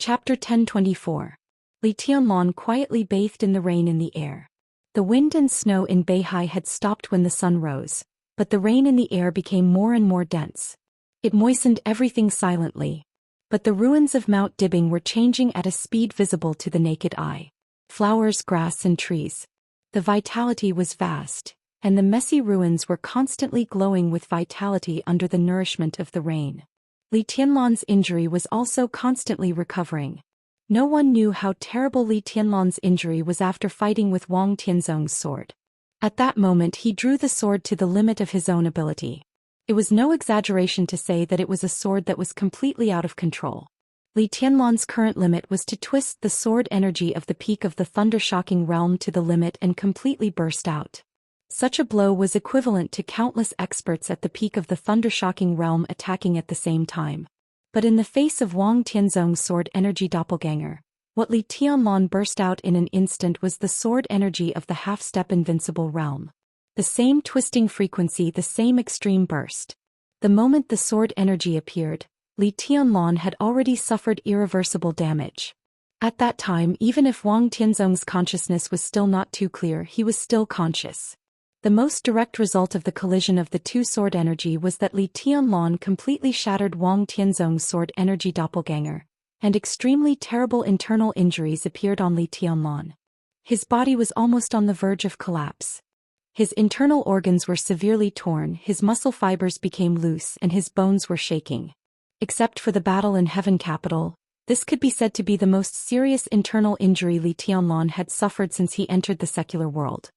Chapter 1024. Li Tianlan quietly bathed in the rain in the air. The wind and snow in Beihai had stopped when the sun rose, but the rain in the air became more and more dense. It moistened everything silently. But the ruins of Mount Dibing were changing at a speed visible to the naked eye. Flowers, grass and trees. The vitality was vast, and the messy ruins were constantly glowing with vitality under the nourishment of the rain. Li Tianlan's injury was also constantly recovering. No one knew how terrible Li Tianlan's injury was after fighting with Wang Tianzong's sword. At that moment he drew the sword to the limit of his own ability. It was no exaggeration to say that it was a sword that was completely out of control. Li Tianlan's current limit was to twist the sword energy of the peak of the thunder-shocking realm to the limit and completely burst out. Such a blow was equivalent to countless experts at the peak of the thunder-shocking realm attacking at the same time. But in the face of Wang Tianzong's sword energy doppelganger, what Li Tianlan burst out in an instant was the sword energy of the half-step invincible realm. The same twisting frequency, the same extreme burst. The moment the sword energy appeared, Li Tianlan had already suffered irreversible damage. At that time, even if Wang Tianzong's consciousness was still not too clear, he was still conscious. The most direct result of the collision of the two sword energy was that Li Tianlan completely shattered Wang Tianzong's sword energy doppelganger, and extremely terrible internal injuries appeared on Li Tianlan. His body was almost on the verge of collapse. His internal organs were severely torn, his muscle fibers became loose and his bones were shaking. Except for the battle in Heaven Capital, this could be said to be the most serious internal injury Li Tianlan had suffered since he entered the secular world.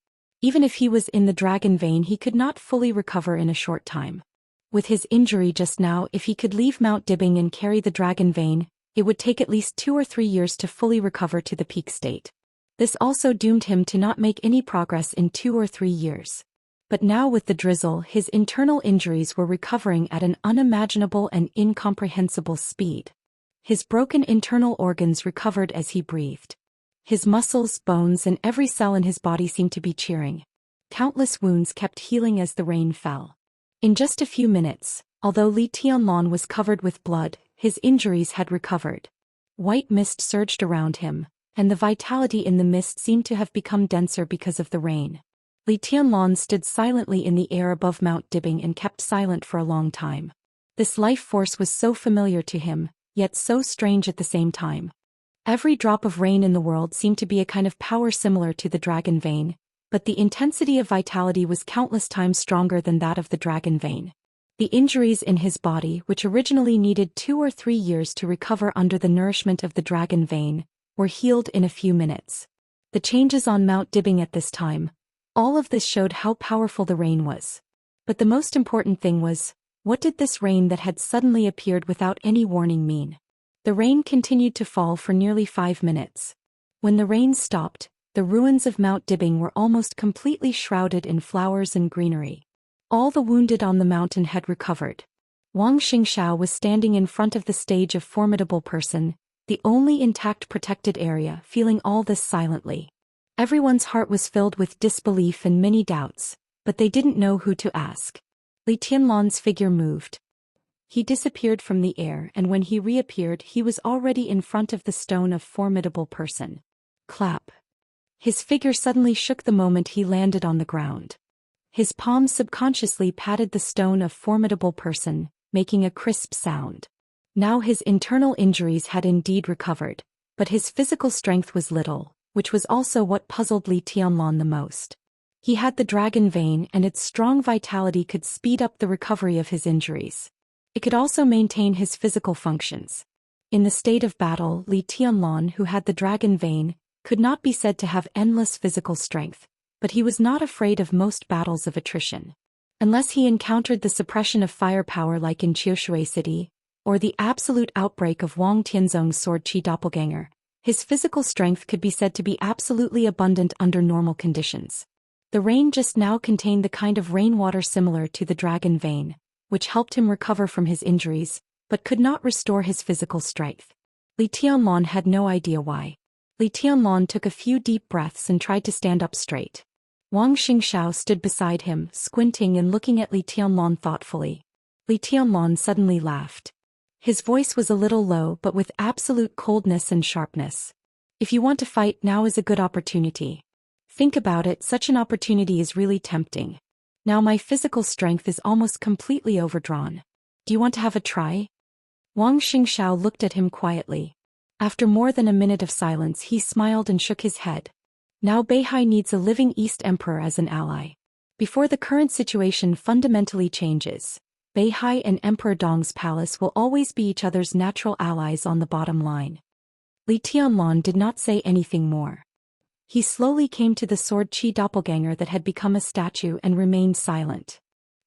Even if he was in the dragon vein, he could not fully recover in a short time. With his injury just now, if he could leave Mount Dibing and carry the dragon vein, it would take at least 2 or 3 years to fully recover to the peak state. This also doomed him to not make any progress in 2 or 3 years. But now with the drizzle, his internal injuries were recovering at an unimaginable and incomprehensible speed. His broken internal organs recovered as he breathed. His muscles, bones and every cell in his body seemed to be cheering. Countless wounds kept healing as the rain fell. In just a few minutes, although Li Tianlan was covered with blood, his injuries had recovered. White mist surged around him, and the vitality in the mist seemed to have become denser because of the rain. Li Tianlan stood silently in the air above Mount Dibing and kept silent for a long time. This life force was so familiar to him, yet so strange at the same time. Every drop of rain in the world seemed to be a kind of power similar to the dragon vein, but the intensity of vitality was countless times stronger than that of the dragon vein. The injuries in his body, which originally needed 2 or 3 years to recover under the nourishment of the dragon vein, were healed in a few minutes. The changes on Mount Dibing at this time, all of this showed how powerful the rain was. But the most important thing was, what did this rain that had suddenly appeared without any warning mean? The rain continued to fall for nearly 5 minutes. When the rain stopped, the ruins of Mount Dibing were almost completely shrouded in flowers and greenery. All the wounded on the mountain had recovered. Wang Xianxia was standing in front of the stage of formidable person, the only intact protected area, feeling all this silently. Everyone's heart was filled with disbelief and many doubts, but they didn't know who to ask. Li Tianlan's figure moved. He disappeared from the air, and when he reappeared he was already in front of the stone of formidable person. Clap. His figure suddenly shook the moment he landed on the ground. His palms subconsciously patted the stone of formidable person, making a crisp sound. Now his internal injuries had indeed recovered, but his physical strength was little, which was also what puzzled Li Tianlan the most. He had the dragon vein, and its strong vitality could speed up the recovery of his injuries. It could also maintain his physical functions. In the state of battle, Li Tianlan, who had the dragon vein, could not be said to have endless physical strength, but he was not afraid of most battles of attrition. Unless he encountered the suppression of firepower like in Qiushui City, or the absolute outbreak of Wang Tianzong's sword qi doppelganger, his physical strength could be said to be absolutely abundant under normal conditions. The rain just now contained the kind of rainwater similar to the dragon vein, which helped him recover from his injuries, but could not restore his physical strength. Li Tianlan had no idea why. Li Tianlan took a few deep breaths and tried to stand up straight. Wang Xianxia stood beside him, squinting and looking at Li Tianlan thoughtfully. Li Tianlan suddenly laughed. His voice was a little low but with absolute coldness and sharpness. If you want to fight, now is a good opportunity. Think about it, such an opportunity is really tempting. Now my physical strength is almost completely overdrawn. Do you want to have a try? Wang Xingxiao looked at him quietly. After more than a minute of silence, he smiled and shook his head. Now Beihai needs a living East Emperor as an ally. Before the current situation fundamentally changes, Beihai and Emperor Dong's palace will always be each other's natural allies on the bottom line. Li Tianlan did not say anything more. He slowly came to the sword Qi doppelganger that had become a statue and remained silent.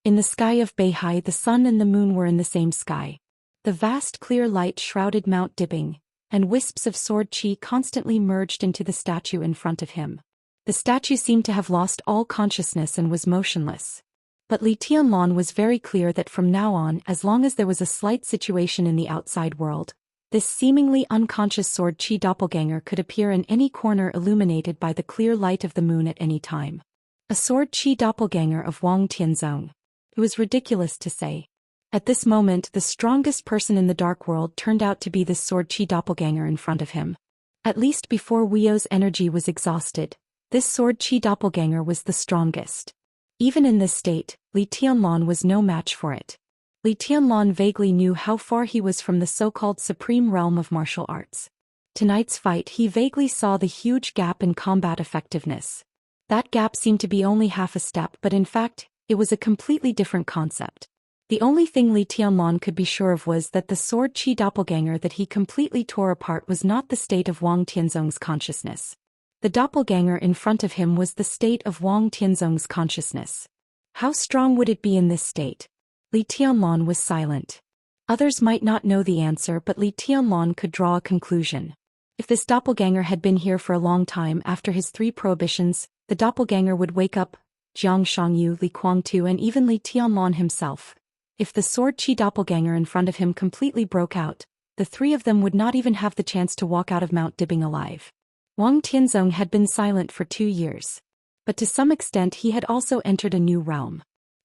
In the sky of Beihai, the sun and the moon were in the same sky. The vast clear light shrouded Mount Dibbing, and wisps of sword Qi constantly merged into the statue in front of him. The statue seemed to have lost all consciousness and was motionless. But Li Tianlan was very clear that from now on, as long as there was a slight situation in the outside world, this seemingly unconscious sword Qi doppelganger could appear in any corner illuminated by the clear light of the moon at any time. A sword Qi doppelganger of Wang Tianzong. It was ridiculous to say. At this moment, the strongest person in the dark world turned out to be this sword Qi doppelganger in front of him. At least before Wuyo's energy was exhausted, this sword Qi doppelganger was the strongest. Even in this state, Li Tianlan was no match for it. Li Tianlan vaguely knew how far he was from the so-called supreme realm of martial arts. Tonight's fight, he vaguely saw the huge gap in combat effectiveness. That gap seemed to be only half a step, but in fact, it was a completely different concept. The only thing Li Tianlan could be sure of was that the sword Qi doppelganger that he completely tore apart was not the state of Wang Tianzong's consciousness. The doppelganger in front of him was the state of Wang Tianzong's consciousness. How strong would it be in this state? Li Tianlan was silent. Others might not know the answer, but Li Tianlan could draw a conclusion. If this doppelganger had been here for a long time after his 3 prohibitions, the doppelganger would wake up, Jiang Shangyu, Li Guangtu, and even Li Tianlan himself. If the sword Qi doppelganger in front of him completely broke out, the 3 of them would not even have the chance to walk out of Mount Dibbing alive. Wang Tianzong had been silent for 2 years. But to some extent he had also entered a new realm.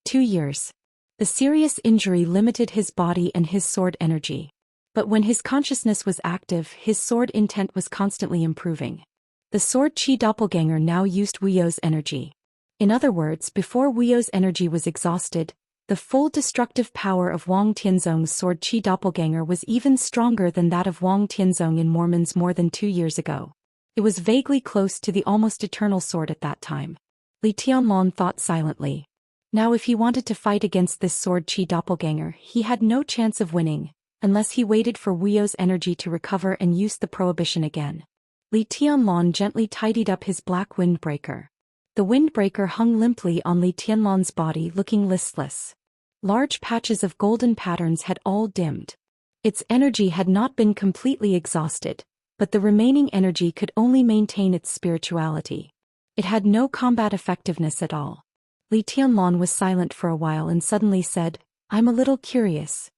2 years. The serious injury limited his body and his sword energy. But when his consciousness was active, his sword intent was constantly improving. The sword Qi doppelganger now used Wuyo's energy. In other words, before Wuyo's energy was exhausted, the full destructive power of Wang Tianzong's sword Qi doppelganger was even stronger than that of Wang Tianzong in Mormon's more than 2 years ago. It was vaguely close to the almost eternal sword at that time. Li Tianlan thought silently. Now if he wanted to fight against this sword Qi doppelganger, he had no chance of winning, unless he waited for Wuyo's energy to recover and used the prohibition again. Li Tianlan gently tidied up his black windbreaker. The windbreaker hung limply on Li Tianlan's body, looking listless. Large patches of golden patterns had all dimmed. Its energy had not been completely exhausted, but the remaining energy could only maintain its spirituality. It had no combat effectiveness at all. Li Tianlan was silent for a while and suddenly said, "I'm a little curious.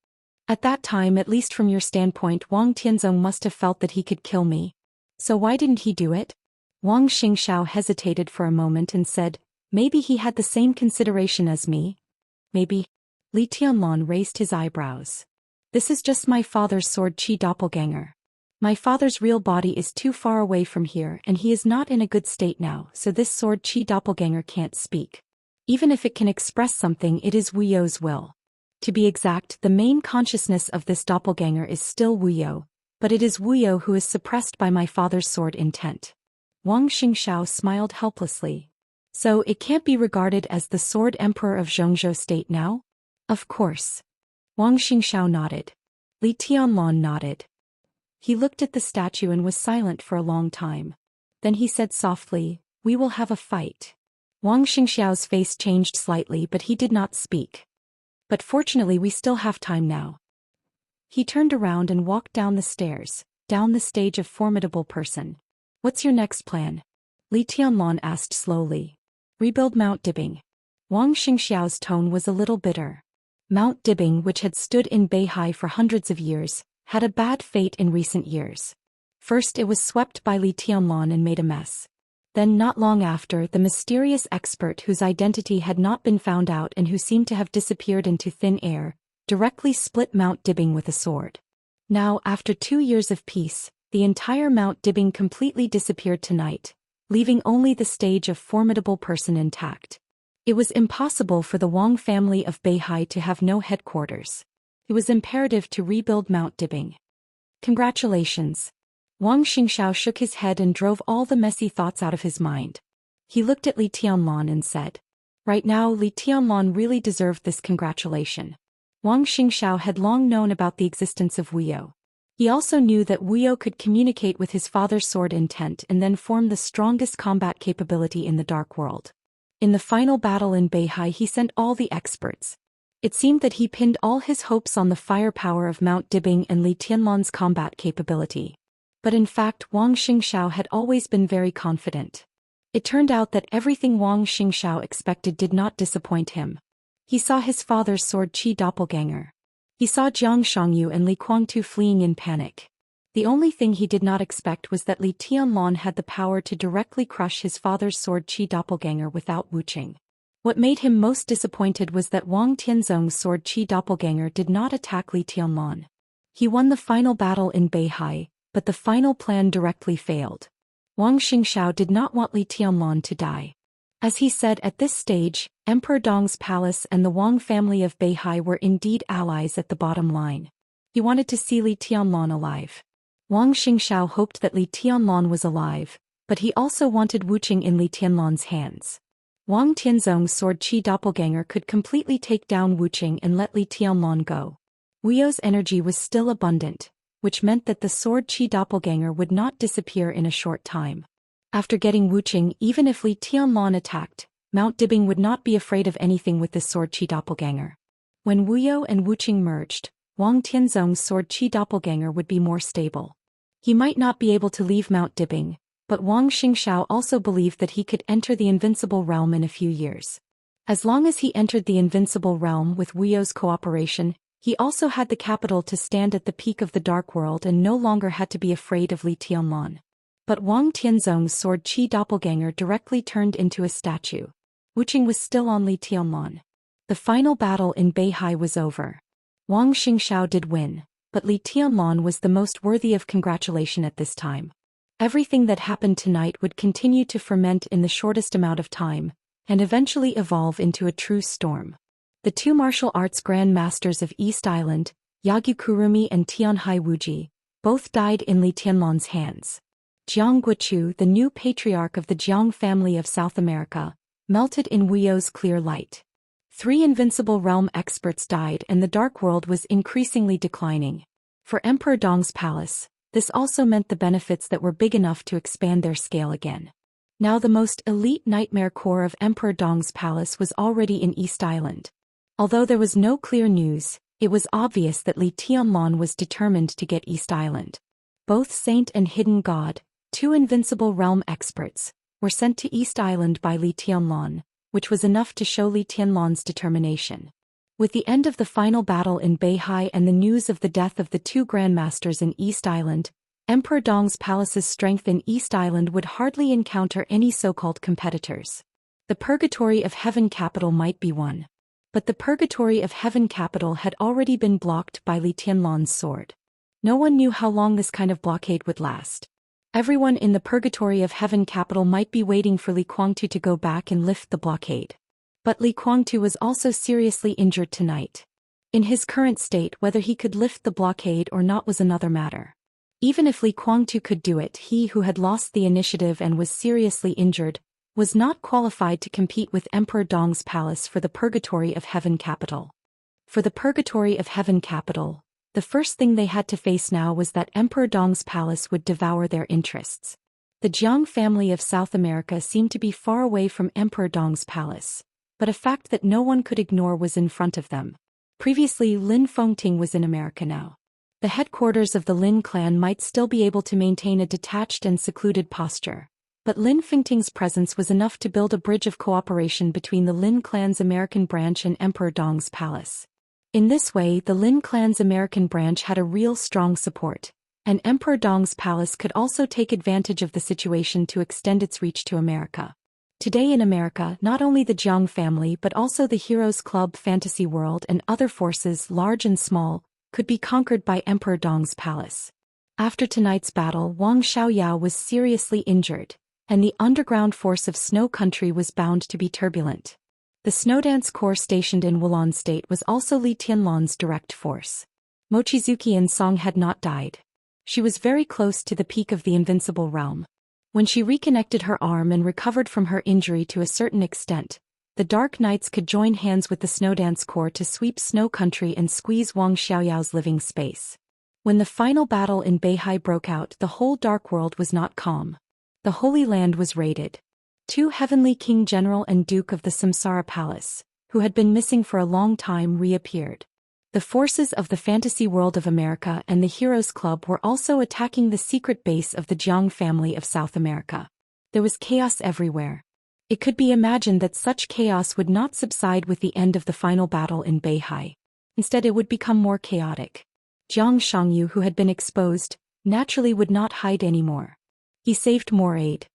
At that time, at least from your standpoint, Wang Tianzong must have felt that he could kill me. So why didn't he do it?" Wang Xingxiao hesitated for a moment and said, "Maybe he had the same consideration as me. Maybe." Li Tianlan raised his eyebrows. "This is just my father's sword Qi doppelganger. My father's real body is too far away from here and he is not in a good state now, so this sword Qi doppelganger can't speak. Even if it can express something, it is Wuyo's will. To be exact, the main consciousness of this doppelganger is still Wuyo, but it is Wuyo who is suppressed by my father's sword intent." Wang Xingxiao smiled helplessly. "So it can't be regarded as the sword emperor of Zhongzhou state now?" "Of course." Wang Xingxiao nodded. Li Tianlan nodded. He looked at the statue and was silent for a long time. Then he said softly, "We will have a fight." Wang Xingxiao's face changed slightly, but he did not speak. "But fortunately we still have time now." He turned around and walked down the stairs, down the stage of formidable person. "What's your next plan?" Li Tianlan asked slowly. "Rebuild Mount Dibbing." Wang Xingxiao's tone was a little bitter. Mount Dibbing, which had stood in Beihai for hundreds of years, had a bad fate in recent years. First it was swept by Li Tianlan and made a mess. Then not long after, the mysterious expert whose identity had not been found out and who seemed to have disappeared into thin air, directly split Mount Dibbing with a sword. Now, after 2 years of peace, the entire Mount Dibbing completely disappeared tonight, leaving only the stage of formidable person intact. It was impossible for the Wang family of Beihai to have no headquarters. It was imperative to rebuild Mount Dibbing. Congratulations. Wang Xingxiao shook his head and drove all the messy thoughts out of his mind. He looked at Li Tianlan and said, "Right now Li Tianlan really deserved this congratulation." Wang Xingxiao had long known about the existence of Wuyo. He also knew that Wuyo could communicate with his father's sword intent and then form the strongest combat capability in the Dark World. In the final battle in Beihai he sent all the experts. It seemed that he pinned all his hopes on the firepower of Mount Dibbing and Li Tianlan's combat capability. But in fact Wang Xingxiao had always been very confident. It turned out that everything Wang Xingxiao expected did not disappoint him. He saw his father's sword Qi doppelganger. He saw Jiang Shangyu and Li Guangtu fleeing in panic. The only thing he did not expect was that Li Tianlan had the power to directly crush his father's sword Qi doppelganger without Wuqing. What made him most disappointed was that Wang Tianzong's sword Qi doppelganger did not attack Li Tianlan. He won the final battle in Beihai, but the final plan directly failed. Wang Xingxiao did not want Li Tianlan to die. As he said at this stage, Emperor Dong's palace and the Wang family of Beihai were indeed allies at the bottom line. He wanted to see Li Tianlan alive. Wang Xingxiao hoped that Li Tianlan was alive, but he also wanted Wuqing in Li Tianlan's hands. Wang Tianzong's sword Qi doppelganger could completely take down Wuqing and let Li Tianlan go. Wuyo's energy was still abundant, which meant that the sword Qi doppelganger would not disappear in a short time. After getting Wuqing, even if Li Tianlan attacked, Mount Dibbing would not be afraid of anything with this sword Qi doppelganger. When Wuyo and Wuqing merged, Wang Tianzong's sword Qi doppelganger would be more stable. He might not be able to leave Mount Dibbing, but Wang Xingxiao also believed that he could enter the Invincible Realm in a few years. As long as he entered the Invincible Realm with Wuyo's cooperation, he also had the capital to stand at the peak of the Dark World and no longer had to be afraid of Li Tianlan. But Wang Tianzong's sword Qi doppelganger directly turned into a statue. Wuqing was still on Li Tianlan. The final battle in Beihai was over. Wang Xingxiao did win, but Li Tianlan was the most worthy of congratulation at this time. Everything that happened tonight would continue to ferment in the shortest amount of time, and eventually evolve into a true storm. The two martial arts Grand Masters of East Island, Yagyu Kurumi and Tianhai Wuji, both died in Li Tianlan's hands. Jiang Guochu, the new patriarch of the Jiang family of South America, melted in Wuyo's clear light. 3 Invincible Realm experts died and the Dark World was increasingly declining. For Emperor Dong's palace, this also meant the benefits that were big enough to expand their scale again. Now the most elite nightmare core of Emperor Dong's palace was already in East Island. Although there was no clear news, it was obvious that Li Tianlan was determined to get East Island. Both Saint and Hidden God, 2 Invincible Realm experts, were sent to East Island by Li Tianlan, which was enough to show Li Tianlan's determination. With the end of the final battle in Beihai and the news of the death of the 2 Grandmasters in East Island, Emperor Dong's palace's strength in East Island would hardly encounter any so-called competitors. The Purgatory of Heaven capital might be one. But the Purgatory of Heaven capital had already been blocked by Li Tianlan's sword. No one knew how long this kind of blockade would last. Everyone in the Purgatory of Heaven capital might be waiting for Li Guangtu to go back and lift the blockade. But Li Guangtu was also seriously injured tonight. In his current state, whether he could lift the blockade or not was another matter. Even if Li Guangtu could do it, he who had lost the initiative and was seriously injured, was not qualified to compete with Emperor Dong's palace for the Purgatory of Heaven capital. For the Purgatory of Heaven capital, the first thing they had to face now was that Emperor Dong's palace would devour their interests. The Jiang family of South America seemed to be far away from Emperor Dong's palace, but a fact that no one could ignore was in front of them. Previously Lin Fengting was in America now. The headquarters of the Lin clan might still be able to maintain a detached and secluded posture, but Lin Fengting's presence was enough to build a bridge of cooperation between the Lin clan's American branch and Emperor Dong's palace. In this way, the Lin clan's American branch had a real strong support, and Emperor Dong's palace could also take advantage of the situation to extend its reach to America. Today in America, not only the Jiang family but also the Heroes Club Fantasy World and other forces, large and small, could be conquered by Emperor Dong's palace. After tonight's battle, Wang Xiaoyao was seriously injured, and the underground force of Snow Country was bound to be turbulent. The Snowdance Corps stationed in Wulan State was also Li Tianlan's direct force. Mochizuki in Song had not died. She was very close to the peak of the invincible realm. When she reconnected her arm and recovered from her injury to a certain extent, the Dark Knights could join hands with the Snowdance Corps to sweep Snow Country and squeeze Wang Xiaoyao's living space. When the final battle in Beihai broke out, the whole Dark World was not calm. The Holy Land was raided. 2 Heavenly King General and Duke of the Samsara Palace, who had been missing for a long time, reappeared. The forces of the Fantasy World of America and the Heroes Club were also attacking the secret base of the Jiang family of South America. There was chaos everywhere. It could be imagined that such chaos would not subside with the end of the final battle in Beihai. Instead, it would become more chaotic. Jiang Shangyu, who had been exposed, naturally would not hide anymore. He saved more aid.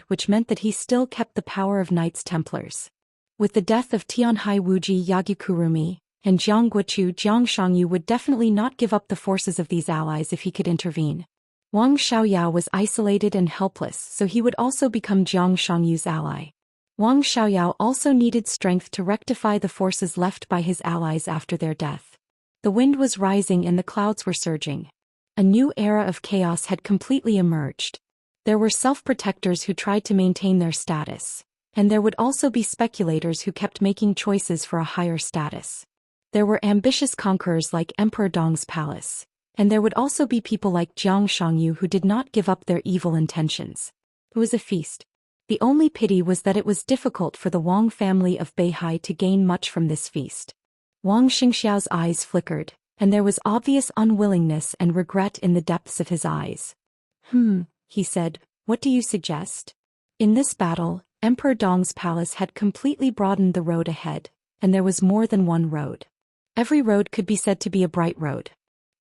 Which meant that he still kept the power of Knights Templars. With the death of Tianhai Wuji Yagyukurumi and Jiang Guochu, Jiang Shangyu would definitely not give up the forces of these allies if he could intervene. Wang Xiaoyao was isolated and helpless, so he would also become Jiang Shangyu's ally. Wang Xiaoyao also needed strength to rectify the forces left by his allies after their death. The wind was rising and the clouds were surging. A new era of chaos had completely emerged. There were self-protectors who tried to maintain their status, and there would also be speculators who kept making choices for a higher status. There were ambitious conquerors like Emperor Dong's palace, and there would also be people like Jiang Shangyu who did not give up their evil intentions. It was a feast. The only pity was that it was difficult for the Wang family of Beihai to gain much from this feast. Wang Xingxiao's eyes flickered, and there was obvious unwillingness and regret in the depths of his eyes. He said, "What do you suggest?" In this battle, Emperor Dong's palace had completely broadened the road ahead, and there was more than one road. Every road could be said to be a bright road.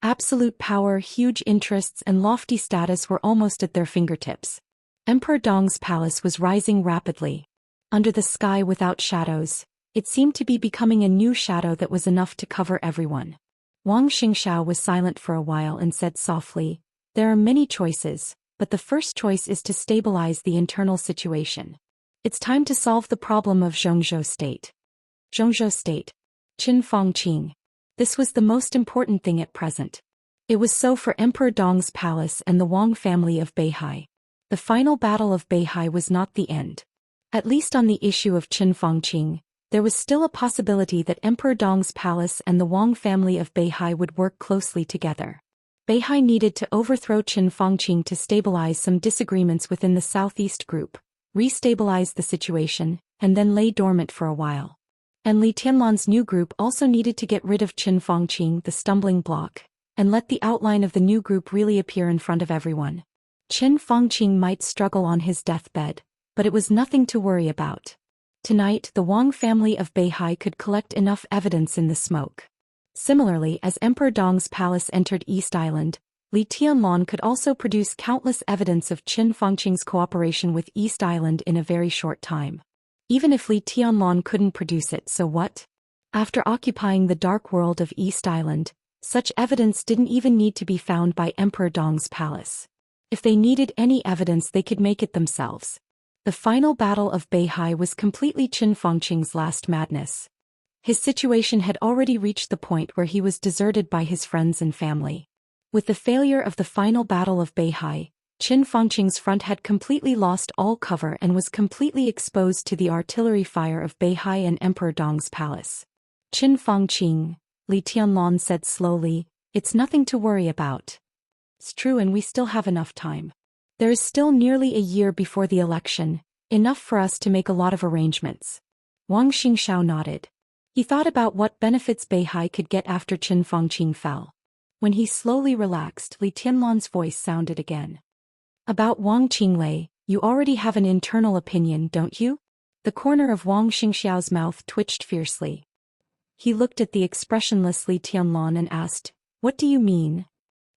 Absolute power, huge interests, and lofty status were almost at their fingertips. Emperor Dong's palace was rising rapidly. Under the sky without shadows, it seemed to be becoming a new shadow that was enough to cover everyone. Wang Xingxiao was silent for a while and said softly, "There are many choices, but the first choice is to stabilize the internal situation. It's time to solve the problem of Zhongzhou State." Zhongzhou State. Qin Fangqing. This was the most important thing at present. It was so for Emperor Dong's palace and the Wang family of Beihai. The final battle of Beihai was not the end. At least on the issue of Qin Fangqing, there was still a possibility that Emperor Dong's palace and the Wang family of Beihai would work closely together. Beihai needed to overthrow Qin Fangqing to stabilize some disagreements within the Southeast group, restabilize the situation, and then lay dormant for a while. And Li Tianlan's new group also needed to get rid of Qin Fangqing, the stumbling block, and let the outline of the new group really appear in front of everyone. Qin Fangqing might struggle on his deathbed, but it was nothing to worry about. Tonight, the Wang family of Beihai could collect enough evidence in the smoke. Similarly, as Emperor Dong's palace entered East Island, Li Tianlan could also produce countless evidence of Qin Fangqing's cooperation with East Island in a very short time. Even if Li Tianlan couldn't produce it, so what? After occupying the dark world of East Island, such evidence didn't even need to be found by Emperor Dong's palace. If they needed any evidence, they could make it themselves. The final battle of Beihai was completely Qin Fangqing's last madness. His situation had already reached the point where he was deserted by his friends and family. With the failure of the final battle of Beihai, Qin Fangqing's front had completely lost all cover and was completely exposed to the artillery fire of Beihai and Emperor Dong's palace. "Qin Fangqing," Li Tianlan said slowly, "it's nothing to worry about. It's true, and we still have enough time. There is still nearly a year before the election, enough for us to make a lot of arrangements." Wang Xingxiao nodded. He thought about what benefits Beihai could get after Qin Fangqing fell. When he slowly relaxed, Li Tianlan's voice sounded again. "About Wang Qinglei, you already have an internal opinion, don't you?" The corner of Wang Xingxiao's mouth twitched fiercely. He looked at the expressionless Li Tianlan and asked, "What do you mean?"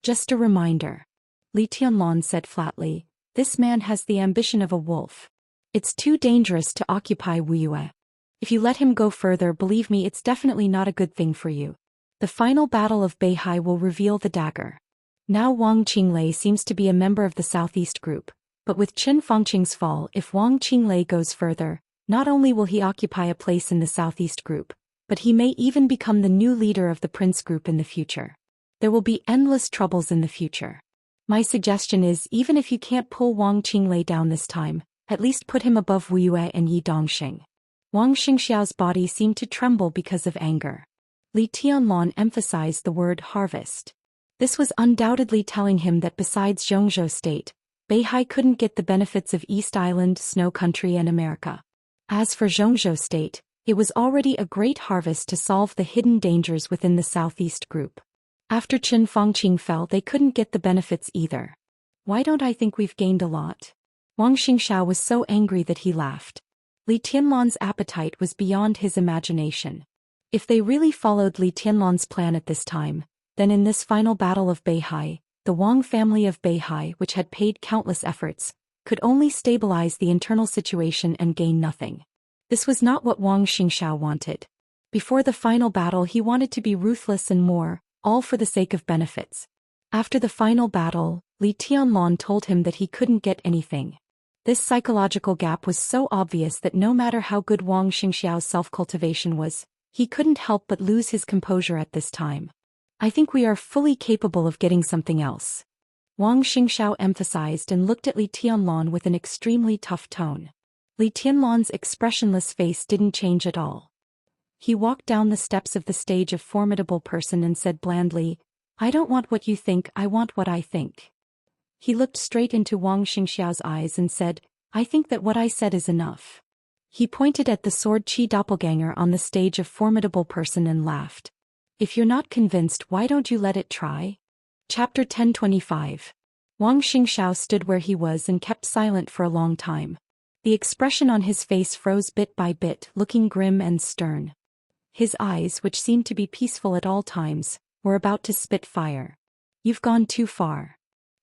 "Just a reminder." Li Tianlan said flatly, "This man has the ambition of a wolf. It's too dangerous to occupy Wuyue. If you let him go further, believe me, it's definitely not a good thing for you." The final battle of Beihai will reveal the dagger. Now Wang Qinglei seems to be a member of the Southeast group, but with Qin Fangqing's fall, if Wang Qinglei goes further, not only will he occupy a place in the Southeast group, but he may even become the new leader of the Prince group in the future. There will be endless troubles in the future. My suggestion is, even if you can't pull Wang Qinglei down this time, at least put him above Wu Yue and Yi Dongxing. Wang Xingxiao's body seemed to tremble because of anger. Li Tianlong emphasized the word harvest. This was undoubtedly telling him that besides Zhongzhou State, Beihai couldn't get the benefits of East Island, Snow Country and America. As for Zhongzhou State, it was already a great harvest to solve the hidden dangers within the Southeast group. After Qin Fangqing fell, they couldn't get the benefits either. Why don't I think we've gained a lot? Wang Xingxiao was so angry that he laughed. Li Tianlong's appetite was beyond his imagination. If they really followed Li Tianlong's plan at this time, then in this final battle of Beihai, the Wang family of Beihai, which had paid countless efforts, could only stabilize the internal situation and gain nothing. This was not what Wang Xingxiao wanted. Before the final battle, he wanted to be ruthless and more, all for the sake of benefits. After the final battle, Li Tianlong told him that he couldn't get anything. This psychological gap was so obvious that no matter how good Wang Xingxiao's self-cultivation was, he couldn't help but lose his composure at this time. I think we are fully capable of getting something else. Wang Xingxiao emphasized and looked at Li Tianlong with an extremely tough tone. Li Tianlong's expressionless face didn't change at all. He walked down the steps of the stage of formidable person and said blandly, "I don't want what you think, I want what I think." He looked straight into Wang Xingxiao's eyes and said, "I think that what I said is enough." He pointed at the sword Qi doppelganger on the stage of formidable person and laughed. "If you're not convinced, why don't you let it try?" Chapter 1025. Wang Xingxiao stood where he was and kept silent for a long time. The expression on his face froze bit by bit, looking grim and stern. His eyes, which seemed to be peaceful at all times, were about to spit fire. "You've gone too far,"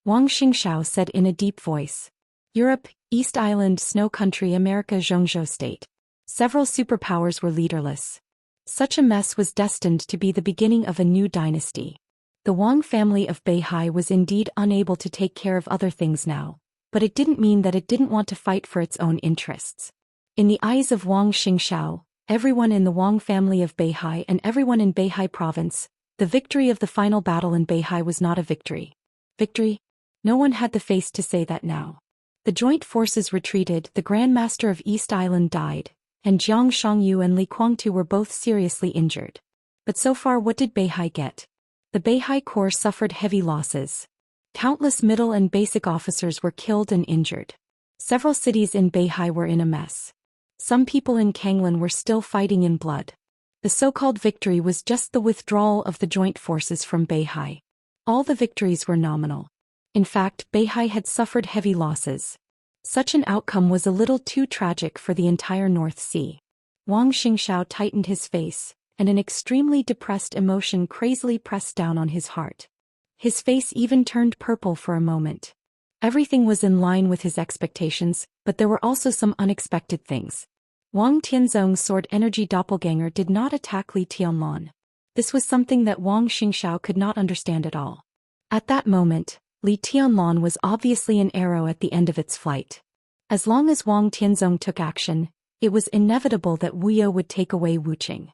Wang Xingxiao said in a deep voice. Europe, East Island, Snow Country, America, Zhongzhou State. Several superpowers were leaderless. Such a mess was destined to be the beginning of a new dynasty. The Wang family of Beihai was indeed unable to take care of other things now, but it didn't mean that it didn't want to fight for its own interests. In the eyes of Wang Xingxiao, everyone in the Wang family of Beihai and everyone in Beihai province, the victory of the final battle in Beihai was not a victory. Victory? No one had the face to say that now. The joint forces retreated, the Grand Master of East Island died, and Jiang Shangyu and Li Guangtu were both seriously injured. But so far, what did Beihai get? The Beihai Corps suffered heavy losses. Countless middle and basic officers were killed and injured. Several cities in Beihai were in a mess. Some people in Kanglan were still fighting in blood. The so-called victory was just the withdrawal of the joint forces from Beihai. All the victories were nominal. In fact, Beihai had suffered heavy losses. Such an outcome was a little too tragic for the entire North Sea. Wang Xingxiao tightened his face, and an extremely depressed emotion crazily pressed down on his heart. His face even turned purple for a moment. Everything was in line with his expectations, but there were also some unexpected things. Wang Tianzong's sword energy doppelganger did not attack Li Tianlong. This was something that Wang Xingxiao could not understand at all. At that moment, Li Tianlong was obviously an arrow at the end of its flight. As long as Wang Tianzong took action, it was inevitable that Wu Yue would take away Wuqing.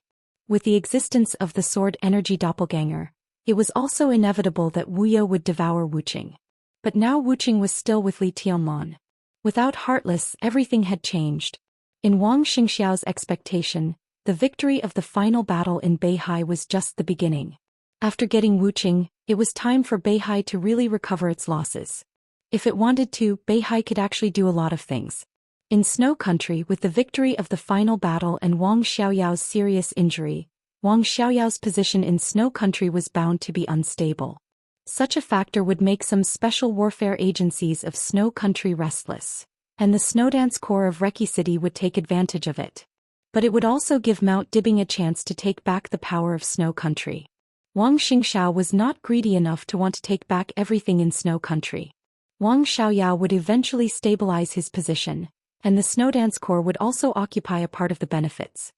With the existence of the sword energy doppelganger, it was also inevitable that Wu Yue would devour Wuqing. But now Wuqing was still with Li Tianlong. Without Heartless, everything had changed. In Wang Xingxiao's expectation, the victory of the final battle in Beihai was just the beginning. After getting Wuqing, it was time for Beihai to really recover its losses. If it wanted to, Beihai could actually do a lot of things. In Snow Country, with the victory of the final battle and Wang Xiaoyao's serious injury, Wang Xiaoyao's position in Snow Country was bound to be unstable. Such a factor would make some special warfare agencies of Snow Country restless, and the Snowdance Corps of Reki City would take advantage of it. But it would also give Mount Dibbing a chance to take back the power of Snow Country. Wang Xingxiao was not greedy enough to want to take back everything in Snow Country. Wang Xiaoyao would eventually stabilize his position, and the Snowdance Corps would also occupy a part of the benefits.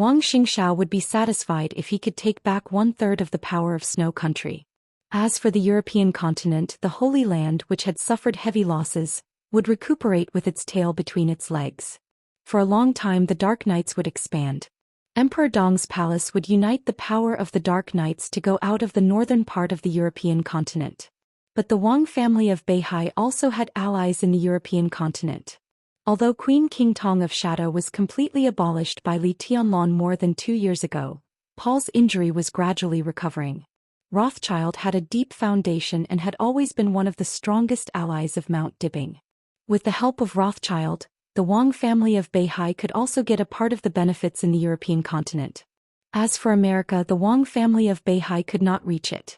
Wang Xingsha would be satisfied if he could take back 1/3 of the power of Snow Country. As for the European continent, the Holy Land, which had suffered heavy losses, would recuperate with its tail between its legs. For a long time the Dark Knights would expand. Emperor Dong's palace would unite the power of the Dark Knights to go out of the northern part of the European continent. But the Wang family of Beihai also had allies in the European continent. Although Queen King Tong of Shadow was completely abolished by Li Tianlong more than 2 years ago, Paul's injury was gradually recovering. Rothschild had a deep foundation and had always been one of the strongest allies of Mount Dibbing. With the help of Rothschild, the Wang family of Beihai could also get a part of the benefits in the European continent. As for America, the Wang family of Beihai could not reach it.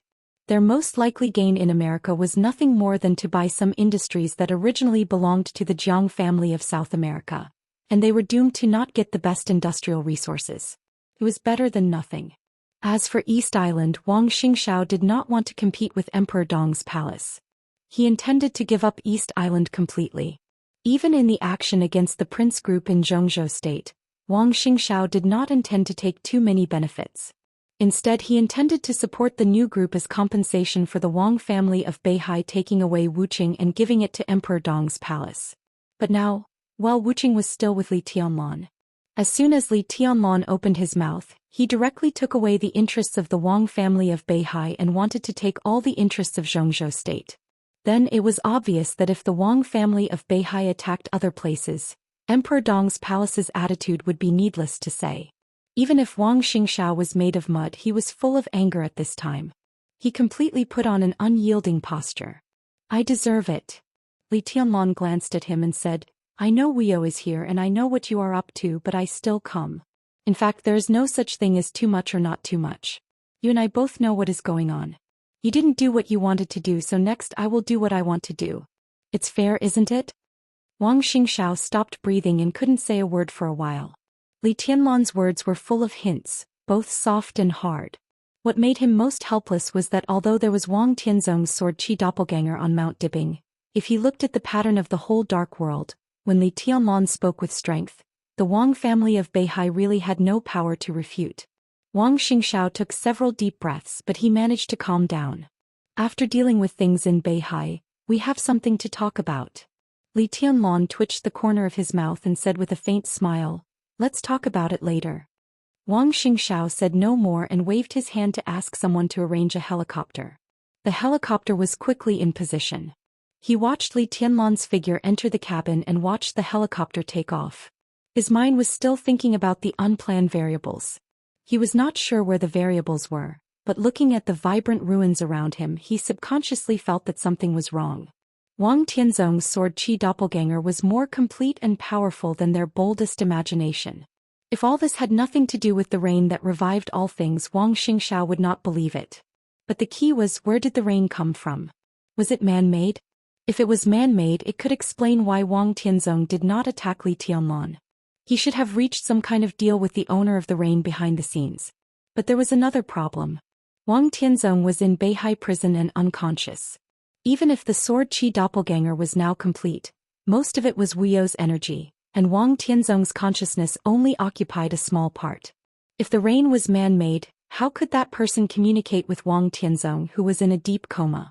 Their most likely gain in America was nothing more than to buy some industries that originally belonged to the Jiang family of South America, and they were doomed to not get the best industrial resources. It was better than nothing. As for East Island, Wang Xingshao did not want to compete with Emperor Dong's palace. He intended to give up East Island completely. Even in the action against the Prince Group in Zhongzhou State, Wang Xingshao did not intend to take too many benefits. Instead, he intended to support the new group as compensation for the Wang family of Beihai taking away Wuqing and giving it to Emperor Dong's palace. But now, while Wuqing was still with Li Tianlong, as soon as Li Tianlong opened his mouth, he directly took away the interests of the Wang family of Beihai and wanted to take all the interests of Zhongzhou State. Then it was obvious that if the Wang family of Beihai attacked other places, Emperor Dong's palace's attitude would be needless to say. Even if Wang Xingshao was made of mud, he was full of anger at this time. He completely put on an unyielding posture. I deserve it. Li Tianlong glanced at him and said, I know Wuyo is here and I know what you are up to, but I still come. In fact, there is no such thing as too much or not too much. You and I both know what is going on. You didn't do what you wanted to do, so next I will do what I want to do. It's fair, isn't it? Wang Xingshao stopped breathing and couldn't say a word for a while. Li Tianlong's words were full of hints, both soft and hard. What made him most helpless was that although there was Wang Tianzong's sword Qi doppelganger on Mount Dibbing, if he looked at the pattern of the whole dark world, when Li Tianlong spoke with strength, the Wang family of Beihai really had no power to refute. Wang Xingshao took several deep breaths, but he managed to calm down. After dealing with things in Beihai, we have something to talk about. Li Tianlong twitched the corner of his mouth and said with a faint smile, let's talk about it later. Wang Xingshao said no more and waved his hand to ask someone to arrange a helicopter. The helicopter was quickly in position. He watched Li Tianlong's figure enter the cabin and watched the helicopter take off. His mind was still thinking about the unplanned variables. He was not sure where the variables were, but looking at the vibrant ruins around him, he subconsciously felt that something was wrong. Wang Tianzong's sword Qi doppelganger was more complete and powerful than their boldest imagination. If all this had nothing to do with the rain that revived all things, Wang Xingshao would not believe it. But the key was, where did the rain come from? Was it man-made? If it was man-made, it could explain why Wang Tianzong did not attack Li Tianlong. He should have reached some kind of deal with the owner of the rain behind the scenes. But there was another problem. Wang Tianzong was in Beihai prison and unconscious. Even if the sword Qi doppelganger was now complete, most of it was Wuyo's energy, and Wang Tianzong's consciousness only occupied a small part. If the rain was man-made, how could that person communicate with Wang Tianzong, who was in a deep coma?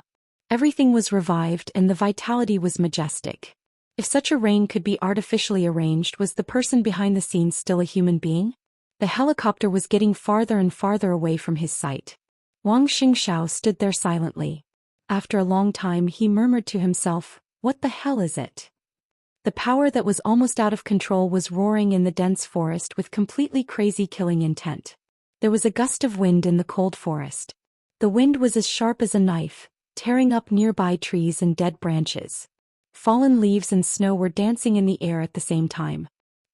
Everything was revived and the vitality was majestic. If such a rain could be artificially arranged, was the person behind the scenes still a human being? The helicopter was getting farther and farther away from his sight. Wang Xingshao stood there silently. After a long time he murmured to himself, what the hell is it? The power that was almost out of control was roaring in the dense forest with completely crazy killing intent. There was a gust of wind in the cold forest. The wind was as sharp as a knife, tearing up nearby trees and dead branches. Fallen leaves and snow were dancing in the air at the same time.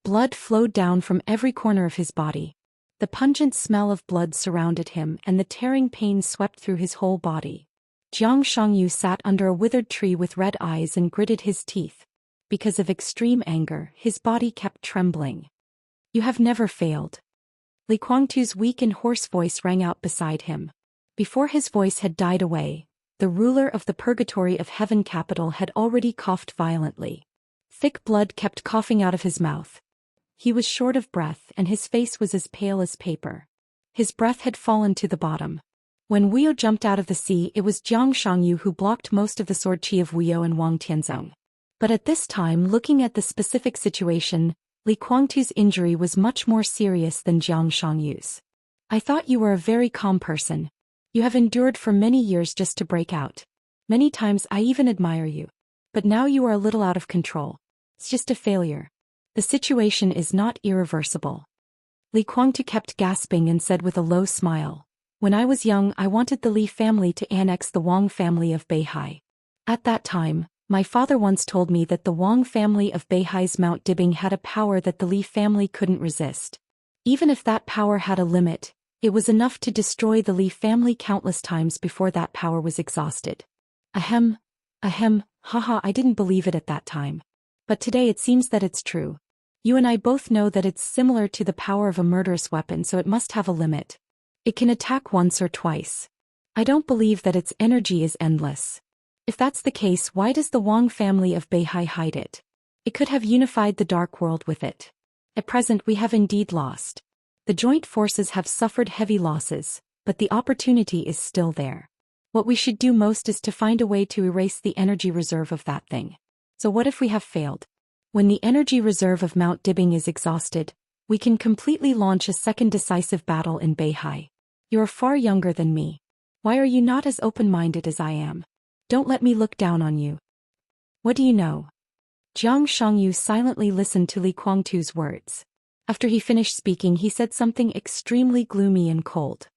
Blood flowed down from every corner of his body. The pungent smell of blood surrounded him and the tearing pain swept through his whole body. Jiang Shangyu sat under a withered tree with red eyes and gritted his teeth. Because of extreme anger, his body kept trembling. You have never failed. Li Guangtu's weak and hoarse voice rang out beside him. Before his voice had died away, the ruler of the Purgatory of Heaven capital had already coughed violently. Thick blood kept coughing out of his mouth. He was short of breath and his face was as pale as paper. His breath had fallen to the bottom. When Wuyo jumped out of the sea, it was Jiang Shangyu who blocked most of the sword chi of Wuyo and Wang Tianzong. But at this time, looking at the specific situation, Li Guangtu's injury was much more serious than Jiang Shangyu's. I thought you were a very calm person. You have endured for many years just to break out. Many times I even admire you. But now you are a little out of control. It's just a failure. The situation is not irreversible. Li Guangtu kept gasping and said with a low smile, "When I was young, I wanted the Li family to annex the Wang family of Beihai. At that time, my father once told me that the Wang family of Beihai's Mount Dibing had a power that the Li family couldn't resist. Even if that power had a limit, it was enough to destroy the Li family countless times before that power was exhausted." Ahem, haha, I didn't believe it at that time. But today it seems that it's true. You and I both know that it's similar to the power of a murderous weapon, so it must have a limit. It can attack once or twice. I don't believe that its energy is endless. If that's the case, why does the Wang family of Beihai hide it? It could have unified the dark world with it. At present we have indeed lost. The joint forces have suffered heavy losses, but the opportunity is still there. What we should do most is to find a way to erase the energy reserve of that thing. So what if we have failed? When the energy reserve of Mount Dibing is exhausted, we can completely launch a second decisive battle in Beihai. You are far younger than me. Why are you not as open-minded as I am? Don't let me look down on you. What do you know? Jiang Shangyu silently listened to Li Guangtu's words. After he finished speaking, he said something extremely gloomy and cold.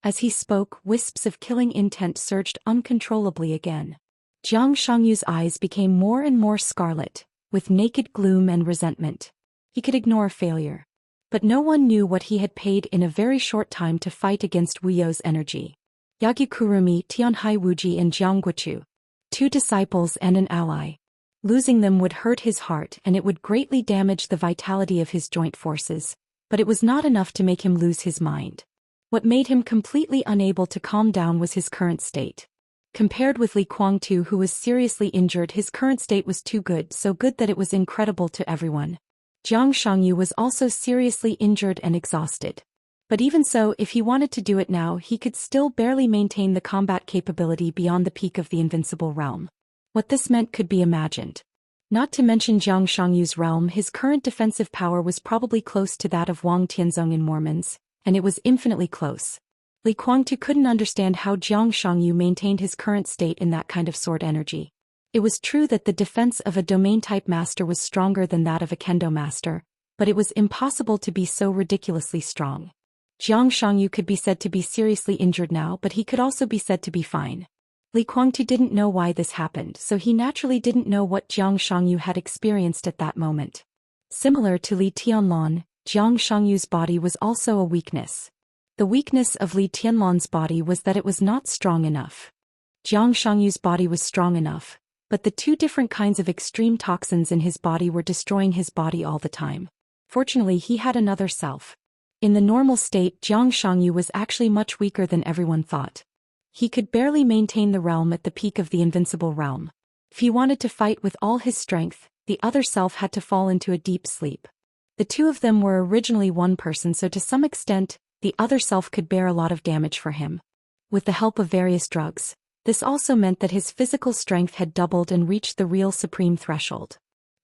As he spoke, wisps of killing intent surged uncontrollably again. Jiang Shangyu's eyes became more and more scarlet, with naked gloom and resentment. He could ignore failure. But no one knew what he had paid in a very short time to fight against Wuyo's energy. Yagyu Kurumi, Tianhai Wuji and Jiang Guochu. 2 disciples and an ally. Losing them would hurt his heart and it would greatly damage the vitality of his joint forces, but it was not enough to make him lose his mind. What made him completely unable to calm down was his current state. Compared with Li Guangtu, who was seriously injured, his current state was too good, so good that it was incredible to everyone. Jiang Shangyu was also seriously injured and exhausted. But even so, if he wanted to do it now, he could still barely maintain the combat capability beyond the peak of the invincible realm. What this meant could be imagined. Not to mention Jiang Shangyu's realm, his current defensive power was probably close to that of Wang Tianzong in Mormons, and it was infinitely close. Li Guangtu couldn't understand how Jiang Shangyu maintained his current state in that kind of sword energy. It was true that the defense of a domain-type master was stronger than that of a kendo master, but it was impossible to be so ridiculously strong. Jiang Shangyu could be said to be seriously injured now, but he could also be said to be fine. Li Guangtu didn't know why this happened, so he naturally didn't know what Jiang Shangyu had experienced at that moment. Similar to Li Tianlan, Jiang Shangyu's body was also a weakness. The weakness of Li Tianlan's body was that it was not strong enough. Jiang Shangyu's body was strong enough, but the 2 different kinds of extreme toxins in his body were destroying his body all the time. Fortunately, he had another self. In the normal state, Jiang Shangyu was actually much weaker than everyone thought. He could barely maintain the realm at the peak of the invincible realm. If he wanted to fight with all his strength, the other self had to fall into a deep sleep. The 2 of them were originally one person, so to some extent, the other self could bear a lot of damage for him. With the help of various drugs, this also meant that his physical strength had doubled and reached the real supreme threshold.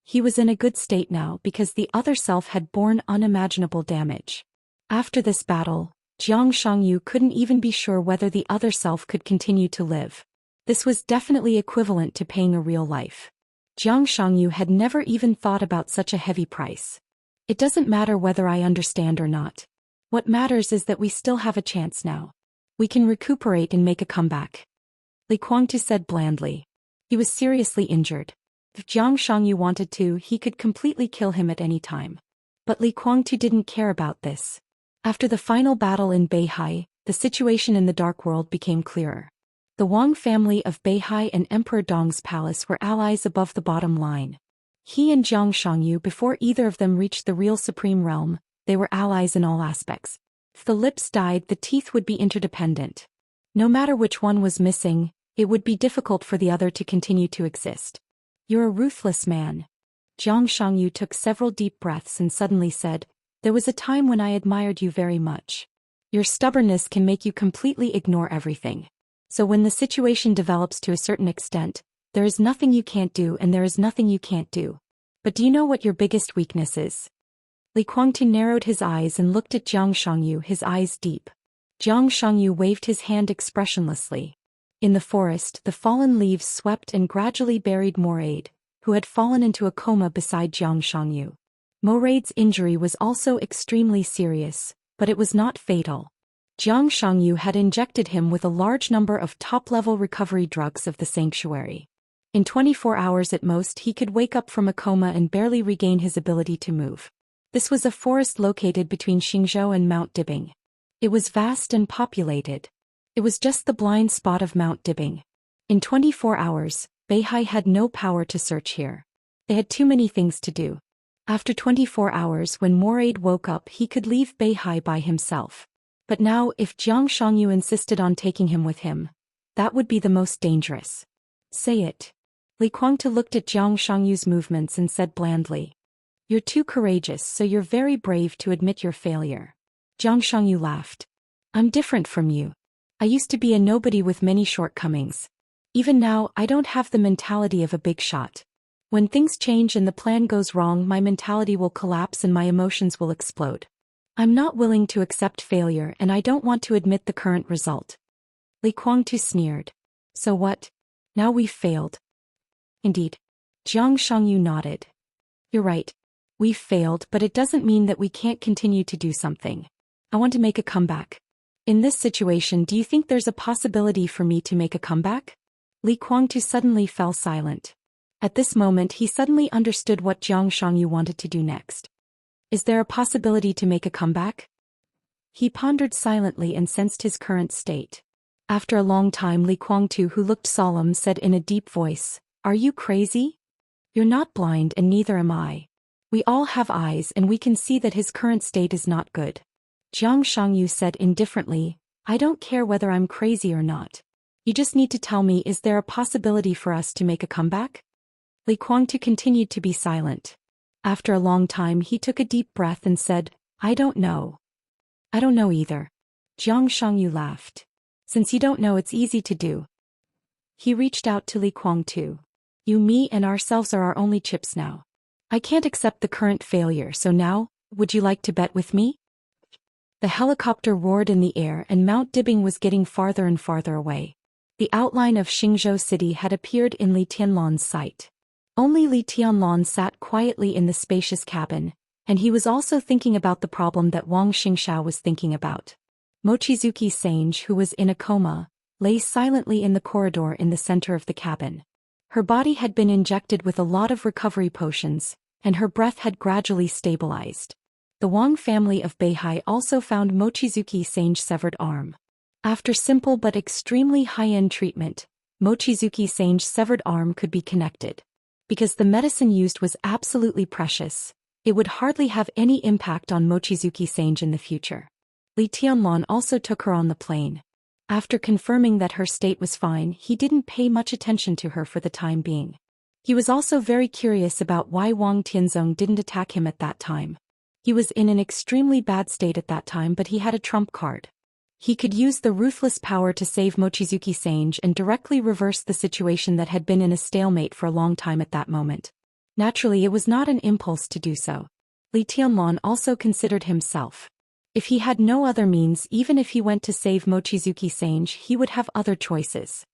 He was in a good state now because the other self had borne unimaginable damage. After this battle, Jiang Shangyu couldn't even be sure whether the other self could continue to live. This was definitely equivalent to paying a real life. Jiang Shangyu had never even thought about such a heavy price. It doesn't matter whether I understand or not. What matters is that we still have a chance now. We can recuperate and make a comeback. Li Guangtu said blandly. He was seriously injured. If Jiang Shangyu wanted to, he could completely kill him at any time. But Li Guangtu didn't care about this. After the final battle in Beihai, the situation in the Dark World became clearer. The Wang family of Beihai and Emperor Dong's palace were allies above the bottom line. He and Jiang Shangyu, before either of them reached the real supreme realm, they were allies in all aspects. If the lips died, the teeth would be interdependent. No matter which one was missing, it would be difficult for the other to continue to exist. You're a ruthless man. Zhang Shangyu took several deep breaths and suddenly said, "There was a time when I admired you very much. Your stubbornness can make you completely ignore everything. So when the situation develops to a certain extent, there is nothing you can't do and there is nothing you can't do. But do you know what your biggest weakness is?" Li Guangtu narrowed his eyes and looked at Zhang Shangyu, his eyes deep. Zhang Shangyu waved his hand expressionlessly. In the forest, the fallen leaves swept and gradually buried Moraid, who had fallen into a coma beside Zhang Shangyu. Moraid's injury was also extremely serious, but it was not fatal. Zhang Shangyu had injected him with a large number of top-level recovery drugs of the sanctuary. In 24 hours at most he could wake up from a coma and barely regain his ability to move. This was a forest located between Xingzhou and Mount Dibing. It was vast and populated. It was just the blind spot of Mount Dibing. In 24 hours, Beihai had no power to search here. They had too many things to do. After 24 hours when Moraid woke up he could leave Beihai by himself. But now if Zhang Shangyu insisted on taking him with him, that would be the most dangerous. "Say it." Li Guangtu looked at Zhang Shangyu's movements and said blandly. "You're too courageous, so you're very brave to admit your failure." Zhang Shangyu laughed. "I'm different from you. I used to be a nobody with many shortcomings. Even now, I don't have the mentality of a big shot. When things change and the plan goes wrong, my mentality will collapse and my emotions will explode. I'm not willing to accept failure and I don't want to admit the current result." Li Guangtu sneered. "So what? Now we've failed." "Indeed." Zhang Shangyu nodded. "You're right. We've failed, but it doesn't mean that we can't continue to do something. I want to make a comeback. In this situation, do you think there's a possibility for me to make a comeback?" Li Guangtu suddenly fell silent. At this moment he suddenly understood what Zhang Shangyu wanted to do next. Is there a possibility to make a comeback? He pondered silently and sensed his current state. After a long time Li Guangtu, who looked solemn, said in a deep voice, "Are you crazy? You're not blind and neither am I. We all have eyes and we can see that his current state is not good." Zhang Shangyu said indifferently, "I don't care whether I'm crazy or not. You just need to tell me, is there a possibility for us to make a comeback?" Li Guangtu continued to be silent. After a long time he took a deep breath and said, "I don't know." "I don't know either." Zhang Shangyu laughed. "Since you don't know, it's easy to do." He reached out to Li Guangtu. "You, me and ourselves are our only chips now. I can't accept the current failure, so now, would you like to bet with me?" The helicopter roared in the air and Mount Dibing was getting farther and farther away. The outline of Xingzhou city had appeared in Li Tianlan's sight. Only Li Tianlan sat quietly in the spacious cabin, and he was also thinking about the problem that Wang Xingxiao was thinking about. Mochizuki Sange, who was in a coma, lay silently in the corridor in the center of the cabin. Her body had been injected with a lot of recovery potions, and her breath had gradually stabilized. The Wang family of Beihai also found Mochizuki Sange's severed arm. After simple but extremely high-end treatment, Mochizuki Sange's severed arm could be connected. Because the medicine used was absolutely precious, it would hardly have any impact on Mochizuki Sange in the future. Li Tianlan also took her on the plane. After confirming that her state was fine, he didn't pay much attention to her for the time being. He was also very curious about why Wang Tianzong didn't attack him at that time. He was in an extremely bad state at that time, but he had a trump card. He could use the ruthless power to save Mochizuki Sange and directly reverse the situation that had been in a stalemate for a long time at that moment. Naturally, it was not an impulse to do so. Li Tianlan also considered himself. If he had no other means, even if he went to save Mochizuki Sange, he would have other choices.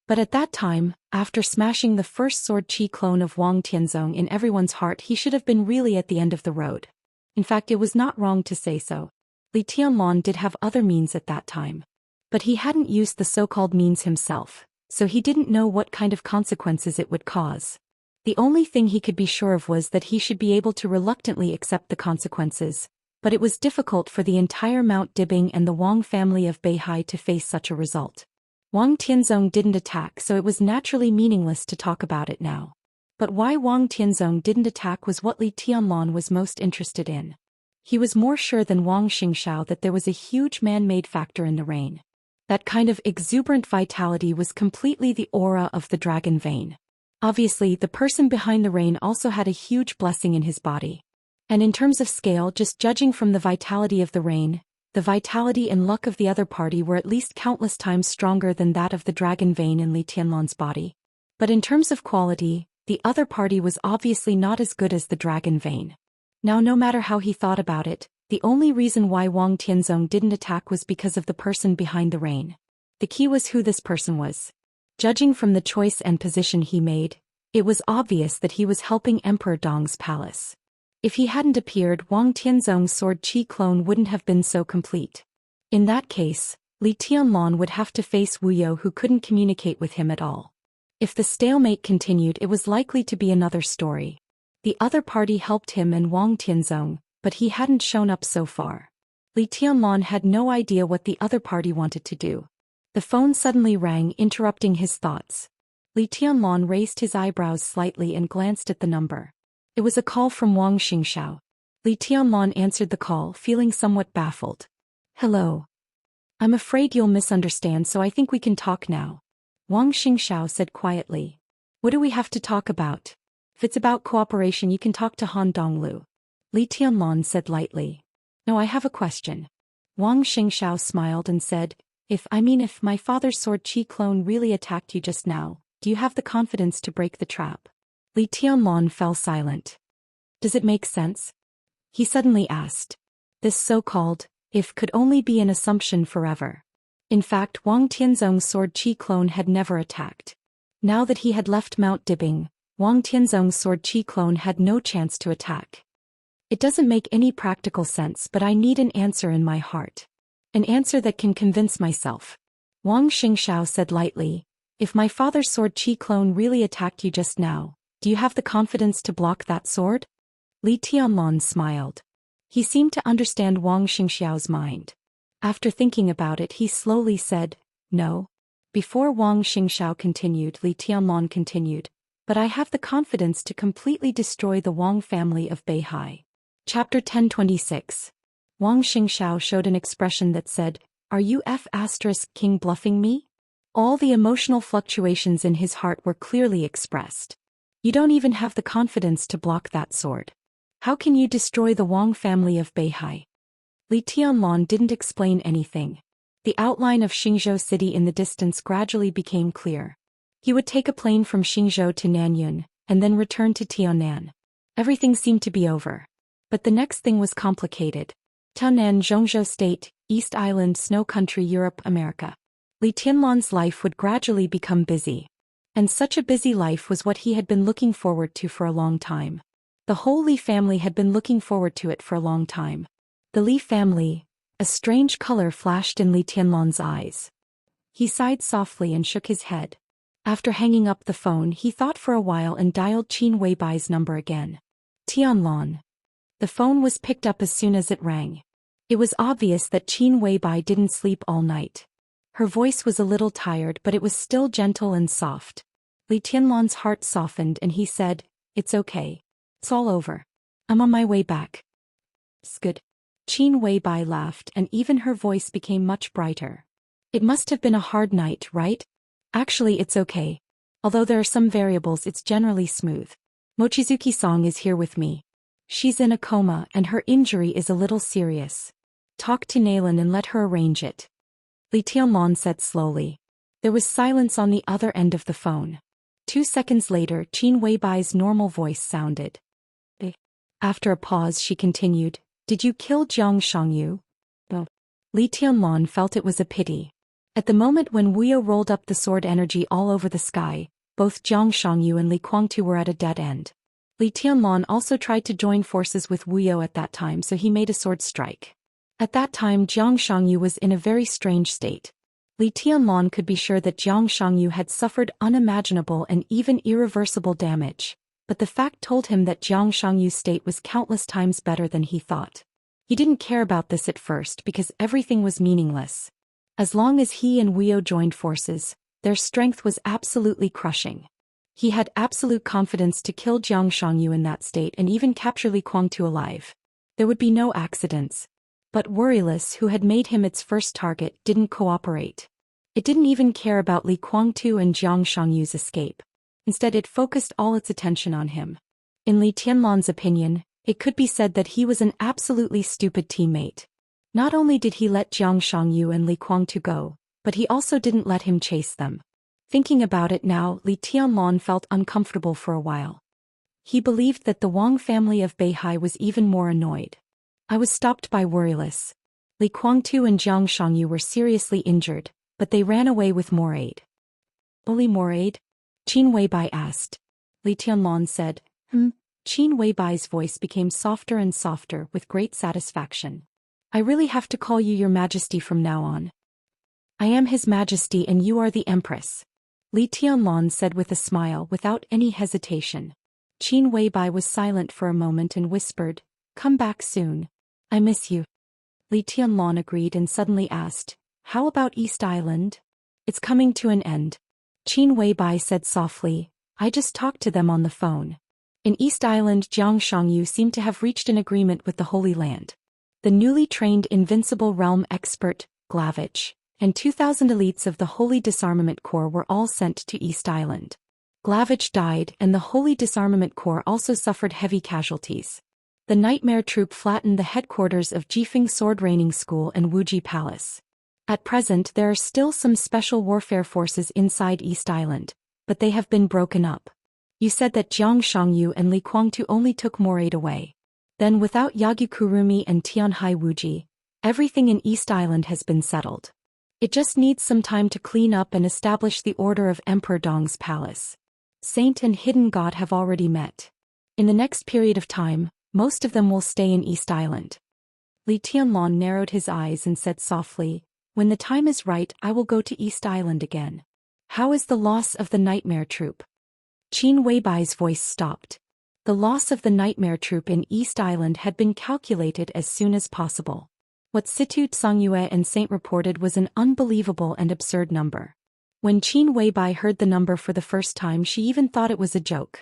But at that time, after smashing the first sword chi clone of Wang Tianzong in everyone's heart, he should have been really at the end of the road. In fact, it was not wrong to say so. Li Tianlan did have other means at that time. But he hadn't used the so-called means himself, so he didn't know what kind of consequences it would cause. The only thing he could be sure of was that he should be able to reluctantly accept the consequences, but it was difficult for the entire Mount Dibing and the Wang family of Beihai to face such a result. Wang Tianzong didn't attack, so it was naturally meaningless to talk about it now. But why Wang Tianzong didn't attack was what Li Tianlan was most interested in. He was more sure than Wang Xingxiao that there was a huge man-made factor in the rain. That kind of exuberant vitality was completely the aura of the dragon vein. Obviously, the person behind the rain also had a huge blessing in his body. And in terms of scale, just judging from the vitality of the rain, the vitality and luck of the other party were at least countless times stronger than that of the dragon vein in Li Tianlan's body. But in terms of quality, the other party was obviously not as good as the dragon vein. Now, no matter how he thought about it, the only reason why Wang Tianzong didn't attack was because of the person behind the rain. The key was who this person was. Judging from the choice and position he made, it was obvious that he was helping Emperor Dong's palace. If he hadn't appeared, Wang Tianzong's sword chi clone wouldn't have been so complete. In that case, Li Tianlan would have to face Wuyo, who couldn't communicate with him at all. If the stalemate continued, it was likely to be another story. The other party helped him and Wang Tianzong, but he hadn't shown up so far. Li Tianlan had no idea what the other party wanted to do. The phone suddenly rang, interrupting his thoughts. Li Tianlan raised his eyebrows slightly and glanced at the number. It was a call from Wang Xingxiao. Li Tianlan answered the call, feeling somewhat baffled. "Hello. I'm afraid you'll misunderstand, so I think we can talk now," Wang Xingxiao said quietly. "What do we have to talk about? If it's about cooperation, you can talk to Han Donglu," Li Tianlan said lightly. "No, I have a question." Wang Xingxiao smiled and said, If my father's sword chi clone really attacked you just now, do you have the confidence to break the trap?" Li Tianlan fell silent. "Does it make sense?" he suddenly asked. This so-called "if" could only be an assumption forever. In fact, Wang Tianzong's sword chi clone had never attacked. Now that he had left Mount Dibing, Wang Tianzong's sword chi clone had no chance to attack. "It doesn't make any practical sense, but I need an answer in my heart. An answer that can convince myself," Wang Xingxiao said lightly. "If my father's sword chi clone really attacked you just now, do you have the confidence to block that sword?" Li Tianlan smiled. He seemed to understand Wang Xingxiao's mind. After thinking about it, he slowly said, "No." Before Wang Xingxiao continued, Li Tianlan continued, "But I have the confidence to completely destroy the Wang family of Beihai." Chapter 1026. Wang Xingxiao showed an expression that said, "Are you King bluffing me?" All the emotional fluctuations in his heart were clearly expressed. "You don't even have the confidence to block that sword. How can you destroy the Wang family of Beihai?" Li Tianlan didn't explain anything. The outline of Xingzhou city in the distance gradually became clear. He would take a plane from Xingzhou to Nanyun, and then return to Tianan. Everything seemed to be over. But the next thing was complicated. Tianan, Zhongzhou State, East Island, Snow Country, Europe, America. Li Tianlan's life would gradually become busy. And such a busy life was what he had been looking forward to for a long time. The whole Li family had been looking forward to it for a long time. The Li family. A strange color flashed in Li Tianlan's eyes. He sighed softly and shook his head. After hanging up the phone, he thought for a while and dialed Qin Weibai's number again. "Tianlan." The phone was picked up as soon as it rang. It was obvious that Qin Weibai didn't sleep all night. Her voice was a little tired, but it was still gentle and soft. Li Tianlan's heart softened and he said, "It's okay. It's all over. I'm on my way back." "It's good." Qin Weibai laughed and even her voice became much brighter. "It must have been a hard night, right?" "Actually, it's okay. Although there are some variables, it's generally smooth. Mochizuki-san is here with me. She's in a coma and her injury is a little serious. Talk to Naylan and let her arrange it," Li Tianlan said slowly. There was silence on the other end of the phone. 2 seconds later, Qin Weibai's normal voice sounded. After a pause, she continued, "Did you kill Jiang Shangyu?" "No." Li Tianlan felt it was a pity. At the moment when Wuyo rolled up the sword energy all over the sky, both Jiang Shangyu and Li Guangtu were at a dead end. Li Tianlan also tried to join forces with Wuyo at that time, so he made a sword strike. At that time, Jiang Shangyu was in a very strange state. Li Tianlan could be sure that Jiang Shangyu had suffered unimaginable and even irreversible damage, but the fact told him that Jiang Shangyu's state was countless times better than he thought. He didn't care about this at first because everything was meaningless. As long as he and Wuyo joined forces, their strength was absolutely crushing. He had absolute confidence to kill Jiang Shangyu in that state and even capture Li Guangtu alive. There would be no accidents. But Worryless, who had made him its first target, didn't cooperate. It didn't even care about Li Guangtu and Jiang Shangyu's escape. Instead it focused all its attention on him. In Li Tianlan's opinion, it could be said that he was an absolutely stupid teammate. Not only did he let Jiang Shangyu and Li Guangtu go, but he also didn't let him chase them. Thinking about it now, Li Tianlan felt uncomfortable for a while. He believed that the Wang family of Beihai was even more annoyed. I was stopped by Worryless. Li Guangtu and Jiang Shangyu were seriously injured, but they ran away with more aid. Only more aid? Qin Weibai asked. Li Tianlan said, Qin Weibai's voice became softer and softer with great satisfaction. I really have to call you Your Majesty from now on. I am His Majesty and you are the Empress. Li Tianlan said with a smile without any hesitation. Qin Weibai was silent for a moment and whispered, Come back soon. I miss you. Li Tianlan agreed and suddenly asked, How about East Island? It's coming to an end. Qin Weibai said softly, I just talked to them on the phone. In East Island, Jiang Shangyu seemed to have reached an agreement with the Holy Land. The newly trained Invincible Realm expert, Glavich, and 2,000 elites of the Holy Disarmament Corps were all sent to East Island. Glavich died and the Holy Disarmament Corps also suffered heavy casualties. The Nightmare Troop flattened the headquarters of Jifeng Sword Raining School and Wuji Palace. At present there are still some special warfare forces inside East Island, but they have been broken up. You said that Jiang Shangyu and Li Guangtu only took more aid away. Then without Yagyu Kurumi and Tianhai Wuji, everything in East Island has been settled. It just needs some time to clean up and establish the order of Emperor Dong's palace. Saint and Hidden God have already met. In the next period of time, most of them will stay in East Island. Li Tianlan narrowed his eyes and said softly, When the time is right I will go to East Island again. How is the loss of the Nightmare Troop? Qin Weibai's voice stopped. The loss of the Nightmare Troop in East Island had been calculated as soon as possible. What Situ Songyue and Saint reported was an unbelievable and absurd number. When Qin Weibai heard the number for the first time she even thought it was a joke.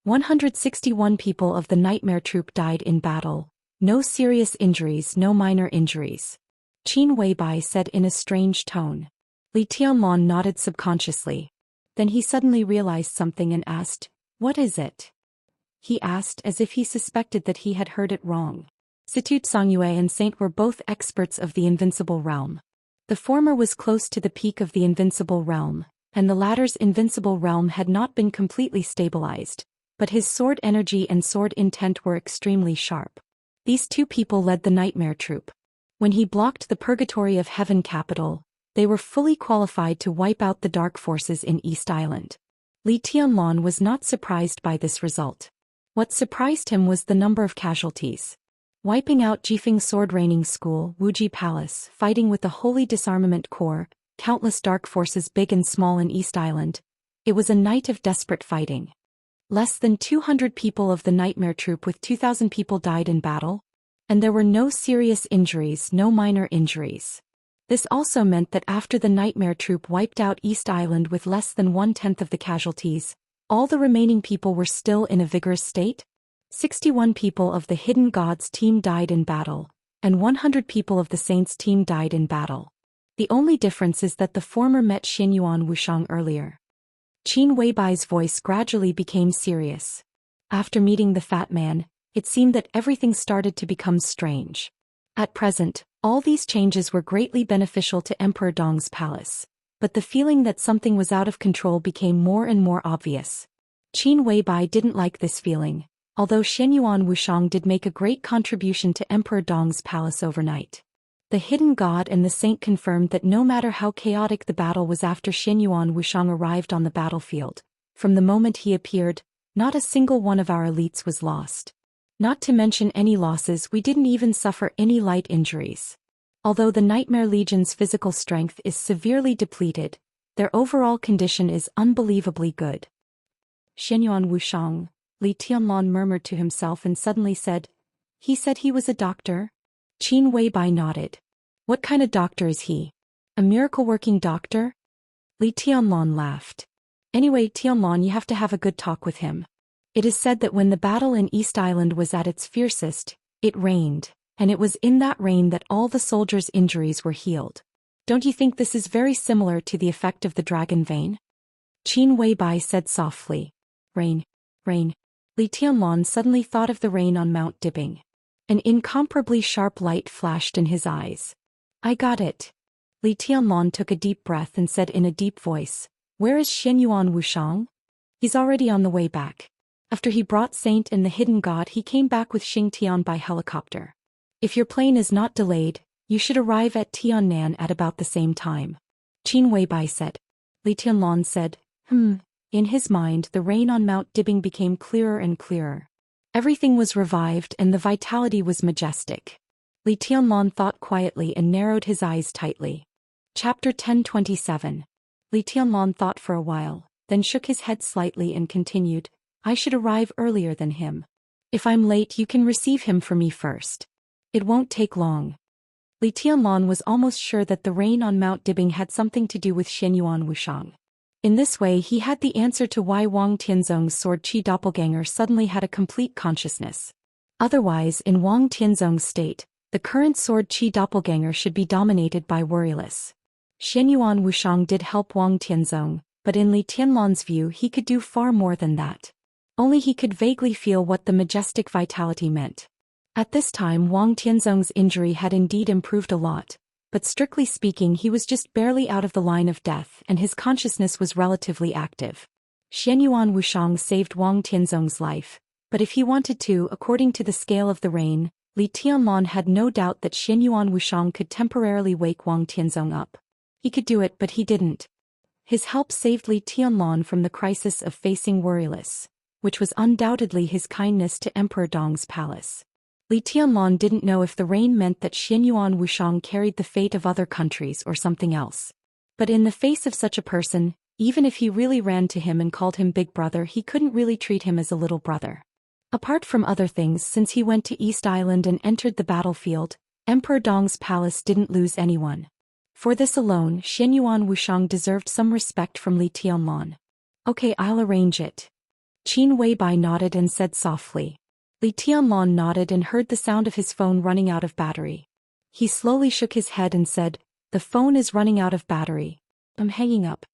161 people of the Nightmare Troop died in battle. No serious injuries, no minor injuries. Qin Weibai said in a strange tone. Li Tianlan nodded subconsciously. Then he suddenly realized something and asked, What is it? He asked as if he suspected that he had heard it wrong. Situ Songyue and Saint were both experts of the Invincible Realm. The former was close to the peak of the Invincible Realm, and the latter's Invincible Realm had not been completely stabilized, but his sword energy and sword intent were extremely sharp. These two people led the Nightmare Troop. When he blocked the Purgatory of Heaven capital, they were fully qualified to wipe out the dark forces in East Island. Li Tianlan was not surprised by this result. What surprised him was the number of casualties. Wiping out Jifeng Sword Raining School, Wuji Palace, fighting with the Holy Disarmament Corps, countless dark forces big and small in East Island. It was a night of desperate fighting. Less than 200 people of the Nightmare Troop with 2,000 people died in battle. And there were no serious injuries, no minor injuries. This also meant that after the Nightmare Troop wiped out East Island with less than 1/10 of the casualties, all the remaining people were still in a vigorous state. 61 people of the Hidden Gods team died in battle, and 100 people of the Saints team died in battle. The only difference is that the former met Xianyuan Wushang earlier. Qin Weibai's voice gradually became serious. After meeting the fat man, it seemed that everything started to become strange. At present, all these changes were greatly beneficial to Emperor Dong's palace, but the feeling that something was out of control became more and more obvious. Qin Weibai didn't like this feeling, although Xianyuan Wushang did make a great contribution to Emperor Dong's palace overnight. The Hidden God and the Saint confirmed that no matter how chaotic the battle was after Xianyuan Wushang arrived on the battlefield, from the moment he appeared, not a single one of our elites was lost. Not to mention any losses, we didn't even suffer any light injuries. Although the Nightmare Legion's physical strength is severely depleted, their overall condition is unbelievably good. Xianyuan Wushang, Li Tianlan murmured to himself and suddenly said, He said he was a doctor? Qin Weibai nodded. What kind of doctor is he? A miracle-working doctor? Li Tianlan laughed. Anyway, Tianlan, you have to have a good talk with him. It is said that when the battle in East Island was at its fiercest, it rained, and it was in that rain that all the soldiers' injuries were healed. Don't you think this is very similar to the effect of the dragon vein? Qin Weibai said softly. Rain. Rain. Li Tianlong suddenly thought of the rain on Mount Dibing. An incomparably sharp light flashed in his eyes. I got it. Li Tianlong took a deep breath and said in a deep voice, Where is Xianyuan Wushang? He's already on the way back. After he brought Saint and the Hidden God, he came back with Xingtian by helicopter. If your plane is not delayed, you should arrive at Tiannan at about the same time. Qin Weibai said. Li Tianlong said, In his mind, the rain on Mount Dibing became clearer and clearer. Everything was revived and the vitality was majestic. Li Tianlong thought quietly and narrowed his eyes tightly. Chapter 1027. Li Tianlong thought for a while, then shook his head slightly and continued, I should arrive earlier than him. If I'm late, you can receive him for me first. It won't take long. Li Tianlong was almost sure that the rain on Mount Dibing had something to do with Xianyuan Wushang. In this way, he had the answer to why Wang Tianzong's sword Qi doppelganger suddenly had a complete consciousness. Otherwise, in Wang Tianzong's state, the current sword Qi doppelganger should be dominated by worryless. Xianyuan Wushang did help Wang Tianzong, but in Li Tianlong's view he could do far more than that. Only he could vaguely feel what the majestic vitality meant. At this time Wang Tianzong's injury had indeed improved a lot, but strictly speaking he was just barely out of the line of death and his consciousness was relatively active. Xianyuan Wushang saved Wang Tianzong's life, but if he wanted to, according to the scale of the rain, Li Tianlong had no doubt that Xianyuan Wushang could temporarily wake Wang Tianzong up. He could do it, but he didn't. His help saved Li Tianlong from the crisis of facing worryless, which was undoubtedly his kindness to Emperor Dong's palace. Li Tianlong didn't know if the rain meant that Xianyuan Wushang carried the fate of other countries or something else. But in the face of such a person, even if he really ran to him and called him Big Brother, he couldn't really treat him as a little brother. Apart from other things, since he went to East Island and entered the battlefield, Emperor Dong's palace didn't lose anyone. For this alone, Xianyuan Wushang deserved some respect from Li Tianlong. Okay, I'll arrange it. Qin Weibai nodded and said softly. Li Tianlong nodded and heard the sound of his phone running out of battery. He slowly shook his head and said, The phone is running out of battery. I'm hanging up.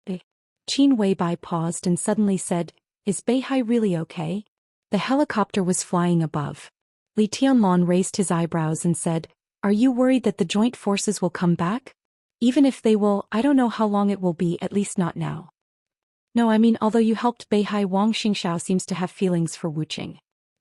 Qin Weibai paused and suddenly said, Is Beihai really okay? The helicopter was flying above. Li Tianlong raised his eyebrows and said, Are you worried that the joint forces will come back? Even if they will, I don't know how long it will be, at least not now. No, I mean, although you helped Beihai, Wang Xingxiao seems to have feelings for Wuqing.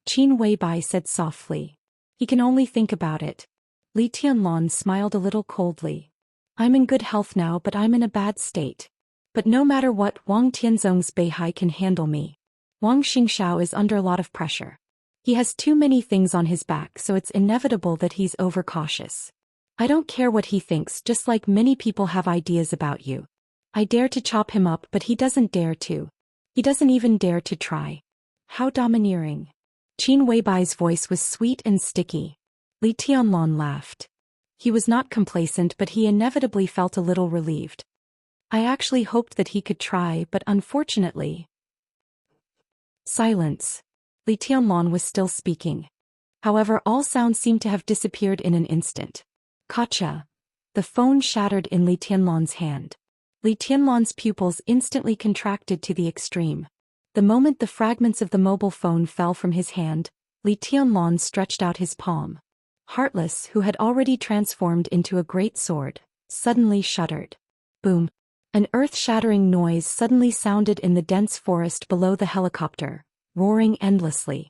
Qin Weibai said softly. He can only think about it. Li Tianlong smiled a little coldly. I'm in good health now, but I'm in a bad state. But no matter what, Wang Tianzong's Beihai can handle me. Wang Xingxiao is under a lot of pressure. He has too many things on his back, so it's inevitable that he's overcautious. I don't care what he thinks, just like many people have ideas about you. I dare to chop him up, but he doesn't dare to. He doesn't even dare to try. How domineering. Qin Weibai's voice was sweet and sticky. Li Tianlong laughed. He was not complacent, but he inevitably felt a little relieved. I actually hoped that he could try, but unfortunately. Silence. Li Tianlong was still speaking. However, all sound seemed to have disappeared in an instant. Gotcha. The phone shattered in Li Tianlong's hand. Li Tianlong's pupils instantly contracted to the extreme. The moment the fragments of the mobile phone fell from his hand, Li Tianlong stretched out his palm. Heartless, who had already transformed into a great sword, suddenly shuddered. Boom. An earth-shattering noise suddenly sounded in the dense forest below the helicopter, roaring endlessly.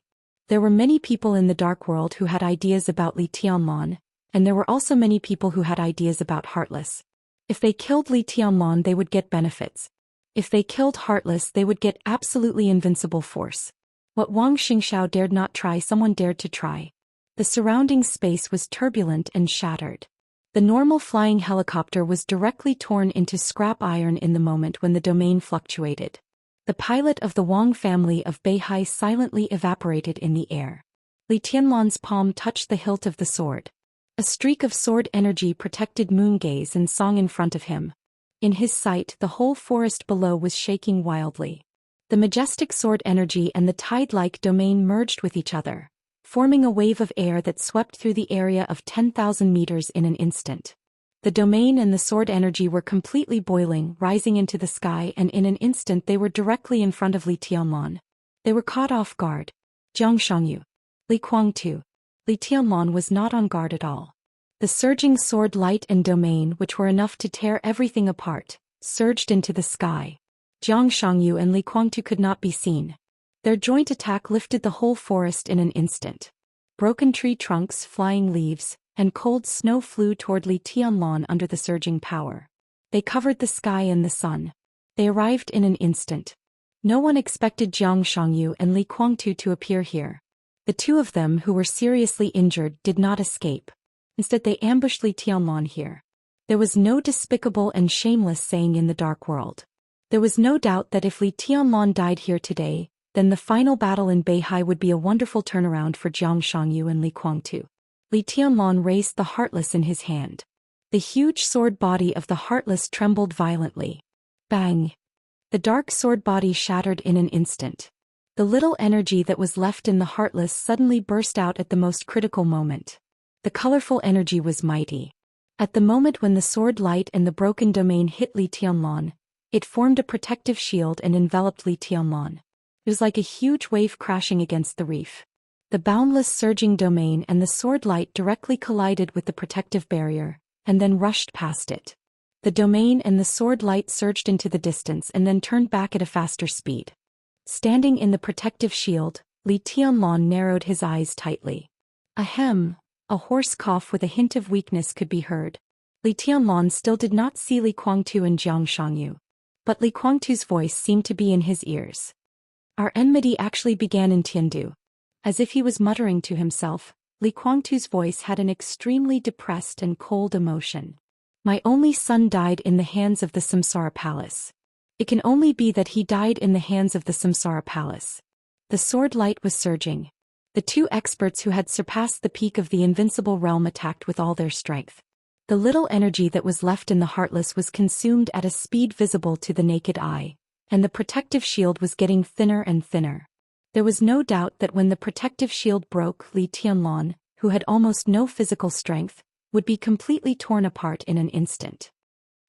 There were many people in the dark world who had ideas about Li Tianlong, and there were also many people who had ideas about Heartless. If they killed Li Tianlong, they would get benefits. If they killed Heartless, they would get absolutely invincible force. What Wang Xingxiao dared not try, someone dared to try. The surrounding space was turbulent and shattered. The normal flying helicopter was directly torn into scrap iron in the moment when the domain fluctuated. The pilot of the Wang family of Beihai silently evaporated in the air. Li Tianlong's palm touched the hilt of the sword. A streak of sword energy protected moon gaze and song in front of him. In his sight, the whole forest below was shaking wildly. The majestic sword energy and the tide-like domain merged with each other, forming a wave of air that swept through the area of 10,000 meters in an instant. The domain and the sword energy were completely boiling, rising into the sky, and in an instant they were directly in front of Li Tianlan. They were caught off guard. Jiang Shangyu. Li Kuangtu. Li Tianlan was not on guard at all. The surging sword light and domain, which were enough to tear everything apart, surged into the sky. Jiang Shangyu and Li Kuangtu could not be seen. Their joint attack lifted the whole forest in an instant. Broken tree trunks, flying leaves, and cold snow flew toward Li Tianlan under the surging power. They covered the sky and the sun. They arrived in an instant. No one expected Jiang Shangyu and Li Kuangtu to appear here. The two of them who were seriously injured did not escape. Instead they ambushed Li Tianlan here. There was no despicable and shameless saying in the dark world. There was no doubt that if Li Tianlan died here today, then the final battle in Beihai would be a wonderful turnaround for Jiang Shangyu and Li Kuangtu. Li Tianlan raised the Heartless in his hand. The huge sword body of the Heartless trembled violently. Bang! The dark sword body shattered in an instant. The little energy that was left in the Heartless suddenly burst out at the most critical moment. The colorful energy was mighty. At the moment when the sword light and the broken domain hit Li Tianlan, it formed a protective shield and enveloped Li Tianlan. It was like a huge wave crashing against the reef. The boundless surging domain and the sword light directly collided with the protective barrier, and then rushed past it. The domain and the sword light surged into the distance and then turned back at a faster speed. Standing in the protective shield, Li Tianlan narrowed his eyes tightly. Ahem, a hoarse cough with a hint of weakness could be heard. Li Tianlan still did not see Li Kuangtu and Jiang Shangyu. But Li Kuangtu's voice seemed to be in his ears. Our enmity actually began in Tiandu. As if he was muttering to himself, Li Kuangtu's voice had an extremely depressed and cold emotion. My only son died in the hands of the Samsara Palace. It can only be that he died in the hands of the Samsara Palace. The sword light was surging. The two experts who had surpassed the peak of the invincible realm attacked with all their strength. The little energy that was left in the Heartless was consumed at a speed visible to the naked eye, and the protective shield was getting thinner and thinner. There was no doubt that when the protective shield broke, Li Tianlan, who had almost no physical strength, would be completely torn apart in an instant.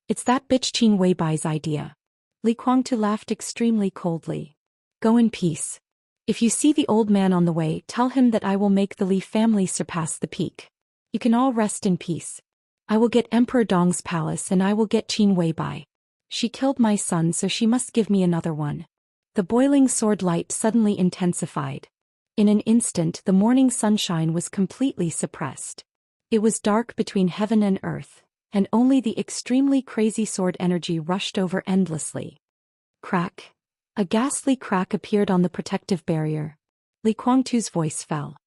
It's that bitch Qin Weibai's idea. Li Kuangtu laughed extremely coldly. Go in peace. If you see the old man on the way, tell him that I will make the Li family surpass the peak. You can all rest in peace. I will get Emperor Dong's palace and I will get Qin Weibai. She killed my son, so she must give me another one. The boiling sword light suddenly intensified. In an instant the morning sunshine was completely suppressed. It was dark between heaven and earth, and only the extremely crazy sword energy rushed over endlessly. Crack. A ghastly crack appeared on the protective barrier. Li Kuangtu's voice fell.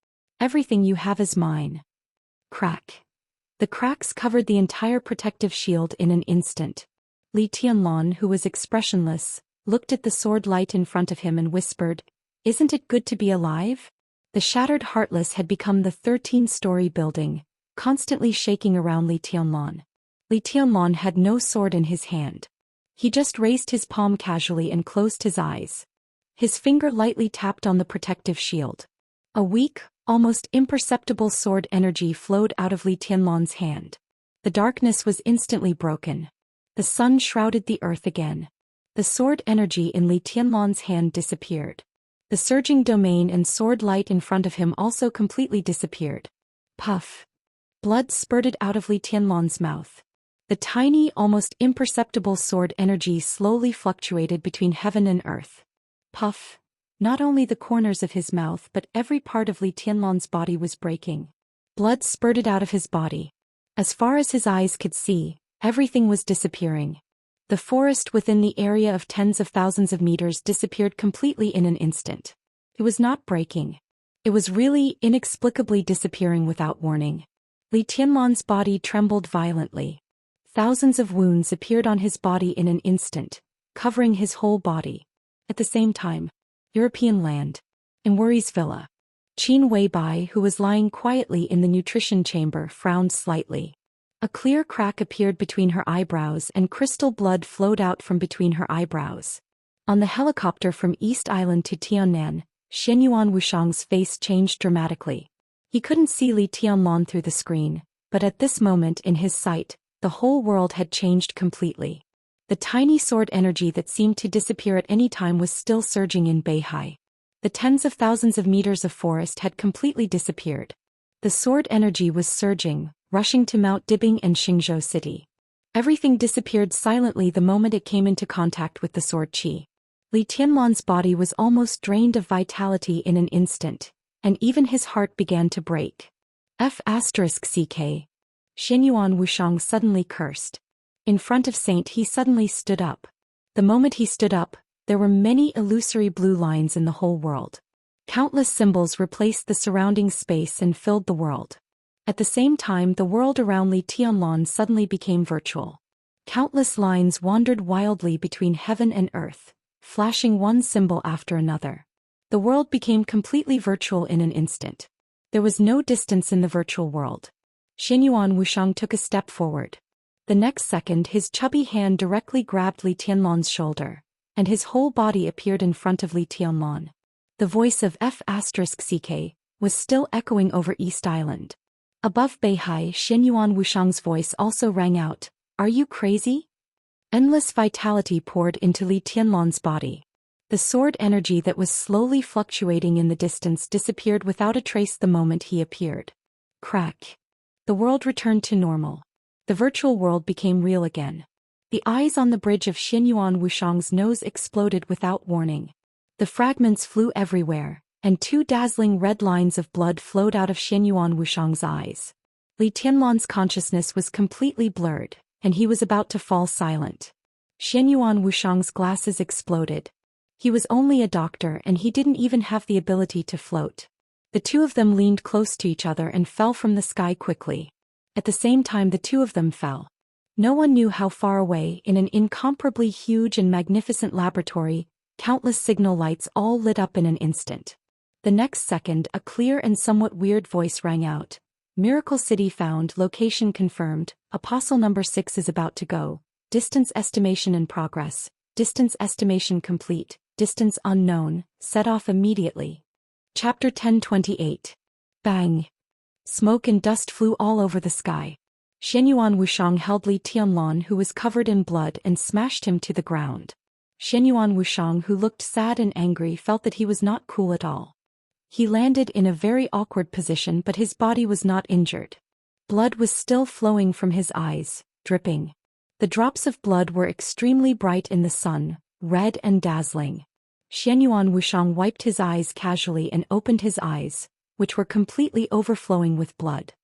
Everything you have is mine. Crack. The cracks covered the entire protective shield in an instant. Li Tianlan, who was expressionless, looked at the sword light in front of him and whispered, "Isn't it good to be alive?" The shattered Heartless had become the 13-story building, constantly shaking around Li Tianlan. Li Tianlan had no sword in his hand. He just raised his palm casually and closed his eyes. His finger lightly tapped on the protective shield. A weak, almost imperceptible sword energy flowed out of Li Tianlan's hand. The darkness was instantly broken. The sun shrouded the earth again. The sword energy in Li Tianlan's hand disappeared. The surging domain and sword light in front of him also completely disappeared. Puff. Blood spurted out of Li Tianlan's mouth. The tiny, almost imperceptible sword energy slowly fluctuated between heaven and earth. Puff. Not only the corners of his mouth but every part of Li Tianlan's body was breaking. Blood spurted out of his body. As far as his eyes could see, everything was disappearing. The forest within the area of tens of thousands of meters disappeared completely in an instant. It was not breaking. It was really inexplicably disappearing without warning. Li Tianlan's body trembled violently. Thousands of wounds appeared on his body in an instant, covering his whole body. At the same time, European land. In Worry's villa. Qin Weibai, who was lying quietly in the nutrition chamber, frowned slightly. A clear crack appeared between her eyebrows and crystal blood flowed out from between her eyebrows. On the helicopter from East Island to Tiannan, Shenyuan Wushang's face changed dramatically. He couldn't see Li Tianlan through the screen, but at this moment in his sight, The whole world had changed completely. The tiny sword energy that seemed to disappear at any time was still surging in Beihai. The tens of thousands of meters of forest had completely disappeared. The sword energy was surging, rushing to Mount Dibing and Xingzhou City. Everything disappeared silently the moment it came into contact with the sword qi. Li Tianlan's body was almost drained of vitality in an instant, and even his heart began to break. F***ck. Xianyuan Wushang suddenly cursed. In front of Saint he suddenly stood up. The moment he stood up, there were many illusory blue lines in the whole world. Countless symbols replaced the surrounding space and filled the world. At the same time, the world around Li Tianlan suddenly became virtual. Countless lines wandered wildly between heaven and earth, flashing one symbol after another. The world became completely virtual in an instant. There was no distance in the virtual world. Xianyuan Wushang took a step forward. The next second, his chubby hand directly grabbed Li Tianlan's shoulder, and his whole body appeared in front of Li Tianlan. The voice of F***ck was still echoing over East Island. Above Beihai, Xianyuan Wushang's voice also rang out, "Are you crazy?" Endless vitality poured into Li Tianlan's body. The sword energy that was slowly fluctuating in the distance disappeared without a trace the moment he appeared. Crack. The world returned to normal. The virtual world became real again. The eyes on the bridge of Xianyuan Wushang's nose exploded without warning. The fragments flew everywhere, and two dazzling red lines of blood flowed out of Xianyuan Wushang's eyes. Li Tianlan's consciousness was completely blurred, and he was about to fall silent. Xianyuan Wushang's glasses exploded. He was only a doctor and he didn't even have the ability to float. The two of them leaned close to each other and fell from the sky quickly. At the same time the two of them fell. No one knew how far away, in an incomparably huge and magnificent laboratory, countless signal lights all lit up in an instant. The next second, a clear and somewhat weird voice rang out. "Miracle City found, location confirmed, Apostle number 6 is about to go, distance estimation in progress, distance estimation complete, distance unknown, set off immediately." Chapter 1028. Bang! Smoke and dust flew all over the sky. Xianyuan Wushang held Li Tianlan, who was covered in blood, and smashed him to the ground. Xianyuan Wushang, who looked sad and angry, felt that he was not cool at all. He landed in a very awkward position, but his body was not injured. Blood was still flowing from his eyes, dripping. The drops of blood were extremely bright in the sun, red and dazzling. Xianyuan Wushang wiped his eyes casually and opened his eyes, which were completely overflowing with blood.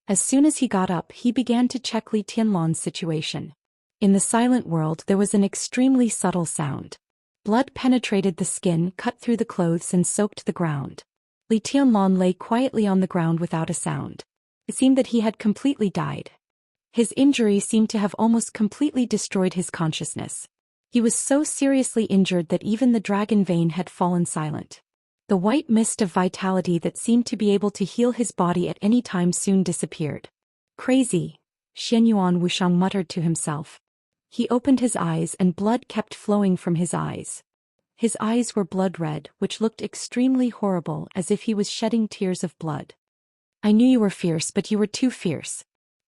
As soon as he got up, he began to check Li Tianlan's situation. In the silent world there was an extremely subtle sound. Blood penetrated the skin, cut through the clothes and soaked the ground. Li Tianlan lay quietly on the ground without a sound. It seemed that he had completely died. His injury seemed to have almost completely destroyed his consciousness. He was so seriously injured that even the dragon vein had fallen silent. The white mist of vitality that seemed to be able to heal his body at any time soon disappeared. "Crazy," Xianyuan Wushang muttered to himself. He opened his eyes and blood kept flowing from his eyes. His eyes were blood red, which looked extremely horrible, as if he was shedding tears of blood. "I knew you were fierce, but you were too fierce.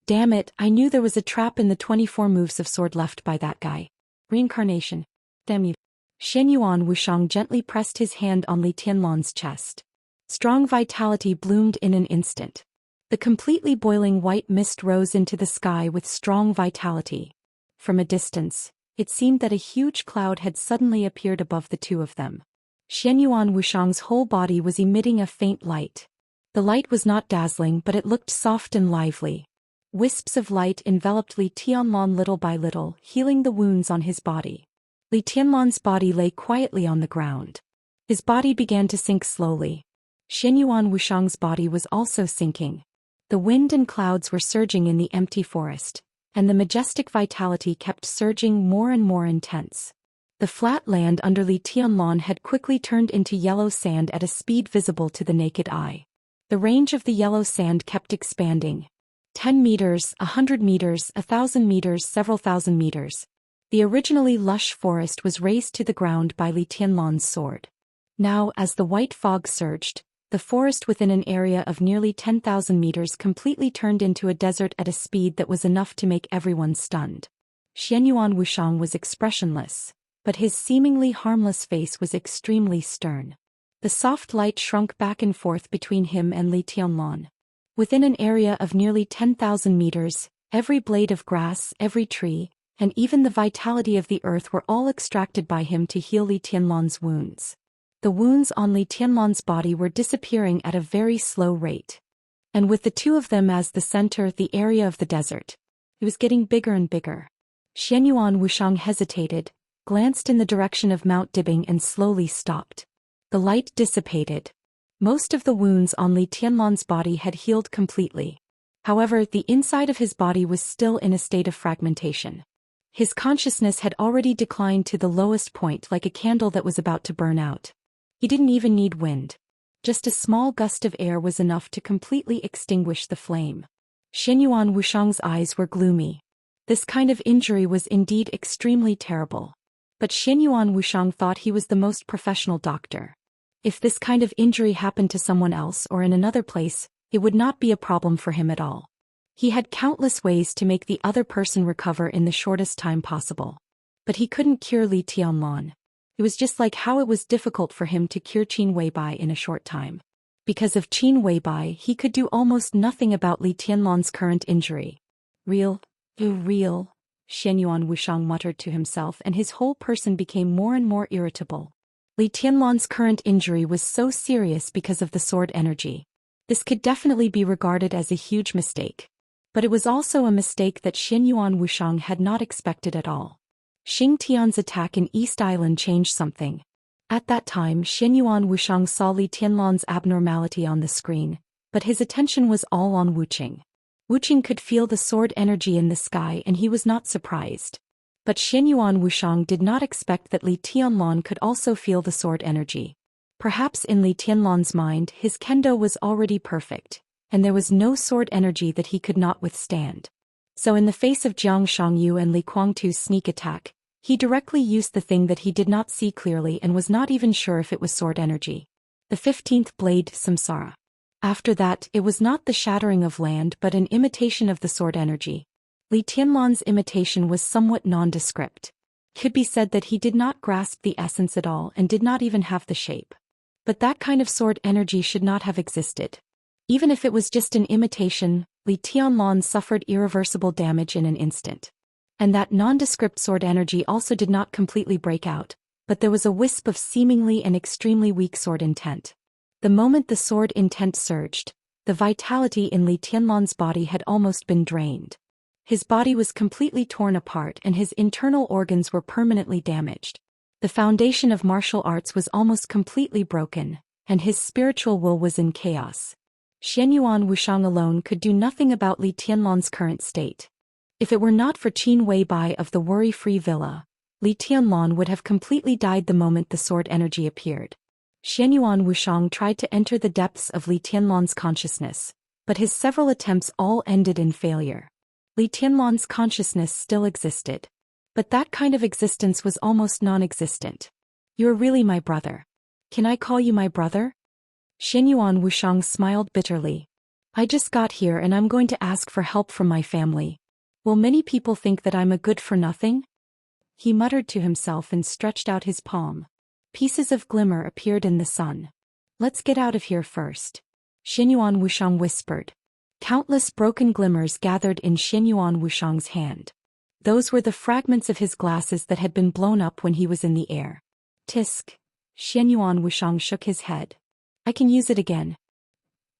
Damn it, I knew there was a trap in the 24 moves of sword left by that guy. Reincarnation. Damn you." Xianyuan Wushang gently pressed his hand on Li Tianlan's chest. Strong vitality bloomed in an instant. The completely boiling white mist rose into the sky with strong vitality. From a distance, it seemed that a huge cloud had suddenly appeared above the two of them. Xianyuan Wushang's whole body was emitting a faint light. The light was not dazzling, but it looked soft and lively. Wisps of light enveloped Li Tianlan little by little, healing the wounds on his body. Li Tianlan's body lay quietly on the ground. His body began to sink slowly. Xianyuan Wushang's body was also sinking. The wind and clouds were surging in the empty forest, and the majestic vitality kept surging more and more intense. The flat land under Li Tianlan had quickly turned into yellow sand at a speed visible to the naked eye. The range of the yellow sand kept expanding. 10 meters, 100 meters, 1,000 meters, several thousand meters. The originally lush forest was razed to the ground by Li Tianlan's sword. Now, as the white fog surged, the forest within an area of nearly 10,000 meters completely turned into a desert at a speed that was enough to make everyone stunned. Xianyuan Wuxiang was expressionless, but his seemingly harmless face was extremely stern. The soft light shrunk back and forth between him and Li Tianlan. Within an area of nearly 10,000 meters, every blade of grass, every tree, and even the vitality of the earth were all extracted by him to heal Li Tianlan's wounds. The wounds on Li Tianlan's body were disappearing at a very slow rate. And with the two of them as the center, the area of the desert, it was getting bigger and bigger. Xianyuan Wuxiang hesitated, glanced in the direction of Mount Dibing and slowly stopped. The light dissipated. Most of the wounds on Li Tianlan's body had healed completely. However, the inside of his body was still in a state of fragmentation. His consciousness had already declined to the lowest point, like a candle that was about to burn out. He didn't even need wind. Just a small gust of air was enough to completely extinguish the flame. Xianyuan Wuxiang's eyes were gloomy. This kind of injury was indeed extremely terrible. But Xianyuan Wuxiang thought he was the most professional doctor. If this kind of injury happened to someone else or in another place, it would not be a problem for him at all. He had countless ways to make the other person recover in the shortest time possible. But he couldn't cure Li Tianlan. It was just like how it was difficult for him to cure Qin Weibai in a short time. Because of Qin Weibai, he could do almost nothing about Li Tianlan's current injury. Real, Xianyuan Wuxiang muttered to himself, and his whole person became more and more irritable. Li Tianlan's current injury was so serious because of the sword energy. This could definitely be regarded as a huge mistake. But it was also a mistake that Xianyuan Wuxiang had not expected at all. Xing Tian's attack in East Island changed something. At that time, Xianyuan Wuxiang saw Li Tianlan's abnormality on the screen, but his attention was all on Wuqing. Wuqing could feel the sword energy in the sky and he was not surprised. But Xianyuan Wuxiang did not expect that Li Tianlan could also feel the sword energy. Perhaps in Li Tianlan's mind his kendo was already perfect, and there was no sword energy that he could not withstand. So in the face of Jiang Shangyu and Li Guangtu's sneak attack, he directly used the thing that he did not see clearly and was not even sure if it was sword energy. The 15th blade, Samsara. After that, it was not the shattering of land but an imitation of the sword energy. Li Tianlan's imitation was somewhat nondescript. Could be said that he did not grasp the essence at all and did not even have the shape. But that kind of sword energy should not have existed. Even if it was just an imitation, Li Tianlan suffered irreversible damage in an instant. And that nondescript sword energy also did not completely break out, but there was a wisp of seemingly and extremely weak sword intent. The moment the sword intent surged, the vitality in Li Tianlan's body had almost been drained. His body was completely torn apart and his internal organs were permanently damaged. The foundation of martial arts was almost completely broken, and his spiritual will was in chaos. Xianyuan Wuxiang alone could do nothing about Li Tianlan's current state. If it were not for Qin Weibai of the worry-free villa, Li Tianlan would have completely died the moment the sword energy appeared. Xianyuan Wuxiang tried to enter the depths of Li Tianlan's consciousness, but his several attempts all ended in failure. Li Tianlan's consciousness still existed. But that kind of existence was almost non-existent. "You're really my brother. Can I call you my brother?" Xianyuan Wuxiang smiled bitterly. "I just got here and I'm going to ask for help from my family. Will many people think that I'm a good-for-nothing?" He muttered to himself and stretched out his palm. Pieces of glimmer appeared in the sun. "Let's get out of here first," Xianyuan Wuxiang whispered. Countless broken glimmers gathered in Xianyuan Wuxiang's hand. Those were the fragments of his glasses that had been blown up when he was in the air. "Tisk." Xianyuan Wuxiang shook his head. "I can use it again."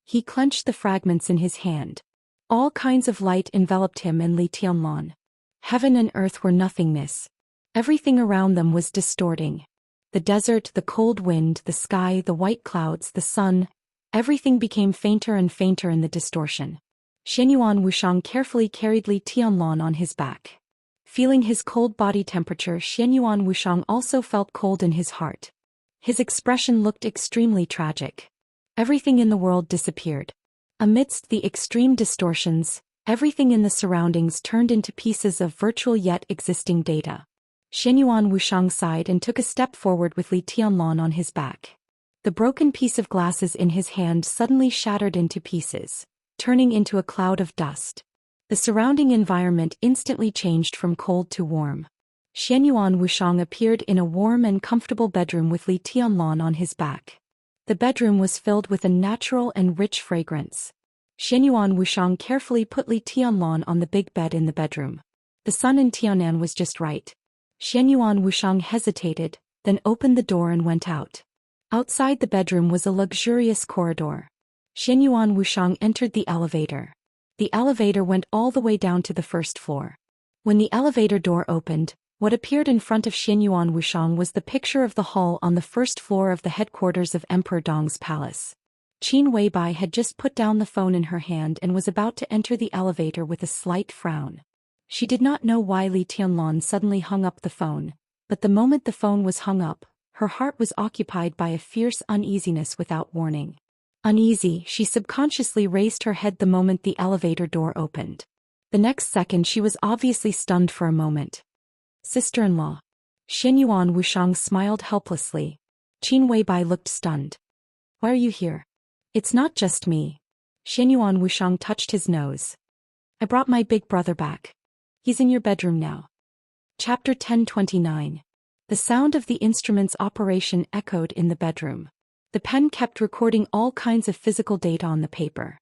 He clenched the fragments in his hand. All kinds of light enveloped him and Li Tianlan. Heaven and earth were nothingness. Everything around them was distorting. The desert, the cold wind, the sky, the white clouds, the sun, everything became fainter and fainter in the distortion. Xianyuan Wuxiang carefully carried Li Tianlan on his back. Feeling his cold body temperature, Xianyuan Wuxiang also felt cold in his heart. His expression looked extremely tragic. Everything in the world disappeared. Amidst the extreme distortions, everything in the surroundings turned into pieces of virtual yet existing data. Xianyuan Wuxiang sighed and took a step forward with Li Tianlan on his back. The broken piece of glasses in his hand suddenly shattered into pieces, turning into a cloud of dust. The surrounding environment instantly changed from cold to warm. Xianyuan Wuxiang appeared in a warm and comfortable bedroom with Li Tianlan on his back. The bedroom was filled with a natural and rich fragrance. Xianyuan Wuxiang carefully put Li Tianlan on the big bed in the bedroom. The sun in Tianan was just right. Xianyuan Wuxiang hesitated, then opened the door and went out. Outside the bedroom was a luxurious corridor. Xianyuan Wuxiang entered the elevator. The elevator went all the way down to the first floor. When the elevator door opened, what appeared in front of Xianyuan Wuxiang was the picture of the hall on the first floor of the headquarters of Emperor Dong's palace. Qin Weibai had just put down the phone in her hand and was about to enter the elevator with a slight frown. She did not know why Li Tianlan suddenly hung up the phone, but the moment the phone was hung up, her heart was occupied by a fierce uneasiness without warning. Uneasy, she subconsciously raised her head the moment the elevator door opened. The next second she was obviously stunned for a moment. Sister-in-law. Xianyuan Wuxiang smiled helplessly. Qin Weibai looked stunned. Why are you here? It's not just me. Xianyuan Wuxiang touched his nose. I brought my big brother back. He's in your bedroom now. Chapter 1029. The sound of the instrument's operation echoed in the bedroom. The pen kept recording all kinds of physical data on the paper.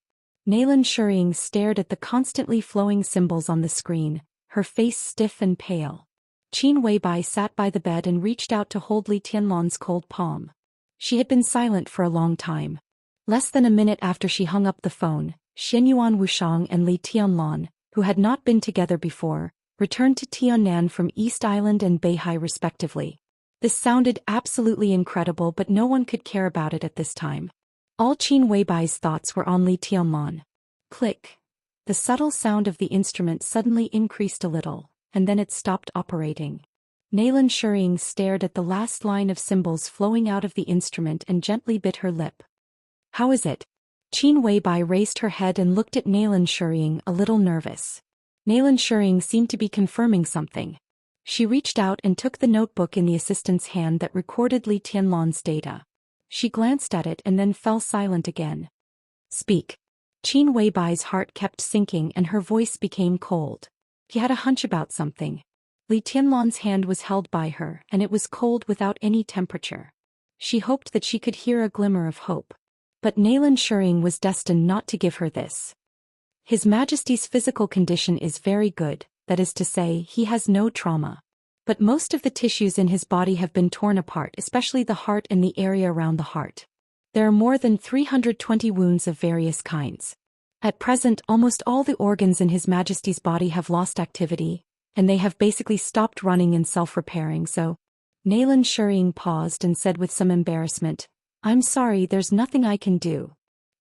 Naylan Shuying stared at the constantly flowing symbols on the screen, her face stiff and pale. Qin Weibai sat by the bed and reached out to hold Li Tianlan's cold palm. She had been silent for a long time. Less than a minute after she hung up the phone, Xianyuan Wuxiang and Li Tianlan, who had not been together before, returned to Tianan from East Island and Beihai respectively. This sounded absolutely incredible, but no one could care about it at this time. All Qin Weibai's thoughts were on Li Tianlan. Click. The subtle sound of the instrument suddenly increased a little, and then it stopped operating. Naylan Shuying stared at the last line of symbols flowing out of the instrument and gently bit her lip. How is it? Qin Weibai raised her head and looked at Naylan Shuying, a little nervous. Naylan Shuying seemed to be confirming something. She reached out and took the notebook in the assistant's hand that recorded Li Tianlan's data. She glanced at it and then fell silent again. Speak. Qin Weibai's heart kept sinking and her voice became cold. She had a hunch about something. Li Tianlan's hand was held by her and it was cold without any temperature. She hoped that she could hear a glimmer of hope. But Naylan Shuying was destined not to give her this. His Majesty's physical condition is very good, that is to say, he has no trauma. But most of the tissues in his body have been torn apart, especially the heart and the area around the heart. There are more than 320 wounds of various kinds. At present, almost all the organs in His Majesty's body have lost activity, and they have basically stopped running and self-repairing, so... Naylan Shuying paused and said with some embarrassment, I'm sorry, there's nothing I can do.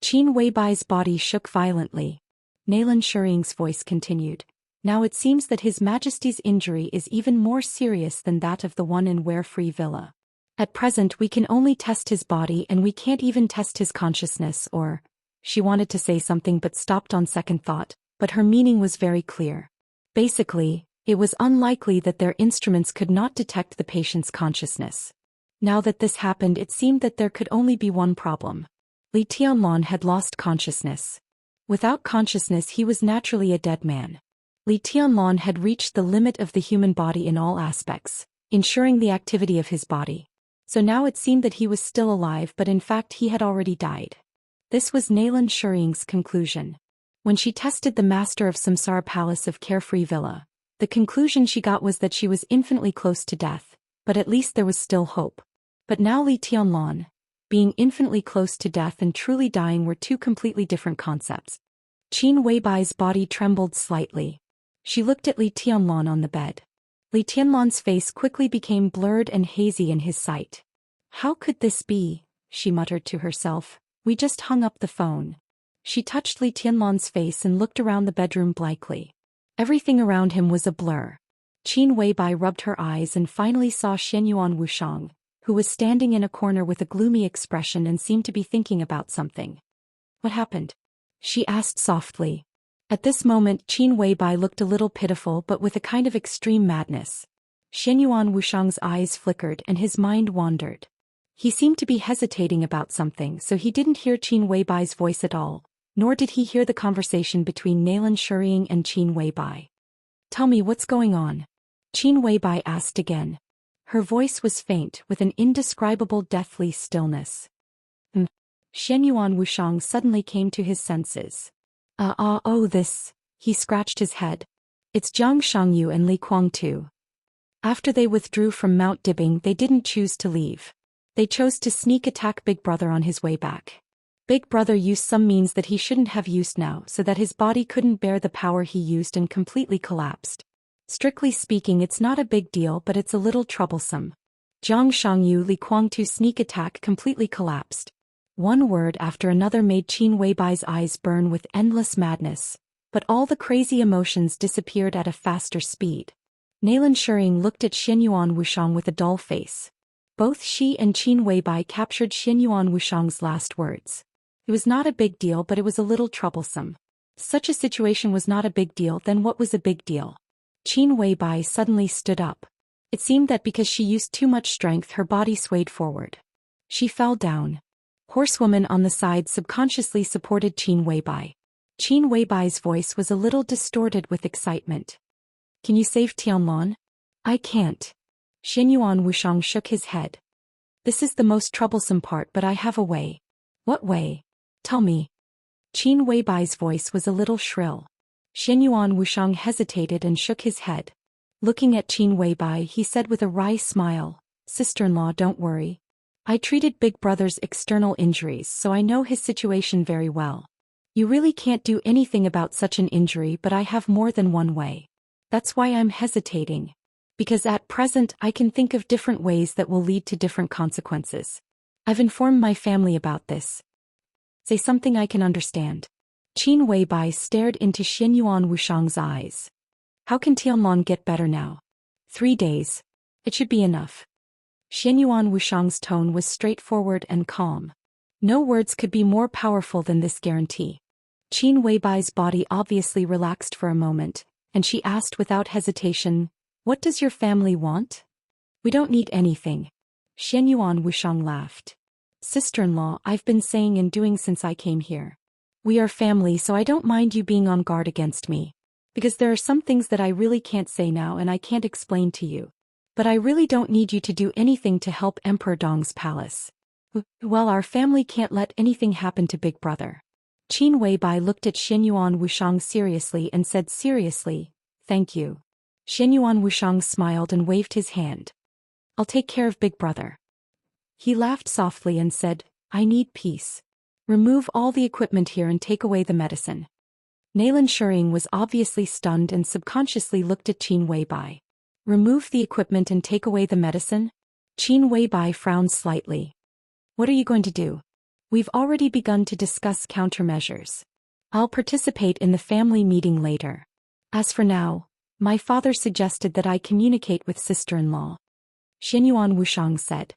Qin Weibai's body shook violently. Naylan Shuying's voice continued. Now it seems that His Majesty's injury is even more serious than that of the one in Warefree Villa. At present we can only test his body and we can't even test his consciousness or... She wanted to say something but stopped on second thought, but her meaning was very clear. Basically, it was unlikely that their instruments could not detect the patient's consciousness. Now that this happened, it seemed that there could only be one problem. Li Tianlan had lost consciousness. Without consciousness he was naturally a dead man. Li Tianlan had reached the limit of the human body in all aspects, ensuring the activity of his body. So now it seemed that he was still alive, but in fact he had already died. This was Naylan Shuying's conclusion. When she tested the master of Samsara Palace of Carefree Villa, the conclusion she got was that she was infinitely close to death, but at least there was still hope. But now Li Tianlan, being infinitely close to death and truly dying were two completely different concepts. Qin Weibai's body trembled slightly. She looked at Li Tianlan on the bed. Li Tianlan's face quickly became blurred and hazy in his sight. How could this be? She muttered to herself. We just hung up the phone. She touched Li Tianlan's face and looked around the bedroom blankly. Everything around him was a blur. Qin Weibai rubbed her eyes and finally saw Xianyuan Wuxiang, who was standing in a corner with a gloomy expression and seemed to be thinking about something. What happened? She asked softly. At this moment Qin Weibai looked a little pitiful but with a kind of extreme madness. Xianyuan Wuxiang's eyes flickered and his mind wandered. He seemed to be hesitating about something, so he didn't hear Qin Weibai's voice at all, nor did he hear the conversation between Nalan Shuriying and Qin Weibai. Tell me what's going on? Qin Weibai asked again. Her voice was faint with an indescribable deathly stillness. Xianyuan Wuxiang suddenly came to his senses. This. He scratched his head. It's Jiang Shangyu and Li Kuang too. After they withdrew from Mount Dibing, they didn't choose to leave. They chose to sneak attack Big Brother on his way back. Big Brother used some means that he shouldn't have used now, so that his body couldn't bear the power he used and completely collapsed. Strictly speaking, it's not a big deal, but it's a little troublesome. Jiang Shangyu Li Kuangtu sneak attack completely collapsed. One word after another made Qin Weibai's eyes burn with endless madness, but all the crazy emotions disappeared at a faster speed. Nalan Shuriying looked at Xianyuan Wuxiang with a dull face. Both she and Qin Weibai captured Xianyuan Wuxiang's last words. It was not a big deal, but it was a little troublesome. Such a situation was not a big deal, then what was a big deal? Qin Weibai suddenly stood up. It seemed that because she used too much strength, her body swayed forward. She fell down. Horsewoman on the side subconsciously supported Qin Weibai. Qin Weibai's voice was a little distorted with excitement. Can you save Tianlan? I can't. Xianyuan Wuxiang shook his head. This is the most troublesome part, but I have a way. What way? Tell me. Qin Weibai's voice was a little shrill. Xianyuan Wuxiang hesitated and shook his head. Looking at Qin Weibai, he said with a wry smile, Sister-in-law, don't worry. I treated Big Brother's external injuries, so I know his situation very well. You really can't do anything about such an injury, but I have more than one way. That's why I'm hesitating. Because at present I can think of different ways that will lead to different consequences. I've informed my family about this. Say something I can understand. Qin Weibai stared into Xianyuan Wuxiang's eyes. How can Tianlan get better now? 3 days. It should be enough. Xianyuan Wuxiang's tone was straightforward and calm. No words could be more powerful than this guarantee. Qin Weibai's body obviously relaxed for a moment, and she asked without hesitation, What does your family want? We don't need anything. Xianyuan Wuxiang laughed. Sister-in-law, I've been saying and doing since I came here. We are family, so I don't mind you being on guard against me. Because there are some things that I really can't say now and I can't explain to you. But I really don't need you to do anything to help Emperor Dong's palace. Well, our family can't let anything happen to Big Brother. Qin Weibai looked at Xianyuan Wuxiang seriously and said seriously, Thank you. Xianyuan Wuxiang smiled and waved his hand. I'll take care of Big Brother. He laughed softly and said, I need peace. Remove all the equipment here and take away the medicine. Nalan Shuriying was obviously stunned and subconsciously looked at Qin Weibai. Remove the equipment and take away the medicine? Qin Weibai frowned slightly. What are you going to do? We've already begun to discuss countermeasures. I'll participate in the family meeting later. As for now, my father suggested that I communicate with sister-in-law. Xianyuan Wuxiang said.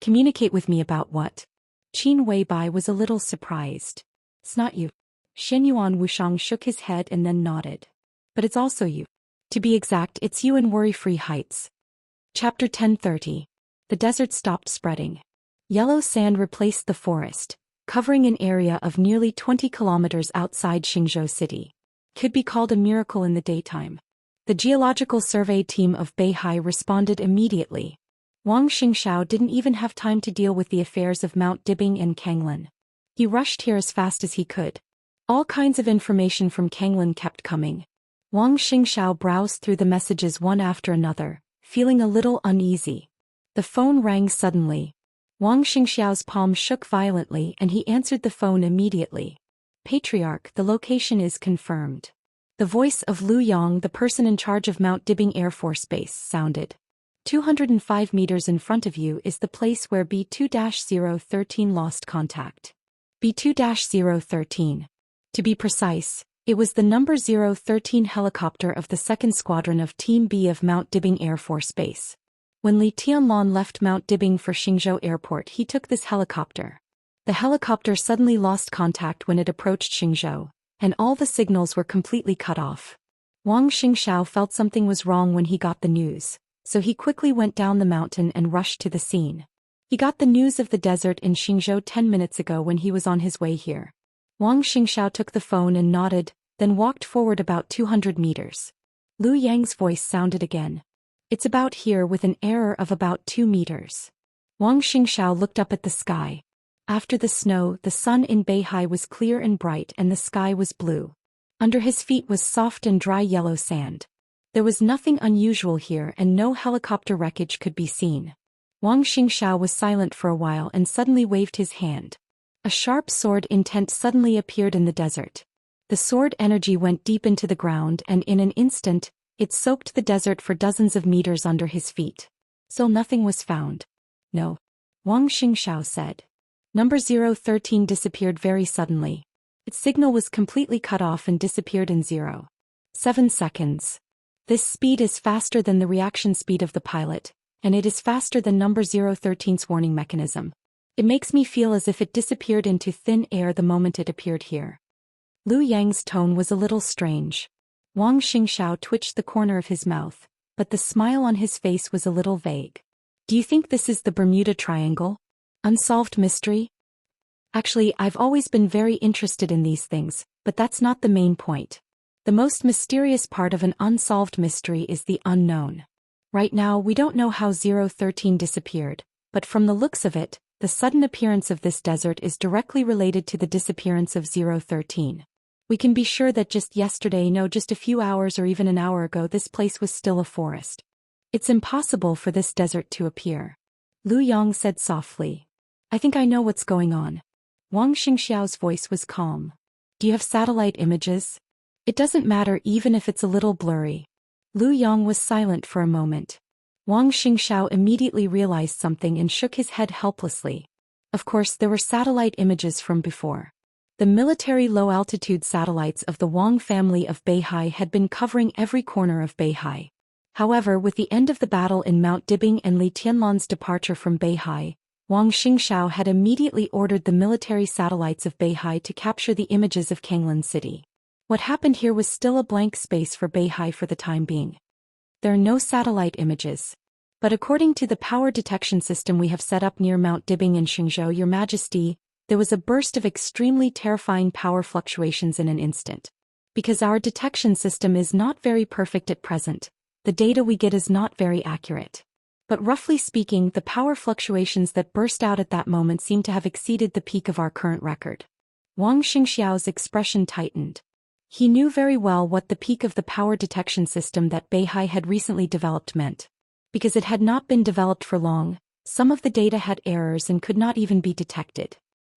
Communicate with me about what? Qin Weibai was a little surprised. It's not you. Xianyuan Wuxiang shook his head and then nodded. But it's also you. To be exact, it's you in Worry-Free Heights. Chapter 1030. The desert stopped spreading. Yellow sand replaced the forest, covering an area of nearly 20 kilometers outside Xingzhou City. Could be called a miracle in the daytime. The geological survey team of Beihai responded immediately. Wang Xingxiao didn't even have time to deal with the affairs of Mount Dibing and Kanglin. He rushed here as fast as he could. All kinds of information from Kanglin kept coming. Wang Xingxiao browsed through the messages one after another, feeling a little uneasy. The phone rang suddenly. Wang Xingxiao's palm shook violently and he answered the phone immediately. Patriarch, the location is confirmed. The voice of Lu Yang, the person in charge of Mount Dibing Air Force Base, sounded. 205 meters in front of you is the place where B2-013 lost contact. B2-013. To be precise, it was the number 013 helicopter of the 2nd Squadron of Team B of Mount Dibing Air Force Base. When Li Tianlan left Mount Dibing for Xingzhou Airport, he took this helicopter. The helicopter suddenly lost contact when it approached Xingzhou, and all the signals were completely cut off. Wang Xingxiao felt something was wrong when he got the news, so he quickly went down the mountain and rushed to the scene. He got the news of the desert in Xingzhou 10 minutes ago when he was on his way here. Wang Xingxiao took the phone and nodded, then walked forward about 200 meters. Lu Yang's voice sounded again. It's about here with an error of about 2 meters. Wang Xingxiao looked up at the sky. After the snow, the sun in Beihai was clear and bright and the sky was blue. Under his feet was soft and dry yellow sand. There was nothing unusual here and no helicopter wreckage could be seen. Wang Xingxiao was silent for a while and suddenly waved his hand. A sharp sword intent suddenly appeared in the desert. The sword energy went deep into the ground and in an instant, it soaked the desert for dozens of meters under his feet. Still nothing was found. No. Wang Xingxiao said. Number 013 disappeared very suddenly. Its signal was completely cut off and disappeared in 0.7 seconds. This speed is faster than the reaction speed of the pilot, and it is faster than number 013's warning mechanism. It makes me feel as if it disappeared into thin air the moment it appeared here. Lu Yang's tone was a little strange. Wang Xingxiao twitched the corner of his mouth, but the smile on his face was a little vague. Do you think this is the Bermuda Triangle? Unsolved mystery? Actually, I've always been very interested in these things, but that's not the main point. The most mysterious part of an unsolved mystery is the unknown. Right now, we don't know how 013 disappeared, but from the looks of it, the sudden appearance of this desert is directly related to the disappearance of 013. We can be sure that just yesterday, no, just a few hours or even an hour ago, this place was still a forest. It's impossible for this desert to appear. Lu Yang said softly. I think I know what's going on. Wang Xingxiao's voice was calm. Do you have satellite images? It doesn't matter even if it's a little blurry. Lu Yang was silent for a moment. Wang Xingxiao immediately realized something and shook his head helplessly. Of course, there were satellite images from before. The military low-altitude satellites of the Wang family of Beihai had been covering every corner of Beihai. However, with the end of the battle in Mount Dibing and Li Tianlan's departure from Beihai, Wang Xingxiao had immediately ordered the military satellites of Beihai to capture the images of Kanglan City. What happened here was still a blank space for Beihai for the time being. There are no satellite images. But according to the power detection system we have set up near Mount Dibing in Xingzhou, Your Majesty, there was a burst of extremely terrifying power fluctuations in an instant. Because our detection system is not very perfect at present, the data we get is not very accurate. But roughly speaking, the power fluctuations that burst out at that moment seem to have exceeded the peak of our current record. Wang Xingxiao's expression tightened. He knew very well what the peak of the power detection system that Beihai had recently developed meant. Because it had not been developed for long, some of the data had errors and could not even be detected.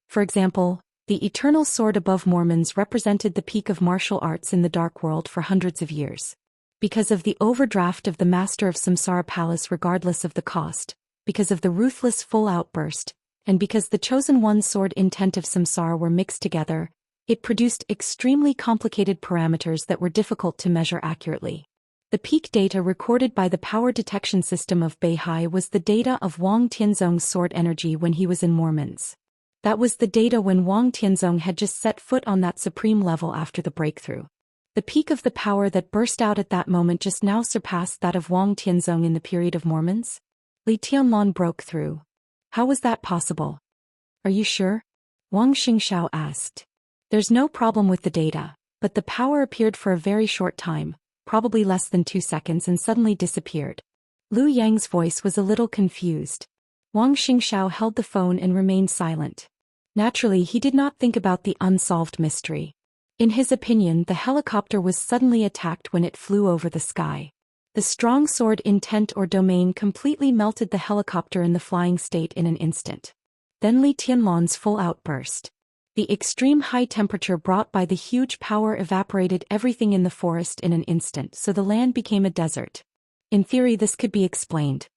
For example, the eternal sword above Mormons represented the peak of martial arts in the Dark World for hundreds of years. Because of the overdraft of the Master of Samsara Palace regardless of the cost, because of the ruthless full outburst, and because the Chosen One's sword intent of Samsara were mixed together, it produced extremely complicated parameters that were difficult to measure accurately. The peak data recorded by the power detection system of Beihai was the data of Wang Tianzong's sword energy when he was in Mormons. That was the data when Wang Tianzong had just set foot on that supreme level after the breakthrough. The peak of the power that burst out at that moment just now surpassed that of Wang Tianzong in the period of Mormons? Li Tianlan broke through. How was that possible? Are you sure? Wang Xingxiao asked. There's no problem with the data, but the power appeared for a very short time, probably less than 2 seconds, and suddenly disappeared. Lu Yang's voice was a little confused. Wang Xingxiao held the phone and remained silent. Naturally, he did not think about the unsolved mystery. In his opinion, the helicopter was suddenly attacked when it flew over the sky. The strong sword intent or domain completely melted the helicopter in the flying state in an instant. Then Li Tianlan's full outburst. The extreme high temperature brought by the huge power evaporated everything in the forest in an instant, so the land became a desert. In theory, this could be explained.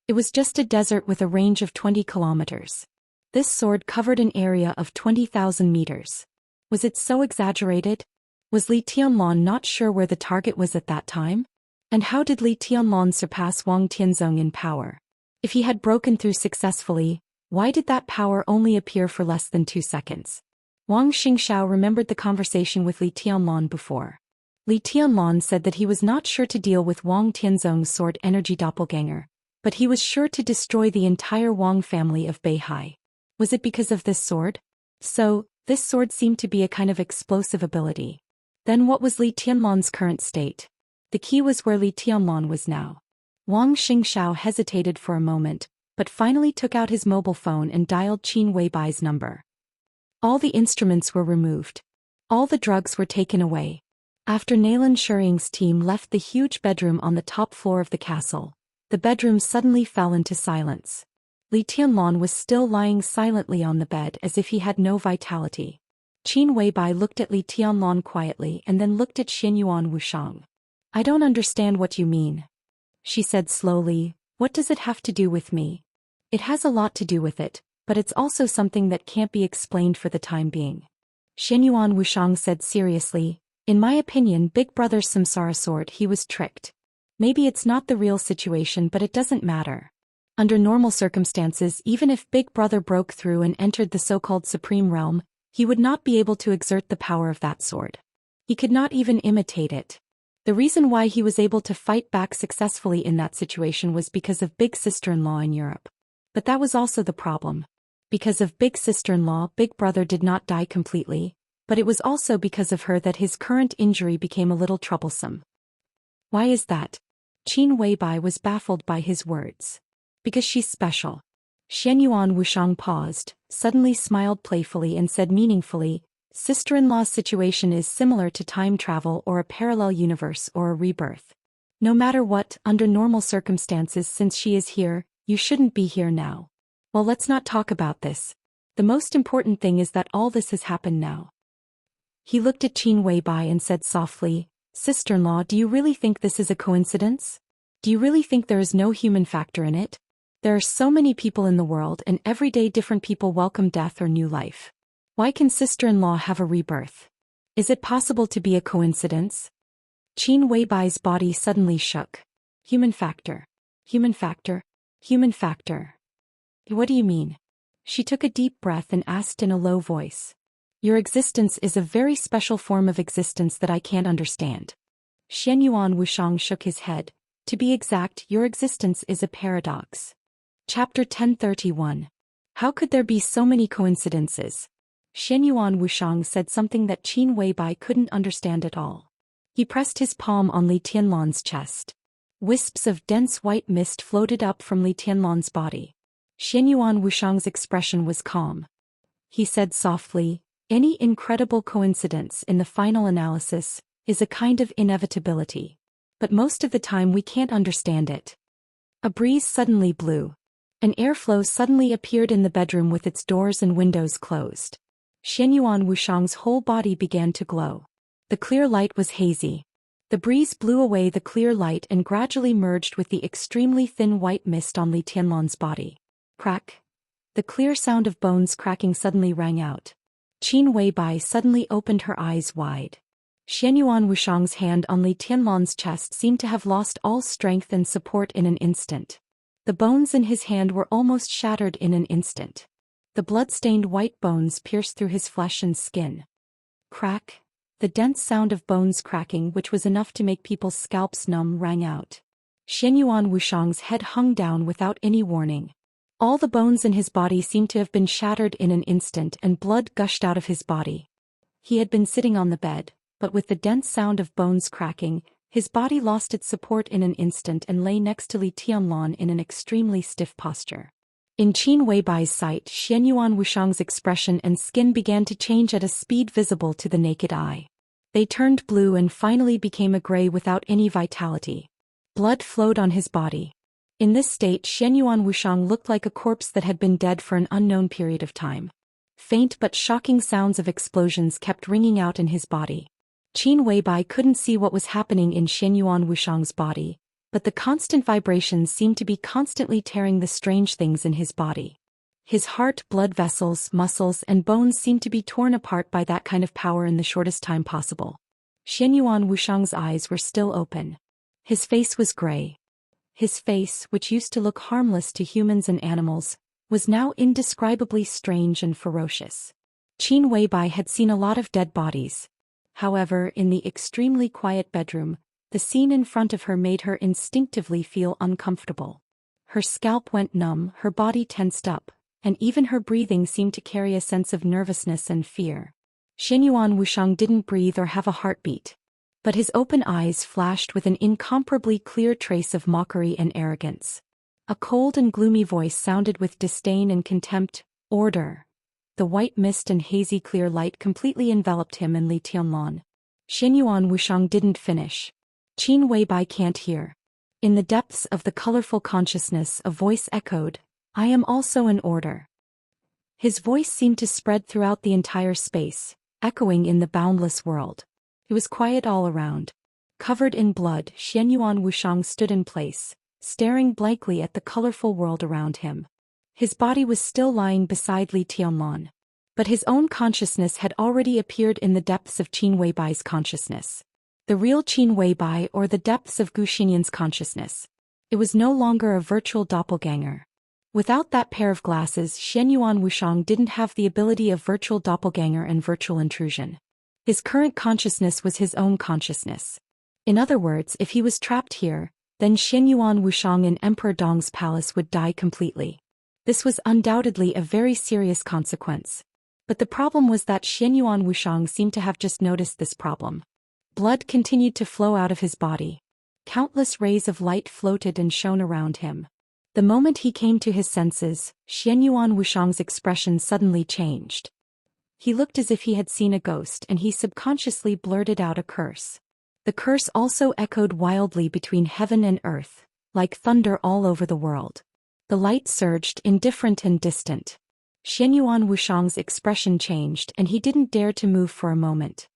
It was just a desert with a range of 20 kilometers. This sword covered an area of 20,000 meters. Was it so exaggerated? Was Li Tianlan not sure where the target was at that time? And how did Li Tianlan surpass Wang Tianzong in power? If he had broken through successfully, why did that power only appear for less than 2 seconds? Wang Xingxiao remembered the conversation with Li Tianlan before. Li Tianlan said that he was not sure to deal with Wang Tianzong's sword energy doppelganger, But he was sure to destroy the entire Wang family of Beihai. Was it because of this sword? So, this sword seemed to be a kind of explosive ability. Then what was Li Tianlan's current state? The key was where Li Tianlan was now. Wang Xingxiao hesitated for a moment, but finally took out his mobile phone and dialed Qin Weibai's number. All the instruments were removed. All the drugs were taken away. After Nalan Shuriying's team left the huge bedroom on the top floor of the castle, the bedroom suddenly fell into silence. Li Tianlan was still lying silently on the bed as if he had no vitality. Qin Weibai looked at Li Tianlan quietly and then looked at Xianyuan Wushang. "I don't understand what you mean," she said slowly. "What does it have to do with me?" "It has a lot to do with it, but it's also something that can't be explained for the time being," Xianyuan Wushang said seriously. "In my opinion, Big Brother's samsara sword, he was tricked. Maybe it's not the real situation, but it doesn't matter. Under normal circumstances, even if Big Brother broke through and entered the so-called Supreme Realm, he would not be able to exert the power of that sword. He could not even imitate it. The reason why he was able to fight back successfully in that situation was because of Big Sister-in-law in Europe. But that was also the problem. Because of Big Sister-in-law, Big Brother did not die completely, but it was also because of her that his current injury became a little troublesome." "Why is that?" Qin Weibai was baffled by his words. "Because she's special." Xianyuan Wushang paused, suddenly smiled playfully and said meaningfully, "Sister-in-law's situation is similar to time travel or a parallel universe or a rebirth. No matter what, under normal circumstances, since she is here, you shouldn't be here now. Well, let's not talk about this. The most important thing is that all this has happened now." He looked at Qin Weibai and said softly, "Sister-in-law, do you really think this is a coincidence? Do you really think there is no human factor in it? There are so many people in the world and every day different people welcome death or new life. Why can sister-in-law have a rebirth? Is it possible to be a coincidence?" Qin Weibai's body suddenly shook. "Human factor. Human factor. Human factor. What do you mean?" She took a deep breath and asked in a low voice. "Your existence is a very special form of existence that I can't understand." Xianyuan Wushang shook his head. "To be exact, your existence is a paradox." Chapter 1031. How could there be so many coincidences? Xianyuan Wushang said something that Qin Weibai couldn't understand at all. He pressed his palm on Li Tianlan's chest. Wisps of dense white mist floated up from Li Tianlan's body. Xianyuan Wushang's expression was calm. He said softly, "Any incredible coincidence in the final analysis is a kind of inevitability. But most of the time we can't understand it." A breeze suddenly blew. An airflow suddenly appeared in the bedroom with its doors and windows closed. Xianyuan Wushang's whole body began to glow. The clear light was hazy. The breeze blew away the clear light and gradually merged with the extremely thin white mist on Li Tianlan's body. Crack. The clear sound of bones cracking suddenly rang out. Qin Weibai suddenly opened her eyes wide. Xianyuan Wushang's hand on Li Tianlan's chest seemed to have lost all strength and support in an instant. The bones in his hand were almost shattered in an instant. The blood-stained white bones pierced through his flesh and skin. Crack. The dense sound of bones cracking, which was enough to make people's scalps numb, rang out. Xianyuan Wushang's head hung down without any warning. All the bones in his body seemed to have been shattered in an instant and blood gushed out of his body. He had been sitting on the bed, but with the dense sound of bones cracking, his body lost its support in an instant and lay next to Li Tianlan in an extremely stiff posture. In Qin Weibai's sight, Xianyuan Wushang's expression and skin began to change at a speed visible to the naked eye. They turned blue and finally became a gray without any vitality. Blood flowed on his body. In this state, Xianyuan Wushang looked like a corpse that had been dead for an unknown period of time. Faint but shocking sounds of explosions kept ringing out in his body. Qin Weibai couldn't see what was happening in Xianyuan Wushang's body, but the constant vibrations seemed to be constantly tearing the strange things in his body. His heart, blood vessels, muscles, and bones seemed to be torn apart by that kind of power in the shortest time possible. Xianyuan Wushang's eyes were still open. His face was gray. His face, which used to look harmless to humans and animals, was now indescribably strange and ferocious. Qin Weibai had seen a lot of dead bodies. However, in the extremely quiet bedroom, the scene in front of her made her instinctively feel uncomfortable. her scalp went numb, her body tensed up, and even her breathing seemed to carry a sense of nervousness and fear. Xianyuan Wuxiang didn't breathe or have a heartbeat, but his open eyes flashed with an incomparably clear trace of mockery and arrogance. A cold and gloomy voice sounded with disdain and contempt. Order. The white mist and hazy clear light completely enveloped him and Li Tianlan. Xianyuan Wuxiang didn't finish. Qin Weibai can't hear. In the depths of the colorful consciousness, a voice echoed, I am also an order. His voice seemed to spread throughout the entire space, echoing in the boundless world. It was quiet all around. Covered in blood, Xianyuan Wuxiang stood in place, staring blankly at the colorful world around him. His body was still lying beside Li Tianlan, but his own consciousness had already appeared in the depths of Qin Weibai's consciousness. The real Qin Weibai, or the depths of Gu Xinyan's consciousness. It was no longer a virtual doppelganger. Without that pair of glasses, Xianyuan Wuxiang didn't have the ability of virtual doppelganger and virtual intrusion. His current consciousness was his own consciousness. In other words, if he was trapped here, then Xianyuan Wuxiang in Emperor Dong's palace would die completely. This was undoubtedly a very serious consequence. But the problem was that Xianyuan Wuxiang seemed to have just noticed this problem. Blood continued to flow out of his body. Countless rays of light floated and shone around him. The moment he came to his senses, Xianyuan Wuxiang's expression suddenly changed. He looked as if he had seen a ghost, and he subconsciously blurted out a curse. The curse also echoed wildly between heaven and earth, like thunder all over the world. The light surged, indifferent and distant. Xianyuan Wuxiang's expression changed, and he didn't dare to move for a moment.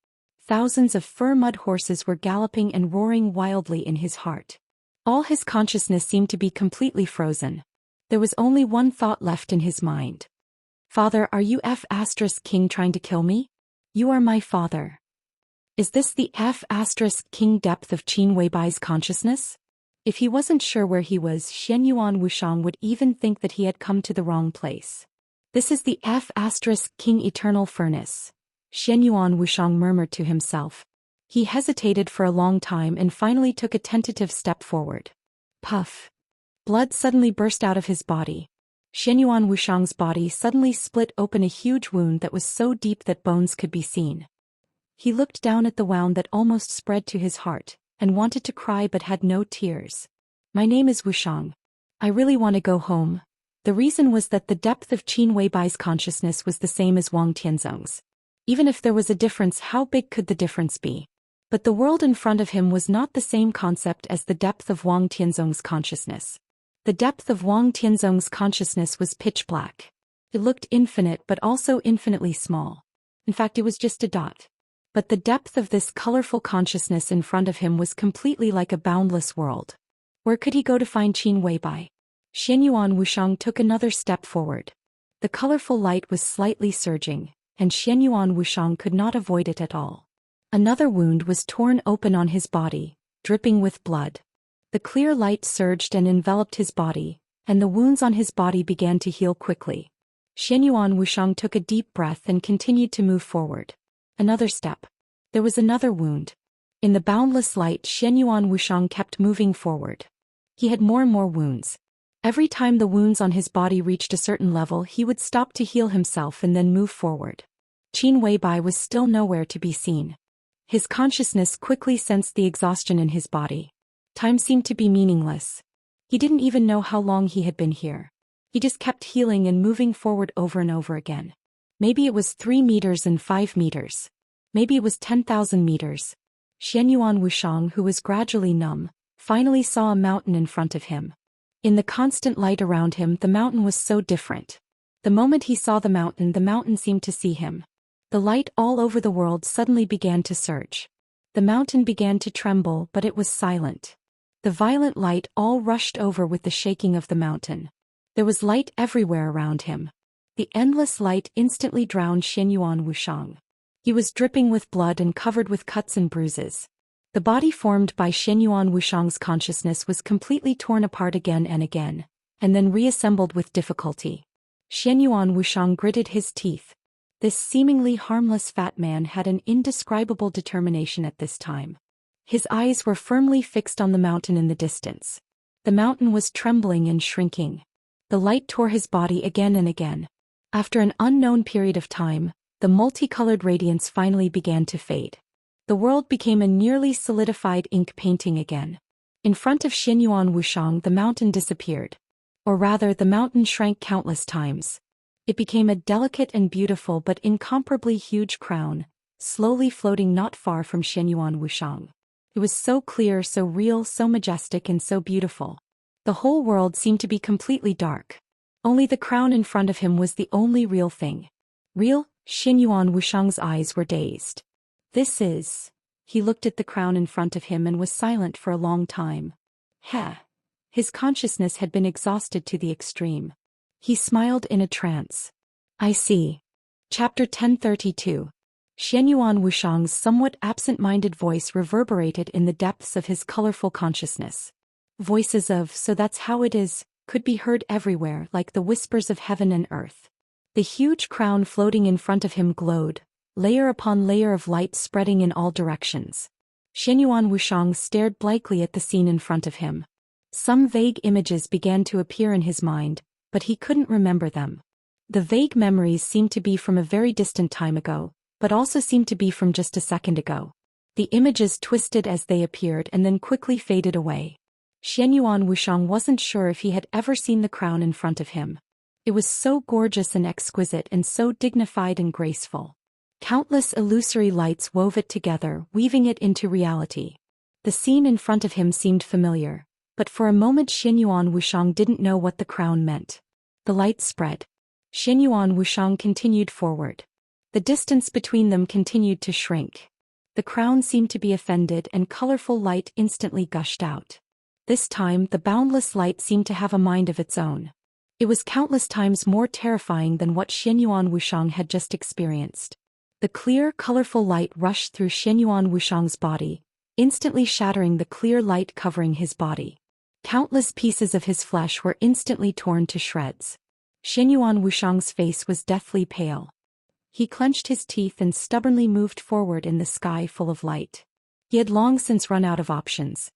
Thousands of fur-mud horses were galloping and roaring wildly in his heart. All his consciousness seemed to be completely frozen. There was only one thought left in his mind. Father, are you King trying to kill me? You are my father. Is this the King depth of Qin Weibai's consciousness? If he wasn't sure where he was, Xianyuan Wuxiang would even think that he had come to the wrong place. This is the King eternal furnace. Xianyuan Wuxiang murmured to himself. He hesitated for a long time and finally took a tentative step forward. Puff. Blood suddenly burst out of his body. Xianyuan Wuxiang's body suddenly split open, a huge wound that was so deep that bones could be seen. He looked down at the wound that almost spread to his heart, and wanted to cry but had no tears. My name is Wuxiang. I really want to go home. The reason was that the depth of Qin Weibai's consciousness was the same as Wang Tianzong's. Even if there was a difference, how big could the difference be? But the world in front of him was not the same concept as the depth of Wang Tianzong's consciousness. The depth of Wang Tianzong's consciousness was pitch black. It looked infinite but also infinitely small. In fact, it was just a dot. But the depth of this colorful consciousness in front of him was completely like a boundless world. Where could he go to find Qin Weibai? Xianyuan Wuxiang took another step forward. The colorful light was slightly surging, and Xianyuan Wuxiang could not avoid it at all. Another wound was torn open on his body, dripping with blood. The clear light surged and enveloped his body, and the wounds on his body began to heal quickly. Xianyuan Wuxiang took a deep breath and continued to move forward. Another step. There was another wound. In the boundless light, Xianyuan Wuxiang kept moving forward. He had more and more wounds. Every time the wounds on his body reached a certain level, he would stop to heal himself and then move forward. Qin Weibai was still nowhere to be seen. His consciousness quickly sensed the exhaustion in his body. Time seemed to be meaningless. He didn't even know how long he had been here. He just kept healing and moving forward over and over again. Maybe it was 3 meters and 5 meters. Maybe it was 10,000 meters. Xianyuan Wuxiang, who was gradually numb, finally saw a mountain in front of him. In the constant light around him, the mountain was so different. The moment he saw the mountain seemed to see him. The light all over the world suddenly began to surge. The mountain began to tremble, but it was silent. The violent light all rushed over with the shaking of the mountain. There was light everywhere around him. The endless light instantly drowned Xianyuan Wuxiang. He was dripping with blood and covered with cuts and bruises. The body formed by Xianyuan Wuxiang's consciousness was completely torn apart again, and then reassembled with difficulty. Xianyuan Wuxiang gritted his teeth. This seemingly harmless fat man had an indescribable determination at this time. His eyes were firmly fixed on the mountain in the distance. The mountain was trembling and shrinking. The light tore his body again and again. After an unknown period of time, the multicolored radiance finally began to fade. The world became a nearly solidified ink painting again. In front of Xianyuan Wushang, the mountain disappeared. Or rather, the mountain shrank countless times. It became a delicate and beautiful but incomparably huge crown, slowly floating not far from Xianyuan Wushang. It was so clear, so real, so majestic, and so beautiful. The whole world seemed to be completely dark. Only the crown in front of him was the only real thing. Real? Xianyuan Wushang's eyes were dazed. This is... He looked at the crown in front of him and was silent for a long time. His consciousness had been exhausted to the extreme. He smiled in a trance. I see. Chapter 1032. Xianyuan Wushang's somewhat absent-minded voice reverberated in the depths of his colorful consciousness. Voices of "so that's how it is" could be heard everywhere, like the whispers of heaven and earth. The huge crown floating in front of him glowed, layer upon layer of light spreading in all directions. Xianyuan Wushang stared blankly at the scene in front of him. Some vague images began to appear in his mind, but he couldn't remember them. The vague memories seemed to be from a very distant time ago, but also seemed to be from just a second ago. The images twisted as they appeared and then quickly faded away. Xianyuan Wushang wasn't sure if he had ever seen the crown in front of him. It was so gorgeous and exquisite and so dignified and graceful. Countless illusory lights wove it together, weaving it into reality. The scene in front of him seemed familiar, but for a moment Xianyuan Wushang didn't know what the crown meant. The light spread. Xianyuan Wushang continued forward. The distance between them continued to shrink. The crown seemed to be offended and colorful light instantly gushed out. This time the boundless light seemed to have a mind of its own. It was countless times more terrifying than what Xianyuan Wushang had just experienced. The clear, colorful light rushed through Xianyuan Wushang's body, instantly shattering the clear light covering his body. Countless pieces of his flesh were instantly torn to shreds. Xianyuan Wushang's face was deathly pale. He clenched his teeth and stubbornly moved forward in the sky full of light. He had long since run out of options.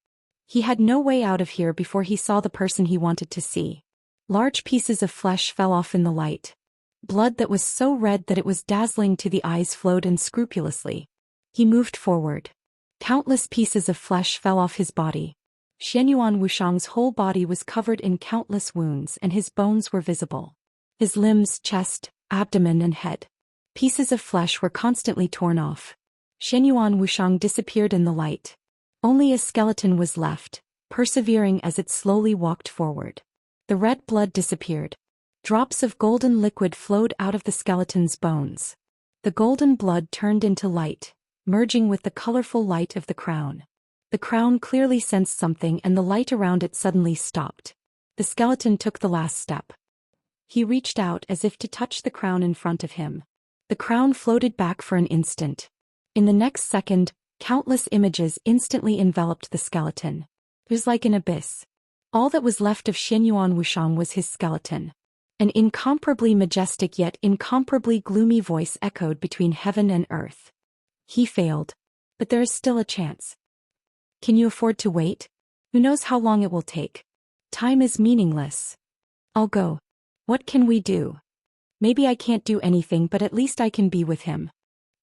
He had no way out of here before he saw the person he wanted to see. Large pieces of flesh fell off in the light. Blood that was so red that it was dazzling to the eyes flowed unscrupulously. He moved forward. Countless pieces of flesh fell off his body. Xianyuan Wushang's whole body was covered in countless wounds and his bones were visible. His limbs, chest, abdomen and head. Pieces of flesh were constantly torn off. Xianyuan Wushang disappeared in the light. Only a skeleton was left, persevering as it slowly walked forward. The red blood disappeared. Drops of golden liquid flowed out of the skeleton's bones. The golden blood turned into light, merging with the colorful light of the crown. The crown clearly sensed something and the light around it suddenly stopped. The skeleton took the last step. He reached out as if to touch the crown in front of him. The crown floated back for an instant. In the next second, countless images instantly enveloped the skeleton. It was like an abyss. All that was left of Xianyuan Wushang was his skeleton. An incomparably majestic yet incomparably gloomy voice echoed between heaven and earth. He failed. But there is still a chance. Can you afford to wait? Who knows how long it will take? Time is meaningless. I'll go. What can we do? Maybe I can't do anything, but at least I can be with him.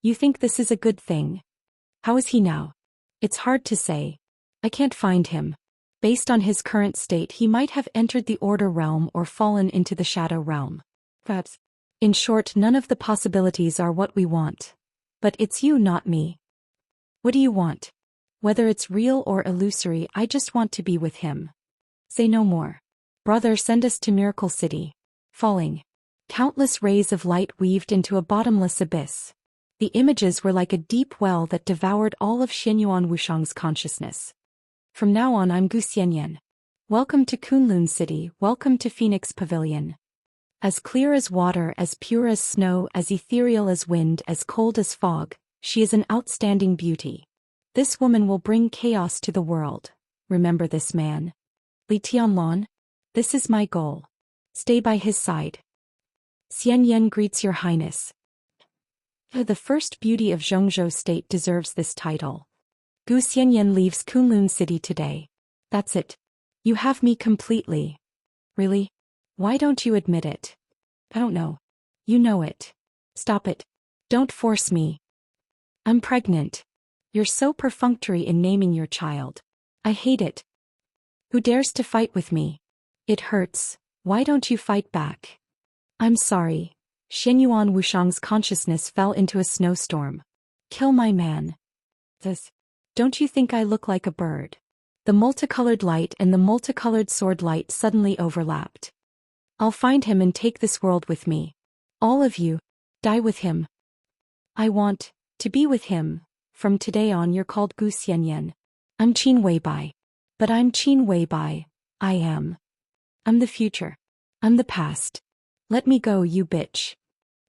You think this is a good thing? How is he now? It's hard to say. I can't find him. Based on his current state, he might have entered the Order Realm or fallen into the Shadow Realm. Perhaps. In short, none of the possibilities are what we want. But it's you, not me. What do you want? Whether it's real or illusory, I just want to be with him. Say no more. Brother, send us to Miracle City. Falling. Countless rays of light weaved into a bottomless abyss. The images were like a deep well that devoured all of Xianyuan Wushang's consciousness. From now on, I'm Gu Xianyan. Welcome to Kunlun City, welcome to Phoenix Pavilion. As clear as water, as pure as snow, as ethereal as wind, as cold as fog, she is an outstanding beauty. This woman will bring chaos to the world. Remember this man. Li Tianlon. This is my goal. Stay by his side. Xianyan greets your highness. The first beauty of Zhongzhou state deserves this title. Gu Xianyan leaves Kunlun City today. That's it. You have me completely. Really? Why don't you admit it? I don't know. You know it. Stop it. Don't force me. I'm pregnant. You're so perfunctory in naming your child. I hate it. Who dares to fight with me? It hurts. Why don't you fight back? I'm sorry. Xianyuan Wushang's consciousness fell into a snowstorm. Kill my man. This. Don't you think I look like a bird? The multicolored light and the multicolored sword light suddenly overlapped. I'll find him and take this world with me. All of you. Die with him. I want to be with him. From today on you're called Gu Xianyan. I'm Qin Weibai. But I'm Qin Weibai. I am. I'm the future. I'm the past. Let me go, you bitch.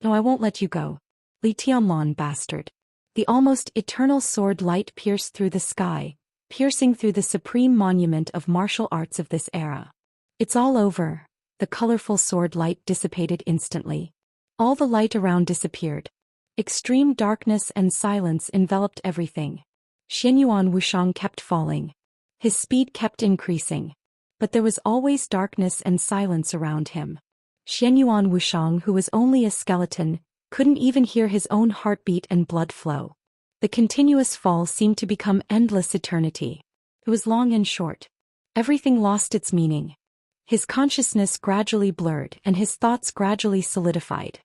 No, I won't let you go. Li Tianlong bastard. The almost eternal sword light pierced through the sky, piercing through the supreme monument of martial arts of this era. It's all over. The colorful sword light dissipated instantly. All the light around disappeared. Extreme darkness and silence enveloped everything. Xianyuan Wushang kept falling. His speed kept increasing. But there was always darkness and silence around him. Xianyuan Wushang, who was only a skeleton, couldn't even hear his own heartbeat and blood flow. The continuous fall seemed to become endless eternity. It was long and short. Everything lost its meaning. His consciousness gradually blurred and his thoughts gradually solidified.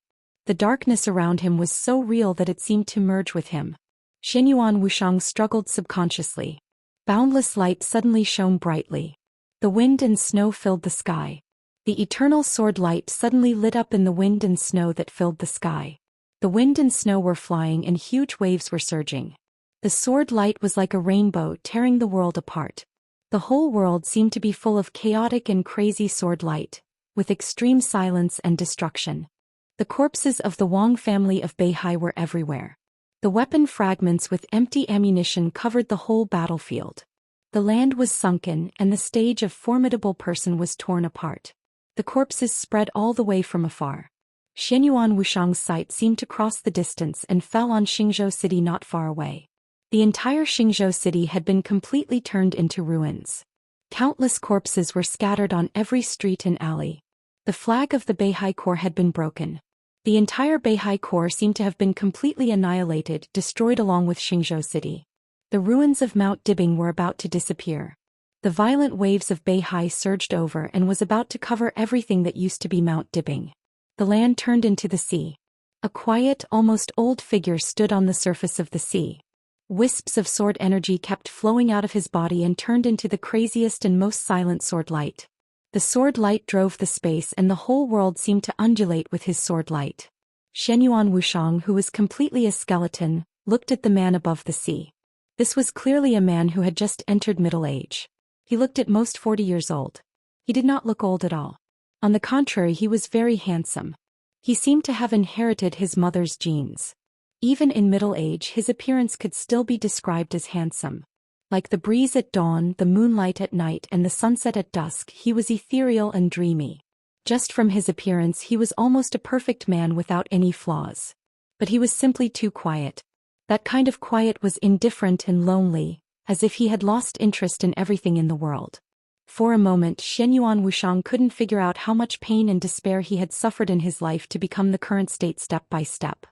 The darkness around him was so real that it seemed to merge with him. Xianyuan Wushang struggled subconsciously. Boundless light suddenly shone brightly. The wind and snow filled the sky. The eternal sword light suddenly lit up in the wind and snow that filled the sky. The wind and snow were flying and huge waves were surging. The sword light was like a rainbow tearing the world apart. The whole world seemed to be full of chaotic and crazy sword light, with extreme silence and destruction. The corpses of the Wang family of Beihai were everywhere. The weapon fragments with empty ammunition covered the whole battlefield. The land was sunken and the stage of formidable person was torn apart. The corpses spread all the way from afar. Xianyuan Wushang's sight seemed to cross the distance and fell on Xingzhou city not far away. The entire Xingzhou city had been completely turned into ruins. Countless corpses were scattered on every street and alley. The flag of the Beihai Corps had been broken. The entire Beihai Corps seemed to have been completely annihilated, destroyed along with Xingzhou city. The ruins of Mount Dibing were about to disappear. The violent waves of Beihai surged over and was about to cover everything that used to be Mount Dibing. The land turned into the sea. A quiet, almost old figure stood on the surface of the sea. Wisps of sword energy kept flowing out of his body and turned into the craziest and most silent sword light. The sword light drove the space and the whole world seemed to undulate with his sword light. Xianyuan Wushang, who was completely a skeleton, looked at the man above the sea. This was clearly a man who had just entered middle age. He looked at most 40 years old. He did not look old at all. On the contrary, he was very handsome. He seemed to have inherited his mother's genes. Even in middle age, his appearance could still be described as handsome. Like the breeze at dawn, the moonlight at night, and the sunset at dusk, he was ethereal and dreamy. Just from his appearance, he was almost a perfect man without any flaws. But he was simply too quiet. That kind of quiet was indifferent and lonely, as if he had lost interest in everything in the world. For a moment, Xianyuan Wushang couldn't figure out how much pain and despair he had suffered in his life to become the current state step by step.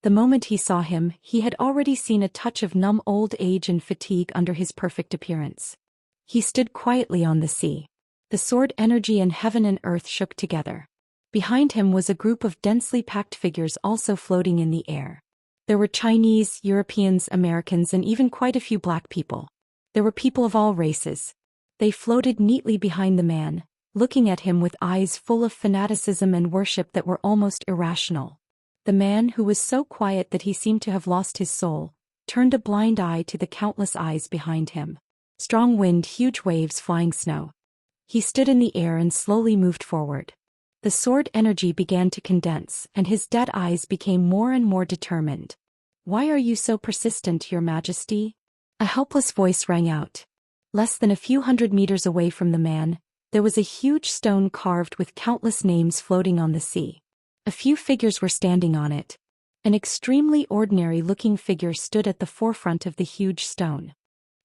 The moment he saw him, he had already seen a touch of numb old age and fatigue under his perfect appearance. He stood quietly on the sea. The sword energy and heaven and earth shook together. Behind him was a group of densely packed figures also floating in the air. There were Chinese, Europeans, Americans, and even quite a few black people. There were people of all races. They floated neatly behind the man, looking at him with eyes full of fanaticism and worship that were almost irrational. The man, who was so quiet that he seemed to have lost his soul, turned a blind eye to the countless eyes behind him. Strong wind, huge waves, flying snow. He stood in the air and slowly moved forward. The sword energy began to condense, and his dead eyes became more and more determined. "Why are you so persistent, Your Majesty?" A helpless voice rang out. Less than a few hundred meters away from the man, there was a huge stone carved with countless names floating on the sea. A few figures were standing on it. An extremely ordinary-looking figure stood at the forefront of the huge stone.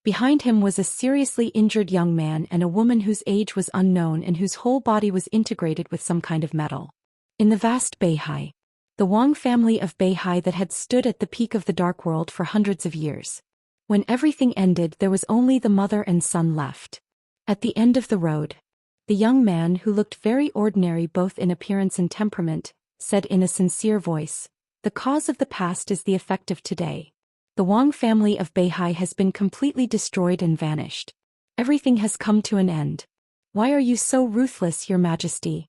Behind him was a seriously injured young man and a woman whose age was unknown and whose whole body was integrated with some kind of metal. In the vast Beihai, the Wang family of Beihai that had stood at the peak of the Dark World for hundreds of years. When everything ended, there was only the mother and son left. At the end of the road, the young man, who looked very ordinary both in appearance and temperament, said in a sincere voice, "The cause of the past is the effect of today. The Wang family of Beihai has been completely destroyed and vanished. Everything has come to an end. Why are you so ruthless, Your Majesty?"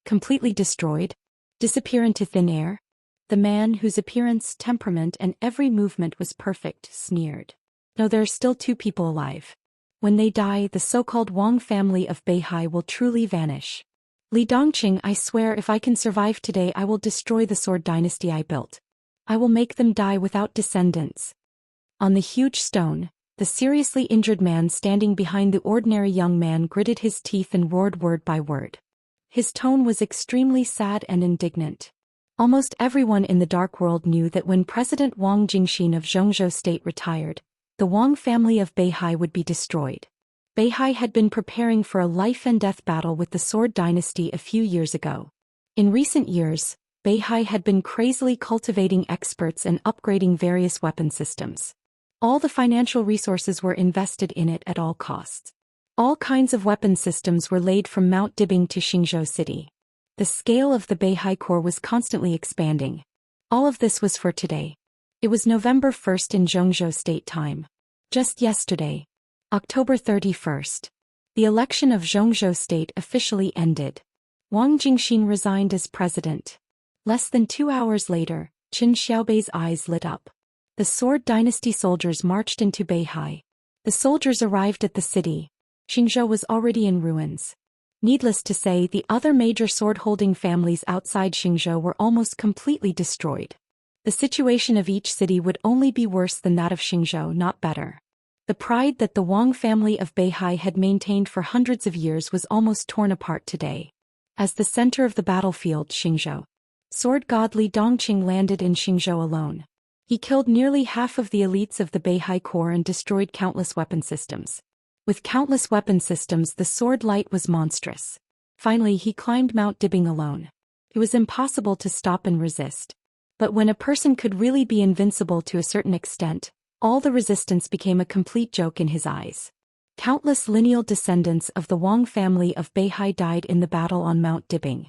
Completely destroyed? Disappear into thin air? The man, whose appearance, temperament, and every movement was perfect, sneered. "No, there are still 2 people alive. When they die, the so-called Wang family of Beihai will truly vanish. Li Dongqing, I swear if I can survive today, I will destroy the sword dynasty I built. I will make them die without descendants." On the huge stone, the seriously injured man standing behind the ordinary young man gritted his teeth and roared word by word. His tone was extremely sad and indignant. Almost everyone in the Dark World knew that when President Wang Jingxin of Zhongzhou State retired, the Wang family of Beihai would be destroyed. Beihai had been preparing for a life-and-death battle with the Sword Dynasty a few years ago. In recent years, Beihai had been crazily cultivating experts and upgrading various weapon systems. All the financial resources were invested in it at all costs. All kinds of weapon systems were laid from Mount Dibing to Xingzhou City. The scale of the Beihai Corps was constantly expanding. All of this was for today. It was November 1st in Zhongzhou State time. Just yesterday, October 31st, the election of Zhongzhou State officially ended. Wang Jingxin resigned as president. Less than 2 hours later, Qin Xiaobei's eyes lit up. The Sword Dynasty soldiers marched into Beihai. The soldiers arrived at the city. Xingzhou was already in ruins. Needless to say, the other major sword-holding families outside Xingzhou were almost completely destroyed. The situation of each city would only be worse than that of Xingzhou, not better. The pride that the Wang family of Beihai had maintained for hundreds of years was almost torn apart today. As the center of the battlefield, Xingzhou, sword god Li Dongqing landed in Xingzhou alone. He killed nearly half of the elites of the Beihai Corps and destroyed countless weapon systems. With countless weapon systems, the sword light was monstrous. Finally, he climbed Mount Dibing alone. It was impossible to stop and resist. But when a person could really be invincible to a certain extent, all the resistance became a complete joke in his eyes. Countless lineal descendants of the Wang family of Beihai died in the battle on Mount Dibing.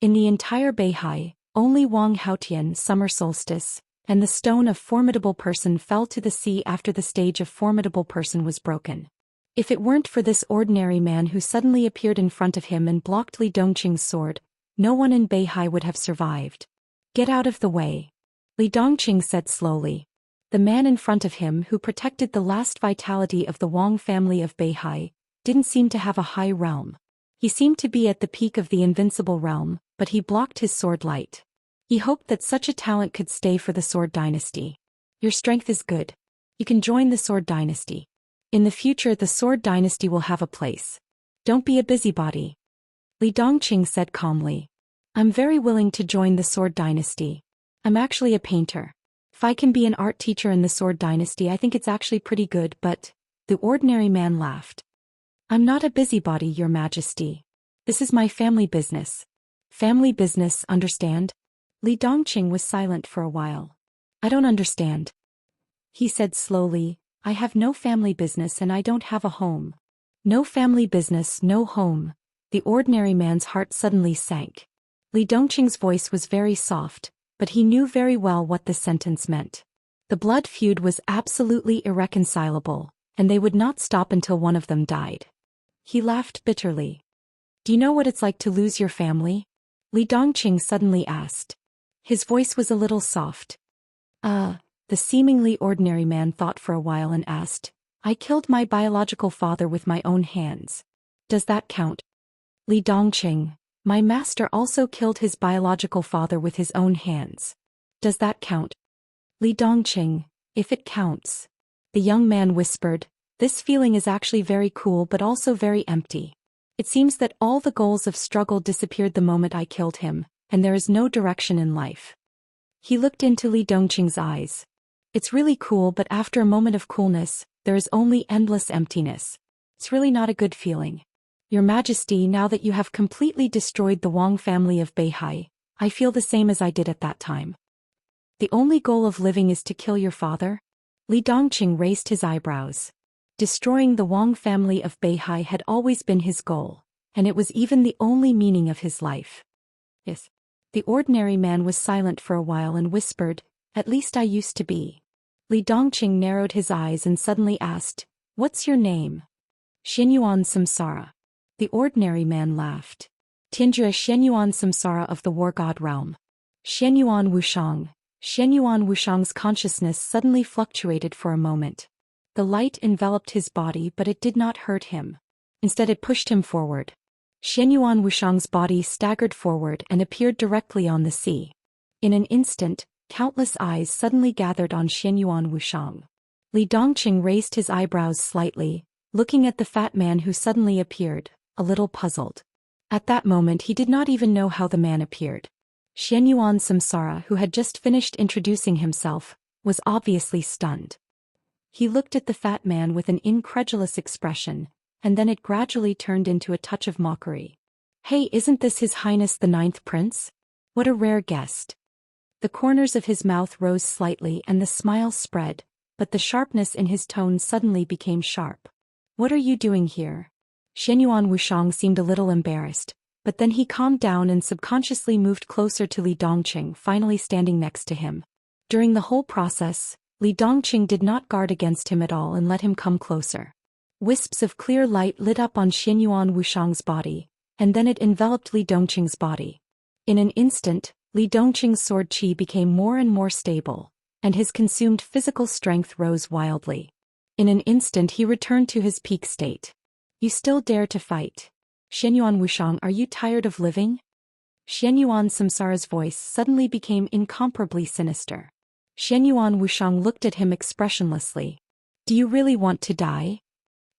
In the entire Beihai, only Wang Haotian, summer solstice, and the stone of formidable person fell to the sea after the stage of formidable person was broken. If it weren't for this ordinary man who suddenly appeared in front of him and blocked Li Dongqing's sword, no one in Beihai would have survived. "Get out of the way," Li Dongqing said slowly. The man in front of him, who protected the last vitality of the Wang family of Beihai, didn't seem to have a high realm. He seemed to be at the peak of the invincible realm, but he blocked his sword light. He hoped that such a talent could stay for the Sword Dynasty. "Your strength is good. You can join the Sword Dynasty. In the future, the Sword Dynasty will have a place. Don't be a busybody," Li Dongqing said calmly. "I'm very willing to join the Sword Dynasty. I'm actually a painter. If I can be an art teacher in the Sword Dynasty, I think it's actually pretty good, but..." The ordinary man laughed. "I'm not a busybody, Your Majesty. This is my family business." "Family business, understand?" Li Dongqing was silent for a while. "I don't understand," he said slowly. "I have no family business and I don't have a home." No family business, no home. The ordinary man's heart suddenly sank. Li Dongqing's voice was very soft, but he knew very well what this sentence meant. The blood feud was absolutely irreconcilable, and they would not stop until one of them died. He laughed bitterly. "Do you know what it's like to lose your family?" Li Dongqing suddenly asked. His voice was a little soft. The seemingly ordinary man thought for a while and asked, "I killed my biological father with my own hands. Does that count?" Li Dongqing, "My master also killed his biological father with his own hands. Does that count?" Li Dongqing, "If it counts." The young man whispered, "This feeling is actually very cool but also very empty. It seems that all the goals of struggle disappeared the moment I killed him, and there is no direction in life." He looked into Li Dongqing's eyes. "It's really cool, but after a moment of coolness, There is only endless emptiness. It's really not a good feeling. Your Majesty, now that you have completely destroyed the Wang family of Beihai, I feel the same as I did at that time. The only goal of living is to kill your father? Li Dongqing raised his eyebrows. Destroying the Wang family of Beihai had always been his goal, and it was even the only meaning of his life. Yes. The ordinary man was silent for a while and whispered, "At least I used to be." Li Dongqing narrowed his eyes and suddenly asked, "What's your name?" "Xianyuan Samsara." The ordinary man laughed. "Tianjue Xianyuan Samsara of the War God realm." Xianyuan Wushang. Xianyuan Wushang's consciousness suddenly fluctuated for a moment. The light enveloped his body, but it did not hurt him. Instead, it pushed him forward. Xianyuan Wushang's body staggered forward and appeared directly on the sea. In an instant, countless eyes suddenly gathered on Xianyuan Wushang. Li Dongqing raised his eyebrows slightly, looking at the fat man who suddenly appeared, a little puzzled. At that moment he did not even know how the man appeared. Xianyuan Samsara, who had just finished introducing himself, was obviously stunned. He looked at the fat man with an incredulous expression, and then it gradually turned into a touch of mockery. "Hey, isn't this His Highness the Ninth Prince? What a rare guest." The corners of his mouth rose slightly and the smile spread, but the sharpness in his tone suddenly became sharp. "What are you doing here?" Xianyuan Wushang seemed a little embarrassed, but then he calmed down and subconsciously moved closer to Li Dongqing, finally standing next to him. During the whole process, Li Dongqing did not guard against him at all and let him come closer. Wisps of clear light lit up on Xianyuan Wushang's body, and then it enveloped Li Dongqing's body. In an instant, Li Dongqing's sword qi became more and more stable, and his consumed physical strength rose wildly. In an instant he returned to his peak state. "You still dare to fight? Xianyuan Wushang, are you tired of living?" Xianyuan Samsara's voice suddenly became incomparably sinister. Xianyuan Wushang looked at him expressionlessly. "Do you really want to die?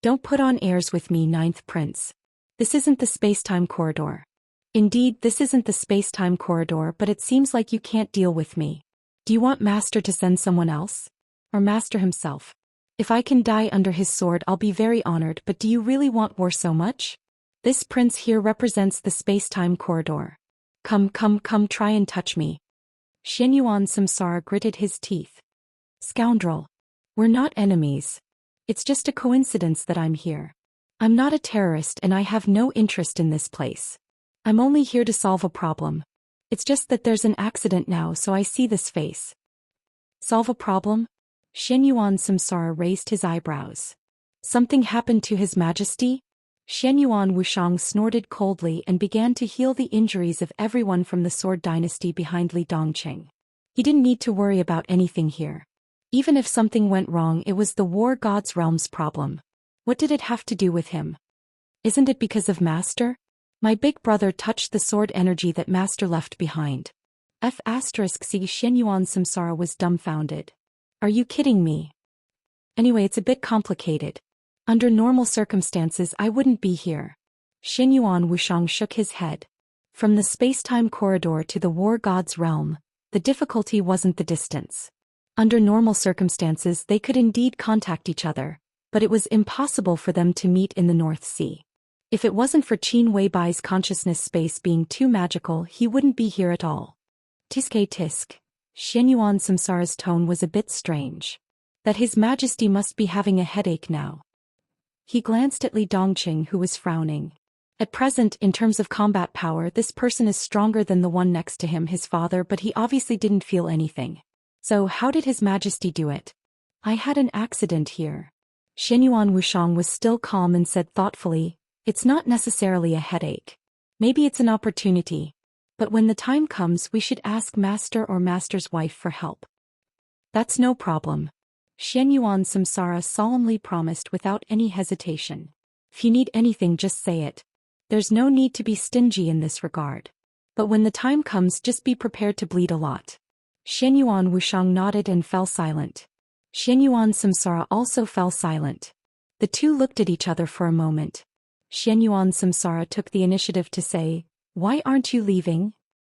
Don't put on airs with me, Ninth Prince. This isn't the space-time corridor." "Indeed, this isn't the space-time corridor, but it seems like you can't deal with me. Do you want Master to send someone else? Or Master himself? If I can die under his sword, I'll be very honored, but do you really want war so much? This prince here represents the space-time corridor. Come, try and touch me." Xianyuan Samsara gritted his teeth. "Scoundrel. We're not enemies. It's just a coincidence that I'm here. I'm not a terrorist and I have no interest in this place. I'm only here to solve a problem. It's just that there's an accident now, so I see this face." "Solve a problem?" Xianyuan Samsara raised his eyebrows. "Something happened to His Majesty?" Xianyuan Wushang snorted coldly and began to heal the injuries of everyone from the Sword Dynasty behind Li Dongqing. He didn't need to worry about anything here. Even if something went wrong, it was the War God's realm's problem. What did it have to do with him? Isn't it because of Master? My big brother touched the sword energy that Master left behind. C. Xianyuan Samsara was dumbfounded. "Are you kidding me? Anyway, it's a bit complicated. Under normal circumstances I wouldn't be here." Xianyuan Wushang shook his head. From the space-time corridor to the War God's realm, the difficulty wasn't the distance. Under normal circumstances they could indeed contact each other, but it was impossible for them to meet in the North Sea. If it wasn't for Qin Weibai's consciousness space being too magical, he wouldn't be here at all. Tisk. Xianyuan Samsara's tone was a bit strange. That His Majesty must be having a headache now. He glanced at Li Dongqing, who was frowning. At present, in terms of combat power, this person is stronger than the one next to him, his father, but he obviously didn't feel anything. So how did His Majesty do it? "I had an accident here." Xianyuan Wushang was still calm and said thoughtfully, "It's not necessarily a headache. Maybe it's an opportunity. But when the time comes, we should ask Master or Master's wife for help." "That's no problem." Xianyuan Samsara solemnly promised without any hesitation. "If you need anything, just say it. There's no need to be stingy in this regard. But when the time comes, just be prepared to bleed a lot." Xianyuan Wushang nodded and fell silent. Xianyuan Samsara also fell silent. The two looked at each other for a moment. Xianyuan Samsara took the initiative to say, "Why aren't you leaving?"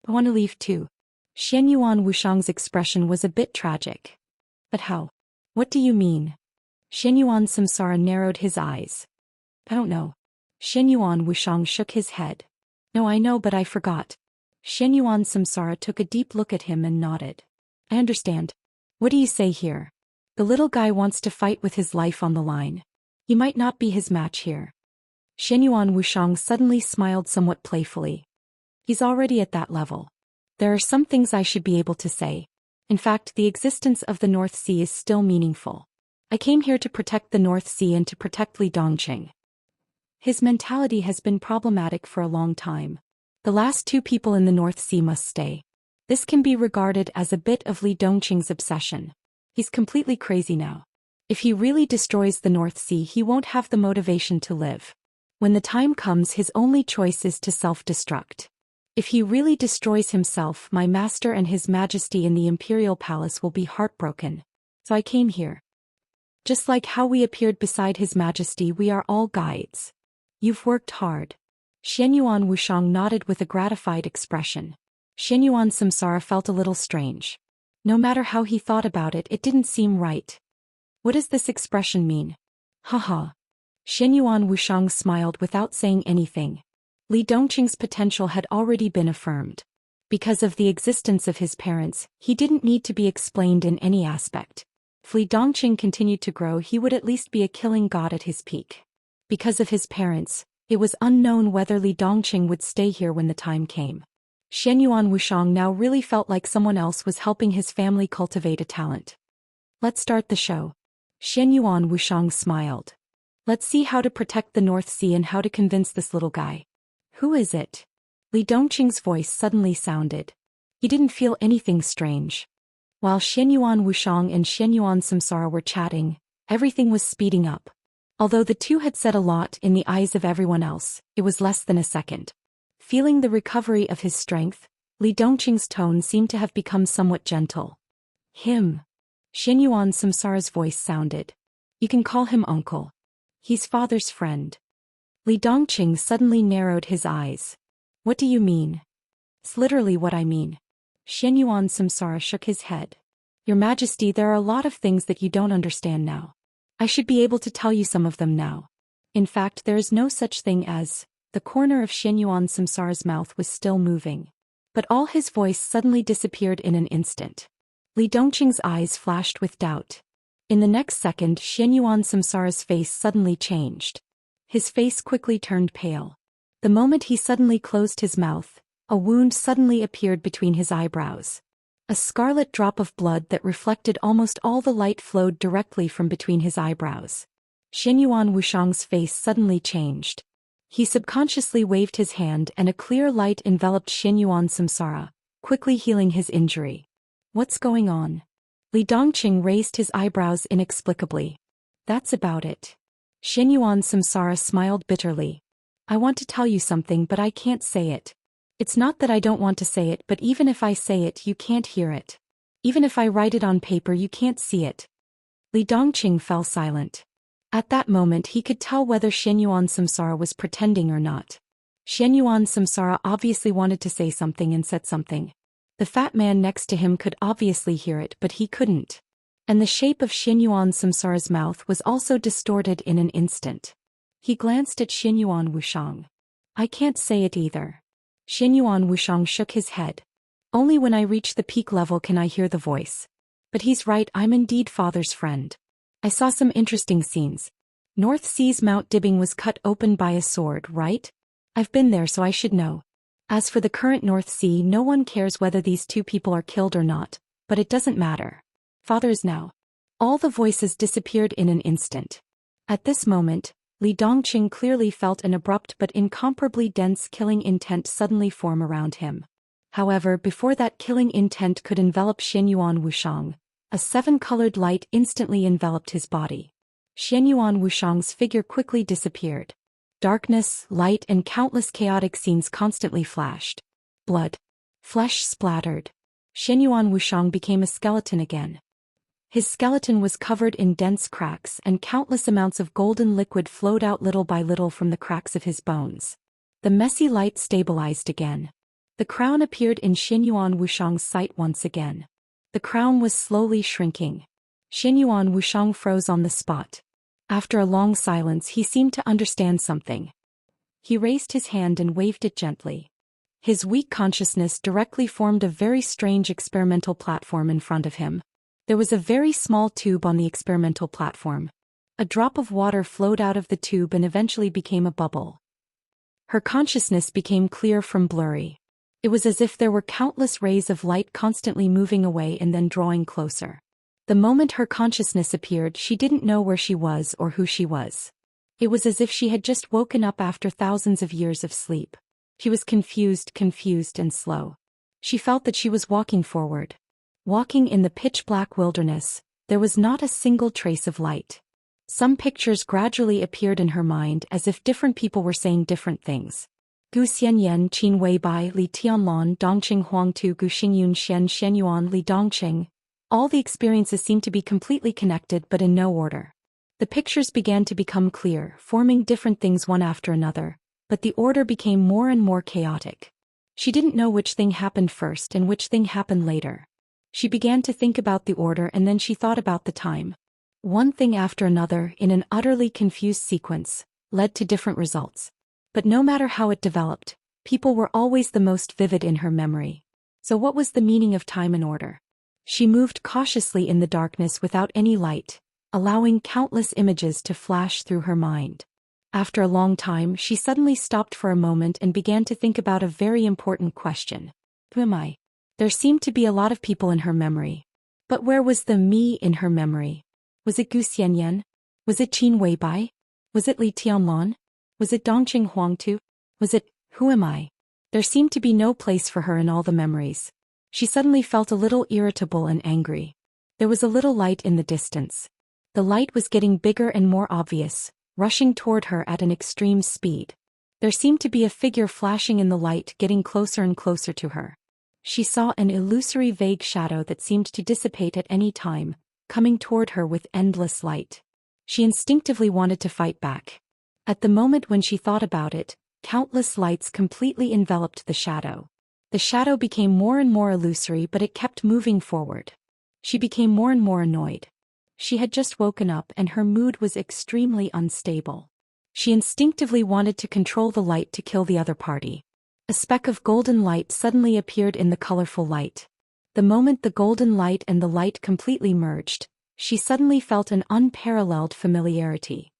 "I want to leave too." Xianyuan Wushang's expression was a bit tragic. "But how? What do you mean?" Xianyuan Samsara narrowed his eyes. I don't know. Xianyuan Wushang shook his head. No, I know, but I forgot. Xianyuan Samsara took a deep look at him and nodded. I understand. What do you say here? The little guy wants to fight with his life on the line. You might not be his match here. Xianyuan Wushang suddenly smiled somewhat playfully. He's already at that level. There are some things I should be able to say. In fact, the existence of the North Sea is still meaningful. I came here to protect the North Sea and to protect Li Dongqing. His mentality has been problematic for a long time. The last two people in the North Sea must stay. This can be regarded as a bit of Li Dongqing's obsession. He's completely crazy now. If he really destroys the North Sea, he won't have the motivation to live. When the time comes, his only choice is to self-destruct. If he really destroys himself, my master and his majesty in the imperial palace will be heartbroken. So I came here. Just like how we appeared beside his majesty, we are all guides. You've worked hard. Xianyuan Wushang nodded with a gratified expression. Xianyuan Samsara felt a little strange. No matter how he thought about it, it didn't seem right. What does this expression mean? Haha. Xianyuan Wushang smiled without saying anything. Li Dongqing's potential had already been affirmed. Because of the existence of his parents, he didn't need to be explained in any aspect. If Li Dongqing continued to grow, he would at least be a killing god at his peak. Because of his parents, it was unknown whether Li Dongqing would stay here when the time came. Xianyuan Wushang now really felt like someone else was helping his family cultivate a talent. Let's start the show. Xianyuan Wushang smiled. Let's see how to protect the North Sea and how to convince this little guy. Who is it? Li Dongqing's voice suddenly sounded. He didn't feel anything strange. While Xianyuan Wushang and Xianyuan Samsara were chatting, everything was speeding up. Although the two had said a lot in the eyes of everyone else, it was less than a second. Feeling the recovery of his strength, Li Dongqing's tone seemed to have become somewhat gentle. Him. Xianyuan Samsara's voice sounded. You can call him uncle. He's father's friend. Li Dongqing suddenly narrowed his eyes. What do you mean? It's literally what I mean. Xianyuan Samsara shook his head. Your Majesty, there are a lot of things that you don't understand now. I should be able to tell you some of them now. In fact, there is no such thing as... The corner of Xianyuan Samsara's mouth was still moving. But all his voice suddenly disappeared in an instant. Li Dongqing's eyes flashed with doubt. In the next second, Xianyuan Samsara's face suddenly changed. His face quickly turned pale. The moment he suddenly closed his mouth, a wound suddenly appeared between his eyebrows. A scarlet drop of blood that reflected almost all the light flowed directly from between his eyebrows. Xianyuan Wushang's face suddenly changed. He subconsciously waved his hand and a clear light enveloped Xianyuan Samsara, quickly healing his injury. What's going on? Li Dongqing raised his eyebrows inexplicably. That's about it. Xianyuan Samsara smiled bitterly. I want to tell you something, but I can't say it. It's not that I don't want to say it, but even if I say it, you can't hear it. Even if I write it on paper, you can't see it. Li Dongqing fell silent. At that moment he could tell whether Xianyuan Samsara was pretending or not. Xianyuan Samsara obviously wanted to say something and said something. The fat man next to him could obviously hear it, but he couldn't. And the shape of Xianyuan Samsara's mouth was also distorted in an instant. He glanced at Xianyuan Wushang. I can't say it either. Xianyuan Wushang shook his head. Only when I reach the peak level can I hear the voice. But he's right, I'm indeed father's friend. I saw some interesting scenes. North Sea's Mount Dibbing was cut open by a sword, right? I've been there, so I should know. As for the current North Sea, no one cares whether these two people are killed or not, but it doesn't matter. Father is now. All the voices disappeared in an instant. At this moment, Li Dongqing clearly felt an abrupt but incomparably dense killing intent suddenly form around him. However, before that killing intent could envelop Xianyuan Wushang, a seven-colored light instantly enveloped his body. Xianyuan Wushang's figure quickly disappeared. Darkness, light, and countless chaotic scenes constantly flashed. Blood. Flesh splattered. Xianyuan Wushang became a skeleton again. His skeleton was covered in dense cracks and countless amounts of golden liquid flowed out little by little from the cracks of his bones. The messy light stabilized again. The crown appeared in Xianyuan Wushang's sight once again. The crown was slowly shrinking. Xianyuan Wushang froze on the spot. After a long silence, he seemed to understand something. He raised his hand and waved it gently. His weak consciousness directly formed a very strange experimental platform in front of him. There was a very small tube on the experimental platform. A drop of water flowed out of the tube and eventually became a bubble. Her consciousness became clear from blurry. It was as if there were countless rays of light constantly moving away and then drawing closer. The moment her consciousness appeared, she didn't know where she was or who she was. It was as if she had just woken up after thousands of years of sleep. She was confused and slow. She felt that she was walking forward. Walking in the pitch-black wilderness, there was not a single trace of light. Some pictures gradually appeared in her mind as if different people were saying different things. Gu Xianyan Qin Wei Bai Li Tianlon Dongqing Huangtu Gu Xingyun Xian Xianyuan Li Dongqing. All the experiences seemed to be completely connected but in no order. The pictures began to become clear, forming different things one after another, but the order became more and more chaotic. She didn't know which thing happened first and which thing happened later. She began to think about the order and then she thought about the time. One thing after another, in an utterly confused sequence, led to different results. But no matter how it developed, people were always the most vivid in her memory. So what was the meaning of time and order? She moved cautiously in the darkness without any light, allowing countless images to flash through her mind. After a long time, she suddenly stopped for a moment and began to think about a very important question. Who am I? There seemed to be a lot of people in her memory. But where was the me in her memory? Was it Gu Xianyan? Was it Qin Weibai? Was it Li Tianlon? Was it Dongqing Huangtu? Was it, who am I? There seemed to be no place for her in all the memories. She suddenly felt a little irritable and angry. There was a little light in the distance. The light was getting bigger and more obvious, rushing toward her at an extreme speed. There seemed to be a figure flashing in the light, getting closer and closer to her. She saw an illusory vague shadow that seemed to dissipate at any time, coming toward her with endless light. She instinctively wanted to fight back. At the moment when she thought about it, countless lights completely enveloped the shadow. The shadow became more and more illusory, but it kept moving forward. She became more and more annoyed. She had just woken up and her mood was extremely unstable. She instinctively wanted to control the light to kill the other party. A speck of golden light suddenly appeared in the colorful light. The moment the golden light and the light completely merged, she suddenly felt an unparalleled familiarity.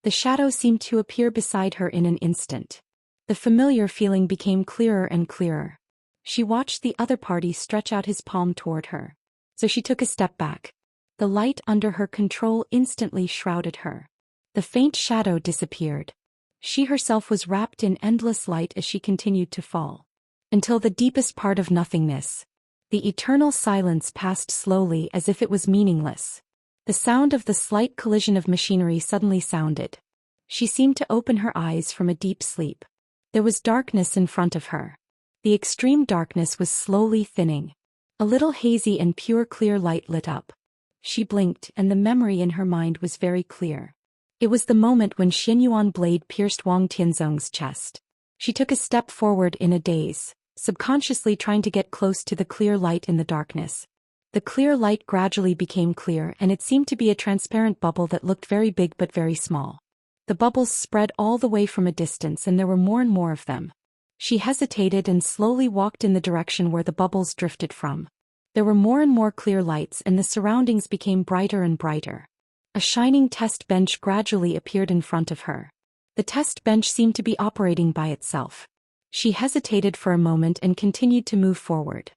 The shadow seemed to appear beside her in an instant. The familiar feeling became clearer and clearer. She watched the other party stretch out his palm toward her. So she took a step back. The light under her control instantly shrouded her. The faint shadow disappeared. She herself was wrapped in endless light as she continued to fall. Until the deepest part of nothingness. The eternal silence passed slowly as if it was meaningless. The sound of the slight collision of machinery suddenly sounded. She seemed to open her eyes from a deep sleep. There was darkness in front of her. The extreme darkness was slowly thinning. A little hazy and pure clear light lit up. She blinked and the memory in her mind was very clear. It was the moment when Xianyuan blade pierced Wang Tianzong's chest. She took a step forward in a daze, subconsciously trying to get close to the clear light in the darkness. The clear light gradually became clear and it seemed to be a transparent bubble that looked very big but very small. The bubbles spread all the way from a distance and there were more and more of them. She hesitated and slowly walked in the direction where the bubbles drifted from. There were more and more clear lights and the surroundings became brighter and brighter. A shining test bench gradually appeared in front of her. The test bench seemed to be operating by itself. She hesitated for a moment and continued to move forward.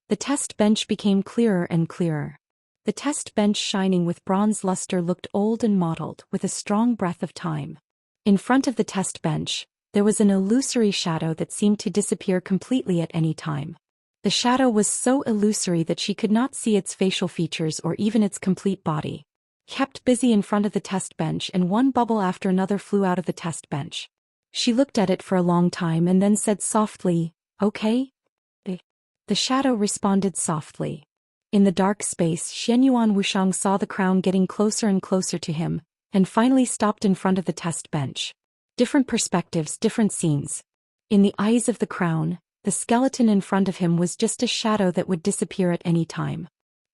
The test bench became clearer and clearer. The test bench shining with bronze luster looked old and mottled with a strong breath of time. In front of the test bench, there was an illusory shadow that seemed to disappear completely at any time. The shadow was so illusory that she could not see its facial features or even its complete body. Kept busy in front of the test bench and one bubble after another flew out of the test bench. She looked at it for a long time and then said softly, "Okay?" The shadow responded softly. In the dark space, Xianyuan Wushang saw the crown getting closer and closer to him, and finally stopped in front of the test bench. Different perspectives, different scenes. In the eyes of the crown, the skeleton in front of him was just a shadow that would disappear at any time.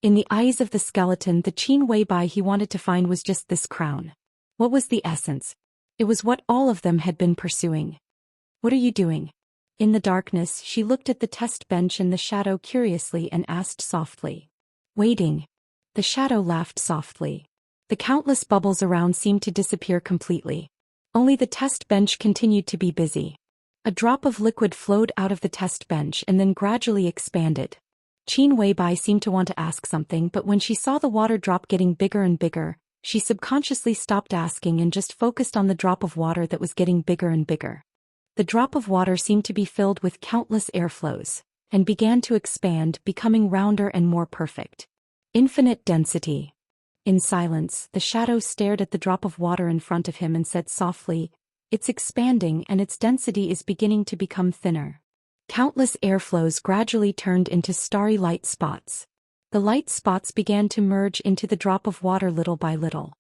In the eyes of the skeleton, the Qin Weibai he wanted to find was just this crown. What was the essence? It was what all of them had been pursuing. What are you doing? In the darkness, she looked at the test bench in the shadow curiously and asked softly. Waiting. The shadow laughed softly. The countless bubbles around seemed to disappear completely. Only the test bench continued to be busy. A drop of liquid flowed out of the test bench and then gradually expanded. Qin Weibai seemed to want to ask something, but when she saw the water drop getting bigger and bigger, she subconsciously stopped asking and just focused on the drop of water that was getting bigger and bigger. The drop of water seemed to be filled with countless airflows, and began to expand, becoming rounder and more perfect. Infinite density. In silence, the shadow stared at the drop of water in front of him and said softly, "It's expanding and its density is beginning to become thinner." Countless airflows gradually turned into starry light spots. The light spots began to merge into the drop of water little by little.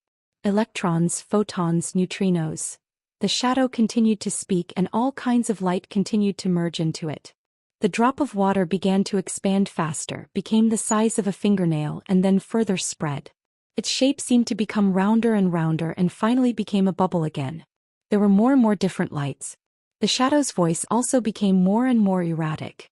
Electrons, photons, neutrinos. The shadow continued to speak and all kinds of light continued to merge into it. The drop of water began to expand faster, became the size of a fingernail and then further spread. Its shape seemed to become rounder and finally became a bubble again. There were more and more different lights. The shadow's voice also became more and more erratic.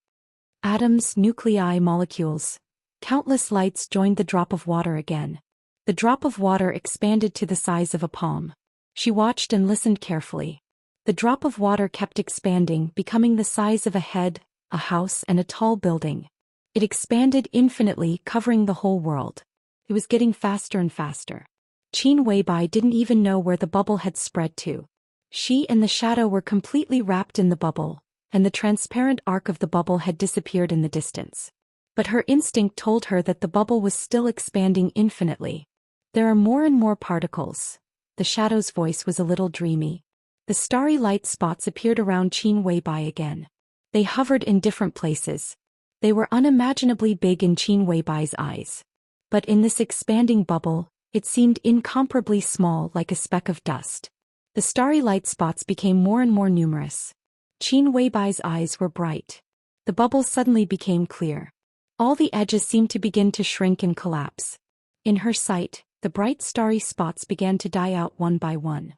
Atoms, nuclei, molecules. Countless lights joined the drop of water again. The drop of water expanded to the size of a palm. She watched and listened carefully. The drop of water kept expanding, becoming the size of a head, a house, and a tall building. It expanded infinitely, covering the whole world. It was getting faster and faster. Qin Weibai didn't even know where the bubble had spread to. She and the shadow were completely wrapped in the bubble, and the transparent arc of the bubble had disappeared in the distance. But her instinct told her that the bubble was still expanding infinitely. There are more and more particles. The shadow's voice was a little dreamy. The starry light spots appeared around Qin Weibai again. They hovered in different places. They were unimaginably big in Qin Weibai's eyes. But in this expanding bubble, it seemed incomparably small, like a speck of dust. The starry light spots became more and more numerous. Qin Weibai's eyes were bright. The bubble suddenly became clear. All the edges seemed to begin to shrink and collapse. In her sight, the bright starry spots began to die out one by one.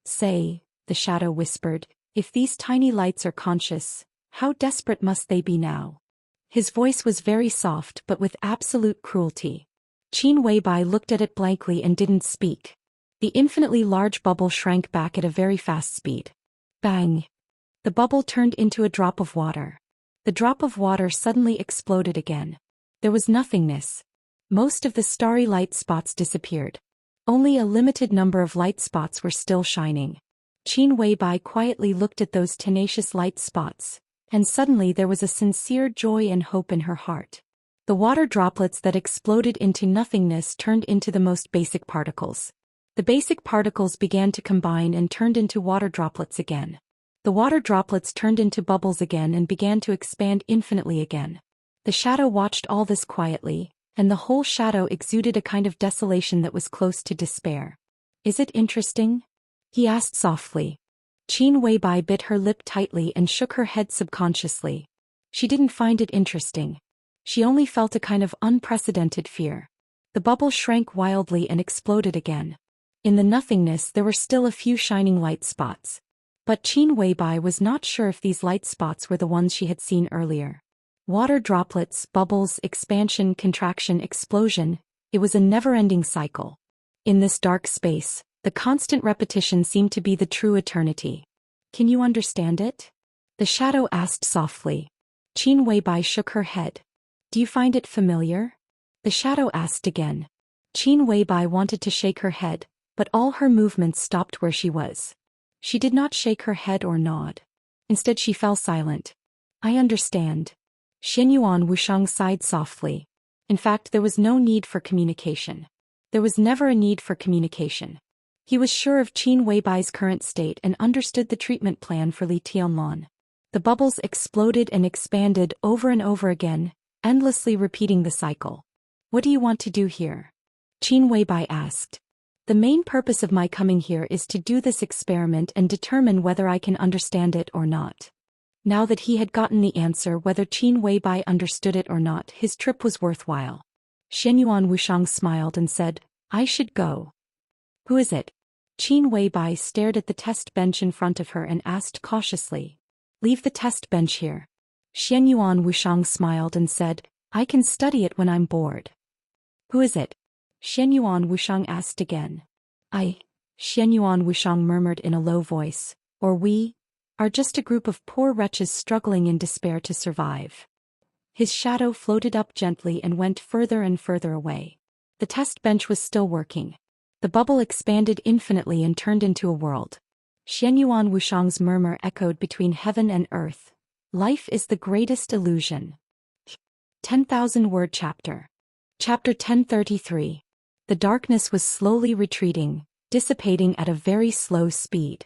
"Say," the shadow whispered, "if these tiny lights are conscious, how desperate must they be now?" His voice was very soft but with absolute cruelty. Qin Weibai looked at it blankly and didn't speak. The infinitely large bubble shrank back at a very fast speed. Bang! The bubble turned into a drop of water. The drop of water suddenly exploded again. There was nothingness. Most of the starry light spots disappeared. Only a limited number of light spots were still shining. Qin Weibai quietly looked at those tenacious light spots, and suddenly there was a sincere joy and hope in her heart. The water droplets that exploded into nothingness turned into the most basic particles. The basic particles began to combine and turned into water droplets again. The water droplets turned into bubbles again and began to expand infinitely again. The shadow watched all this quietly, and the whole shadow exuded a kind of desolation that was close to despair. "Is it interesting?" he asked softly. Qin Weibai bit her lip tightly and shook her head subconsciously. She didn't find it interesting. She only felt a kind of unprecedented fear. The bubble shrank wildly and exploded again. In the nothingness there were still a few shining light spots. But Qin Weibai was not sure if these light spots were the ones she had seen earlier. Water droplets, bubbles, expansion, contraction, explosion. It was a never-ending cycle. In this dark space, the constant repetition seemed to be the true eternity. "Can you understand it?" the shadow asked softly. Qin Weibai shook her head. "Do you find it familiar?" the shadow asked again. Qin Weibai wanted to shake her head, but all her movements stopped where she was. She did not shake her head or nod. Instead she fell silent. "I understand." Xianyuan Wushang sighed softly. In fact, there was no need for communication. There was never a need for communication. He was sure of Qin Weibai's current state and understood the treatment plan for Li Tianlan. The bubbles exploded and expanded over and over again, endlessly repeating the cycle. "What do you want to do here?" Qin Weibai asked. "The main purpose of my coming here is to do this experiment and determine whether I can understand it or not." Now that he had gotten the answer whether Qin Weibai understood it or not, his trip was worthwhile. Xianyuan Wushang smiled and said, I should go. Who is it? Qin Weibai stared at the test bench in front of her and asked cautiously. Leave the test bench here. Xianyuan Wushang smiled and said, I can study it when I'm bored. Who is it? Xianyuan Wushang asked again. Xianyuan Wushang murmured in a low voice, or we are just a group of poor wretches struggling in despair to survive. His shadow floated up gently and went further and further away. The test bench was still working. The bubble expanded infinitely and turned into a world. Xianyuan Wushang's murmur echoed between heaven and earth. Life is the greatest illusion. 10,000-word chapter. Chapter 1033. The darkness was slowly retreating, dissipating at a very slow speed.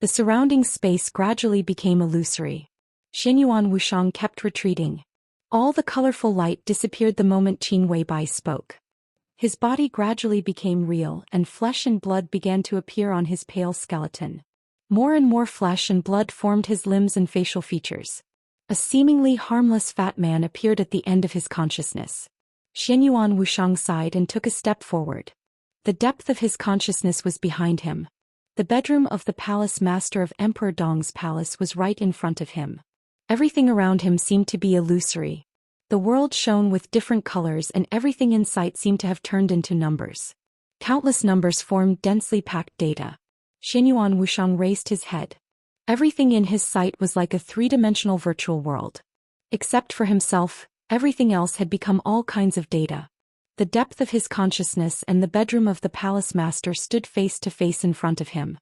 The surrounding space gradually became illusory. Xianyuan Wushang kept retreating. All the colorful light disappeared the moment Qin Weibai spoke. His body gradually became real and flesh and blood began to appear on his pale skeleton. More and more flesh and blood formed his limbs and facial features. A seemingly harmless fat man appeared at the end of his consciousness. Xianyuan Wushang sighed and took a step forward. The depth of his consciousness was behind him. The bedroom of the palace master of Emperor Dong's palace was right in front of him. Everything around him seemed to be illusory. The world shone with different colors and everything in sight seemed to have turned into numbers. Countless numbers formed densely packed data. Xianyuan Wushang raised his head. Everything in his sight was like a three-dimensional virtual world. Except for himself, everything else had become all kinds of data. The depth of his consciousness and the bedroom of the palace master stood face to face in front of him.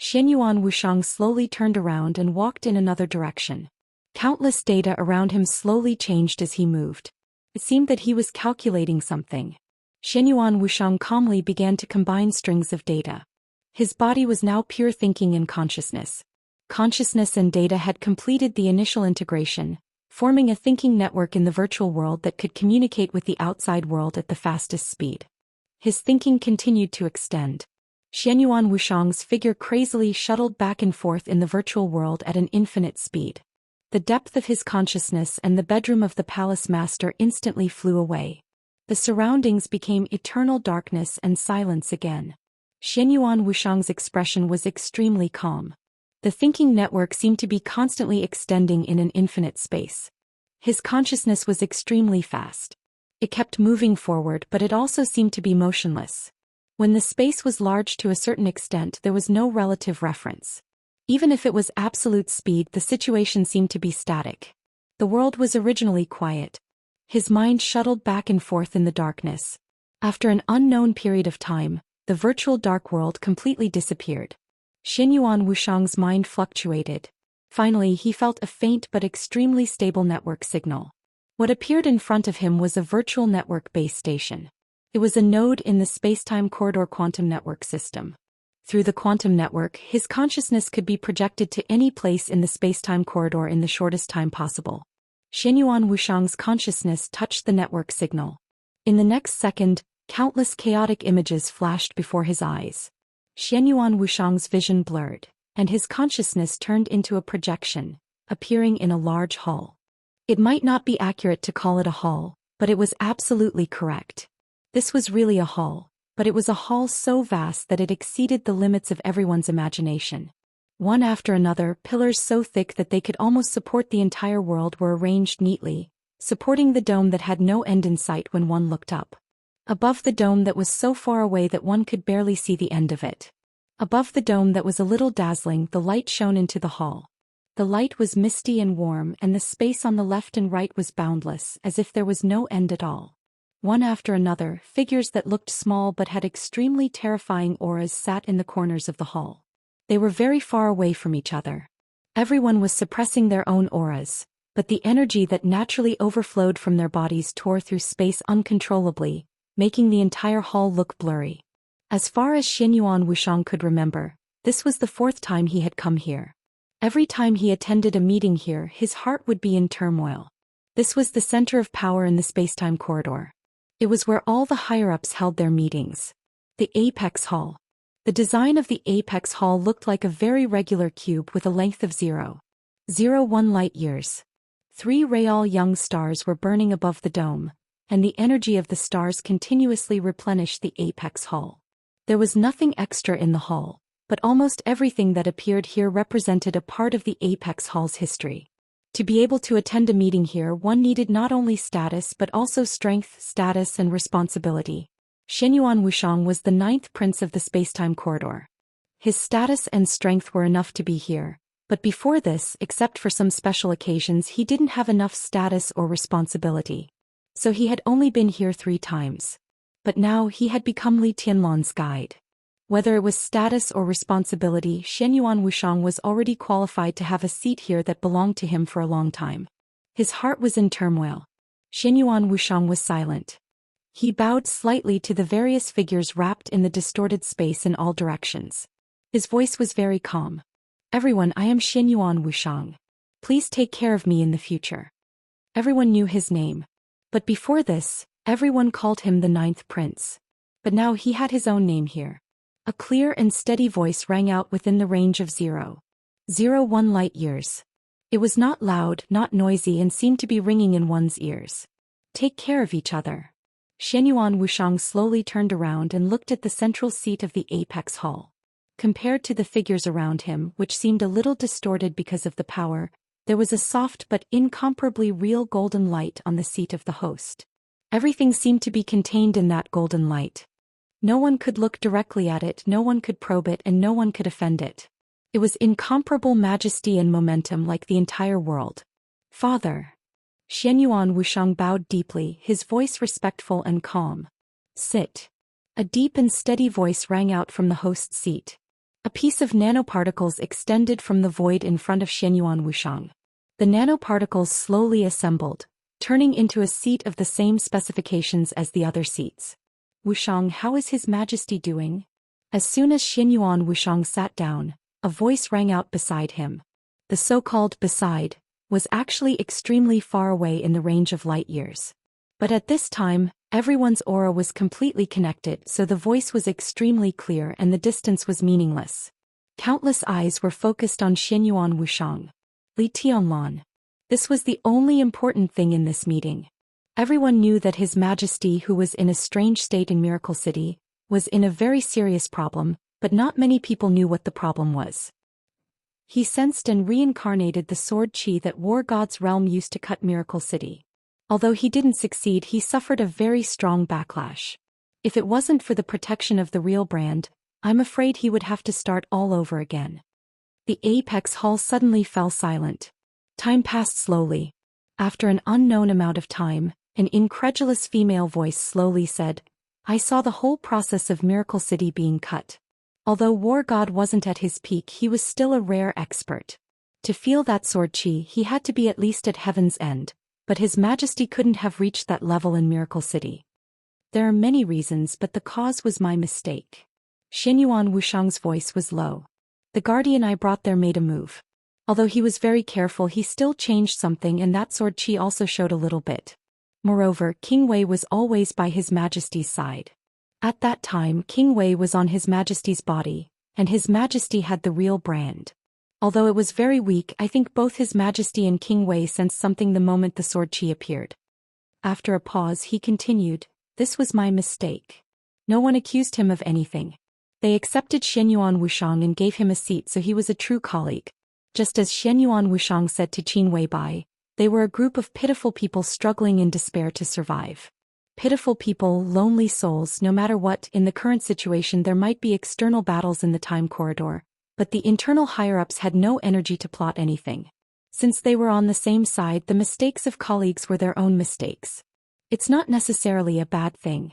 Xianyuan Wushang slowly turned around and walked in another direction. Countless data around him slowly changed as he moved. It seemed that he was calculating something. Xianyuan Wushang calmly began to combine strings of data. His body was now pure thinking and consciousness. Consciousness and data had completed the initial integration, forming a thinking network in the virtual world that could communicate with the outside world at the fastest speed. His thinking continued to extend. Xianyuan Wushang's figure crazily shuttled back and forth in the virtual world at an infinite speed. The depth of his consciousness and the bedroom of the palace master instantly flew away. The surroundings became eternal darkness and silence again. Xianyuan Wushang's expression was extremely calm. The thinking network seemed to be constantly extending in an infinite space. His consciousness was extremely fast. It kept moving forward, but it also seemed to be motionless. When the space was large to a certain extent, there was no relative reference. Even if it was absolute speed, the situation seemed to be static. The world was originally quiet. His mind shuttled back and forth in the darkness. After an unknown period of time, the virtual dark world completely disappeared. Xianyuan Wushang's mind fluctuated. Finally, he felt a faint but extremely stable network signal. What appeared in front of him was a virtual network base station. It was a node in the spacetime corridor quantum network system. Through the quantum network, his consciousness could be projected to any place in the spacetime corridor in the shortest time possible. Xianyuan Wushang's consciousness touched the network signal. In the next second, countless chaotic images flashed before his eyes. Xianyuan Wushang's vision blurred, and his consciousness turned into a projection, appearing in a large hall. It might not be accurate to call it a hall, but it was absolutely correct. This was really a hall, but it was a hall so vast that it exceeded the limits of everyone's imagination. One after another, pillars so thick that they could almost support the entire world were arranged neatly, supporting the dome that had no end in sight when one looked up. Above the dome that was so far away that one could barely see the end of it. Above the dome that was a little dazzling, the light shone into the hall. The light was misty and warm, and the space on the left and right was boundless, as if there was no end at all. One after another, figures that looked small but had extremely terrifying auras sat in the corners of the hall. They were very far away from each other. Everyone was suppressing their own auras, but the energy that naturally overflowed from their bodies tore through space uncontrollably, making the entire hall look blurry. As far as Xianyuan Wushang could remember, this was the 4th time he had come here. Every time he attended a meeting here, his heart would be in turmoil. This was the center of power in the spacetime corridor. It was where all the higher-ups held their meetings. The Apex Hall. The design of the Apex Hall looked like a very regular cube with a length of 0.01 light-years. 3 real young stars were burning above the dome, and the energy of the stars continuously replenished the apex hall. There was nothing extra in the hall, but almost everything that appeared here represented a part of the apex hall's history. To be able to attend a meeting here, one needed not only status but also strength, status, and responsibility. Xianyuan Wuxiang was the 9th prince of the spacetime corridor. His status and strength were enough to be here, but before this, except for some special occasions, he didn't have enough status or responsibility. So he had only been here 3 times. But now he had become Li Tianlan's guide. Whether it was status or responsibility, Xianyuan Wuxiang was already qualified to have a seat here that belonged to him for a long time. His heart was in turmoil. Xianyuan Wuxiang was silent. He bowed slightly to the various figures wrapped in the distorted space in all directions. His voice was very calm. "Everyone, I am Xianyuan Wuxiang. Please take care of me in the future." Everyone knew his name. But before this, everyone called him the 9th prince. But now he had his own name here. A clear and steady voice rang out within the range of 0.01 light years. It was not loud, not noisy, and seemed to be ringing in one's ears. "Take care of each other." Xianyuan Wuxiang slowly turned around and looked at the central seat of the apex hall. Compared to the figures around him, which seemed a little distorted because of the power, there was a soft but incomparably real golden light on the seat of the host. Everything seemed to be contained in that golden light. No one could look directly at it, no one could probe it, and no one could offend it. It was incomparable majesty and momentum, like the entire world. "Father." Xianyuan Wuxiang bowed deeply, his voice respectful and calm. "Sit." A deep and steady voice rang out from the host's seat. A piece of nanoparticles extended from the void in front of Xianyuan Wuxiang. The nanoparticles slowly assembled, turning into a seat of the same specifications as the other seats. "Wuxiang, how is His Majesty doing?" As soon as Xianyuan Wuxiang sat down, a voice rang out beside him. The so-called beside was actually extremely far away in the range of light years. But at this time, everyone's aura was completely connected, so the voice was extremely clear and the distance was meaningless. Countless eyes were focused on Xianyuan Wuxiang. Li Tianlan. This was the only important thing in this meeting. Everyone knew that His Majesty, who was in a strange state in Miracle City, was in a very serious problem, but not many people knew what the problem was. He sensed and reincarnated the sword chi that War God's realm used to cut Miracle City. Although he didn't succeed, he suffered a very strong backlash. If it wasn't for the protection of the real brand, I'm afraid he would have to start all over again. The apex hall suddenly fell silent. Time passed slowly. After an unknown amount of time, an incredulous female voice slowly said, "I saw the whole process of Miracle City being cut." Although War God wasn't at his peak, he was still a rare expert. To feel that sword chi, he had to be at least at heaven's end, but His Majesty couldn't have reached that level in Miracle City. "There are many reasons, but the cause was my mistake." Xianyuan Wuxiang's voice was low. "The guardian I brought there made a move. Although he was very careful, he still changed something, and that sword chi also showed a little bit. Moreover, King Wei was always by His Majesty's side. At that time, King Wei was on His Majesty's body, and His Majesty had the real brand. Although it was very weak, I think both His Majesty and King Wei sensed something the moment the sword chi appeared." After a pause, he continued, "This was my mistake. No one accused him of anything. They accepted Xianyuan Wuxiang and gave him a seat, so he was a true colleague. Just as Xianyuan Wuxiang said to Qin Weibai, they were a group of pitiful people struggling in despair to survive. Pitiful people, lonely souls. No matter what, in the current situation there might be external battles in the time corridor, but the internal higher-ups had no energy to plot anything. Since they were on the same side, the mistakes of colleagues were their own mistakes. It's not necessarily a bad thing."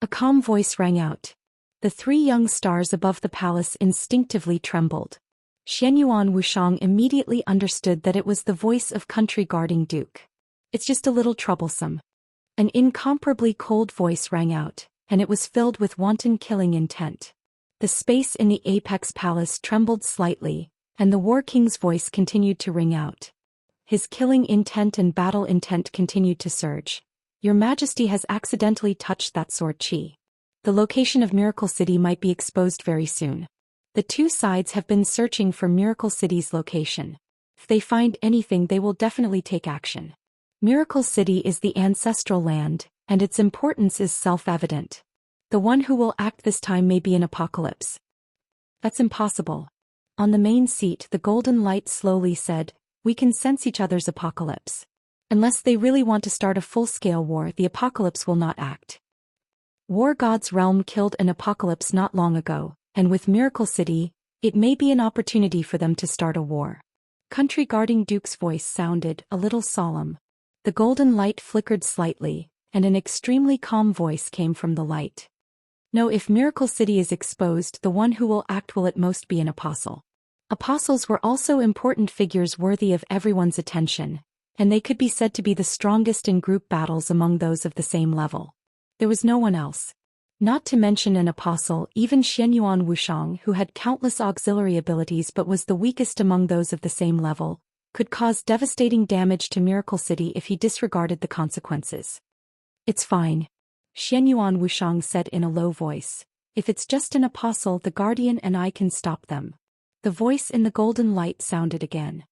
A calm voice rang out. The 3 young stars above the palace instinctively trembled. Xianyuan Wuxiang immediately understood that it was the voice of country guarding Duke. "It's just a little troublesome." An incomparably cold voice rang out, and it was filled with wanton killing intent. The space in the Apex Palace trembled slightly, and the War King's voice continued to ring out. His killing intent and battle intent continued to surge. "Your Majesty has accidentally touched that sword chi. The location of Miracle City might be exposed very soon. The 2 sides have been searching for Miracle City's location. If they find anything, they will definitely take action. Miracle City is the ancestral land, and its importance is self-evident. The one who will act this time may be an apocalypse. That's impossible. On the main seat, the golden light slowly said, "We can sense each other's apocalypse. Unless they really want to start a full-scale war, the apocalypse will not act." War God's realm killed an apocalypse not long ago, and with Miracle City, it may be an opportunity for them to start a war. Country Guarding Duke's voice sounded a little solemn. The golden light flickered slightly, and an extremely calm voice came from the light. "No, if Miracle City is exposed, the one who will act will at most be an apostle." Apostles were also important figures worthy of everyone's attention, and they could be said to be the strongest in group battles among those of the same level. There was no one else. Not to mention an apostle, even Xianyuan Wuxiang, who had countless auxiliary abilities but was the weakest among those of the same level, could cause devastating damage to Miracle City if he disregarded the consequences. "It's fine," Xianyuan Wuxiang said in a low voice. "If it's just an apostle, the guardian and I can stop them." The voice in the golden light sounded again.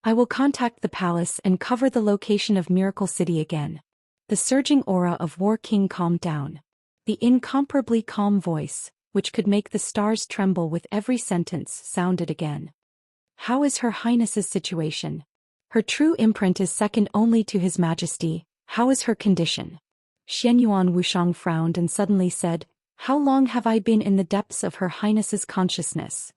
"I will contact the palace and cover the location of Miracle City again." The surging aura of War King calmed down. The incomparably calm voice, which could make the stars tremble with every sentence, sounded again. "How is Her Highness's situation? Her true imprint is second only to His Majesty. How is her condition?" Xianyuan Wuxiang frowned and suddenly said, "How long have I been in the depths of Her Highness's consciousness?"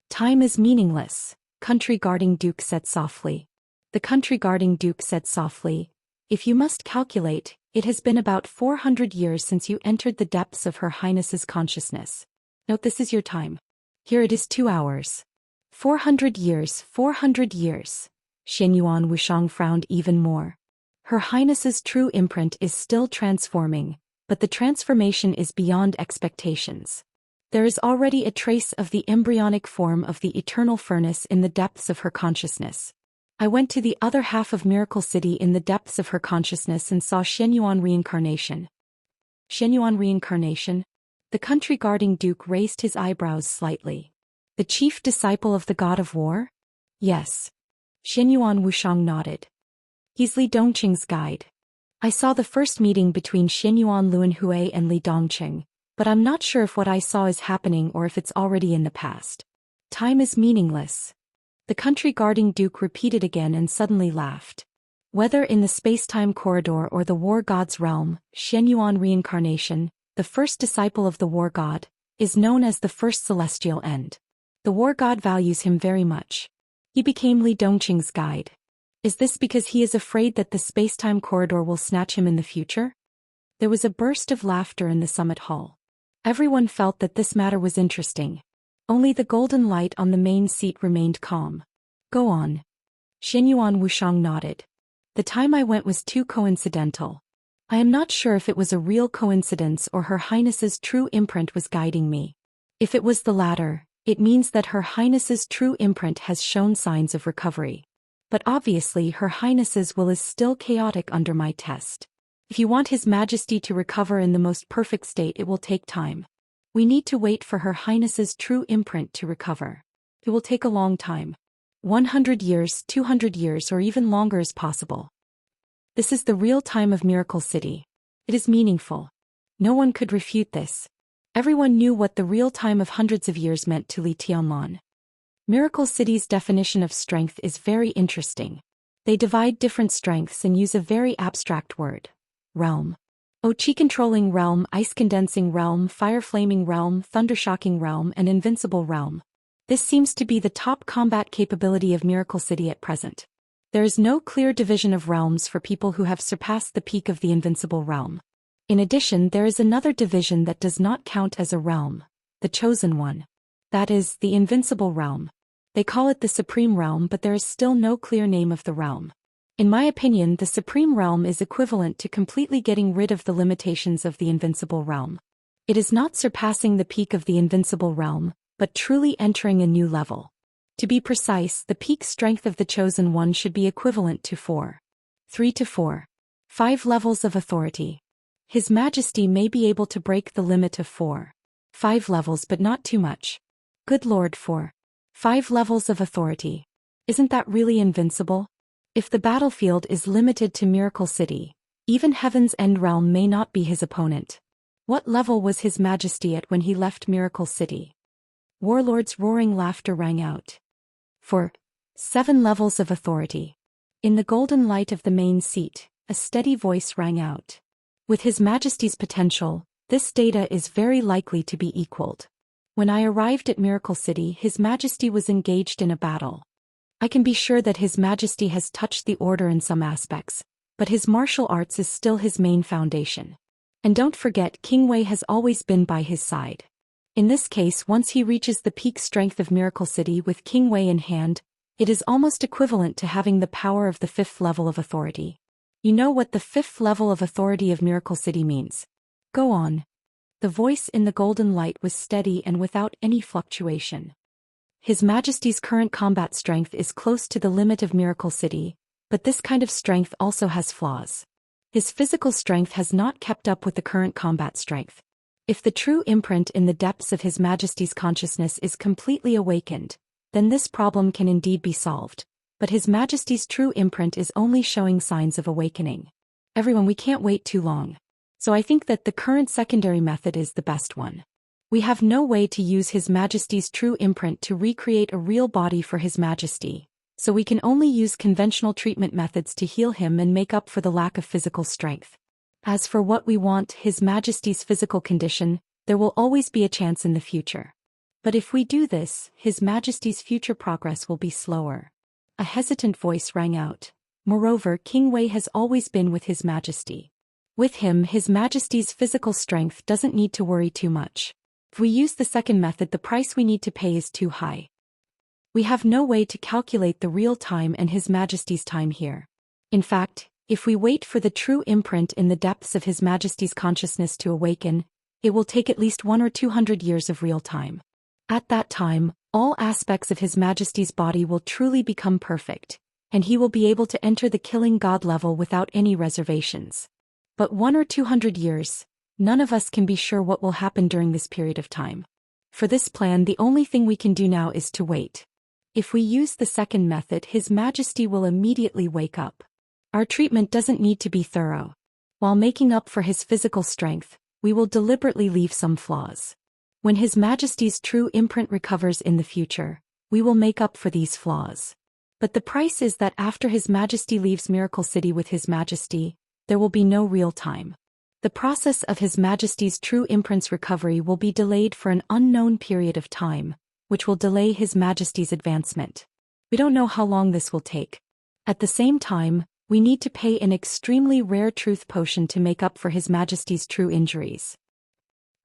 "Time is meaningless," Country Guarding Duke said softly. The Country Guarding Duke said softly, "If you must calculate, it has been about 400 years since you entered the depths of Her Highness's consciousness. Note this is your time. Here it is 2 hours. 400 years, 400 years." Xianyuan Wuxiang frowned even more. Her Highness's true imprint is still transforming, but the transformation is beyond expectations. There is already a trace of the embryonic form of the eternal furnace in the depths of her consciousness. I went to the other half of Miracle City in the depths of her consciousness and saw Xianyuan reincarnation. Xianyuan reincarnation? The Country Guarding Duke raised his eyebrows slightly. The chief disciple of the god of war? Yes. Xianyuan Wuxiang nodded. He's Li Dongqing's guide. I saw the first meeting between Xianyuan Luanhui and Li Dongqing, but I'm not sure if what I saw is happening or if it's already in the past. Time is meaningless. The Country Guarding Duke repeated again and suddenly laughed. Whether in the space-time corridor or the war god's realm, Xianyuan reincarnation, the first disciple of the war god, is known as the first celestial end. The war god values him very much. He became Li Dongqing's guide. Is this because he is afraid that the space-time corridor will snatch him in the future? There was a burst of laughter in the summit hall. Everyone felt that this matter was interesting. Only the golden light on the main seat remained calm. Go on. Xianyuan Wuxiang nodded. The time I went was too coincidental. I am not sure if it was a real coincidence or Her Highness's true imprint was guiding me. If it was the latter, it means that Her Highness's true imprint has shown signs of recovery. But obviously Her Highness's will is still chaotic under my test. If you want His Majesty to recover in the most perfect state, it will take time. We need to wait for Her Highness's true imprint to recover. It will take a long time. 100 years, 200 years, or even longer is possible. This is the real time of Miracle City. It is meaningful. No one could refute this. Everyone knew what the real time of hundreds of years meant to Li Tianlan. Miracle City's definition of strength is very interesting. They divide different strengths and use a very abstract word. Realm. Qi-controlling realm, ice-condensing realm, fire-flaming realm, thunder-shocking realm, and invincible realm. This seems to be the top combat capability of Miracle City at present. There is no clear division of realms for people who have surpassed the peak of the invincible realm. In addition, there is another division that does not count as a realm, the chosen one. That is, the invincible realm. They call it the supreme realm, but there is still no clear name of the realm. In my opinion, the supreme realm is equivalent to completely getting rid of the limitations of the invincible realm. It is not surpassing the peak of the invincible realm, but truly entering a new level. To be precise, the peak strength of the chosen one should be equivalent to 3 to 4. 5 levels of authority. His Majesty may be able to break the limit of 5 levels, but not too much. Good Lord, 5 levels of authority. Isn't that really invincible? If the battlefield is limited to Miracle City, Even Heaven's End realm may not be his opponent. What level was His Majesty at when he left Miracle City? Warlord's roaring laughter rang out. For 7 levels of authority. In the golden light of the main seat, a steady voice rang out. With His Majesty's potential, this data is very likely to be equaled. When I arrived at Miracle City, His Majesty was engaged in a battle. I can be sure that His Majesty has touched the order in some aspects, but his martial arts is still his main foundation. And don't forget, King Wei has always been by his side. In this case, once he reaches the peak strength of Miracle City with King Wei in hand, it is almost equivalent to having the power of the 5th level of authority. You know what the 5th level of authority of Miracle City means. Go on. The voice in the golden light was steady and without any fluctuation. His Majesty's current combat strength is close to the limit of Miracle City, but this kind of strength also has flaws. His physical strength has not kept up with the current combat strength. If the true imprint in the depths of His Majesty's consciousness is completely awakened, then this problem can indeed be solved, but His Majesty's true imprint is only showing signs of awakening. Everyone, we can't wait too long. So I think that the current secondary method is the best one. We have no way to use His Majesty's true imprint to recreate a real body for His Majesty, so we can only use conventional treatment methods to heal him and make up for the lack of physical strength. As for what we want, His Majesty's physical condition, there will always be a chance in the future. But if we do this, His Majesty's future progress will be slower. A hesitant voice rang out. Moreover, King Wei has always been with His Majesty. With him, His Majesty's physical strength doesn't need to worry too much. If we use the second method, the price we need to pay is too high. We have no way to calculate the real time and His Majesty's time here. In fact, if we wait for the true imprint in the depths of His Majesty's consciousness to awaken, it will take at least 100 or 200 years of real time. At that time, all aspects of His Majesty's body will truly become perfect, and he will be able to enter the killing god level without any reservations. But 100 or 200 years, none of us can be sure what will happen during this period of time. For this plan, the only thing we can do now is to wait. If we use the second method, His Majesty will immediately wake up. Our treatment doesn't need to be thorough. While making up for his physical strength, we will deliberately leave some flaws. When His Majesty's true imprint recovers in the future, we will make up for these flaws. But the price is that after His Majesty leaves Miracle City with His Majesty, there will be no real time. The process of His Majesty's true imprint's recovery will be delayed for an unknown period of time, which will delay His Majesty's advancement. We don't know how long this will take. At the same time, we need to pay an extremely rare truth potion to make up for His Majesty's true injuries.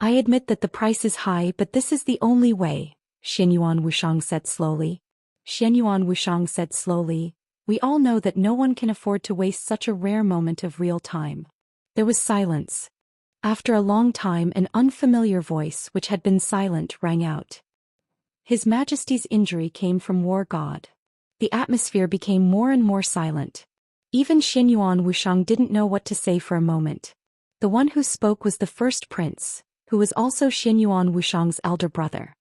I admit that the price is high, but this is the only way, Xianyuan Wuxiang said slowly. Xianyuan Wuxiang said slowly, we all know that no one can afford to waste such a rare moment of real time. There was silence. After a long time, an unfamiliar voice which had been silent rang out. His Majesty's injury came from War God. The atmosphere became more and more silent. Even Xianyuan Wuxiang didn't know what to say for a moment. The one who spoke was the first prince, who was also Xianyuan Wuxiang's elder brother.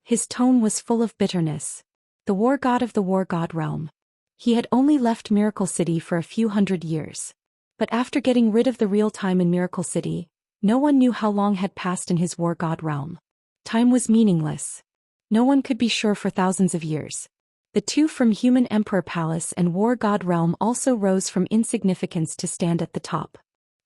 His tone was full of bitterness. The War God of the War God realm. He had only left Miracle City for a few hundred years. But after getting rid of the real time in Miracle City, no one knew how long had passed in his War God realm. Time was meaningless. No one could be sure for thousands of years. The two from Human Emperor Palace and War God realm also rose from insignificance to stand at the top.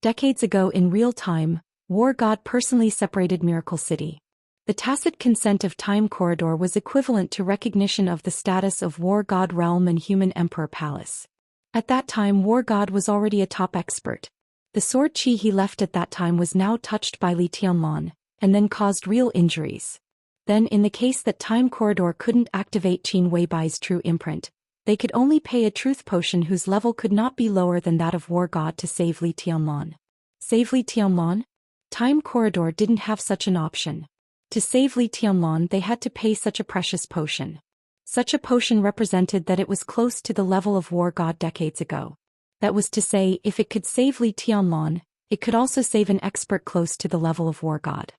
Decades ago in real time, War God personally separated Miracle City. The tacit consent of Time Corridor was equivalent to recognition of the status of War God realm and Human Emperor Palace. At that time, War God was already a top expert. The sword chi he left at that time was now touched by Li Tianlan, and then caused real injuries. Then, in the case that Time Corridor couldn't activate Qin Weibai's true imprint, they could only pay a truth potion whose level could not be lower than that of War God to save Li Tianlan. Save Li Tianlan? Time Corridor didn't have such an option. To save Li Tianlan, they had to pay such a precious potion. Such a potion represented that it was close to the level of War God decades ago. That was to say, if it could save Li Tianlan, it could also save an expert close to the level of War God.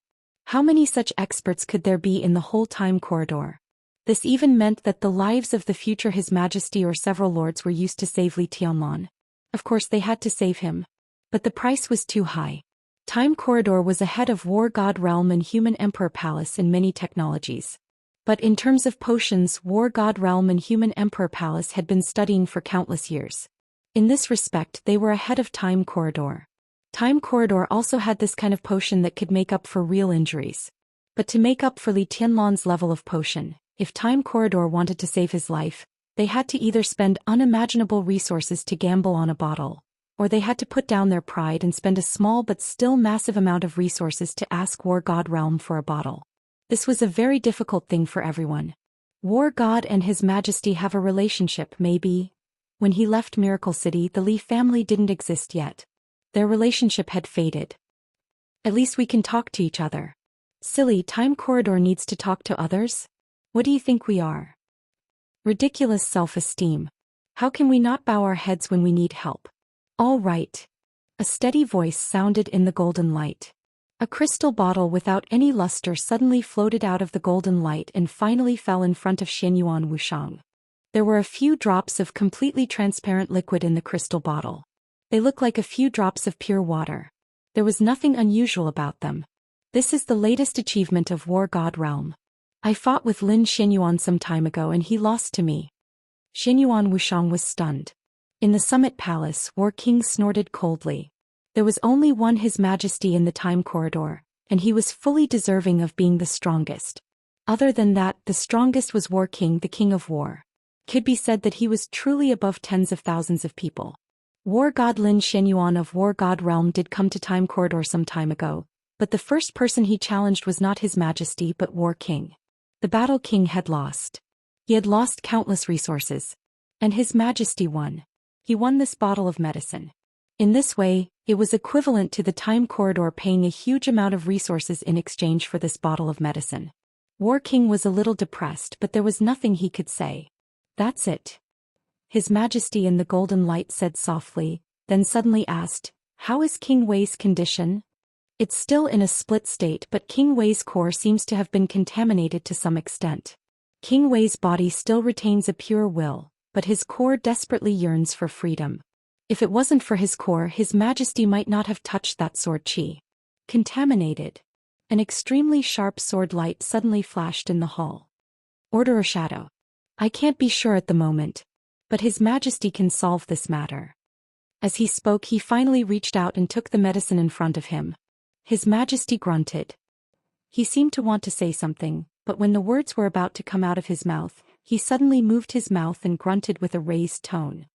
How many such experts could there be in the whole Time Corridor? This even meant that the lives of the future His Majesty or several lords were used to save Li Tianlan. Of course they had to save him. But the price was too high. Time Corridor was ahead of War God Realm and Human Emperor Palace in many technologies. But in terms of potions, War God Realm and Human Emperor Palace had been studying for countless years. In this respect, they were ahead of Time Corridor. Time Corridor also had this kind of potion that could make up for real injuries. But to make up for Li Tianlan's level of potion, if Time Corridor wanted to save his life, they had to either spend unimaginable resources to gamble on a bottle, or they had to put down their pride and spend a small but still massive amount of resources to ask War God Realm for a bottle. This was a very difficult thing for everyone. War God and His Majesty have a relationship, maybe. When he left Miracle City, the Li family didn't exist yet. Their relationship had faded. At least we can talk to each other. Silly, Time Corridor needs to talk to others? What do you think we are? Ridiculous self-esteem. How can we not bow our heads when we need help? All right. A steady voice sounded in the golden light. A crystal bottle without any luster suddenly floated out of the golden light and finally fell in front of Xianyuan Wushang. There were a few drops of completely transparent liquid in the crystal bottle. They looked like a few drops of pure water. There was nothing unusual about them. This is the latest achievement of War God Realm. I fought with Lin Xianyuan some time ago and he lost to me. Xianyuan Wushang was stunned. In the Summit Palace, War King snorted coldly. There was only one His Majesty in the Time Corridor, and he was fully deserving of being the strongest. Other than that, the strongest was War King, the King of War. Could be said that he was truly above tens of thousands of people. War God Lin Xianyuan of War God Realm did come to Time Corridor some time ago, but the first person he challenged was not His Majesty but War King. The Battle King had lost. He had lost countless resources. And His Majesty won. He won this bottle of medicine. In this way, it was equivalent to the Time Corridor paying a huge amount of resources in exchange for this bottle of medicine. War King was a little depressed, but there was nothing he could say. That's it. His Majesty in the golden light said softly, then suddenly asked, "How is King Wei's condition?" It's still in a split state, but King Wei's core seems to have been contaminated to some extent. King Wei's body still retains a pure will, but his core desperately yearns for freedom. If it wasn't for his core, His Majesty might not have touched that sword chi. Contaminated. An extremely sharp sword light suddenly flashed in the hall. Order or shadow? I can't be sure at the moment. But His Majesty can solve this matter. As he spoke, he finally reached out and took the medicine in front of him. His Majesty grunted. He seemed to want to say something, but when the words were about to come out of his mouth, he suddenly moved his mouth and grunted with a raised tone.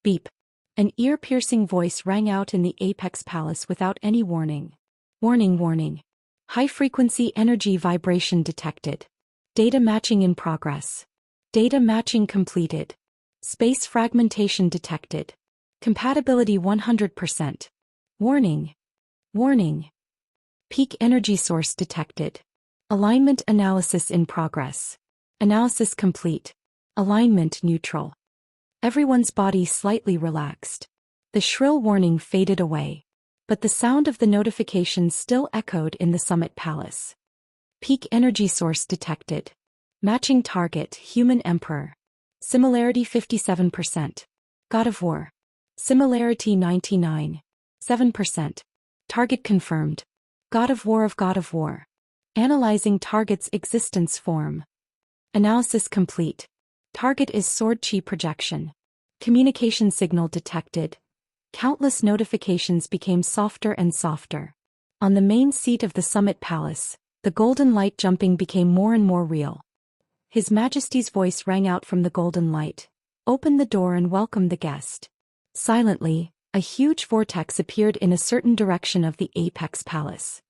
Beep. An ear-piercing voice rang out in the Apex Palace without any warning. Warning, warning. High-frequency energy vibration detected. Data matching in progress. Data matching completed. Space fragmentation detected. Compatibility 100%. Warning. Warning. Peak energy source detected. Alignment analysis in progress. Analysis complete. Alignment neutral. Everyone's body slightly relaxed. The shrill warning faded away. But the sound of the notification still echoed in the Summit Palace. Peak energy source detected. Matching target, Human Emperor. Similarity 57%. God of War. Similarity 99.7%. Target confirmed. God of War of God of War. Analyzing target's existence form. Analysis complete. Target is sword chi projection. Communication signal detected. Countless notifications became softer and softer. On the main seat of the Summit Palace, the golden light jumping became more and more real. His Majesty's voice rang out from the golden light. Open the door and welcome the guest. Silently, a huge vortex appeared in a certain direction of the Apex Palace.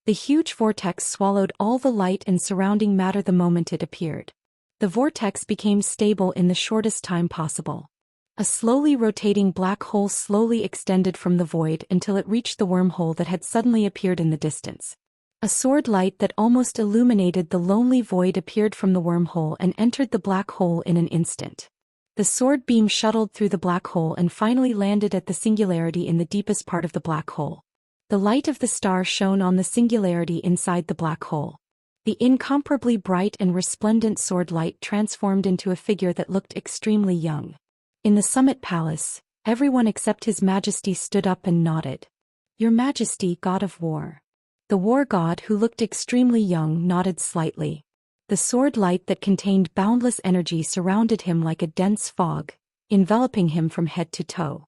The huge vortex swallowed all the light and surrounding matter the moment it appeared. The vortex became stable in the shortest time possible. A slowly rotating black hole slowly extended from the void until it reached the wormhole that had suddenly appeared in the distance. A sword light that almost illuminated the lonely void appeared from the wormhole and entered the black hole in an instant. The sword beam shuttled through the black hole and finally landed at the singularity in the deepest part of the black hole. The light of the star shone on the singularity inside the black hole. The incomparably bright and resplendent sword light transformed into a figure that looked extremely young. In the Summit Palace, Everyone except His Majesty stood up and nodded. Your Majesty, God of War. The war god, who looked extremely young, nodded slightly. The sword light that contained boundless energy surrounded him like a dense fog, enveloping him from head to toe.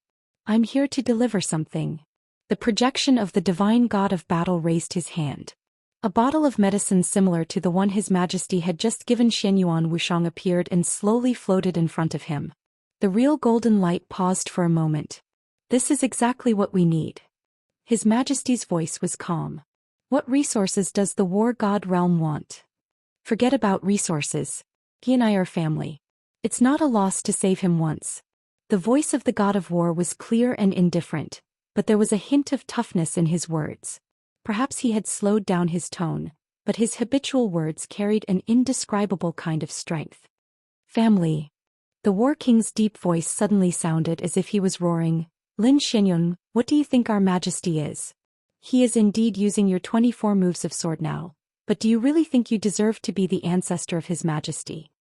I'm here to deliver something. The projection of the divine god of battle raised his hand. A bottle of medicine similar to the one His Majesty had just given Xianyuan Wuxiang appeared and slowly floated in front of him. The real golden light paused for a moment. This is exactly what we need. His Majesty's voice was calm. What resources does the war god realm want? Forget about resources. He and I are family. It's not a loss to save him once. The voice of the god of war was clear and indifferent, but there was a hint of toughness in his words. Perhaps he had slowed down his tone, but his habitual words carried an indescribable kind of strength. Family. The war king's deep voice suddenly sounded as if he was roaring. Lin Xianyun, what do you think our Majesty is? He is indeed using your 24 moves of sword now, but do you really think you deserve to be the ancestor of His Majesty?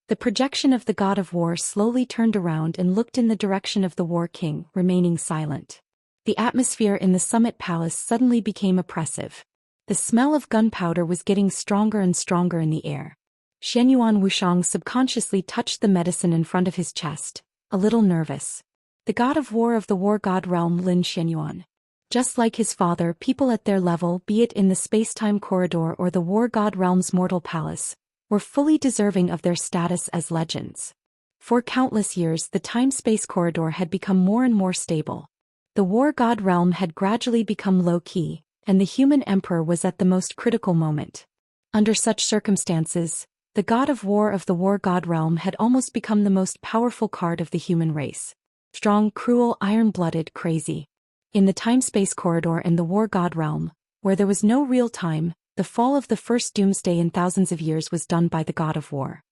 The projection of the god of war slowly turned around and looked in the direction of the war king, remaining silent. The atmosphere in the summit palace suddenly became oppressive. The smell of gunpowder was getting stronger and stronger in the air. Xianyuan Wuxiang subconsciously touched the medicine in front of his chest, a little nervous. The god of war of the war god realm, Lin Xianyuan. Just like his father, people at their level, be it in the space-time corridor or the war god realm's mortal palace, were fully deserving of their status as legends. For countless years, the time-space corridor had become more and more stable. The war god realm had gradually become low-key, and the human emperor was at the most critical moment. Under such circumstances, the god of war of the war god realm had almost become the most powerful card of the human race. Strong, cruel, iron-blooded, crazy. In the time-space corridor and the war god realm, where there was no real time, the fall of the first doomsday in thousands of years was done by the god of war.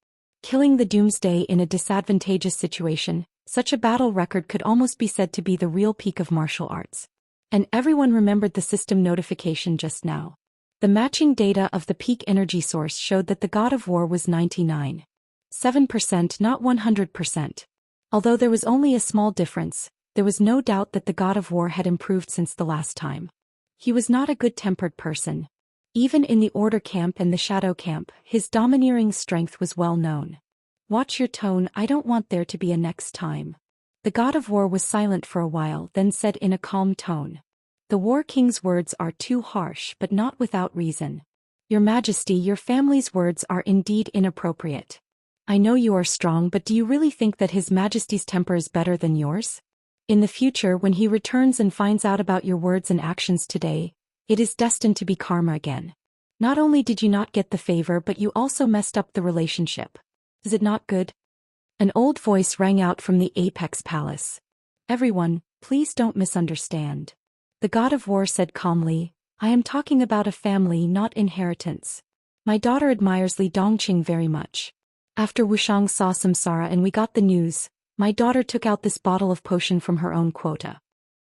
Killing the doomsday in a disadvantageous situation, such a battle record could almost be said to be the real peak of martial arts. And everyone remembered the system notification just now. The matching data of the peak energy source showed that the god of war was 99.7%, not 100%. Although there was only a small difference, there was no doubt that the god of war had improved since the last time. He was not a good-tempered person. Even in the Order camp and the Shadow camp, his domineering strength was well known. Watch your tone, I don't want there to be a next time. The god of war was silent for a while, then said in a calm tone. The war king's words are too harsh, but not without reason. Your Majesty, your family's words are indeed inappropriate. I know you are strong, but do you really think that His Majesty's temper is better than yours? In the future, when he returns and finds out about your words and actions today, it is destined to be karma again. Not only did you not get the favor, but you also messed up the relationship. Is it not good? An old voice rang out from the Apex Palace. Everyone, please don't misunderstand. The god of war said calmly, I am talking about a family, not inheritance. My daughter admires Li Dongqing very much. After Wuxiang saw Samsara and we got the news, my daughter took out this bottle of potion from her own quota.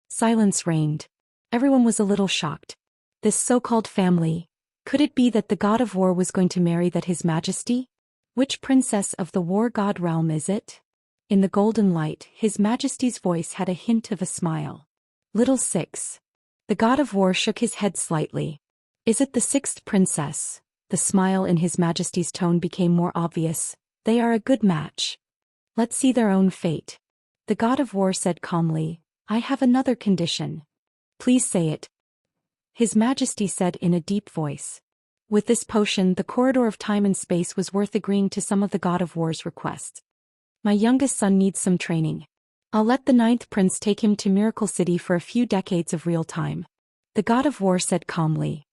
Silence reigned. Everyone was a little shocked. This so-called family, could it be that the god of war was going to marry that His Majesty? Which princess of the war god realm is it? In the golden light, His Majesty's voice had a hint of a smile. Little six. The god of war shook his head slightly. Is it the sixth princess? The smile in His Majesty's tone became more obvious. They are a good match. Let's see their own fate. The god of war said calmly, I have another condition. Please say it. His Majesty said in a deep voice. With this potion, the corridor of time and space was worth agreeing to some of the god of war's requests. My youngest son needs some training. I'll let the ninth prince take him to Miracle City for a few decades of real time. The god of war said calmly.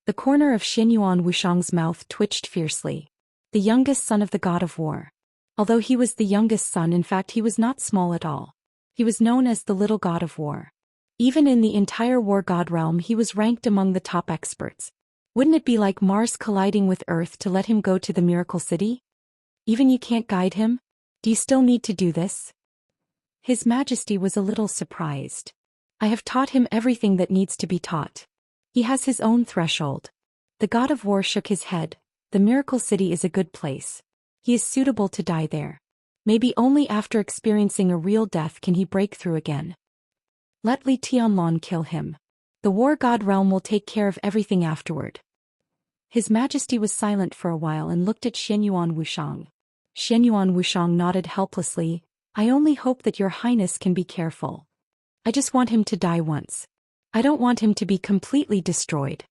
The corner of Xianyuan Wuxiang's mouth twitched fiercely. The youngest son of the god of war. Although he was the youngest son, in fact he was not small at all. He was known as the little god of war. Even in the entire war god realm he was ranked among the top experts. Wouldn't it be like Mars colliding with Earth to let him go to the Miracle City? Even you can't guide him? Do you still need to do this? His Majesty was a little surprised. I have taught him everything that needs to be taught. He has his own threshold. The god of war shook his head. The Miracle City is a good place. He is suitable to die there. Maybe only after experiencing a real death can he break through again. Let Li Tianlan kill him. The war god realm will take care of everything afterward. His Majesty was silent for a while and looked at Xianyuan Wushang. Xianyuan Wushang nodded helplessly. I only hope that your highness can be careful. I just want him to die once. I don't want him to be completely destroyed.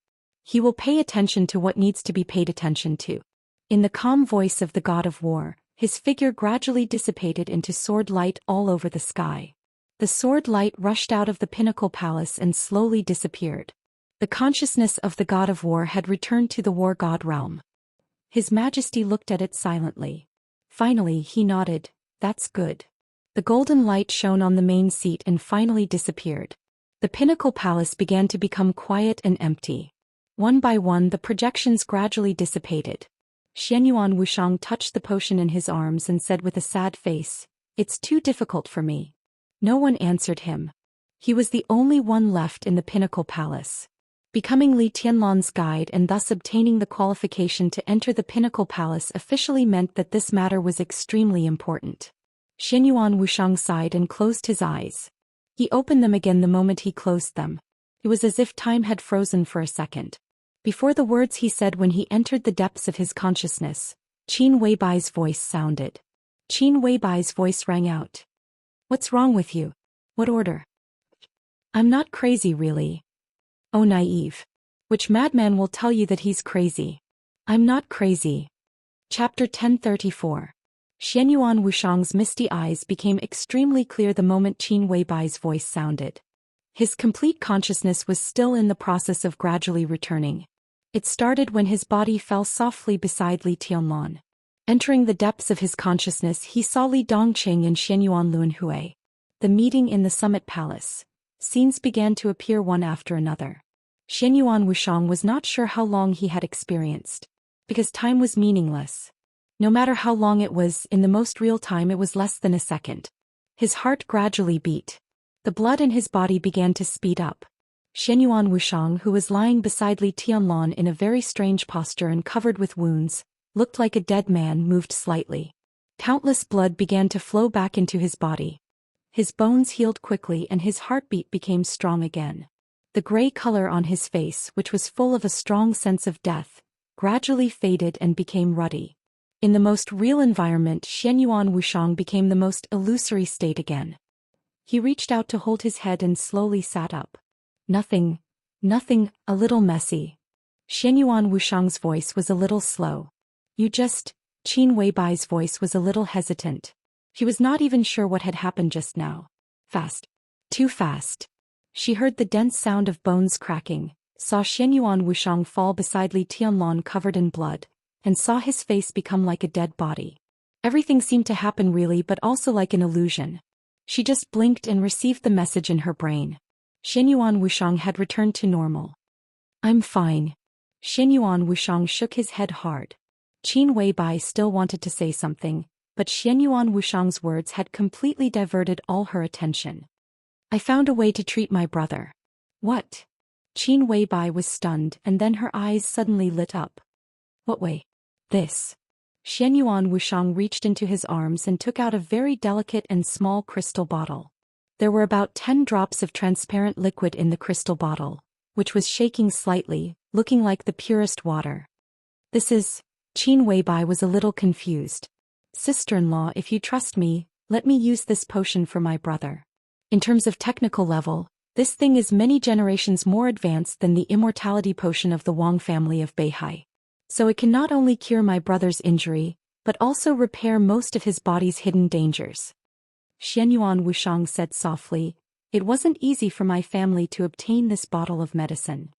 He will pay attention to what needs to be paid attention to. In the calm voice of the god of war, his figure gradually dissipated into sword light all over the sky. The sword light rushed out of the pinnacle palace and slowly disappeared. The consciousness of the god of war had returned to the war god realm. His Majesty looked at it silently. Finally he nodded, that's good. The golden light shone on the main seat and finally disappeared. The pinnacle palace began to become quiet and empty. One by one the projections gradually dissipated. Xianyuan Wushang touched the potion in his arms and said with a sad face, it's too difficult for me. No one answered him. He was the only one left in the pinnacle palace. Becoming Li Tianlan's guide and thus obtaining the qualification to enter the pinnacle palace officially meant that this matter was extremely important. Xianyuan Wushang sighed and closed his eyes. He opened them again the moment he closed them. It was as if time had frozen for a second. Before the words he said when he entered the depths of his consciousness, Qin Weibai's voice sounded. Qin Weibai's voice rang out. What's wrong with you? What order? I'm not crazy really. Oh naive. Which madman will tell you that he's crazy? I'm not crazy. Chapter 1034. Xianyuan Wushang's misty eyes became extremely clear the moment Qin Weibai's voice sounded. His complete consciousness was still in the process of gradually returning. It started when his body fell softly beside Li Tianlan. Entering the depths of his consciousness he saw Li Dongqing and Xianyuan Lunhui. The meeting in the summit palace. Scenes began to appear one after another. Xianyuan Wushang was not sure how long he had experienced. Because time was meaningless. No matter how long it was, in the most real time it was less than a second. His heart gradually beat. The blood in his body began to speed up. Xianyuan Wushang, who was lying beside Li Tianlan in a very strange posture and covered with wounds, looked like a dead man, moved slightly. Countless blood began to flow back into his body. His bones healed quickly and his heartbeat became strong again. The gray color on his face, which was full of a strong sense of death, gradually faded and became ruddy. In the most real environment, Xianyuan Wushang became the most illusory state again. He reached out to hold his head and slowly sat up. Nothing, a little messy. Xianyuan Wushang's voice was a little slow. Qin Weibai's voice was a little hesitant. He was not even sure what had happened just now. Fast. Too fast. She heard the dense sound of bones cracking, saw Xianyuan Wushang fall beside Li Tianlan covered in blood, and saw his face become like a dead body. Everything seemed to happen really but also like an illusion. She just blinked and received the message in her brain. Xianyuan Wushang had returned to normal. I'm fine. Xianyuan Wushang shook his head hard. Qin Weibai still wanted to say something, but Xianyuan Wushang's words had completely diverted all her attention. I found a way to treat my brother. What? Qin Weibai was stunned and then her eyes suddenly lit up. What way? This. Xianyuan Wushang reached into his arms and took out a very delicate and small crystal bottle. There were about 10 drops of transparent liquid in the crystal bottle, which was shaking slightly, looking like the purest water. This is... Qin Weibai was a little confused. Sister-in-law, if you trust me, let me use this potion for my brother. In terms of technical level, this thing is many generations more advanced than the immortality potion of the Wang family of Beihai. So it can not only cure my brother's injury, but also repair most of his body's hidden dangers. Xianyuan Wushang said softly, it wasn't easy for my family to obtain this bottle of medicine.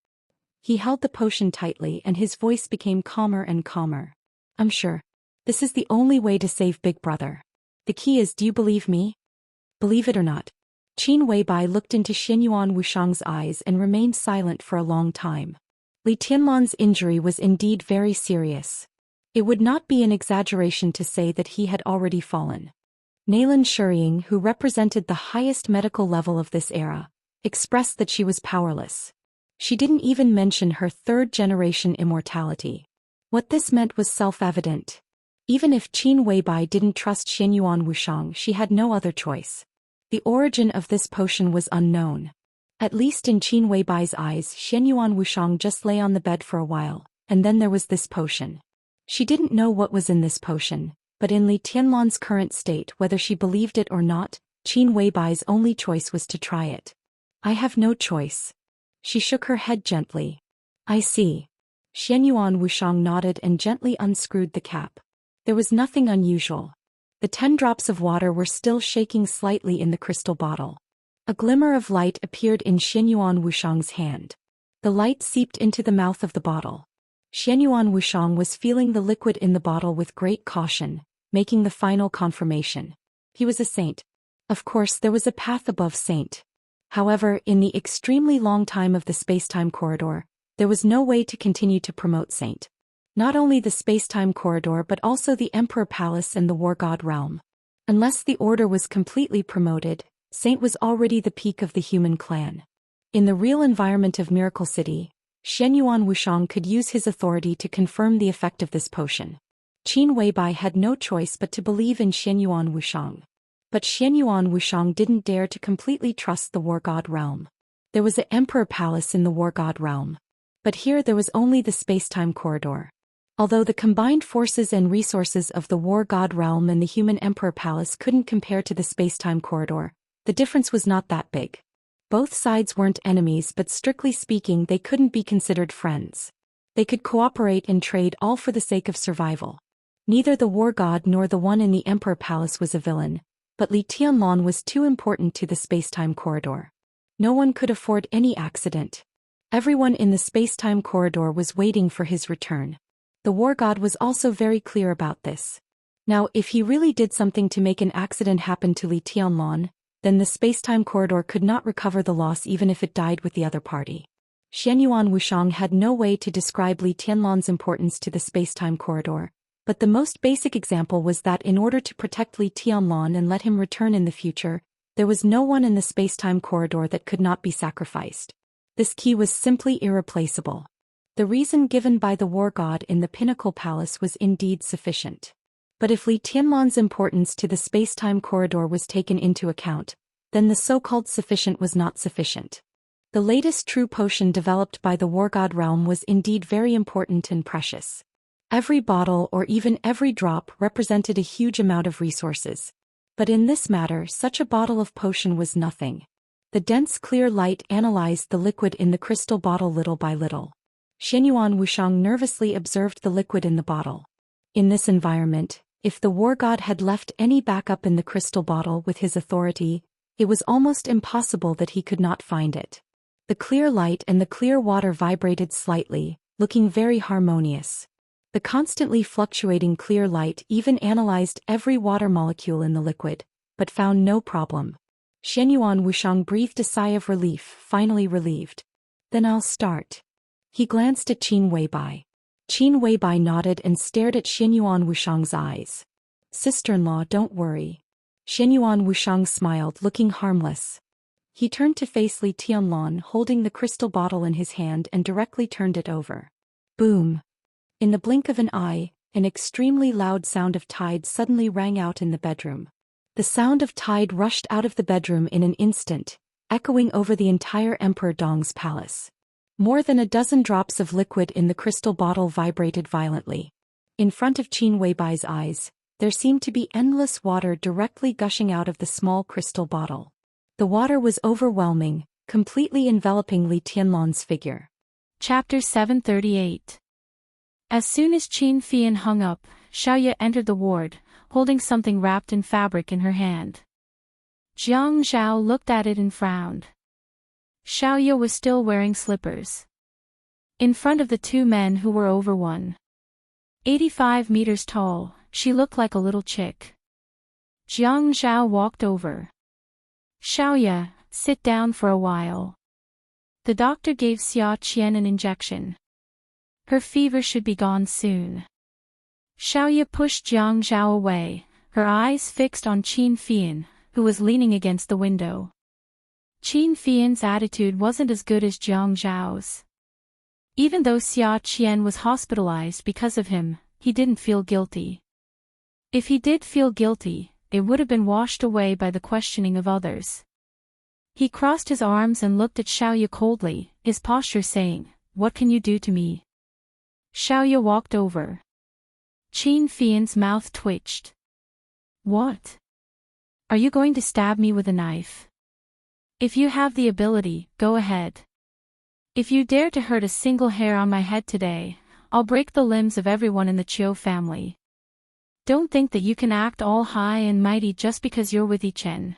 He held the potion tightly and his voice became calmer and calmer. I'm sure. This is the only way to save Big Brother. The key is, do you believe me? Believe it or not. Qin Weibai looked into Xianyuan Wushang's eyes and remained silent for a long time. Li Tianlan's injury was indeed very serious. It would not be an exaggeration to say that he had already fallen. Nalan Shuying, who represented the highest medical level of this era, expressed that she was powerless. She didn't even mention her third-generation immortality. What this meant was self-evident. Even if Qin Weibai didn't trust Xianyuan Wushang, she had no other choice. The origin of this potion was unknown. At least in Qin Weibai's eyes, Xianyuan Wushang just lay on the bed for a while, and then there was this potion. She didn't know what was in this potion, but in Li Tianlan's current state, whether she believed it or not, Qin Weibai's only choice was to try it. I have no choice. She shook her head gently. I see. Xianyuan Wushang nodded and gently unscrewed the cap. There was nothing unusual. The 10 drops of water were still shaking slightly in the crystal bottle. A glimmer of light appeared in Xianyuan Wushang's hand. The light seeped into the mouth of the bottle. Xianyuan Wushang was feeling the liquid in the bottle with great caution, making the final confirmation. He was a saint. Of course, there was a path above saint. However, in the extremely long time of the space-time corridor, there was no way to continue to promote saint. Not only the space-time corridor but also the Emperor Palace and the War God realm. Unless the order was completely promoted, saint was already the peak of the human clan. In the real environment of Miracle City, Xianyuan Wushang could use his authority to confirm the effect of this potion. Qin Weibai had no choice but to believe in Xianyuan Wushang. But Xianyuan Wushang didn't dare to completely trust the War God realm. There was an Emperor Palace in the War God realm. But here there was only the space-time corridor. Although the combined forces and resources of the War God realm and the human Emperor Palace couldn't compare to the space-time corridor, the difference was not that big. Both sides weren't enemies, but strictly speaking they couldn't be considered friends. They could cooperate and trade all for the sake of survival. Neither the War God nor the one in the Emperor Palace was a villain, but Li Tianlan was too important to the space-time corridor. No one could afford any accident. Everyone in the space-time corridor was waiting for his return. The War God was also very clear about this. Now, if he really did something to make an accident happen to Li Tianlan, then the space-time corridor could not recover the loss even if it died with the other party. Xianyuan Wushang had no way to describe Li Tianlan's importance to the space-time corridor, but the most basic example was that in order to protect Li Tianlan and let him return in the future, there was no one in the space-time corridor that could not be sacrificed. This key was simply irreplaceable. The reason given by the War God in the Pinnacle Palace was indeed sufficient. But if Li Tianlan's importance to the space-time corridor was taken into account, then the so-called sufficient was not sufficient. The latest true potion developed by the War God realm was indeed very important and precious. Every bottle or even every drop represented a huge amount of resources. But in this matter, such a bottle of potion was nothing. The dense clear light analyzed the liquid in the crystal bottle little by little. Xianyuan Wushang nervously observed the liquid in the bottle. In this environment, if the War God had left any backup in the crystal bottle with his authority, it was almost impossible that he could not find it. The clear light and the clear water vibrated slightly, looking very harmonious. The constantly fluctuating clear light even analyzed every water molecule in the liquid, but found no problem. Xianyuan Wushang breathed a sigh of relief, finally relieved. Then I'll start. He glanced at Qin Weibai. Qin Weibai nodded and stared at Xianyuan Wushang's eyes. Sister-in-law, don't worry. Xianyuan Wushang smiled, looking harmless. He turned to face Li Tianlan, holding the crystal bottle in his hand, and directly turned it over. Boom! In the blink of an eye, an extremely loud sound of tide suddenly rang out in the bedroom. The sound of tide rushed out of the bedroom in an instant, echoing over the entire Emperor Dong's palace. More than a dozen drops of liquid in the crystal bottle vibrated violently. In front of Qin Weibai's eyes, there seemed to be endless water directly gushing out of the small crystal bottle. The water was overwhelming, completely enveloping Li Tianlan's figure. Chapter 738. As soon as Qin Fian hung up, Xiaoya entered the ward, holding something wrapped in fabric in her hand. Jiang Zhao looked at it and frowned. Xiaoya was still wearing slippers. In front of the two men who were over 185 meters tall, she looked like a little chick. Jiang Zhao walked over. Xiaoya, sit down for a while. The doctor gave Zhou Xian an injection. Her fever should be gone soon. Xiaoya pushed Jiang Zhao away, her eyes fixed on Qin Fian, who was leaning against the window. Qin Fian's attitude wasn't as good as Jiang Zhao's. Even though Zhou Xian was hospitalized because of him, he didn't feel guilty. If he did feel guilty, it would have been washed away by the questioning of others. He crossed his arms and looked at Xiaoya coldly, his posture saying, "What can you do to me?" Xiaoya walked over. Qin Fian's mouth twitched. "What? Are you going to stab me with a knife? If you have the ability, go ahead. If you dare to hurt a single hair on my head today, I'll break the limbs of everyone in the Qiu family. Don't think that you can act all high and mighty just because you're with Yichen.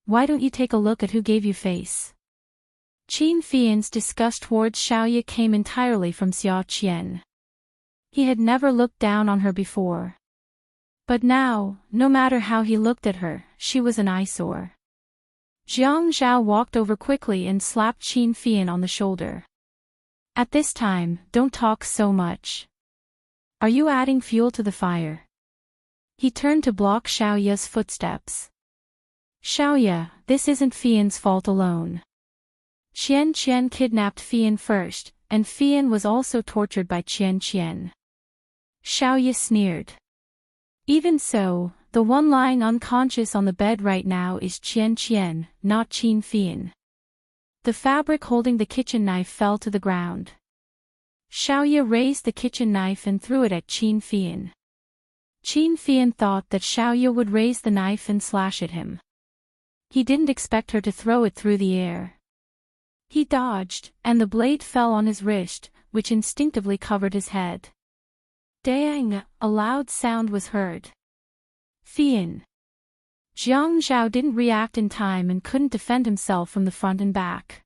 Why don't you take a look at who gave you face?" Qin Fian's disgust towards Xiaoya came entirely from Zhou Xian. He had never looked down on her before. But now, no matter how he looked at her, she was an eyesore. Xianxia walked over quickly and slapped Qin Fian on the shoulder. "At this time, don't talk so much. Are you adding fuel to the fire?" He turned to block Xiaoya's footsteps. "Xiaoya, this isn't Fian's fault alone. Xianxia kidnapped Fian first, and Fian was also tortured by Xianxia." Xiaoya sneered. "Even so, the one lying unconscious on the bed right now is Xianxia, not Qin Fian." The fabric holding the kitchen knife fell to the ground. Xiaoya raised the kitchen knife and threw it at Qin Fian. Qin Fian thought that Xiaoya would raise the knife and slash at him. He didn't expect her to throw it through the air. He dodged, and the blade fell on his wrist, which instinctively covered his head. Dang! A loud sound was heard. Fian. Zhang Zhao didn't react in time and couldn't defend himself from the front and back.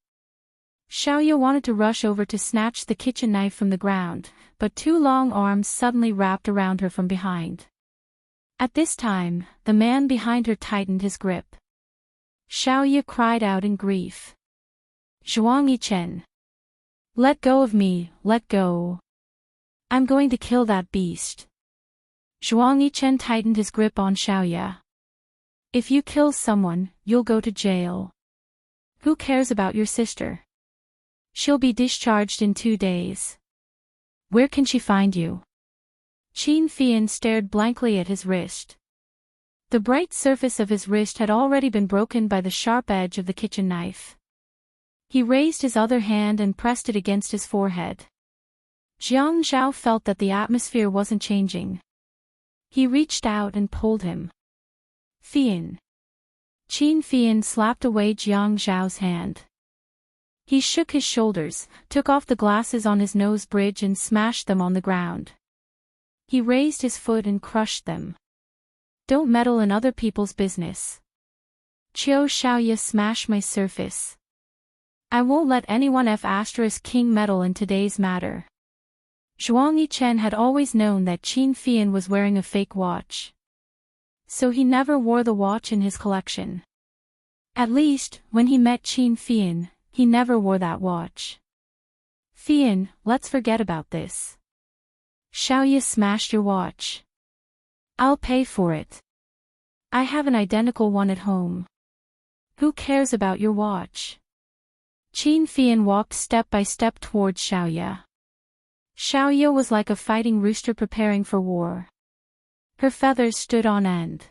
Xiaoya wanted to rush over to snatch the kitchen knife from the ground, but two long arms suddenly wrapped around her from behind. At this time, the man behind her tightened his grip. Xiaoya cried out in grief. "Zhuang Yichen! Let go of me, let go. I'm going to kill that beast." Zhuang Yichen tightened his grip on Xiaoya. "If you kill someone, you'll go to jail. Who cares about your sister? She'll be discharged in 2 days. Where can she find you?" Qin Fian stared blankly at his wrist. The bright surface of his wrist had already been broken by the sharp edge of the kitchen knife. He raised his other hand and pressed it against his forehead. Zhang Zhao felt that the atmosphere wasn't changing. He reached out and pulled him. "Fian." Qin Fian slapped away Zhang Zhao's hand. He shook his shoulders, took off the glasses on his nose bridge and smashed them on the ground. He raised his foot and crushed them. "Don't meddle in other people's business. Qiu Xiaoya smash my surface. I won't let anyone F*King meddle in today's matter." Zhuang Yichen had always known that Qin Fian was wearing a fake watch. So he never wore the watch in his collection. At least, when he met Qin Fian, he never wore that watch. "Fian, let's forget about this. Xiaoya smashed your watch. I'll pay for it. I have an identical one at home. Who cares about your watch?" Qin Fian walked step by step towards Xiaoya. Xiaoya was like a fighting rooster preparing for war. Her feathers stood on end.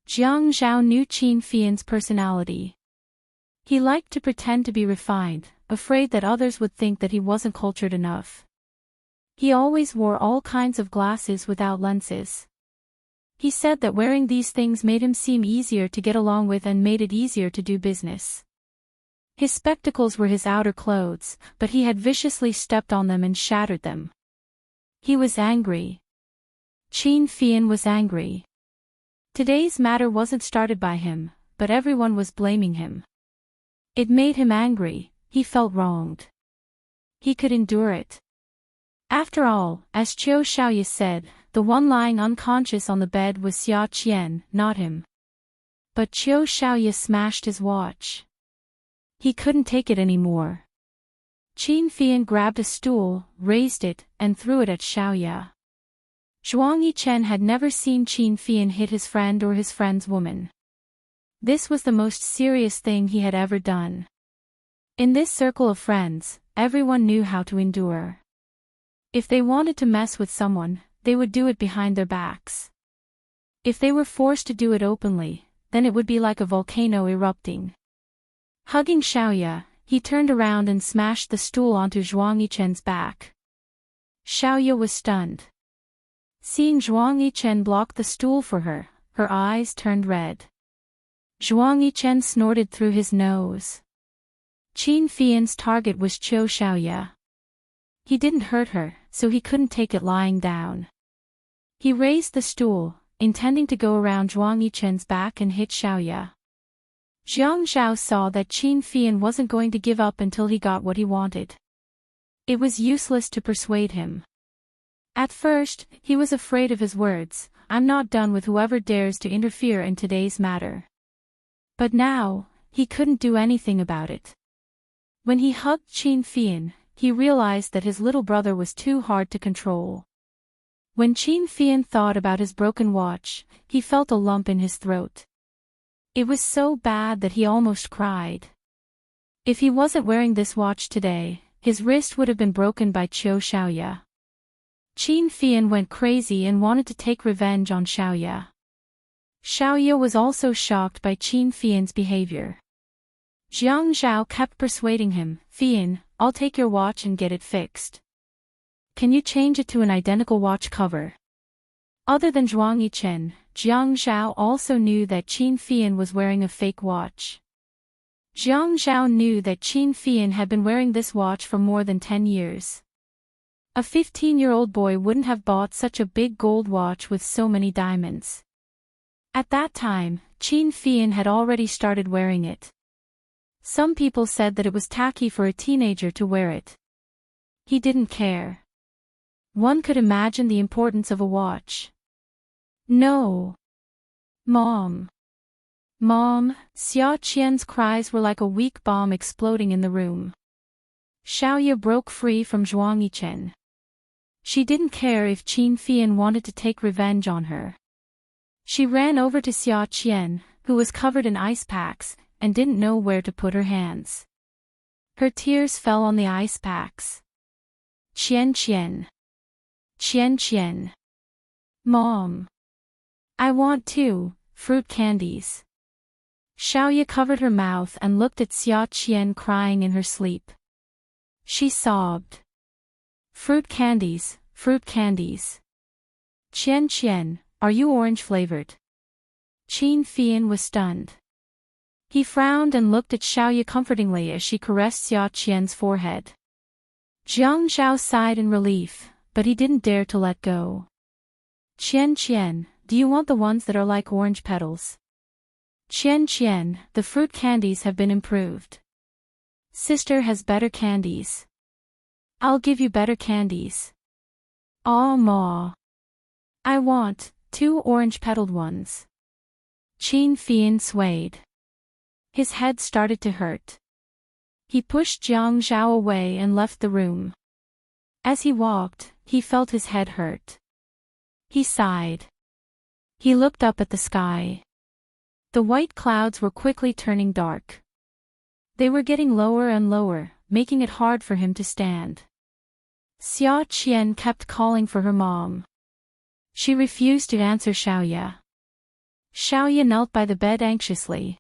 Zhang Zhao knew Qin Fian's personality. He liked to pretend to be refined, afraid that others would think that he wasn't cultured enough. He always wore all kinds of glasses without lenses. He said that wearing these things made him seem easier to get along with and made it easier to do business. His spectacles were his outer clothes, but he had viciously stepped on them and shattered them. He was angry. Qin Fian was angry. Today's matter wasn't started by him, but everyone was blaming him. It made him angry, he felt wronged. He could endure it. After all, as Qiu Xiaoya said, the one lying unconscious on the bed was Zhou Xian, not him. But Qiu Xiaoya smashed his watch. He couldn't take it anymore. Qin Fian grabbed a stool, raised it, and threw it at Xiaoya. Zhuang Yichen had never seen Qin Fian hit his friend or his friend's woman. This was the most serious thing he had ever done. In this circle of friends, everyone knew how to endure. If they wanted to mess with someone, they would do it behind their backs. If they were forced to do it openly, then it would be like a volcano erupting. Hugging Xiaoya, he turned around and smashed the stool onto Zhuang Yichen's back. Xiaoya was stunned. Seeing Zhuang Yichen block the stool for her, her eyes turned red. Zhuang Yichen snorted through his nose. Qin Fian's target was Zhou Xian. He didn't hurt her, so he couldn't take it lying down. He raised the stool, intending to go around Zhuang Yichen's back and hit Xiaoya. Xianxia saw that Qin Fian wasn't going to give up until he got what he wanted. It was useless to persuade him. At first, he was afraid of his words, "I'm not done with whoever dares to interfere in today's matter." But now, he couldn't do anything about it. When he hugged Qin Fian, he realized that his little brother was too hard to control. When Qin Fian thought about his broken watch, he felt a lump in his throat. It was so bad that he almost cried. If he wasn't wearing this watch today, his wrist would have been broken by Zhou Xiaoya. Qin Fian went crazy and wanted to take revenge on Xiaoya. Xiaoya was also shocked by Qin Fian's behavior. Xianxia kept persuading him, "Fian, I'll take your watch and get it fixed. Can you change it to an identical watch cover?" Other than Zhuang Yichen, Xianxia also knew that Qin Fian was wearing a fake watch. Xianxia knew that Qin Fian had been wearing this watch for more than 10 years. A 15-year-old boy wouldn't have bought such a big gold watch with so many diamonds. At that time, Qin Fian had already started wearing it. Some people said that it was tacky for a teenager to wear it. He didn't care. One could imagine the importance of a watch. "No. Mom. Mom," Xiaoqian's cries were like a weak bomb exploding in the room. Xiaoya broke free from Zhuang Yichen. She didn't care if Qin Fian wanted to take revenge on her. She ran over to Xiaoqian, who was covered in ice packs, and didn't know where to put her hands. Her tears fell on the ice packs. "Qian. Qian. Mom. I want two fruit candies." Xiaoya covered her mouth and looked at Xiaoqian crying in her sleep. She sobbed. Fruit candies. Qian, are you orange-flavored?" Qin Fian was stunned. He frowned and looked at Xiaoya comfortingly as she caressed Xiaoqian's forehead. Xianxia sighed in relief, but he didn't dare to let go. "Qian, do you want the ones that are like orange petals?" "Qian, the fruit candies have been improved. Sister has better candies. I'll give you better candies." "Aw, Ma. I want 2 orange-petaled ones." Qin Fian swayed. His head started to hurt. He pushed Xianxia away and left the room. As he walked, he felt his head hurt. He sighed. He looked up at the sky. The white clouds were quickly turning dark. They were getting lower and lower, making it hard for him to stand. Xiaoqian kept calling for her mom. She refused to answer Xiaoya. Xiaoya knelt by the bed anxiously.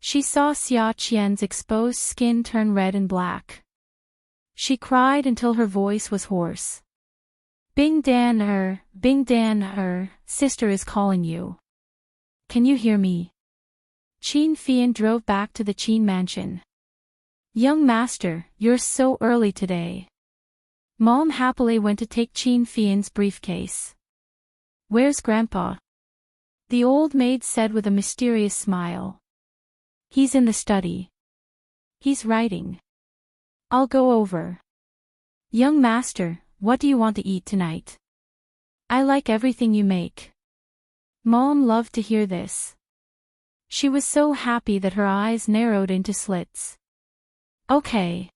She saw Xiaoqian's exposed skin turn red and black. She cried until her voice was hoarse. Bing Dan, sister is calling you. Can you hear me?" Qin Fian drove back to the Qin mansion. "Young master, you're so early today." Mom happily went to take Qin Fian's briefcase. "Where's Grandpa?" the old maid said with a mysterious smile. "He's in the study. He's writing. I'll go over." "Young master, what do you want to eat tonight?" "I like everything you make." Mom loved to hear this. She was so happy that her eyes narrowed into slits. "Okay."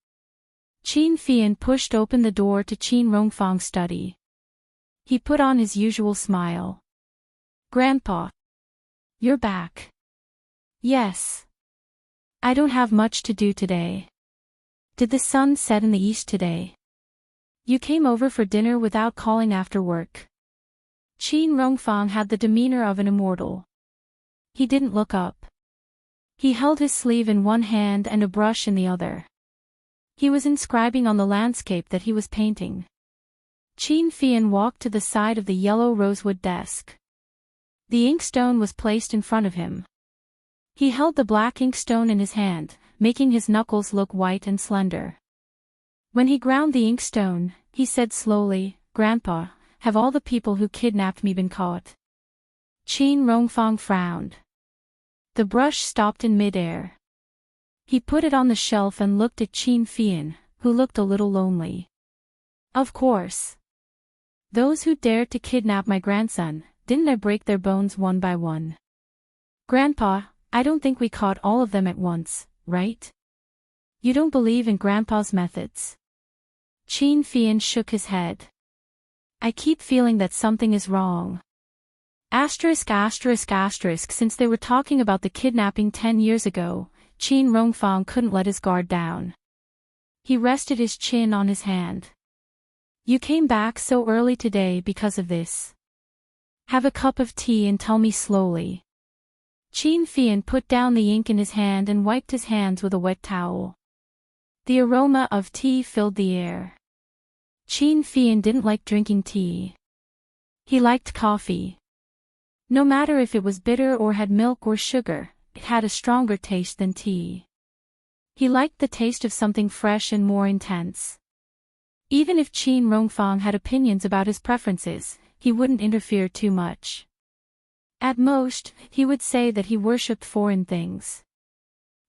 Qin Fian pushed open the door to Qin Rongfang's study. He put on his usual smile. "Grandpa. You're back." "Yes. I don't have much to do today." "Did the sun set in the east today?" "You came over for dinner without calling after work." Qin Rongfang had the demeanor of an immortal. He didn't look up. He held his sleeve in one hand and a brush in the other. He was inscribing on the landscape that he was painting. Qin Fian walked to the side of the yellow rosewood desk. The inkstone was placed in front of him. He held the black inkstone in his hand, making his knuckles look white and slender. When he ground the inkstone, he said slowly, "Grandpa, have all the people who kidnapped me been caught?" Qin Rongfang frowned. The brush stopped in midair. He put it on the shelf and looked at Qin Fian, who looked a little lonely. "Of course. Those who dared to kidnap my grandson, didn't I break their bones one by one? Grandpa, I don't think we caught all of them at once, right? You don't believe in Grandpa's methods?" Qin Fian shook his head. "I keep feeling that something is wrong." Since they were talking about the kidnapping 10 years ago, Qin Rongfang couldn't let his guard down. He rested his chin on his hand. "You came back so early today because of this. Have a cup of tea and tell me slowly." Qin Fian put down the ink in his hand and wiped his hands with a wet towel. The aroma of tea filled the air. Qin Fian didn't like drinking tea. He liked coffee. No matter if it was bitter or had milk or sugar, it had a stronger taste than tea. He liked the taste of something fresh and more intense. Even if Qin Rongfang had opinions about his preferences, he wouldn't interfere too much. At most, he would say that he worshipped foreign things.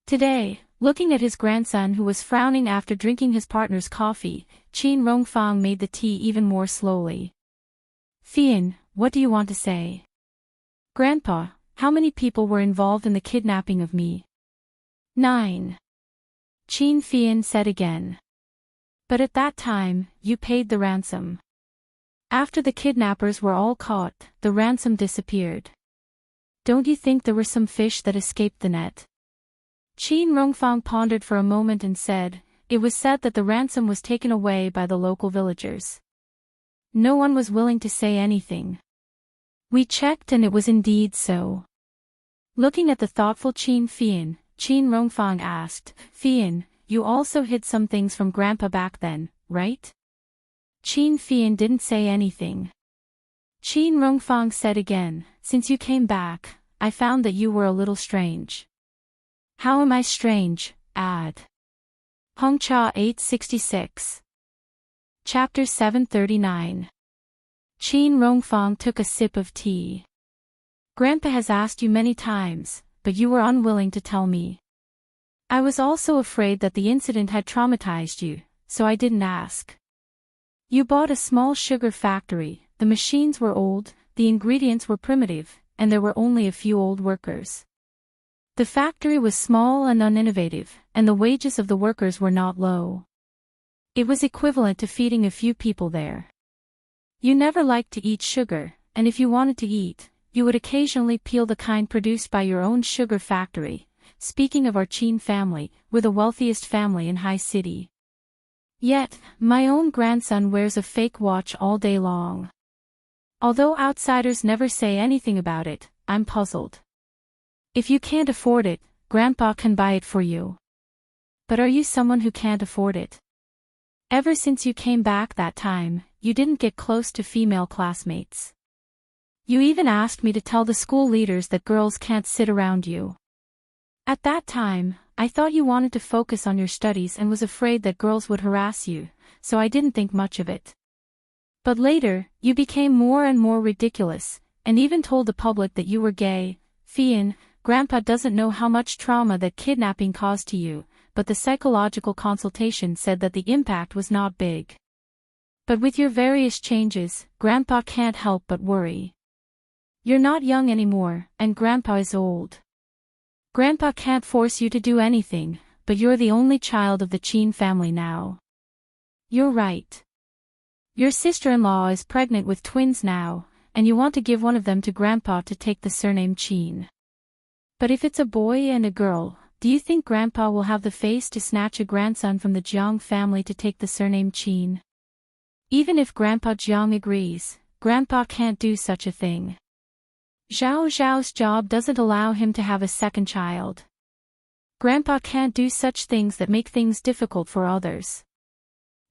Today, looking at his grandson who was frowning after drinking his partner's coffee, Qin Rongfang made the tea even more slowly. "Fian, what do you want to say?" "Grandpa, how many people were involved in the kidnapping of me?" 9. Qin Fian said again. "But at that time, you paid the ransom. After the kidnappers were all caught, the ransom disappeared. Don't you think there were some fish that escaped the net?" Qin Rongfang pondered for a moment and said, "It was said that the ransom was taken away by the local villagers. No one was willing to say anything. We checked and it was indeed so." Looking at the thoughtful Qin Fian, Qin Rongfang asked, "Fian, you also hid some things from Grandpa back then, right?" Qin Fian didn't say anything. Qin Rongfang said again, "Since you came back, I found that you were a little strange." "How am I strange, Ad?" Hongcha 866. Chapter 739. Qin Rongfang took a sip of tea. "Grandpa has asked you many times, but you were unwilling to tell me. I was also afraid that the incident had traumatized you, so I didn't ask. You bought a small sugar factory, the machines were old, the ingredients were primitive, and there were only a few old workers. The factory was small and uninnovative, and the wages of the workers were not low. It was equivalent to feeding a few people there. You never liked to eat sugar, and if you wanted to eat, you would occasionally peel the kind produced by your own sugar factory. Speaking of our Qin family, we're the wealthiest family in High City. Yet, my own grandson wears a fake watch all day long. Although outsiders never say anything about it, I'm puzzled. If you can't afford it, Grandpa can buy it for you. But are you someone who can't afford it? Ever since you came back that time, you didn't get close to female classmates. You even asked me to tell the school leaders that girls can't sit around you. At that time, I thought you wanted to focus on your studies and was afraid that girls would harass you, so I didn't think much of it. But later, you became more and more ridiculous, and even told the public that you were gay. Fian, Grandpa doesn't know how much trauma that kidnapping caused to you, but the psychological consultation said that the impact was not big. But with your various changes, Grandpa can't help but worry. You're not young anymore, and Grandpa is old. Grandpa can't force you to do anything, but you're the only child of the Qin family now. You're right. Your sister-in-law is pregnant with twins now, and you want to give one of them to Grandpa to take the surname Qin. But if it's a boy and a girl, do you think Grandpa will have the face to snatch a grandson from the Jiang family to take the surname Qin? Even if Grandpa Jiang agrees, Grandpa can't do such a thing. Zhao Xiao's job doesn't allow him to have a second child. Grandpa can't do such things that make things difficult for others.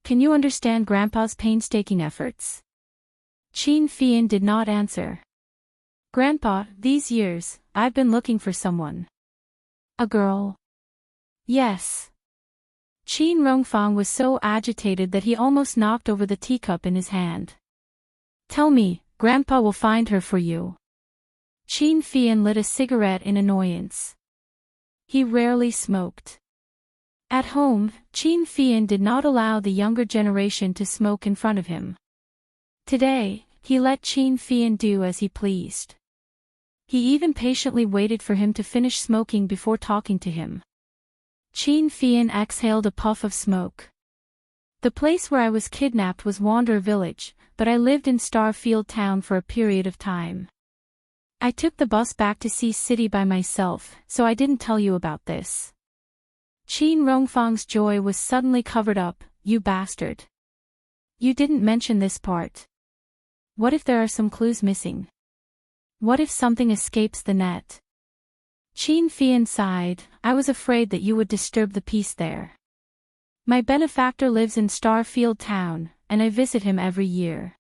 Can you understand Grandpa's painstaking efforts? Qin Fian did not answer. Grandpa, these years, I've been looking for someone. A girl? Yes. Qin Rongfang was so agitated that he almost knocked over the teacup in his hand. Tell me, Grandpa will find her for you. Qin Fian lit a cigarette in annoyance. He rarely smoked. At home, Qin Fian did not allow the younger generation to smoke in front of him. Today, he let Qin Fian do as he pleased. He even patiently waited for him to finish smoking before talking to him. Qin Fian exhaled a puff of smoke. The place where I was kidnapped was Wander Village, but I lived in Starfield Town for a period of time. I took the bus back to Sea City by myself, so I didn't tell you about this. Qin Rongfang's joy was suddenly covered up. You bastard. You didn't mention this part. What if there are some clues missing? What if something escapes the net? Qin Fian sighed. I was afraid that you would disturb the peace there. My benefactor lives in Starfield Town, and I visit him every year.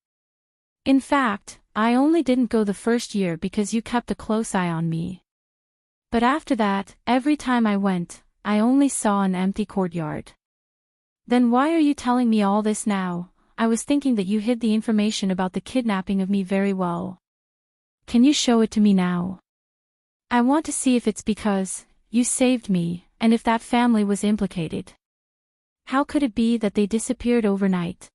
In fact, I only didn't go the first year because you kept a close eye on me. But after that, every time I went, I only saw an empty courtyard. Then why are you telling me all this now? I was thinking that you hid the information about the kidnapping of me very well. Can you show it to me now? I want to see if it's because you saved me, and if that family was implicated. How could it be that they disappeared overnight?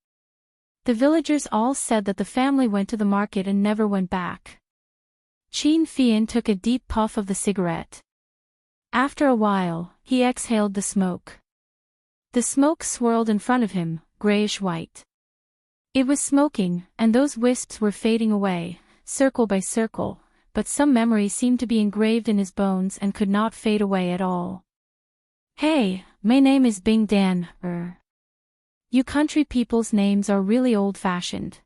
The villagers all said that the family went to the market and never went back. Qin Fian took a deep puff of the cigarette. After a while, he exhaled the smoke. The smoke swirled in front of him, grayish-white. It was smoking, and those wisps were fading away, circle by circle, but some memory seemed to be engraved in his bones and could not fade away at all. Hey, my name is Bing Dan. You country people's names are really old-fashioned.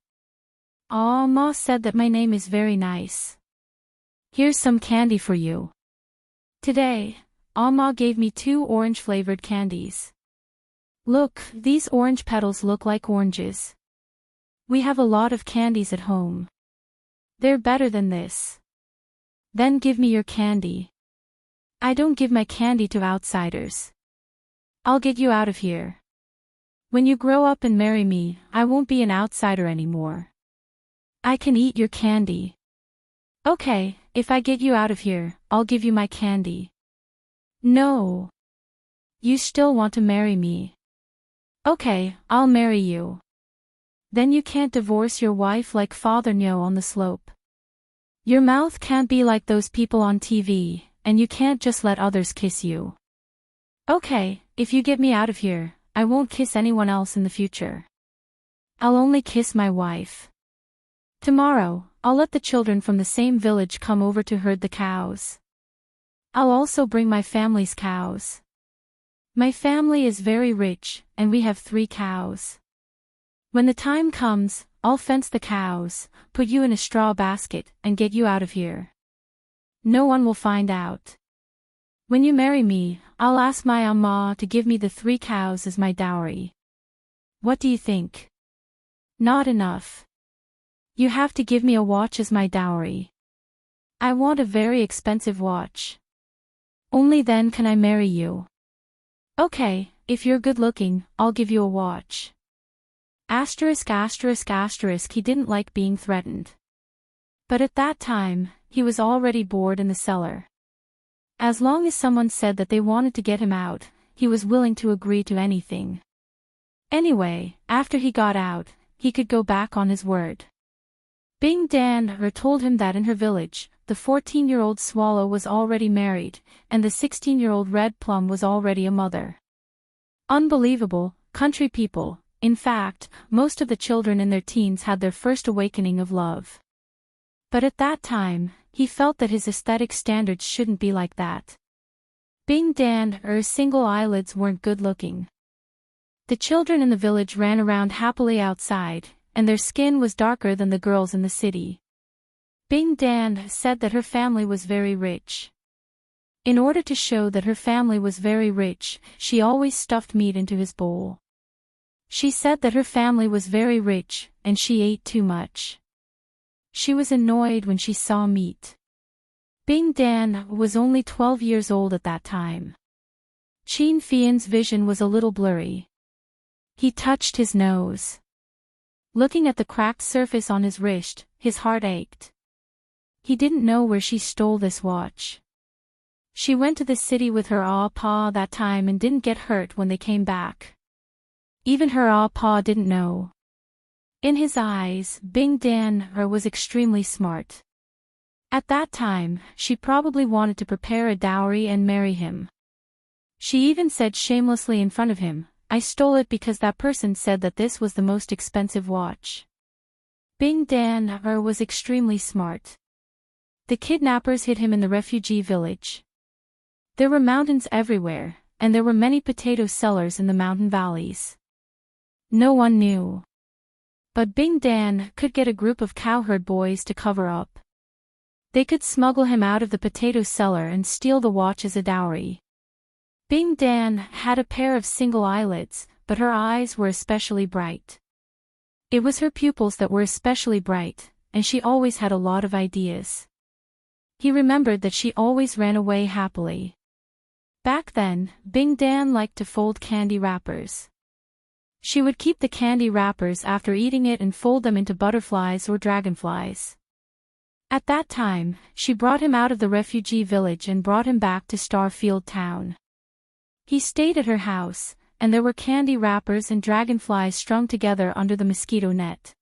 Aw, Ma said that my name is very nice. Here's some candy for you. Today, Ma gave me 2 orange-flavored candies. Look, these orange petals look like oranges. We have a lot of candies at home. They're better than this. Then give me your candy. I don't give my candy to outsiders. I'll get you out of here. When you grow up and marry me, I won't be an outsider anymore. I can eat your candy. Okay, if I get you out of here, I'll give you my candy. No. You still want to marry me. Okay, I'll marry you. Then you can't divorce your wife like Father Nyo on the slope. Your mouth can't be like those people on TV, and you can't just let others kiss you. Okay, if you get me out of here, I won't kiss anyone else in the future. I'll only kiss my wife. Tomorrow, I'll let the children from the same village come over to herd the cows. I'll also bring my family's cows. My family is very rich, and we have 3 cows. When the time comes, I'll fence the cows, put you in a straw basket, and get you out of here. No one will find out. When you marry me, I'll ask my amma to give me the 3 cows as my dowry. What do you think? Not enough. You have to give me a watch as my dowry. I want a very expensive watch. Only then can I marry you. Okay, if you're good looking, I'll give you a watch. Asterisk asterisk asterisk he didn't like being threatened. But at that time, he was already bored in the cellar. As long as someone said that they wanted to get him out, he was willing to agree to anything. Anyway, after he got out, he could go back on his word. Bing Dan told him that in her village, the 14-year-old swallow was already married, and the 16-year-old red plum was already a mother. Unbelievable, country people. In fact, most of the children in their teens had their first awakening of love. But at that time, he felt that his aesthetic standards shouldn't be like that. Bing Dan's single eyelids weren't good looking. The children in the village ran around happily outside, and their skin was darker than the girls in the city. Bing Dan said that her family was very rich. In order to show that her family was very rich, she always stuffed meat into his bowl. She said that her family was very rich, and she ate too much. She was annoyed when she saw meat. Bing Dan was only 12 years old at that time. Xianxia's vision was a little blurry. He touched his nose. Looking at the cracked surface on his wrist, his heart ached. He didn't know where she stole this watch. She went to the city with her pa that time and didn't get hurt when they came back. Even her pa didn't know. In his eyes, Bing Dan was extremely smart. At that time, she probably wanted to prepare a dowry and marry him. She even said shamelessly in front of him, "I stole it because that person said that this was the most expensive watch." Bing Dan was extremely smart. The kidnappers hid him in the refugee village. There were mountains everywhere, and there were many potato sellers in the mountain valleys. No one knew. But Bing Dan could get a group of cowherd boys to cover up. They could smuggle him out of the potato cellar and steal the watch as a dowry. Bing Dan had a pair of single eyelids, but her eyes were especially bright. It was her pupils that were especially bright, and she always had a lot of ideas. He remembered that she always ran away happily. Back then, Bing Dan liked to fold candy wrappers. She would keep the candy wrappers after eating it and fold them into butterflies or dragonflies. At that time, she brought him out of the refugee village and brought him back to Starfield Town. He stayed at her house, and there were candy wrappers and dragonflies strung together under the mosquito net.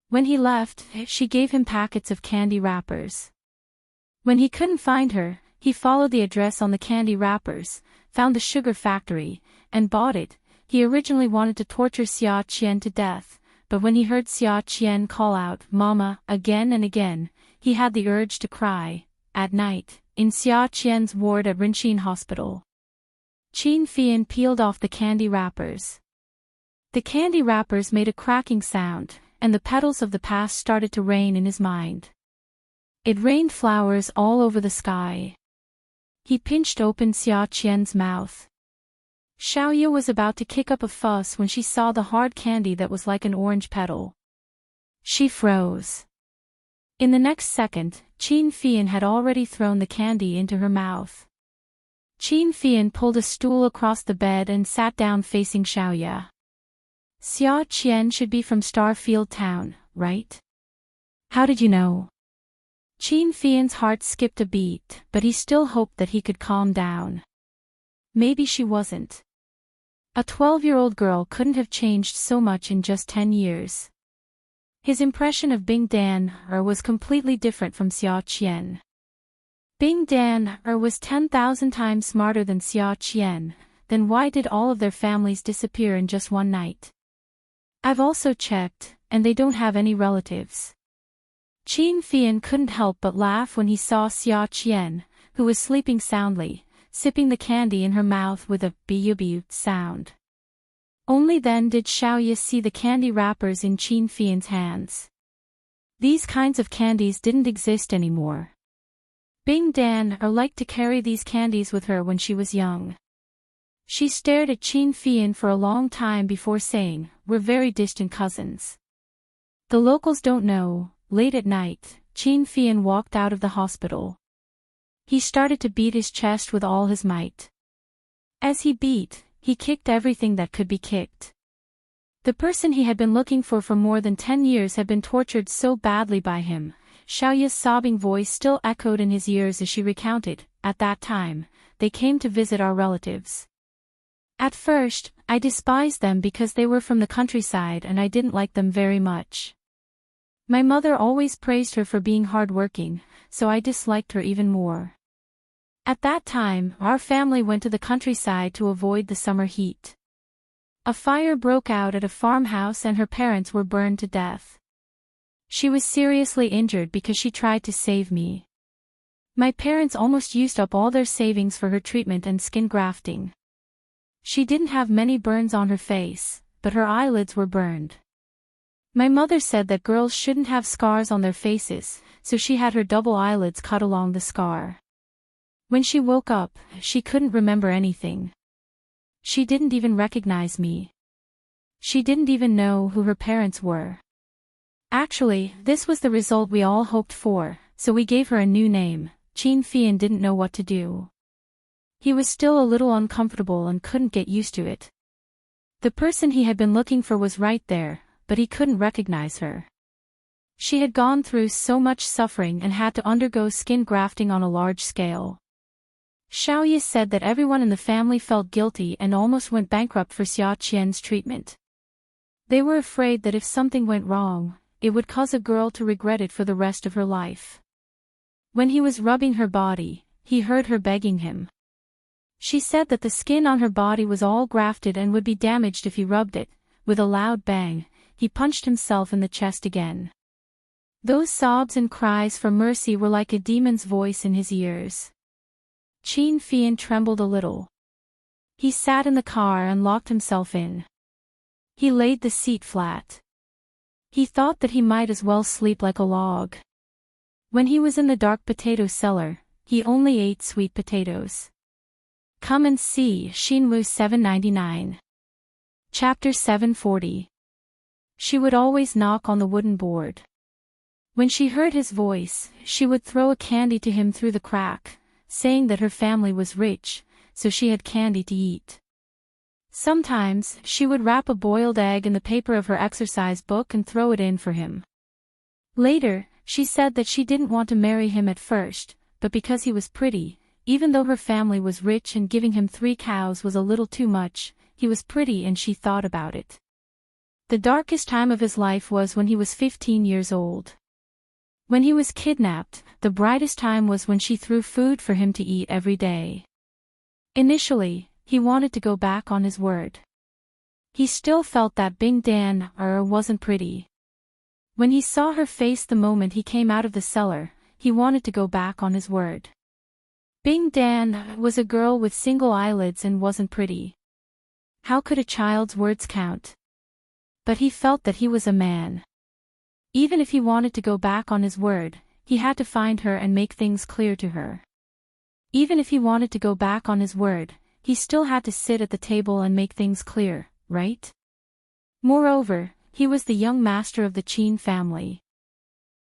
When he left, she gave him packets of candy wrappers. When he couldn't find her, he followed the address on the candy wrappers, found the sugar factory, and bought it. He originally wanted to torture Xianxia to death, but when he heard Xianxia call out, "Mama," again and again, he had the urge to cry. At night, in Xianxia's ward at Rinxin Hospital, Xianxia peeled off the candy wrappers. The candy wrappers made a cracking sound, and the petals of the past started to rain in his mind. It rained flowers all over the sky. He pinched open Xianxia's mouth. Xiaoya was about to kick up a fuss when she saw the hard candy that was like an orange petal. She froze. In the next second, Xianxia had already thrown the candy into her mouth. Xianxia pulled a stool across the bed and sat down facing Xiaoya. "Xianxia should be from Starfield Town, right? How did you know?" Xianxia's heart skipped a beat, but he still hoped that he could calm down. Maybe she wasn't. A 12-year-old girl couldn't have changed so much in just 10 years. His impression of Bing Dan was completely different from Xianxia. Bing Dan was 10,000 times smarter than Xianxia. Then why did all of their families disappear in just one night? I've also checked, and they don't have any relatives. Xianxia couldn't help but laugh when he saw Xianxia, who was sleeping soundly, sipping the candy in her mouth with a "biu-biu" sound. Only then did Xiaoya see the candy wrappers in Xianxia's hands. These kinds of candies didn't exist anymore. Bing Dan liked to carry these candies with her when she was young. She stared at Xianxia for a long time before saying, "We're very distant cousins." The locals don't know. Late at night, Xianxia walked out of the hospital. He started to beat his chest with all his might. As he beat, he kicked everything that could be kicked. The person he had been looking for more than 10 years had been tortured so badly by him. Xiaoya's sobbing voice still echoed in his ears as she recounted, "At that time, they came to visit our relatives. At first, I despised them because they were from the countryside and I didn't like them very much. My mother always praised her for being hardworking, so I disliked her even more. At that time, our family went to the countryside to avoid the summer heat. A fire broke out at a farmhouse and her parents were burned to death. She was seriously injured because she tried to save me. My parents almost used up all their savings for her treatment and skin grafting. She didn't have many burns on her face, but her eyelids were burned. My mother said that girls shouldn't have scars on their faces, so she had her double eyelids cut along the scar. When she woke up, she couldn't remember anything. She didn't even recognize me. She didn't even know who her parents were. Actually, this was the result we all hoped for, so we gave her a new name. Xianxia didn't know what to do. He was still a little uncomfortable and couldn't get used to it. The person he had been looking for was right there, but he couldn't recognize her. She had gone through so much suffering and had to undergo skin grafting on a large scale. Xiaoya said that everyone in the family felt guilty and almost went bankrupt for Zhou Xian's treatment. They were afraid that if something went wrong, it would cause a girl to regret it for the rest of her life. When he was rubbing her body, he heard her begging him. She said that the skin on her body was all grafted and would be damaged if he rubbed it. With a loud bang, he punched himself in the chest again. Those sobs and cries for mercy were like a demon's voice in his ears. Xianxia trembled a little. He sat in the car and locked himself in. He laid the seat flat. He thought that he might as well sleep like a log. When he was in the dark potato cellar, he only ate sweet potatoes. Come and see Xinwu 799. Chapter 740. She would always knock on the wooden board. When she heard his voice, she would throw a candy to him through the crack, saying that her family was rich, so she had candy to eat. Sometimes, she would wrap a boiled egg in the paper of her exercise book and throw it in for him. Later, she said that she didn't want to marry him at first, but because he was pretty, even though her family was rich and giving him 3 cows was a little too much, he was pretty and she thought about it. The darkest time of his life was when he was 15 years old. When he was kidnapped, the brightest time was when she threw food for him to eat every day. Initially, he wanted to go back on his word. He still felt that Bing Dan wasn't pretty. When he saw her face the moment he came out of the cellar, he wanted to go back on his word. Bing Dan was a girl with single eyelids and wasn't pretty. How could a child's words count? But he felt that he was a man. Even if he wanted to go back on his word, he had to find her and make things clear to her. Even if he wanted to go back on his word, he still had to sit at the table and make things clear, right? Moreover, he was the young master of the Qin family.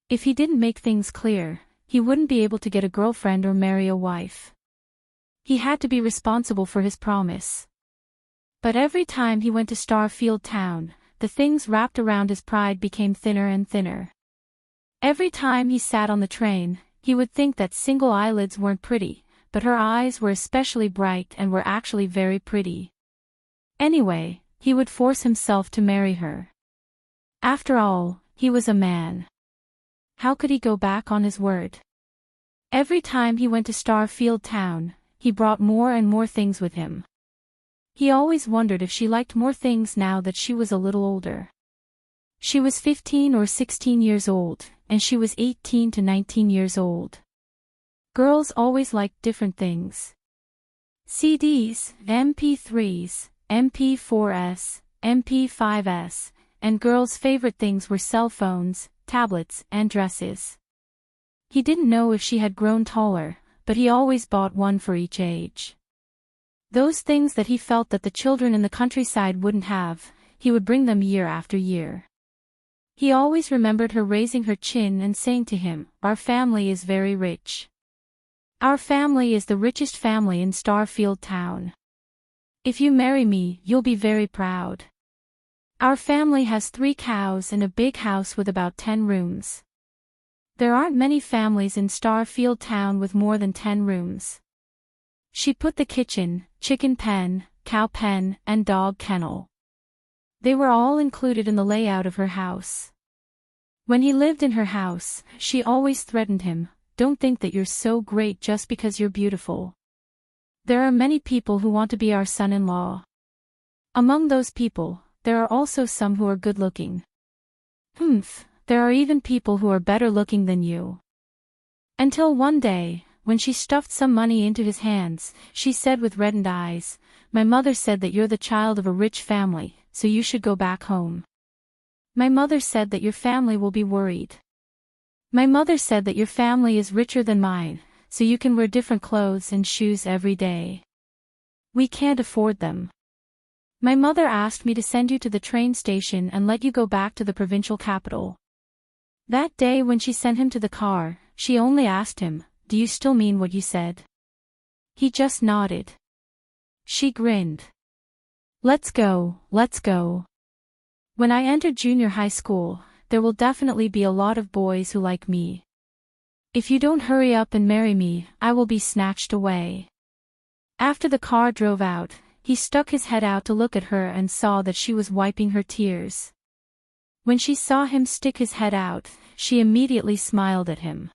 If he didn't make things clear, he wouldn't be able to get a girlfriend or marry a wife. He had to be responsible for his promise. But every time he went to Starfield Town, the things wrapped around his pride became thinner and thinner. Every time he sat on the train, he would think that single eyelids weren't pretty, but her eyes were especially bright and were actually very pretty. Anyway, he would force himself to marry her. After all, he was a man. How could he go back on his word? Every time he went to Starfield Town, he brought more and more things with him. He always wondered if she liked more things now that she was a little older. She was 15 or 16 years old, and she was 18 to 19 years old. Girls always liked different things. CDs, MP3s, MP4s, MP5s, and girls' favorite things were cell phones, tablets, and dresses. He didn't know if she had grown taller, but he always bought one for each age. Those things that he felt that the children in the countryside wouldn't have, he would bring them year after year. He always remembered her raising her chin and saying to him, "Our family is very rich. Our family is the richest family in Starfield Town. If you marry me, you'll be very proud. Our family has 3 cows and a big house with about 10 rooms. There aren't many families in Starfield Town with more than 10 rooms." She put the kitchen, chicken pen, cow pen, and dog kennel. They were all included in the layout of her house. When he lived in her house, she always threatened him, "Don't think that you're so great just because you're beautiful. There are many people who want to be our son-in-law. Among those people, there are also some who are good-looking. There are even people who are better looking than you." Until one day, when she stuffed some money into his hands, she said with reddened eyes, "My mother said that you're the child of a rich family, so you should go back home." My mother said that your family will be worried. My mother said that your family is richer than mine, so you can wear different clothes and shoes every day. We can't afford them. My mother asked me to send you to the train station and let you go back to the provincial capital. That day when she sent him to the car, she only asked him, "Do you still mean what you said?" He just nodded. She grinned. Let's go, let's go. When I enter junior high school, there will definitely be a lot of boys who like me. If you don't hurry up and marry me, I will be snatched away. After the car drove out, he stuck his head out to look at her and saw that she was wiping her tears. When she saw him stick his head out, she immediately smiled at him.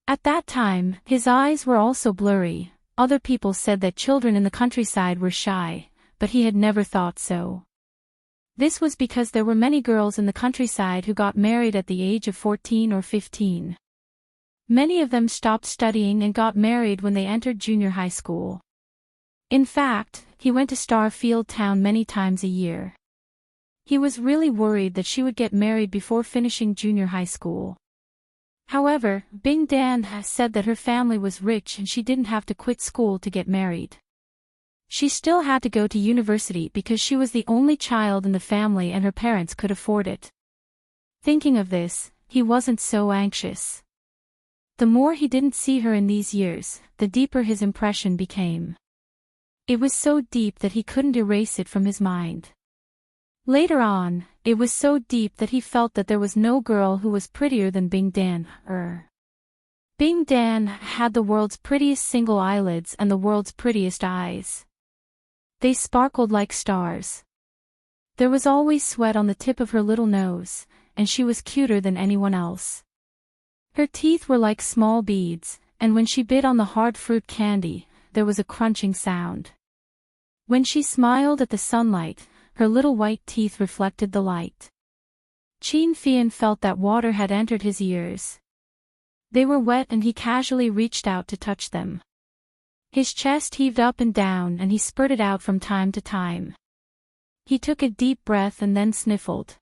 At that time, his eyes were also blurry. Other people said that children in the countryside were shy, but he had never thought so. This was because there were many girls in the countryside who got married at the age of 14 or 15. Many of them stopped studying and got married when they entered junior high school. In fact, he went to Starfield Town many times a year. He was really worried that she would get married before finishing junior high school. However, Bing Dan said that her family was rich and she didn't have to quit school to get married. She still had to go to university because she was the only child in the family and her parents could afford it. Thinking of this, he wasn't so anxious. The more he didn't see her in these years, the deeper his impression became. It was so deep that he couldn't erase it from his mind. Later on, it was so deep that he felt that there was no girl who was prettier than Bing Dan. Bing Dan had the world's prettiest single eyelids and the world's prettiest eyes. They sparkled like stars. There was always sweat on the tip of her little nose, and she was cuter than anyone else. Her teeth were like small beads, and when she bit on the hard fruit candy, there was a crunching sound. When she smiled at the sunlight, her little white teeth reflected the light. Xianxia felt that water had entered his ears. They were wet and he casually reached out to touch them. His chest heaved up and down and he spurted out from time to time. He took a deep breath and then sniffled.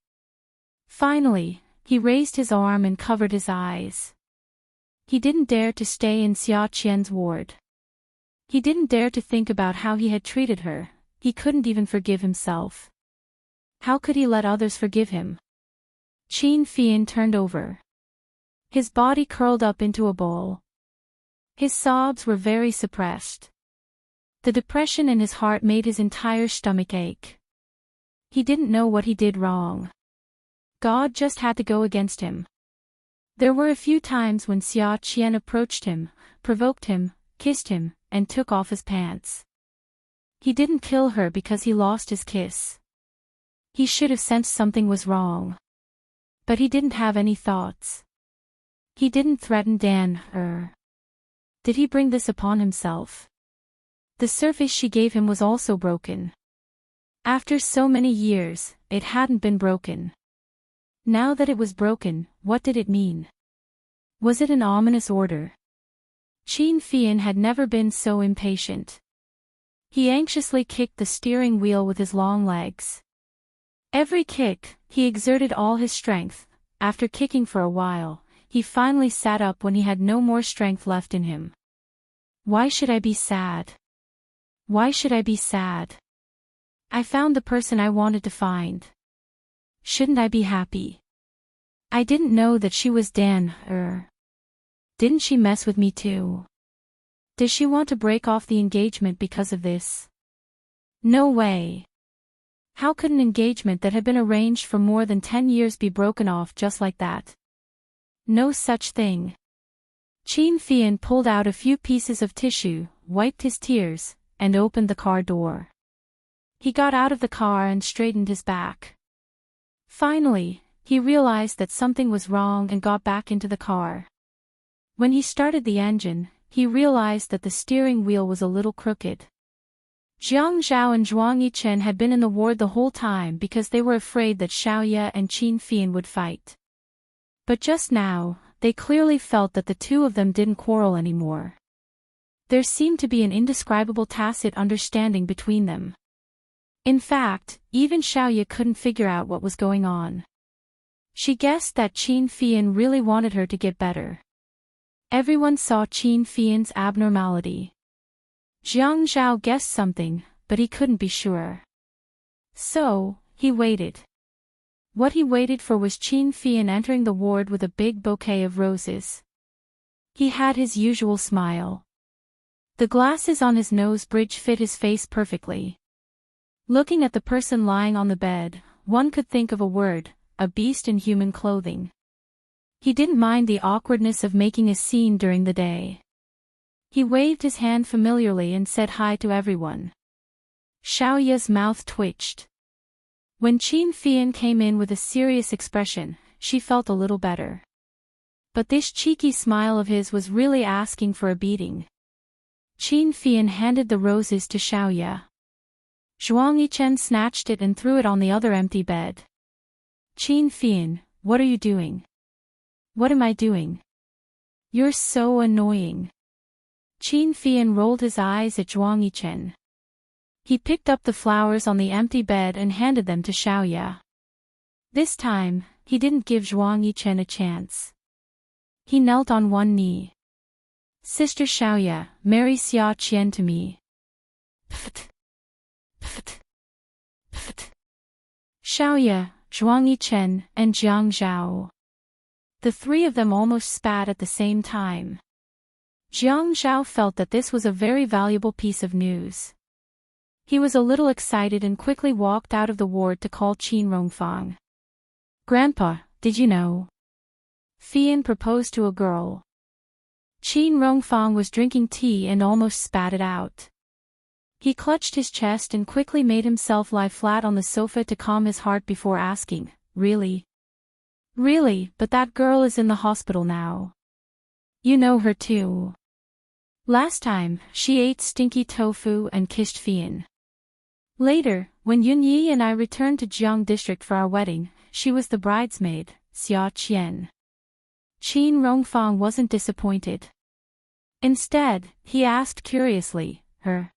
Finally, he raised his arm and covered his eyes. He didn't dare to stay in Zhou Xian's ward. He didn't dare to think about how he had treated her. He couldn't even forgive himself. How could he let others forgive him? Xianxia turned over. His body curled up into a ball. His sobs were very suppressed. The depression in his heart made his entire stomach ache. He didn't know what he did wrong. God just had to go against him. There were a few times when Zhou Xian approached him, provoked him, kissed him, and took off his pants. He didn't kill her because he lost his kiss. He should have sensed something was wrong. But he didn't have any thoughts. He didn't threaten Dan. Did he bring this upon himself? The surface she gave him was also broken. After so many years, it hadn't been broken. Now that it was broken, what did it mean? Was it an ominous order? Xianxia had never been so impatient. He anxiously kicked the steering wheel with his long legs. Every kick, he exerted all his strength. After kicking for a while, he finally sat up when he had no more strength left in him. Why should I be sad? Why should I be sad? I found the person I wanted to find. Shouldn't I be happy? I didn't know that she was Dan. Didn't she mess with me too? Does she want to break off the engagement because of this? No way. How could an engagement that had been arranged for more than 10 years be broken off just like that? No such thing. Xianxia pulled out a few pieces of tissue, wiped his tears, and opened the car door. He got out of the car and straightened his back. Finally, he realized that something was wrong and got back into the car. When he started the engine, he realized that the steering wheel was a little crooked. Jiang Zhao and Zhuang Yichen had been in the ward the whole time because they were afraid that Xiaoya and Xianxia would fight. But just now, they clearly felt that the two of them didn't quarrel anymore. There seemed to be an indescribable tacit understanding between them. In fact, even Xiaoya couldn't figure out what was going on. She guessed that Qin Fian really wanted her to get better. Everyone saw Qin Fian's abnormality. Zhang Zhao guessed something, but he couldn't be sure. So, he waited. What he waited for was Qin Fian entering the ward with a big bouquet of roses. He had his usual smile. The glasses on his nose bridge fit his face perfectly. Looking at the person lying on the bed, one could think of a word, a beast in human clothing. He didn't mind the awkwardness of making a scene during the day. He waved his hand familiarly and said hi to everyone. Xiaoya's mouth twitched. When Qin Fian came in with a serious expression, she felt a little better. But this cheeky smile of his was really asking for a beating. Qin Fian handed the roses to Xiaoya. Zhuang Yichen snatched it and threw it on the other empty bed. Qin Fian, what are you doing? What am I doing? You're so annoying. Qin Fian rolled his eyes at Zhuang Yichen. He picked up the flowers on the empty bed and handed them to Xiaoya. This time, he didn't give Zhuang Yichen a chance. He knelt on one knee. Sister Xiaoya, marry Xia Qian to me. Pft. Pft. Pft. Xiaoya, Zhuang Yichen, and Zhang Zhao. The three of them almost spat at the same time. Zhang Zhao felt that this was a very valuable piece of news. He was a little excited and quickly walked out of the ward to call Qin Rongfang. Grandpa, did you know? Fian proposed to a girl. Qin Rongfang was drinking tea and almost spat it out. He clutched his chest and quickly made himself lie flat on the sofa to calm his heart before asking, Really? Really, but that girl is in the hospital now. You know her too. Last time, she ate stinky tofu and kissed Fian. Later, when Yunyi and I returned to Jiang district for our wedding, she was the bridesmaid, Xia Qian. Qin Rongfang wasn't disappointed. Instead, he asked curiously, her?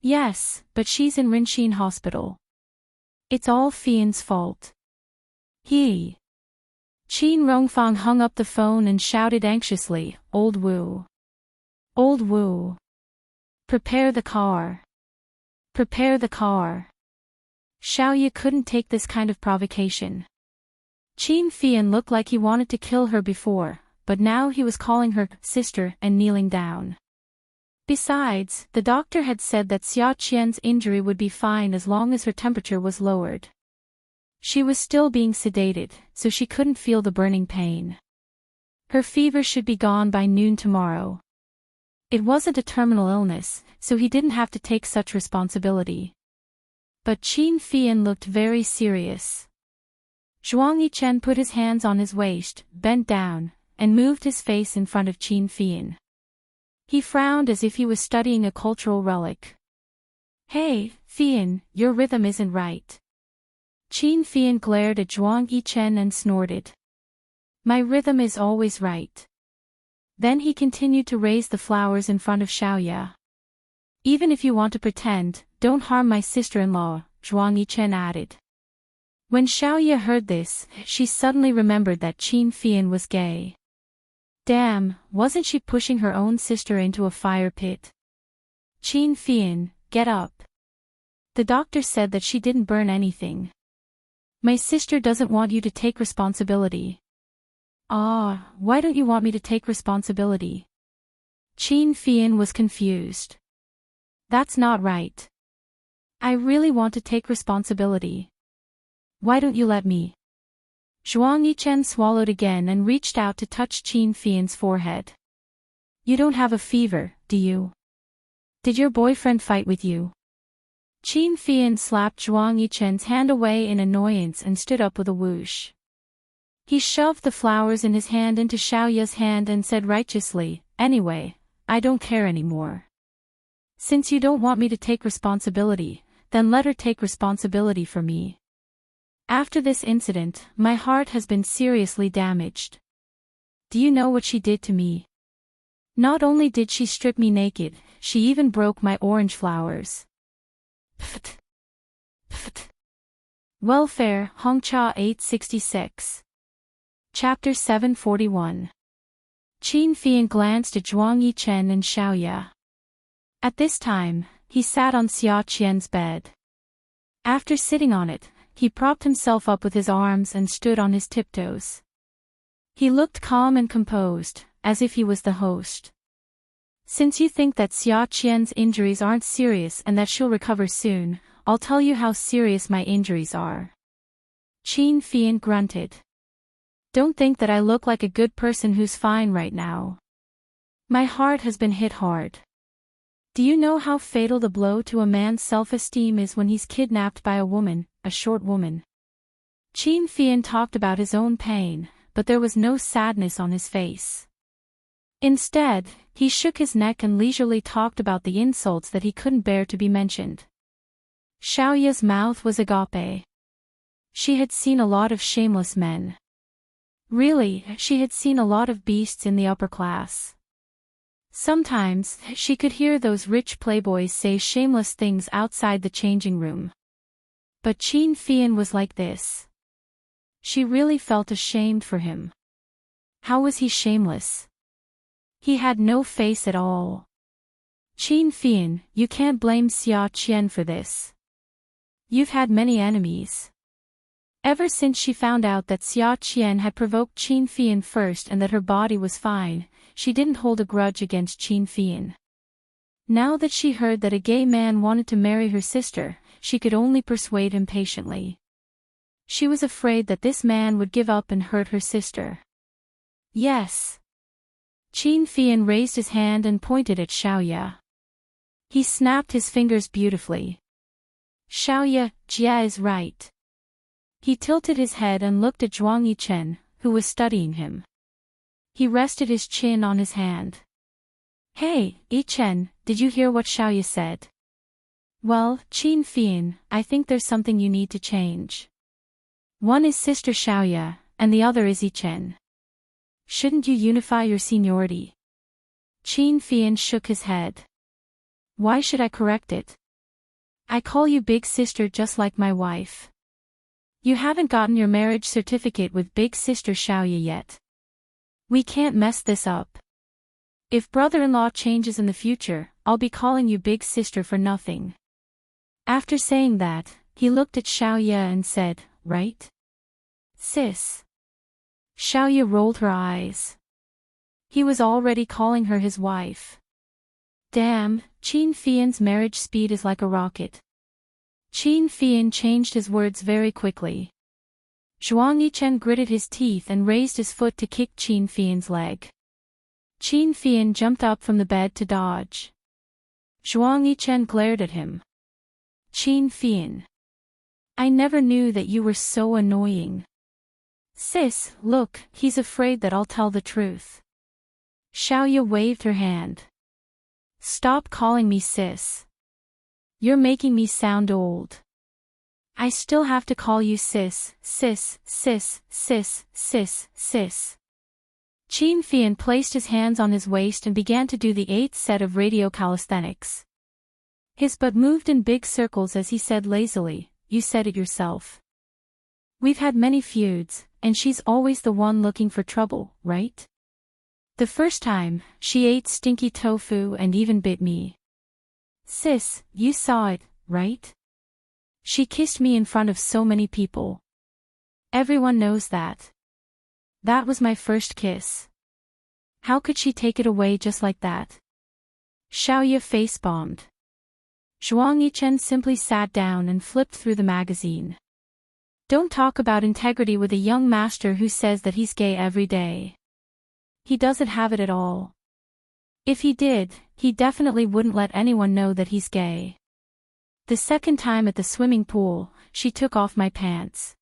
Yes, but she's in Rinxin Hospital. It's all Fian's fault. Qin Rongfang hung up the phone and shouted anxiously, Old Wu. Old Wu. Prepare the car. Prepare the car. Xiaoya couldn't take this kind of provocation. Qin Fian looked like he wanted to kill her before, but now he was calling her sister and kneeling down. Besides, the doctor had said that Xia Qian's injury would be fine as long as her temperature was lowered. She was still being sedated, so she couldn't feel the burning pain. Her fever should be gone by noon tomorrow. It wasn't a terminal illness, so he didn't have to take such responsibility. But Qin Fian looked very serious. Zhuang Yichen put his hands on his waist, bent down, and moved his face in front of Qin Fian. He frowned as if he was studying a cultural relic. Hey, Fian, your rhythm isn't right. Qin Fian glared at Zhuang Yichen and snorted. My rhythm is always right. Then he continued to raise the flowers in front of Xiaoya. Even if you want to pretend, don't harm my sister-in-law, Zhuang Yichen added. When Xiaoya heard this, she suddenly remembered that Qin Fian was gay. Damn, wasn't she pushing her own sister into a fire pit? Qin Fian, get up. The doctor said that she didn't burn anything. My sister doesn't want you to take responsibility. Ah, why don't you want me to take responsibility? Qin Fian was confused. That's not right. I really want to take responsibility. Why don't you let me? Zhuang Yichen swallowed again and reached out to touch Qin Fian's forehead. You don't have a fever, do you? Did your boyfriend fight with you? Qin Fian slapped Zhuang Yichen's hand away in annoyance and stood up with a whoosh. He shoved the flowers in his hand into Xiaoya's hand and said righteously, Anyway, I don't care anymore. Since you don't want me to take responsibility, then let her take responsibility for me. After this incident, my heart has been seriously damaged. Do you know what she did to me? Not only did she strip me naked, she even broke my orange flowers. Pft. Pft. Welfare, Hongcha 866. Chapter 741. Qin Fian glanced at Zhuang Yichen and Xiaoya. At this time, he sat on Xia Qian's bed. After sitting on it, he propped himself up with his arms and stood on his tiptoes. He looked calm and composed, as if he was the host. Since you think that Xia Qian's injuries aren't serious and that she'll recover soon, I'll tell you how serious my injuries are. Qin Fian grunted. Don't think that I look like a good person who's fine right now. My heart has been hit hard. Do you know how fatal the blow to a man's self-esteem is when he's kidnapped by a woman, a short woman? Qin Fian talked about his own pain, but there was no sadness on his face. Instead, he shook his neck and leisurely talked about the insults that he couldn't bear to be mentioned. Xiaoya's mouth was agape. She had seen a lot of shameless men. Really, she had seen a lot of beasts in the upper class. Sometimes, she could hear those rich playboys say shameless things outside the changing room. But Qin Fian was like this. She really felt ashamed for him. How was he shameless? He had no face at all. Qin Fian, you can't blame Xia Qian for this. You've had many enemies. Ever since she found out that Xia Qian had provoked Qin Fian first and that her body was fine, she didn't hold a grudge against Qin Fian. Now that she heard that a gay man wanted to marry her sister, she could only persuade him patiently. She was afraid that this man would give up and hurt her sister. Yes. Qin Fian raised his hand and pointed at Xiaoya. He snapped his fingers beautifully. Xiaoya, Jia is right. He tilted his head and looked at Zhuang Yichen, who was studying him. He rested his chin on his hand. Hey, Yichen, did you hear what Xiaoya said? Well, Qin Fian, I think there's something you need to change. One is Sister Xiaoya, and the other is Yichen. Shouldn't you unify your seniority? Qin Fian shook his head. Why should I correct it? I call you big sister just like my wife. You haven't gotten your marriage certificate with big sister Xiaoya yet. We can't mess this up. If brother-in-law changes in the future, I'll be calling you big sister for nothing. After saying that, he looked at Xiaoya and said, right? Sis. Xiaoya rolled her eyes. He was already calling her his wife. Damn, Qin Fian's marriage speed is like a rocket. Qin Fian changed his words very quickly. Zhuang Yichen gritted his teeth and raised his foot to kick Qin Fian's leg. Qin Fian jumped up from the bed to dodge. Zhuang Yichen glared at him. Qin Fian. I never knew that you were so annoying. Sis, look, he's afraid that I'll tell the truth. Xiaoya waved her hand. Stop calling me sis. You're making me sound old. I still have to call you sis, sis, sis, sis, sis, sis. Qin Fian placed his hands on his waist and began to do the 8th set of radio calisthenics. His butt moved in big circles as he said lazily, you said it yourself. We've had many feuds, and she's always the one looking for trouble, right? The first time, she ate stinky tofu and even bit me. Sis, you saw it, right? She kissed me in front of so many people. Everyone knows that. That was my first kiss. How could she take it away just like that? Xiaoya face-bombed. Zhuang Yichen simply sat down and flipped through the magazine. Don't talk about integrity with a young master who says that he's gay every day. He doesn't have it at all. If he did, he definitely wouldn't let anyone know that he's gay. The second time at the swimming pool, she took off my pants.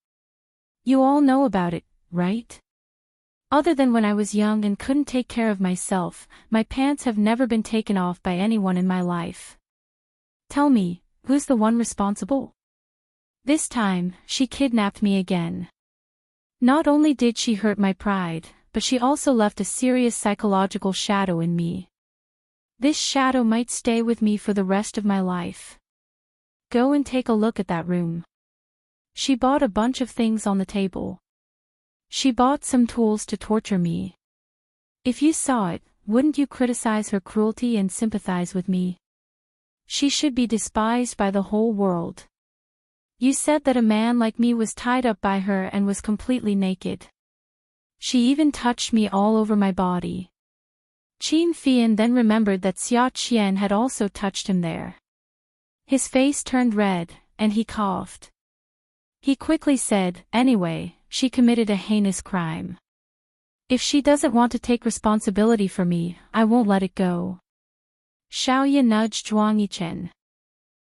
You all know about it, right? Other than when I was young and couldn't take care of myself, my pants have never been taken off by anyone in my life. Tell me, who's the one responsible? This time, she kidnapped me again. Not only did she hurt my pride, but she also left a serious psychological shadow in me. This shadow might stay with me for the rest of my life. Go and take a look at that room. She bought a bunch of things on the table. She bought some tools to torture me. If you saw it, wouldn't you criticize her cruelty and sympathize with me? She should be despised by the whole world. You said that a man like me was tied up by her and was completely naked. She even touched me all over my body. Qin Fian then remembered that Zhou Xian had also touched him there. His face turned red, and he coughed. He quickly said, "Anyway, she committed a heinous crime. If she doesn't want to take responsibility for me, I won't let it go." Xiaoya nudged Zhuang Yichen.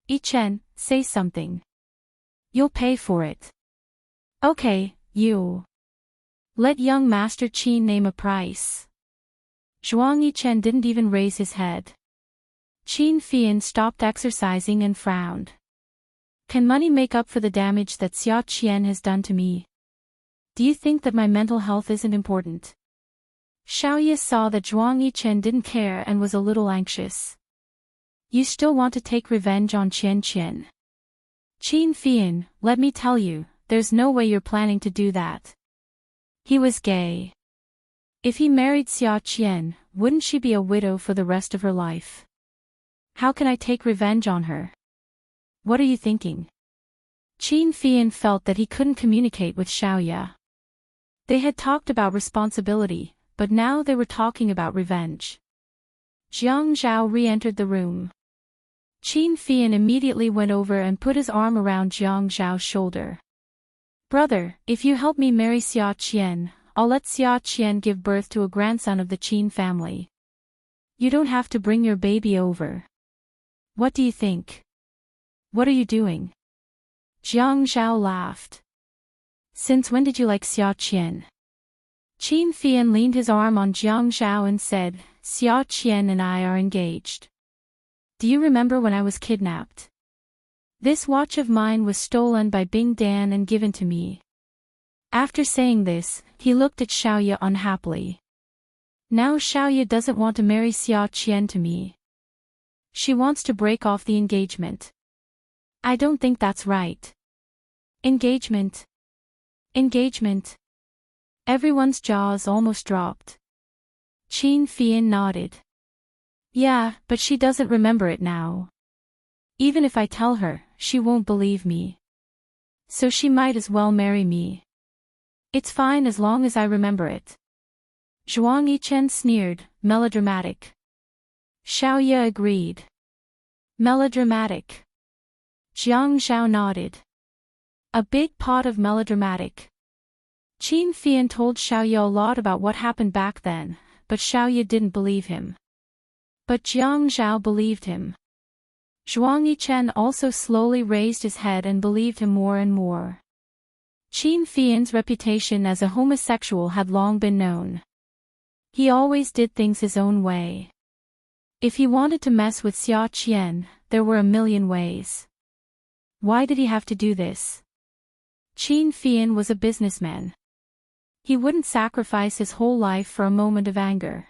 "Yichen, say something. You'll pay for it." "Okay, you. Let young Master Qin name a price." Zhuang Yichen didn't even raise his head. Qin Fian stopped exercising and frowned. "Can money make up for the damage that Zhou Xian has done to me? Do you think that my mental health isn't important?" Xiaoya saw that Zhuang Yichen didn't care and was a little anxious. "You still want to take revenge on Xianxia? Qin Fian, let me tell you, there's no way you're planning to do that. He was gay. If he married Zhou Xian, wouldn't she be a widow for the rest of her life? How can I take revenge on her? What are you thinking?" Qin Fian felt that he couldn't communicate with Xiaoya. They had talked about responsibility, but now they were talking about revenge. Jiang Zhao re-entered the room. Qin Fian immediately went over and put his arm around Jiang Zhao's shoulder. "Brother, if you help me marry Zhou Xian, I'll let Zhou Xian give birth to a grandson of the Qin family. You don't have to bring your baby over. What do you think? What are you doing?" Jiang Zhao laughed. "Since when did you like Zhou Xian?" Qin Fian leaned his arm on Jiang Zhao and said, "Zhou Xian and I are engaged. Do you remember when I was kidnapped? This watch of mine was stolen by Bing Dan and given to me." After saying this, he looked at Xiaoya unhappily. "Now Xiaoya doesn't want to marry Zhou Xian to me. She wants to break off the engagement. I don't think that's right." Engagement. Engagement. Everyone's jaws almost dropped. Qin Fian nodded. "Yeah, but she doesn't remember it now. Even if I tell her, she won't believe me. So she might as well marry me. It's fine as long as I remember it." Zhuang Yichen sneered, "Melodramatic." Xiaoya agreed. "Melodramatic." Jiang Zhao nodded. "A big pot of melodramatic." Qin Fian told Xiaoya a lot about what happened back then, but Xiaoya didn't believe him. But Jiang Zhao believed him. Zhuang Yichen also slowly raised his head and believed him more and more. Qin Fian's reputation as a homosexual had long been known. He always did things his own way. If he wanted to mess with Zhou Xian, there were a million ways. Why did he have to do this? Qin Fian was a businessman. He wouldn't sacrifice his whole life for a moment of anger.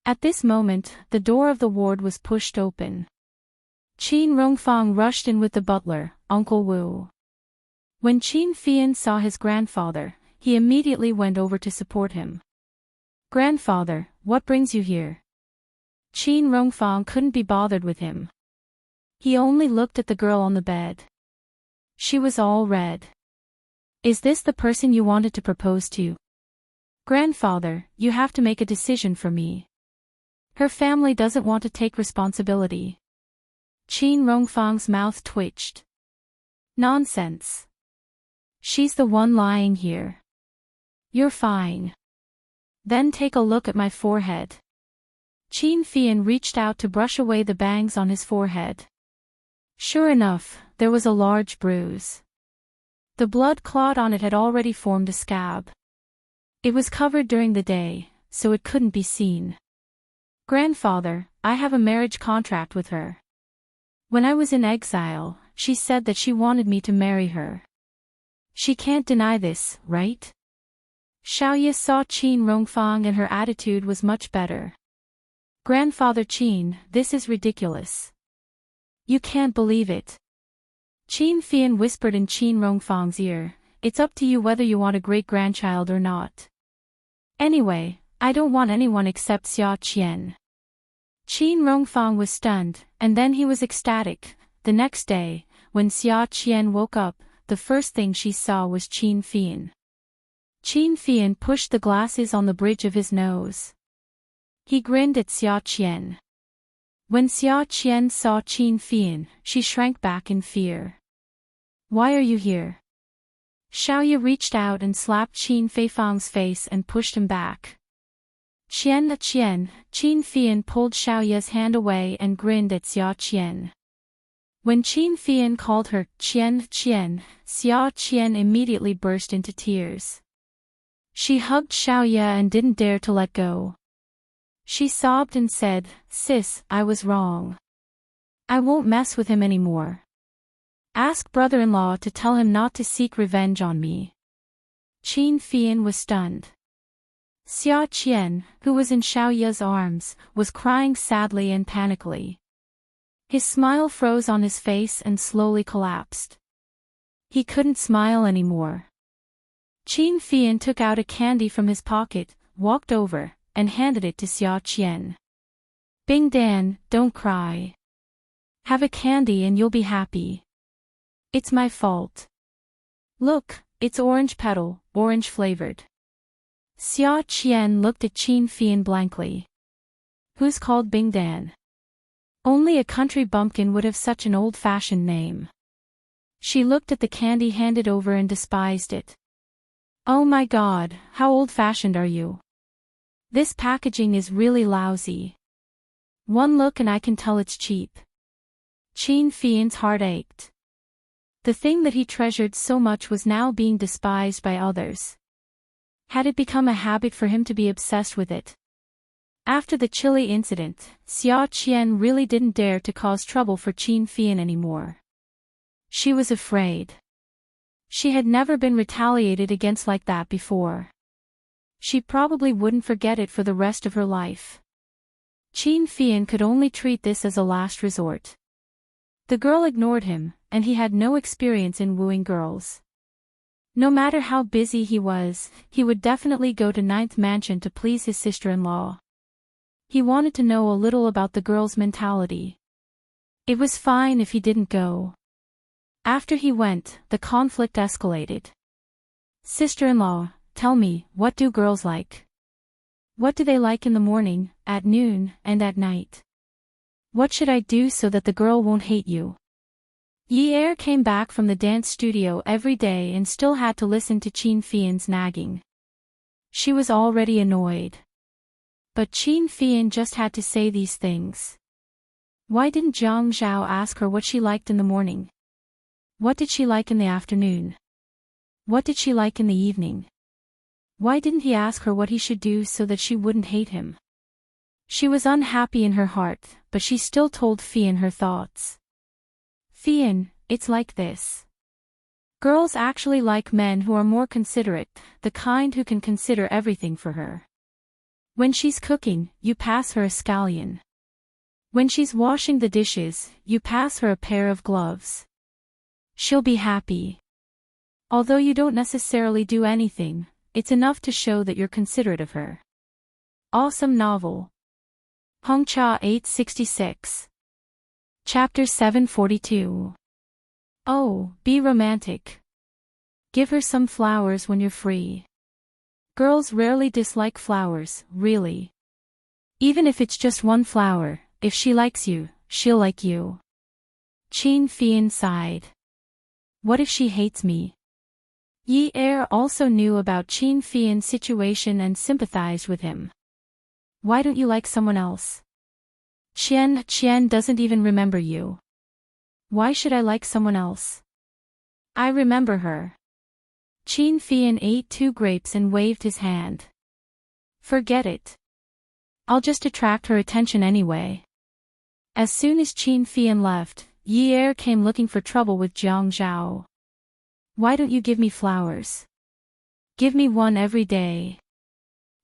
At this moment, the door of the ward was pushed open. Qin Rongfang rushed in with the butler, Uncle Wu. When Qin Fian saw his grandfather, he immediately went over to support him. "Grandfather, what brings you here?" Qin Rongfang couldn't be bothered with him. He only looked at the girl on the bed. She was all red. "Is this the person you wanted to propose to?" "Grandfather, you have to make a decision for me. Her family doesn't want to take responsibility." Qin Rongfang's mouth twitched. "Nonsense. She's the one lying here. You're fine. Then take a look at my forehead." Qin Fian reached out to brush away the bangs on his forehead. Sure enough, there was a large bruise. The blood clot on it had already formed a scab. It was covered during the day, so it couldn't be seen. "Grandfather, I have a marriage contract with her. When I was in exile, she said that she wanted me to marry her. She can't deny this, right?" Xiaoya saw Qin Rongfang and her attitude was much better. "Grandfather Qin, this is ridiculous. You can't believe it. Qin Fian whispered in Qin Rongfang's ear, "It's up to you whether you want a great-grandchild or not. Anyway, I don't want anyone except Zhou Xian." Qin Rongfang was stunned, and then he was ecstatic. The next day, when Zhou Xian woke up, the first thing she saw was Qin Fian. Qin Fian pushed the glasses on the bridge of his nose. He grinned at Zhou Xian. When Zhou Xian saw Qin Fian, she shrank back in fear. "Why are you here?" Xiaoya reached out and slapped Qin Feifang's face and pushed him back. "Qian, Qin Fian pulled Xiaoya's hand away and grinned at Zhou Xian. When Qin Fian called her Qian, Zhou Xian immediately burst into tears. She hugged Xiaoya and didn't dare to let go. She sobbed and said, "Sis, I was wrong. I won't mess with him anymore. Ask brother-in-law to tell him not to seek revenge on me." Qin Fian was stunned. Zhou Xian, who was in Xiaoya's arms, was crying sadly and panically. His smile froze on his face and slowly collapsed. He couldn't smile anymore. Qin Fian took out a candy from his pocket, walked over, and handed it to Zhou Xian. "Bing Dan, don't cry. Have a candy and you'll be happy. It's my fault. Look, it's orange petal, orange flavored." Zhou Xian looked at Qin Fian blankly. "Who's called Bing Dan? Only a country bumpkin would have such an old-fashioned name." She looked at the candy handed over and despised it. "Oh my God, how old-fashioned are you? This packaging is really lousy. One look and I can tell it's cheap." Qin Fian's heart ached. The thing that he treasured so much was now being despised by others. Had it become a habit for him to be obsessed with it? After the chili incident, Zhou Xian really didn't dare to cause trouble for Qin Fian anymore. She was afraid. She had never been retaliated against like that before. She probably wouldn't forget it for the rest of her life. Qin Fian could only treat this as a last resort. The girl ignored him, and he had no experience in wooing girls. No matter how busy he was, he would definitely go to Ninth Mansion to please his sister-in-law. He wanted to know a little about the girl's mentality. It was fine if he didn't go. After he went, the conflict escalated. "Sister-in-law, tell me, what do girls like? What do they like in the morning, at noon, and at night? What should I do so that the girl won't hate you?" Yi Er came back from the dance studio every day and still had to listen to Qin Fian's nagging. She was already annoyed. But Qin Fian just had to say these things. Why didn't Zhang Zhao ask her what she liked in the morning? What did she like in the afternoon? What did she like in the evening? Why didn't he ask her what he should do so that she wouldn't hate him? She was unhappy in her heart, but she still told Fian her thoughts. "Fian, it's like this. Girls actually like men who are more considerate, the kind who can consider everything for her. When she's cooking, you pass her a scallion. When she's washing the dishes, you pass her a pair of gloves. She'll be happy. Although you don't necessarily do anything, it's enough to show that you're considerate of her." Awesome novel. Hongcha 866. Chapter 742. Oh, be romantic. Give her some flowers when you're free. Girls rarely dislike flowers, really. Even if it's just one flower, if she likes you, she'll like you. Qin Fian sighed. What if she hates me? Yi Er also knew about Qin Fian's situation and sympathized with him. Why don't you like someone else? Qian doesn't even remember you. Why should I like someone else? I remember her. Qin Fian ate 2 grapes and waved his hand. Forget it. I'll just attract her attention anyway. As soon as Qin Fian left, Yi Er came looking for trouble with Zhang Zhao. Why don't you give me flowers? Give me one every day.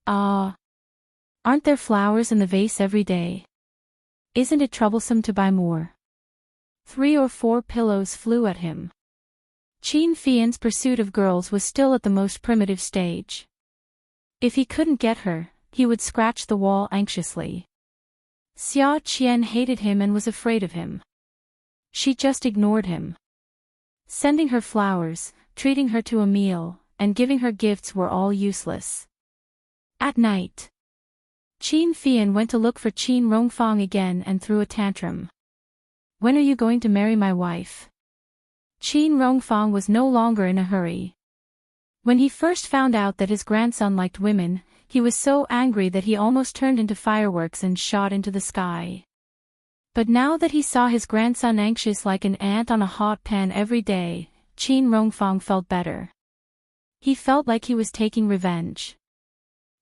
Aren't there flowers in the vase every day? Isn't it troublesome to buy more? 3 or 4 pillows flew at him. Qin Fian's pursuit of girls was still at the most primitive stage. If he couldn't get her, he would scratch the wall anxiously. Zhou Xian hated him and was afraid of him. She just ignored him. Sending her flowers, treating her to a meal, and giving her gifts were all useless. At night, Qin Fian went to look for Qin Rongfang again and threw a tantrum. "When are you going to marry my wife?" Qin Rongfang was no longer in a hurry. When he first found out that his grandson liked women, he was so angry that he almost turned into fireworks and shot into the sky. But now that he saw his grandson anxious like an ant on a hot pan every day, Qin Rongfang felt better. He felt like he was taking revenge.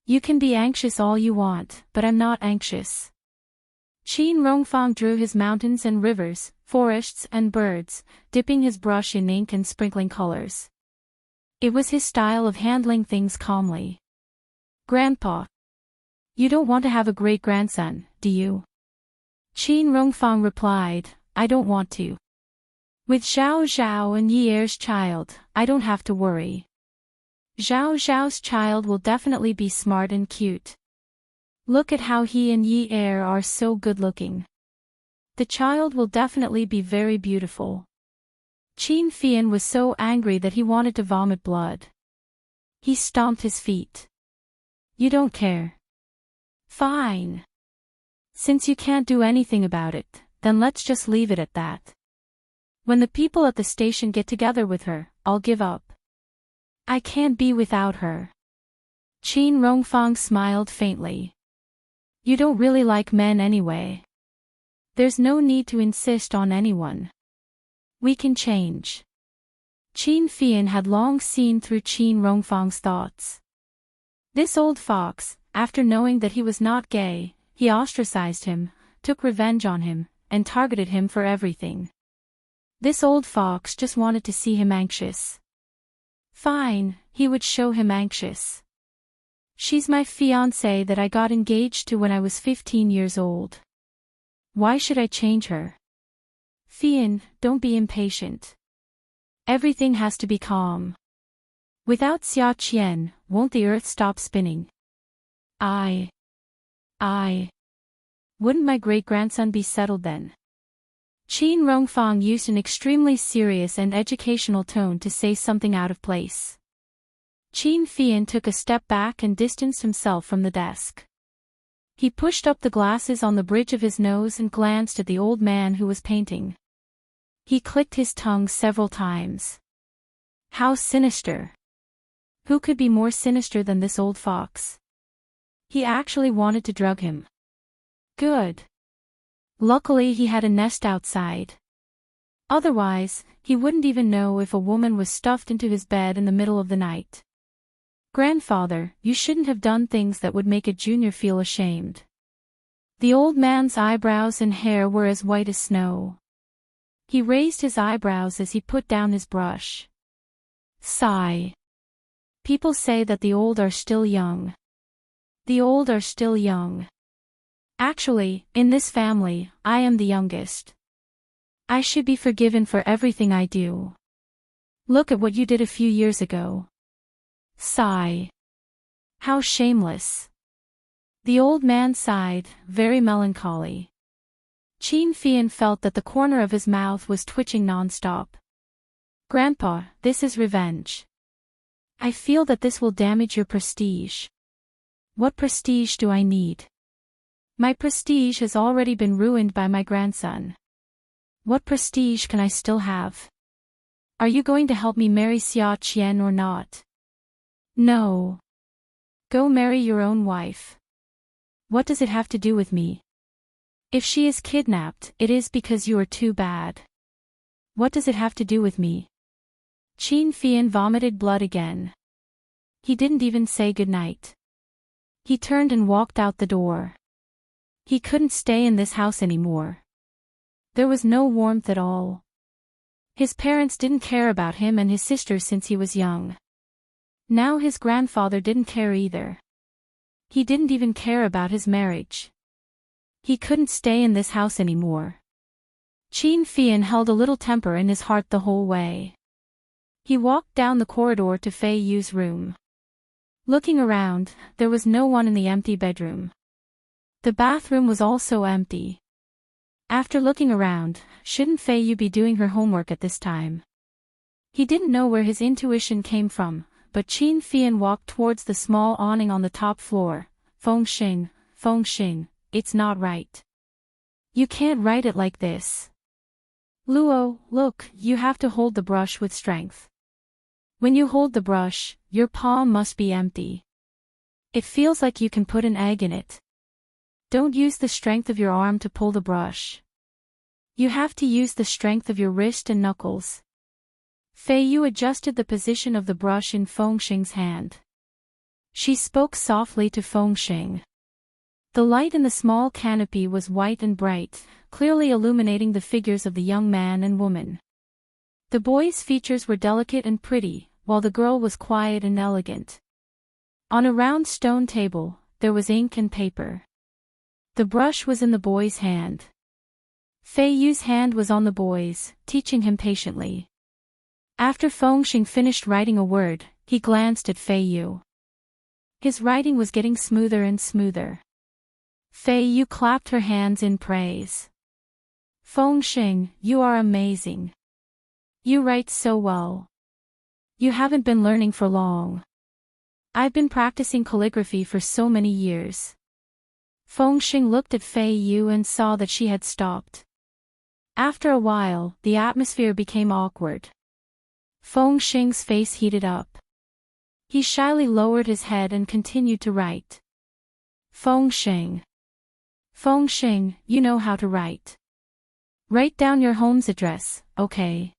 "You can be anxious all you want, but I'm not anxious." Qin Rongfang drew his mountains and rivers, forests and birds, dipping his brush in ink and sprinkling colors. It was his style of handling things calmly. "Grandpa, you don't want to have a great-grandson, do you?" Qin Rongfang replied, "I don't want to. With Zhao Zhao and Yi Er's child, I don't have to worry. Zhao Zhao's child will definitely be smart and cute. Look at how he and Yi Er are so good-looking. The child will definitely be very beautiful." Qin Fian was so angry that he wanted to vomit blood. He stomped his feet. "You don't care. Fine. Since you can't do anything about it, then let's just leave it at that. When the people at the station get together with her, I'll give up. I can't be without her." Qin Rongfang smiled faintly. "You don't really like men anyway. There's no need to insist on anyone. We can change." Qin Fian had long seen through Qin Rongfang's thoughts. This old fox, after knowing that he was not gay, he ostracized him, took revenge on him, and targeted him for everything. This old fox just wanted to see him anxious. Fine, he would show him anxious. "She's my fiancée that I got engaged to when I was 15 years old. Why should I change her?" "Fian, don't be impatient. Everything has to be calm. Without Zhou Xian, won't the earth stop spinning? I. Wouldn't my great-grandson be settled then?" Qin Rongfang used an extremely serious and educational tone to say something out of place. Qin Fian took a step back and distanced himself from the desk. He pushed up the glasses on the bridge of his nose and glanced at the old man who was painting. He clicked his tongue several times. How sinister! Who could be more sinister than this old fox? He actually wanted to drug him. Good. Luckily he had a nest outside. Otherwise, he wouldn't even know if a woman was stuffed into his bed in the middle of the night. "Grandfather, you shouldn't have done things that would make a junior feel ashamed." The old man's eyebrows and hair were as white as snow. He raised his eyebrows as he put down his brush. Sigh. People say that the old are still young. The old are still young. Actually, in this family, I am the youngest. I should be forgiven for everything I do. Look at what you did a few years ago. Sigh. How shameless. The old man sighed, very melancholy. Qin Fian felt that the corner of his mouth was twitching non-stop. "Grandpa, this is revenge. I feel that this will damage your prestige." "What prestige do I need? My prestige has already been ruined by my grandson. What prestige can I still have? Are you going to help me marry Zhou Xian or not?" "No. Go marry your own wife. What does it have to do with me? If she is kidnapped, it is because you are too bad. What does it have to do with me?" Qin Fian vomited blood again. He didn't even say goodnight. He turned and walked out the door. He couldn't stay in this house anymore. There was no warmth at all. His parents didn't care about him and his sister since he was young. Now his grandfather didn't care either. He didn't even care about his marriage. He couldn't stay in this house anymore. Qin Fian held a little temper in his heart the whole way. He walked down the corridor to Fei Yu's room. Looking around, there was no one in the empty bedroom. The bathroom was also empty. After looking around, shouldn't Fei Yu be doing her homework at this time? He didn't know where his intuition came from, but Qin Fian walked towards the small awning on the top floor. Fengxing, it's not right. You can't write it like this. Luo, look, you have to hold the brush with strength. When you hold the brush, your palm must be empty. It feels like you can put an egg in it. Don't use the strength of your arm to pull the brush. You have to use the strength of your wrist and knuckles. Fei Yu adjusted the position of the brush in Fengxing's hand. She spoke softly to Fengxing. The light in the small canopy was white and bright, clearly illuminating the figures of the young man and woman. The boy's features were delicate and pretty, while the girl was quiet and elegant. On a round stone table, there was ink and paper. The brush was in the boy's hand. Fei Yu's hand was on the boy's, teaching him patiently. After Fengxing finished writing a word, he glanced at Fei Yu. His writing was getting smoother and smoother. Fei Yu clapped her hands in praise. Fengxing, you are amazing. You write so well. You haven't been learning for long. I've been practicing calligraphy for so many years. Fengxing looked at Fei Yu and saw that she had stopped. After a while, the atmosphere became awkward. Fengxing's face heated up. He shyly lowered his head and continued to write. Fengxing, you know how to write. Write down your home's address, okay?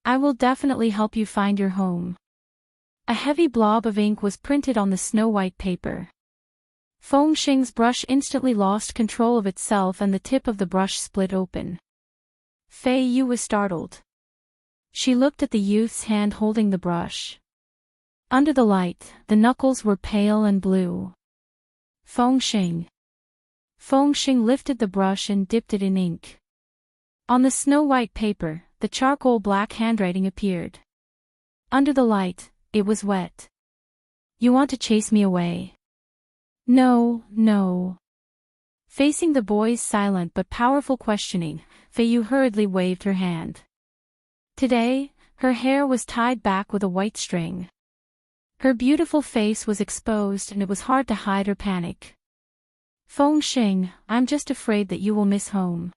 I will definitely help you find your home. A heavy blob of ink was printed on the snow-white paper. Fengxing's brush instantly lost control of itself and the tip of the brush split open. Fei Yu was startled. She looked at the youth's hand holding the brush. Under the light, the knuckles were pale and blue. Fengxing lifted the brush and dipped it in ink. On the snow-white paper, the charcoal black handwriting appeared. Under the light, it was wet. You want to chase me away? No. Facing the boy's silent but powerful questioning, Fei Yu hurriedly waved her hand. Today, her hair was tied back with a white string. Her beautiful face was exposed and it was hard to hide her panic. Fengxing, I'm just afraid that you will miss home.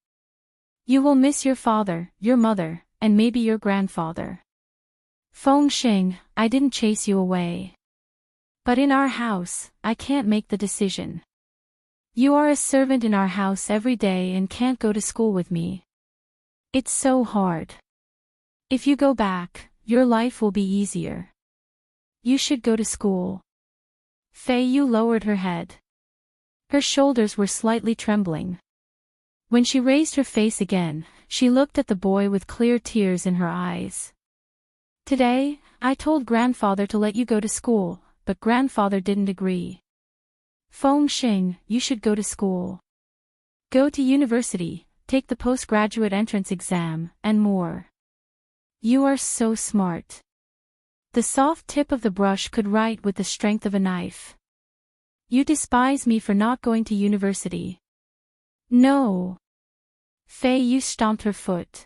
You will miss your father, your mother, and maybe your grandfather. Fengxing, I didn't chase you away. But in our house, I can't make the decision. You are a servant in our house every day and can't go to school with me. It's so hard. If you go back, your life will be easier. You should go to school. Fei Yu lowered her head. Her shoulders were slightly trembling. When she raised her face again, she looked at the boy with clear tears in her eyes. Today, I told grandfather to let you go to school, but grandfather didn't agree. Fengxing, you should go to school. Go to university, take the postgraduate entrance exam, and more. You are so smart. The soft tip of the brush could write with the strength of a knife. You despise me for not going to university. No. Fei Yu stomped her foot.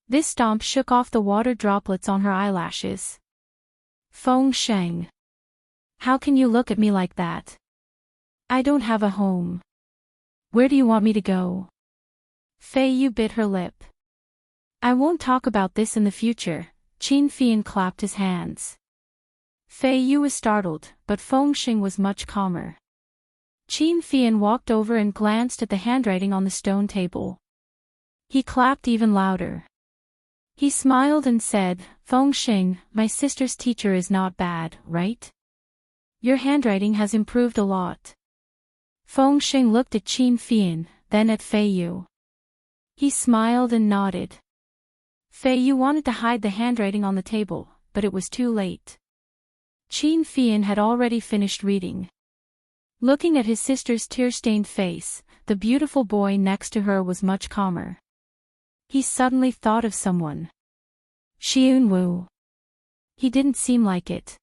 This stomp shook off the water droplets on her eyelashes. Fengxing. How can you look at me like that? I don't have a home. Where do you want me to go? Fei Yu bit her lip. I won't talk about this in the future. Qin Fian clapped his hands. Fei Yu was startled, but Fengxing was much calmer. Qin Fian walked over and glanced at the handwriting on the stone table. He clapped even louder. He smiled and said, Fengxing, my sister's teacher is not bad, right? Your handwriting has improved a lot. Fengxing looked at Qin Fian, then at Fei Yu. He smiled and nodded. Fei Yu wanted to hide the handwriting on the table, but it was too late. Qin Fian had already finished reading. Looking at his sister's tear-stained face, the beautiful boy next to her was much calmer. He suddenly thought of someone. Xianwu. He didn't seem like it.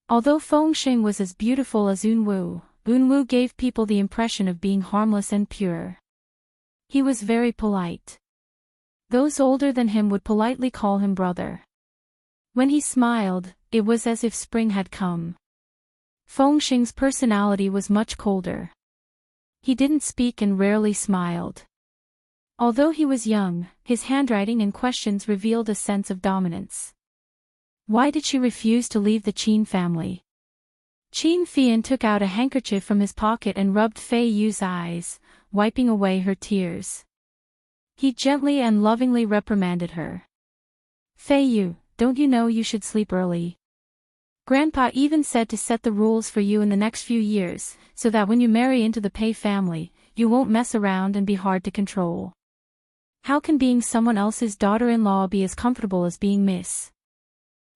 Although Fengxing was as beautiful as Yunwu gave people the impression of being harmless and pure. He was very polite. Those older than him would politely call him brother. When he smiled, it was as if spring had come. Fengxing's personality was much colder. He didn't speak and rarely smiled. Although he was young, his handwriting and questions revealed a sense of dominance. Why did she refuse to leave the Qin family? Qin Fian took out a handkerchief from his pocket and rubbed Fei Yu's eyes, wiping away her tears. He gently and lovingly reprimanded her. Fei Yu, don't you know you should sleep early? Grandpa even said to set the rules for you in the next few years, so that when you marry into the Pei family, you won't mess around and be hard to control. How can being someone else's daughter-in-law be as comfortable as being Miss?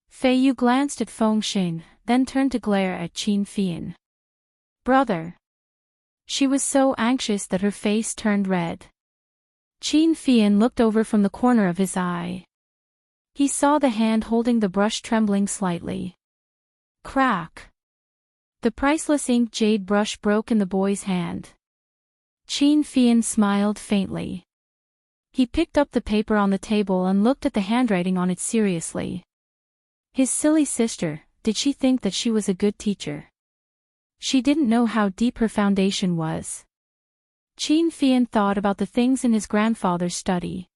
Fei Yu glanced at Fengxing, then turned to glare at Qin Fian. Brother. She was so anxious that her face turned red. Qin Fian looked over from the corner of his eye. He saw the hand holding the brush trembling slightly. Crack. The priceless ink jade brush broke in the boy's hand. Qin Fian smiled faintly. He picked up the paper on the table and looked at the handwriting on it seriously. His silly sister, did she think that she was a good teacher? She didn't know how deep her foundation was. Qin Fian thought about the things in his grandfather's study.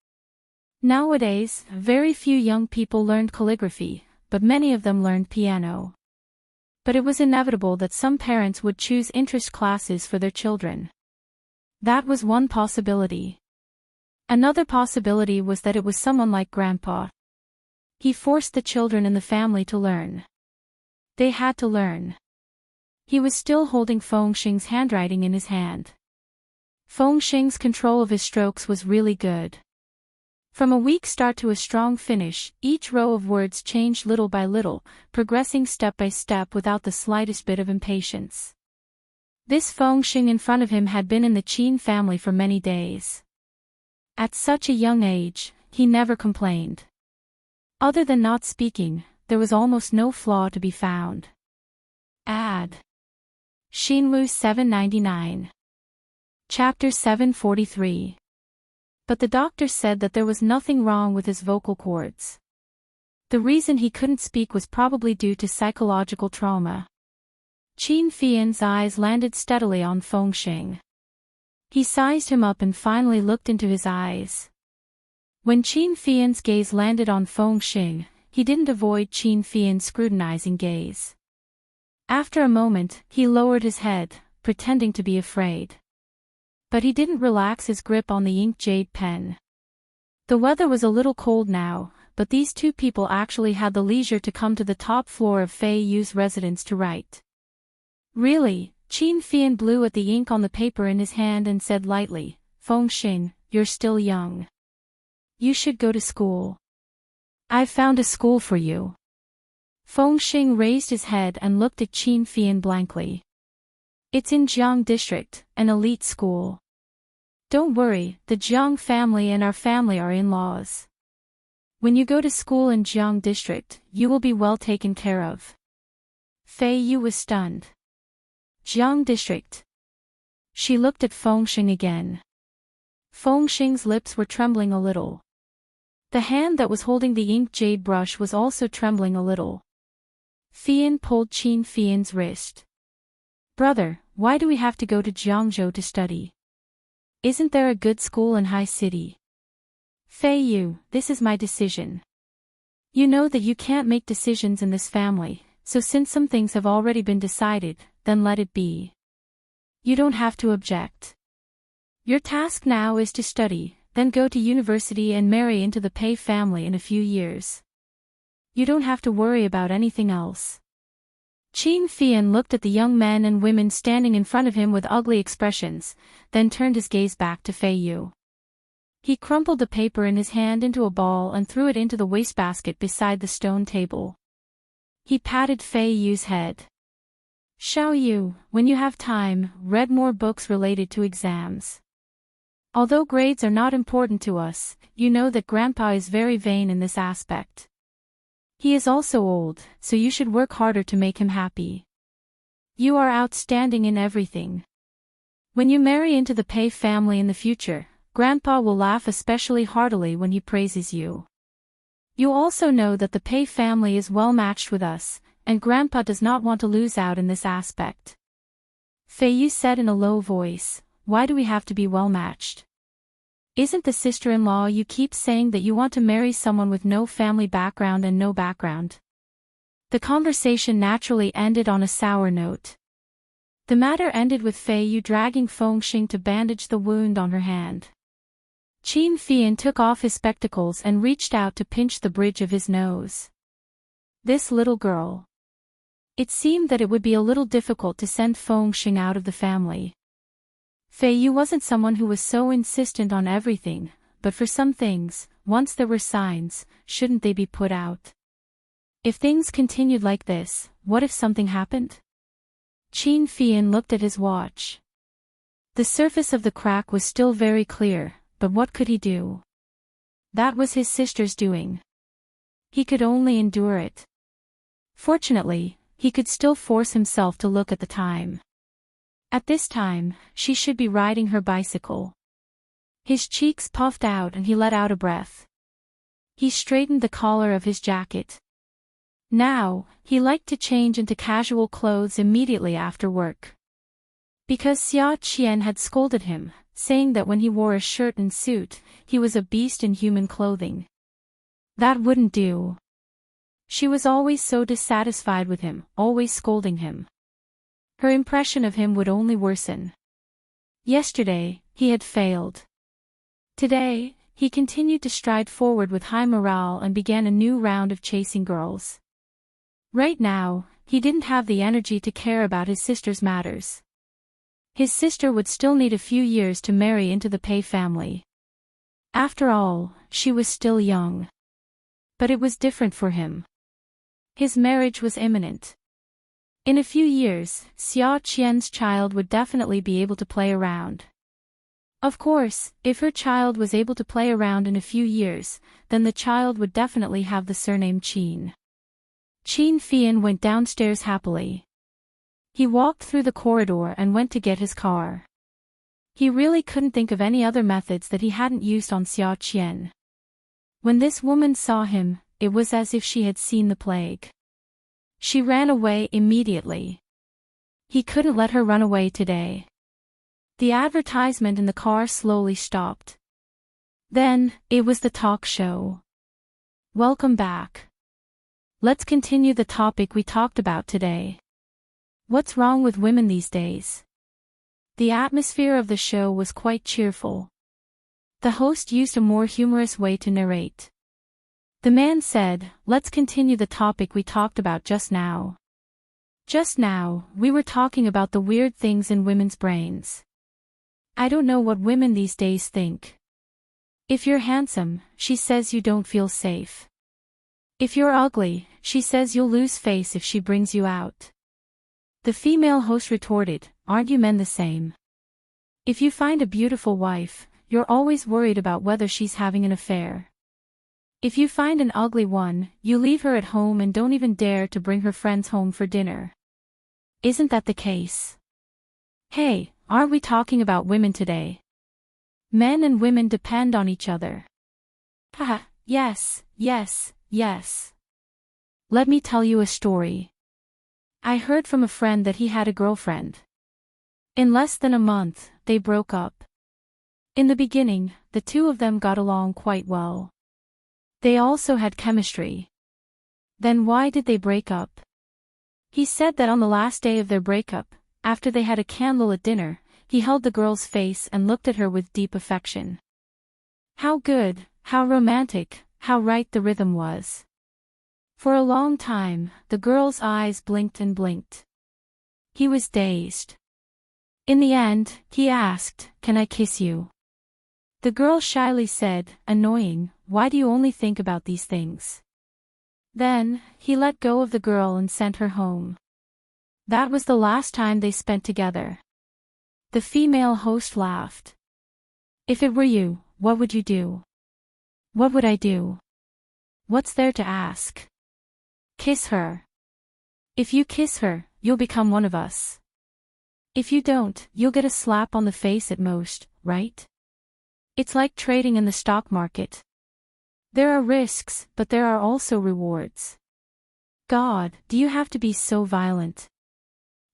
Nowadays, very few young people learned calligraphy, but many of them learned piano. But it was inevitable that some parents would choose interest classes for their children. That was one possibility. Another possibility was that it was someone like Grandpa. He forced the children in the family to learn. They had to learn. He was still holding Fengxing's handwriting in his hand. Fengxing's control of his strokes was really good. From a weak start to a strong finish, each row of words changed little by little, progressing step by step without the slightest bit of impatience. This Fengxing in front of him had been in the Qin family for many days. At such a young age, he never complained. Other than not speaking, there was almost no flaw to be found. Add. Xinwu 799. Chapter 743. But the doctor said that there was nothing wrong with his vocal cords. The reason he couldn't speak was probably due to psychological trauma. Qin Fian's eyes landed steadily on Fengxing. He sized him up and finally looked into his eyes. When Qin Fian's gaze landed on Fengxing, he didn't avoid Qin Fian's scrutinizing gaze. After a moment, he lowered his head, pretending to be afraid. But he didn't relax his grip on the ink jade pen. The weather was a little cold now, but these two people actually had the leisure to come to the top floor of Fei Yu's residence to write. Really, Qin Fian blew at the ink on the paper in his hand and said lightly, Fengxing, you're still young. You should go to school. I've found a school for you. Fengxing raised his head and looked at Qin Fian blankly. It's in Jiang district, an elite school. Don't worry, the Jiang family and our family are in-laws. When you go to school in Jiang district, you will be well taken care of. Fei Yu was stunned. Jiang district. She looked at Fengxing again. Fengxing's lips were trembling a little. The hand that was holding the ink jade brush was also trembling a little. Fian pulled Qin Fian's wrist. Brother, why do we have to go to Jiangzhou to study? Isn't there a good school in High City? Fei Yu, this is my decision. You know that you can't make decisions in this family, so since some things have already been decided, then let it be. You don't have to object. Your task now is to study, then go to university and marry into the Pei family in a few years. You don't have to worry about anything else. Qin Fian looked at the young men and women standing in front of him with ugly expressions, then turned his gaze back to Fei Yu. He crumpled the paper in his hand into a ball and threw it into the wastebasket beside the stone table. He patted Fei Yu's head. Xiao Yu, when you have time, read more books related to exams. Although grades are not important to us, you know that Grandpa is very vain in this aspect. He is also old, so you should work harder to make him happy. You are outstanding in everything. When you marry into the Pei family in the future, Grandpa will laugh especially heartily when he praises you. You also know that the Pei family is well matched with us, and Grandpa does not want to lose out in this aspect. Fei Yu said in a low voice, why do we have to be well matched? Isn't the sister-in-law you keep saying that you want to marry someone with no family background and no background? The conversation naturally ended on a sour note. The matter ended with Fei Yu dragging Fengxing to bandage the wound on her hand. Qin Fian took off his spectacles and reached out to pinch the bridge of his nose. This little girl. It seemed that it would be a little difficult to send Fengxing out of the family. Fei Yu wasn't someone who was so insistent on everything, but for some things, once there were signs, shouldn't they be put out? If things continued like this, what if something happened? Qin Fian looked at his watch. The surface of the crack was still very clear, but what could he do? That was his sister's doing. He could only endure it. Fortunately, he could still force himself to look at the time. At this time, she should be riding her bicycle. His cheeks puffed out and he let out a breath. He straightened the collar of his jacket. Now, he liked to change into casual clothes immediately after work. Because Zhou Xian had scolded him, saying that when he wore a shirt and suit, he was a beast in human clothing. That wouldn't do. She was always so dissatisfied with him, always scolding him. Her impression of him would only worsen. Yesterday, he had failed. Today, he continued to stride forward with high morale and began a new round of chasing girls. Right now, he didn't have the energy to care about his sister's matters. His sister would still need a few years to marry into the Pei family. After all, she was still young. But it was different for him. His marriage was imminent. In a few years, Zhou Qian's child would definitely be able to play around. Of course, if her child was able to play around in a few years, then the child would definitely have the surname Qin. Qin Fian went downstairs happily. He walked through the corridor and went to get his car. He really couldn't think of any other methods that he hadn't used on Zhou Qian. When this woman saw him, it was as if she had seen the plague. She ran away immediately. He couldn't let her run away today. The advertisement in the car slowly stopped. Then, it was the talk show. Welcome back. Let's continue the topic we talked about today. What's wrong with women these days? The atmosphere of the show was quite cheerful. The host used a more humorous way to narrate. The man said, let's continue the topic we talked about just now. Just now, we were talking about the weird things in women's brains. I don't know what women these days think. If you're handsome, she says you don't feel safe. If you're ugly, she says you'll lose face if she brings you out. The female host retorted, aren't you men the same? If you find a beautiful wife, you're always worried about whether she's having an affair. If you find an ugly one, you leave her at home and don't even dare to bring her friends home for dinner. Isn't that the case? Hey, aren't we talking about women today? Men and women depend on each other. Haha, yes, yes, yes. Let me tell you a story. I heard from a friend that he had a girlfriend. In less than a month, they broke up. In the beginning, the two of them got along quite well. They also had chemistry. Then why did they break up? He said that on the last day of their breakup, after they had a candle at dinner, he held the girl's face and looked at her with deep affection. How good, how romantic, how right the rhythm was. For a long time, the girl's eyes blinked and blinked. He was dazed. In the end, he asked, "Can I kiss you?" The girl shyly said, "Annoying, why do you only think about these things?" Then, he let go of the girl and sent her home. That was the last time they spent together. The female host laughed. If it were you, what would you do? What would I do? What's there to ask? Kiss her. If you kiss her, you'll become one of us. If you don't, you'll get a slap on the face at most, right? It's like trading in the stock market. There are risks, but there are also rewards. God, do you have to be so violent?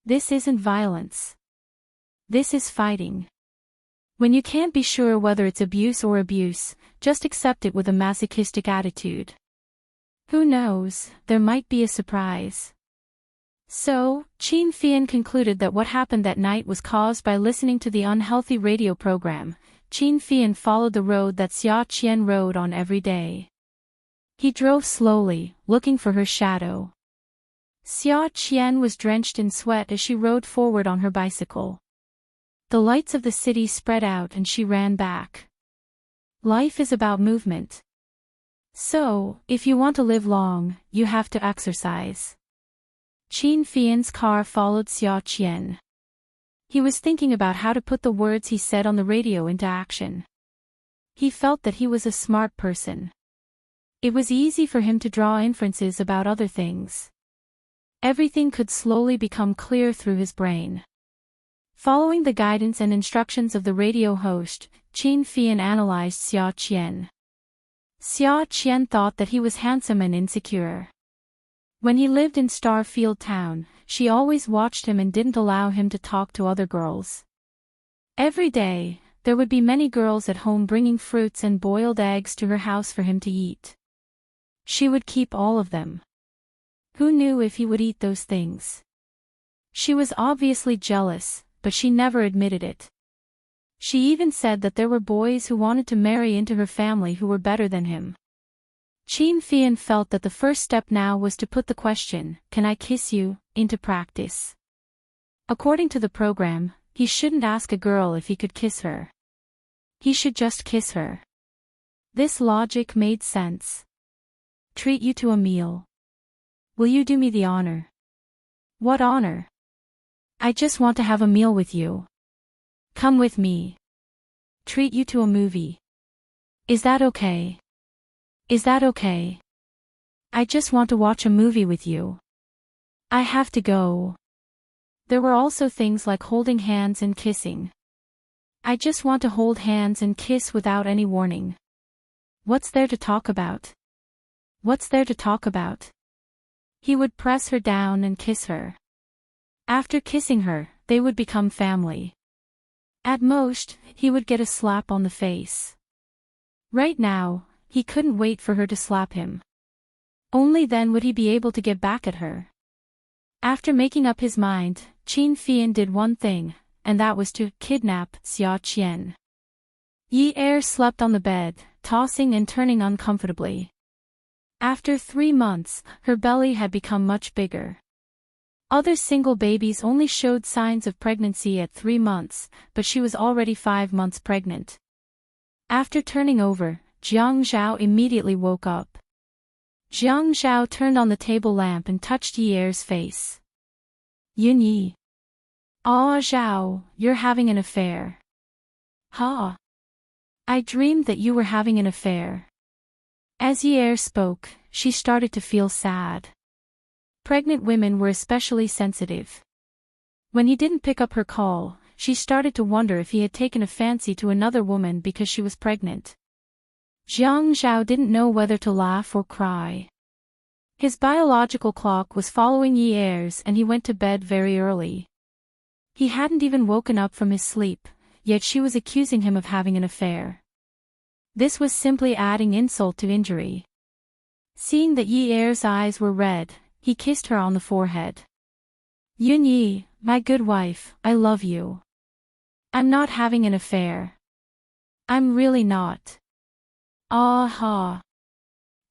This isn't violence. This is fighting. When you can't be sure whether it's abuse or abuse, just accept it with a masochistic attitude. Who knows, there might be a surprise. So, Xianxia concluded that what happened that night was caused by listening to the unhealthy radio program. Xianxia followed the road that Zhou Xian rode on every day. He drove slowly, looking for her shadow. Zhou Xian was drenched in sweat as she rode forward on her bicycle. The lights of the city spread out and she ran back. Life is about movement. So, if you want to live long, you have to exercise. Xianxia's car followed Zhou Xian. He was thinking about how to put the words he said on the radio into action. He felt that he was a smart person. It was easy for him to draw inferences about other things. Everything could slowly become clear through his brain. Following the guidance and instructions of the radio host, Xianxia analyzed Zhou Xian. Zhou Xian thought that he was handsome and insecure. When he lived in Starfield Town, she always watched him and didn't allow him to talk to other girls. Every day, there would be many girls at home bringing fruits and boiled eggs to her house for him to eat. She would keep all of them. Who knew if he would eat those things? She was obviously jealous, but she never admitted it. She even said that there were boys who wanted to marry into her family who were better than him. Xianxia felt that the first step now was to put the question, "Can I kiss you?" into practice. According to the program, he shouldn't ask a girl if he could kiss her. He should just kiss her. This logic made sense. Treat you to a meal. Will you do me the honor? What honor? I just want to have a meal with you. Come with me. Treat you to a movie. Is that okay? Is that okay? I just want to watch a movie with you. I have to go. There were also things like holding hands and kissing. I just want to hold hands and kiss without any warning. What's there to talk about? What's there to talk about? He would press her down and kiss her. After kissing her, they would become family. At most, he would get a slap on the face. Right now, he couldn't wait for her to slap him. Only then would he be able to get back at her. After making up his mind, Xianxia did one thing, and that was to kidnap Zhou Xian. Yi slept on the bed, tossing and turning uncomfortably. After 3 months, her belly had become much bigger. Other single babies only showed signs of pregnancy at 3 months, but she was already 5 months pregnant. After turning over, Xianxia immediately woke up. Xianxia turned on the table lamp and touched Yi's face. Yi. Ah, Zhao, you're having an affair. Ha! I dreamed that you were having an affair. As Yi spoke, she started to feel sad. Pregnant women were especially sensitive. When he didn't pick up her call, she started to wonder if he had taken a fancy to another woman because she was pregnant. Xianxia didn't know whether to laugh or cry. His biological clock was following Yi's and he went to bed very early. He hadn't even woken up from his sleep, yet she was accusing him of having an affair. This was simply adding insult to injury. Seeing that Yi's eyes were red, he kissed her on the forehead. Yi, my good wife, I love you. I'm not having an affair. I'm really not. Ah ha.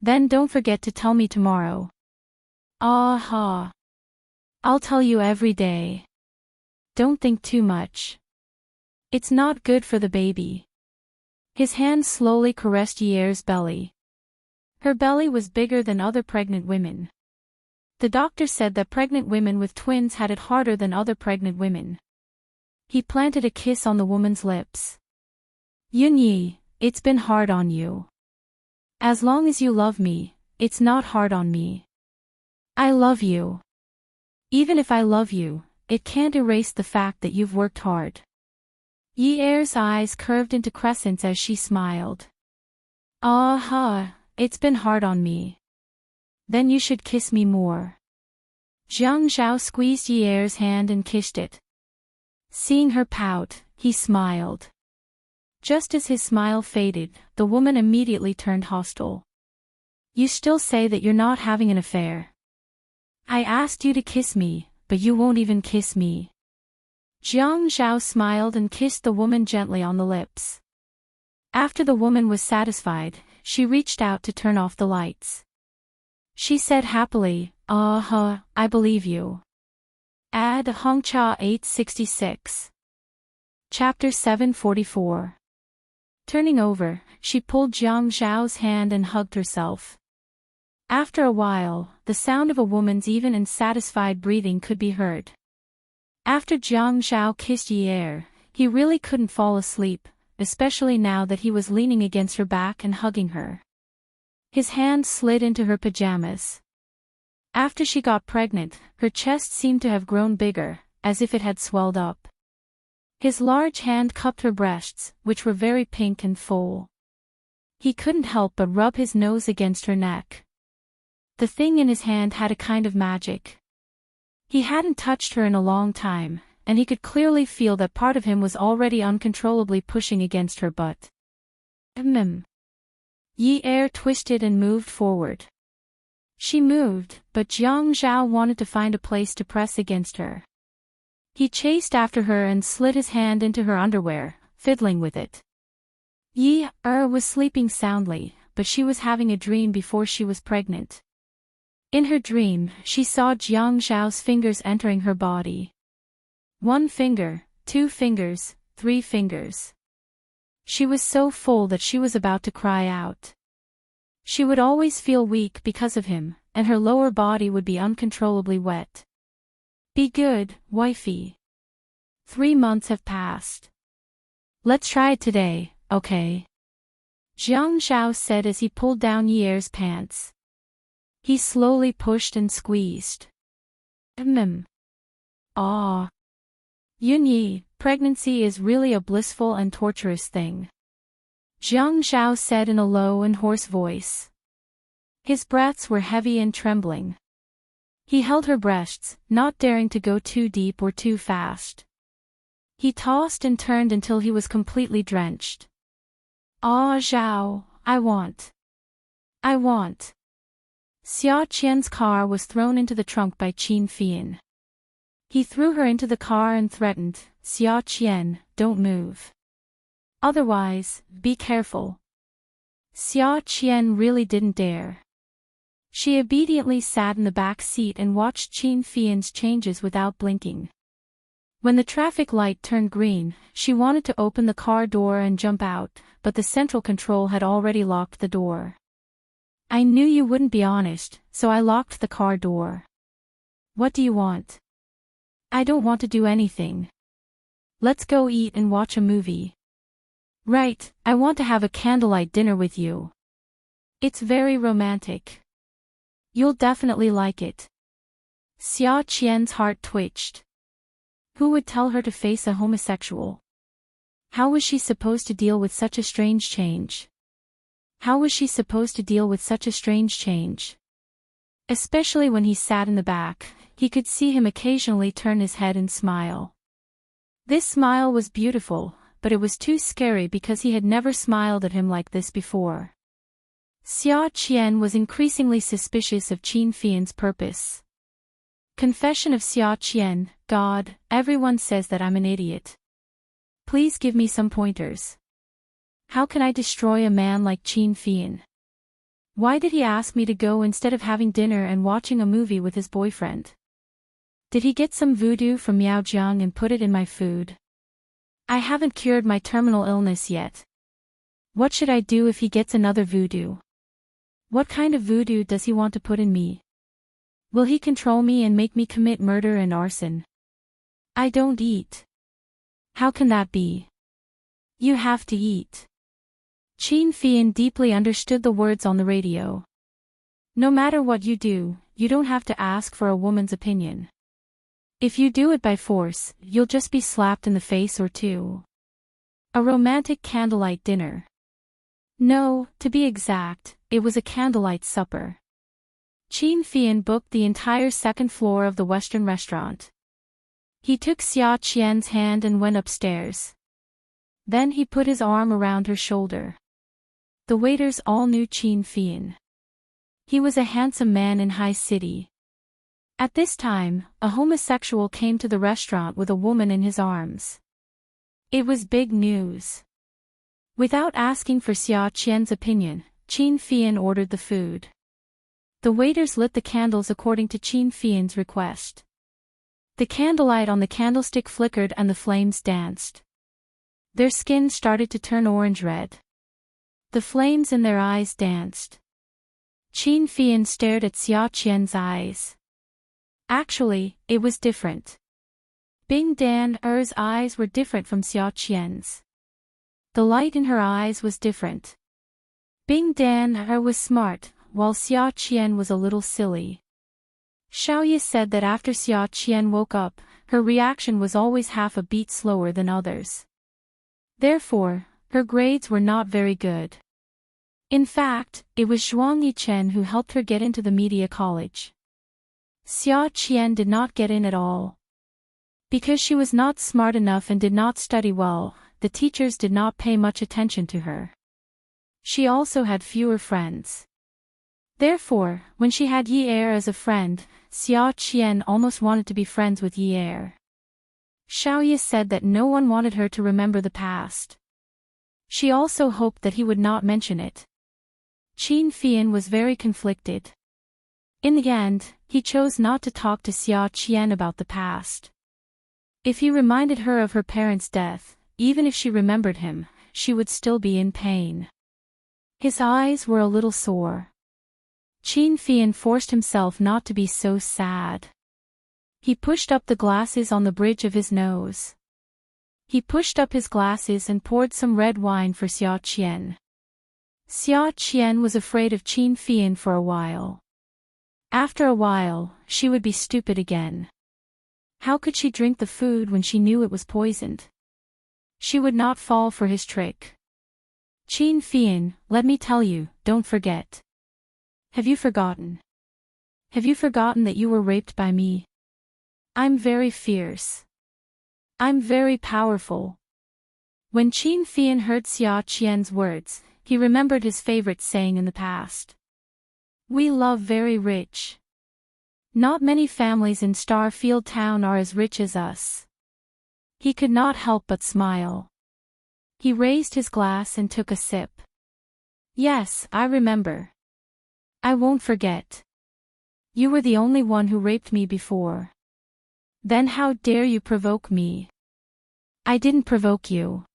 Then don't forget to tell me tomorrow. Ah ha. I'll tell you every day. Don't think too much. It's not good for the baby. His hand slowly caressed Yi's belly. Her belly was bigger than other pregnant women. The doctor said that pregnant women with twins had it harder than other pregnant women. He planted a kiss on the woman's lips. Yunyi, it's been hard on you. As long as you love me, it's not hard on me. I love you. Even if I love you, it can't erase the fact that you've worked hard. Yi Er's eyes curved into crescents as she smiled. It's been hard on me. Then you should kiss me more. Xianxia squeezed Yi Er's hand and kissed it. Seeing her pout, he smiled. Just as his smile faded, the woman immediately turned hostile. You still say that you're not having an affair. I asked you to kiss me, but you won't even kiss me. Jiang Zhao smiled and kissed the woman gently on the lips. After the woman was satisfied, she reached out to turn off the lights. She said happily, I believe you. Ad Hongcha 866. Chapter 744. Turning over, she pulled Jiang Zhao's hand and hugged herself. After a while, the sound of a woman's even and satisfied breathing could be heard. After Jiang Zhao kissed Yi Er, he really couldn't fall asleep, especially now that he was leaning against her back and hugging her. His hand slid into her pajamas. After she got pregnant, her chest seemed to have grown bigger, as if it had swelled up. His large hand cupped her breasts, which were very pink and full. He couldn't help but rub his nose against her neck. The thing in his hand had a kind of magic. He hadn't touched her in a long time, and he could clearly feel that part of him was already uncontrollably pushing against her butt. Yi Er twisted and moved forward. She moved, but Jiang Zhao wanted to find a place to press against her. He chased after her and slid his hand into her underwear, fiddling with it. Yi Er was sleeping soundly, but she was having a dream before she was pregnant. In her dream, she saw Jiang Zhao's fingers entering her body. 1 finger, 2 fingers, 3 fingers. She was so full that she was about to cry out. She would always feel weak because of him, and her lower body would be uncontrollably wet. Be good, wifey. 3 months have passed. Let's try it today, okay? Jiang Zhao said as he pulled down Yi Er's pants. He slowly pushed and squeezed. Yunyi, pregnancy is really a blissful and torturous thing. Jiang Zhao said in a low and hoarse voice. His breaths were heavy and trembling. He held her breasts, not daring to go too deep or too fast. He tossed and turned until he was completely drenched. Zhao, I want. Xiaoqian's car was thrown into the trunk by Qin Fian. He threw her into the car and threatened, Xiaoqian, don't move. Otherwise, be careful. Xiaoqian really didn't dare. She obediently sat in the back seat and watched Qin Fian's changes without blinking. When the traffic light turned green, she wanted to open the car door and jump out, but the central control had already locked the door. I knew you wouldn't be honest, so I locked the car door. What do you want? I don't want to do anything. Let's go eat and watch a movie. Right, I want to have a candlelight dinner with you. It's very romantic. You'll definitely like it. Xiaoqian's heart twitched. Who would tell her to face a homosexual? How was she supposed to deal with such a strange change? Especially when he sat in the back, he could see him occasionally turn his head and smile. This smile was beautiful, but it was too scary because he had never smiled at him like this before. Xiaoqian was increasingly suspicious of Qin Fian's purpose. Confession of Xiaoqian, God, everyone says that I'm an idiot. Please give me some pointers. How can I destroy a man like Qin Fian? Why did he ask me to go instead of having dinner and watching a movie with his boyfriend? Did he get some voodoo from Miaojiang and put it in my food? I haven't cured my terminal illness yet. What should I do if he gets another voodoo? What kind of voodoo does he want to put in me? Will he control me and make me commit murder and arson? I don't eat. How can that be? You have to eat. Qin Fian deeply understood the words on the radio. No matter what you do, you don't have to ask for a woman's opinion. If you do it by force, you'll just be slapped in the face or two. A romantic candlelight dinner. No, to be exact, it was a candlelight supper. Qin Fian booked the entire second floor of the Western restaurant. He took Xia Qian's hand and went upstairs. Then he put his arm around her shoulder. The waiters all knew Qin Fian. He was a handsome man in high city. At this time, a homosexual came to the restaurant with a woman in his arms. It was big news. Without asking for Xia Qian's opinion, Qin Fian ordered the food. The waiters lit the candles according to Qin Fian's request. The candlelight on the candlestick flickered and the flames danced. Their skin started to turn orange-red. The flames in their eyes danced. Qin Fian stared at Xia Qian's eyes. Actually, it was different. Bing Dan Er's eyes were different from Xia Qian's. The light in her eyes was different. Bing Dan Er was smart, while Xia Qian was a little silly. Xiaoye said that after Xia Qian woke up, her reaction was always half a beat slower than others. Therefore, her grades were not very good. In fact, it was Zhuang Yichen who helped her get into the media college. Xia Qian did not get in at all. Because she was not smart enough and did not study well, the teachers did not pay much attention to her. She also had fewer friends. Therefore, when she had Yi Er as a friend, Xia Qian almost wanted to be friends with Yi Er. Xiaoye said that no one wanted her to remember the past. She also hoped that he would not mention it. Qin Fian was very conflicted. In the end, he chose not to talk to Xia Qian about the past. If he reminded her of her parents' death, even if she remembered him, she would still be in pain. His eyes were a little sore. Qin Fian forced himself not to be so sad. He pushed up the glasses on the bridge of his nose. He pushed up his glasses and poured some red wine for Xia Qian. Xia Qian was afraid of Qin Fian for a while. After a while, she would be stupid again. How could she drink the food when she knew it was poisoned? She would not fall for his trick. Qin Fian, let me tell you, don't forget. Have you forgotten? Have you forgotten that you were raped by me? I'm very fierce. I'm very powerful. When Qin Fian heard Xia Qian's words, he remembered his favorite saying in the past. We love very rich. Not many families in Starfield Town are as rich as us. He could not help but smile. He raised his glass and took a sip. Yes, I remember. I won't forget. You were the only one who raped me before. Then how dare you provoke me? I didn't provoke you.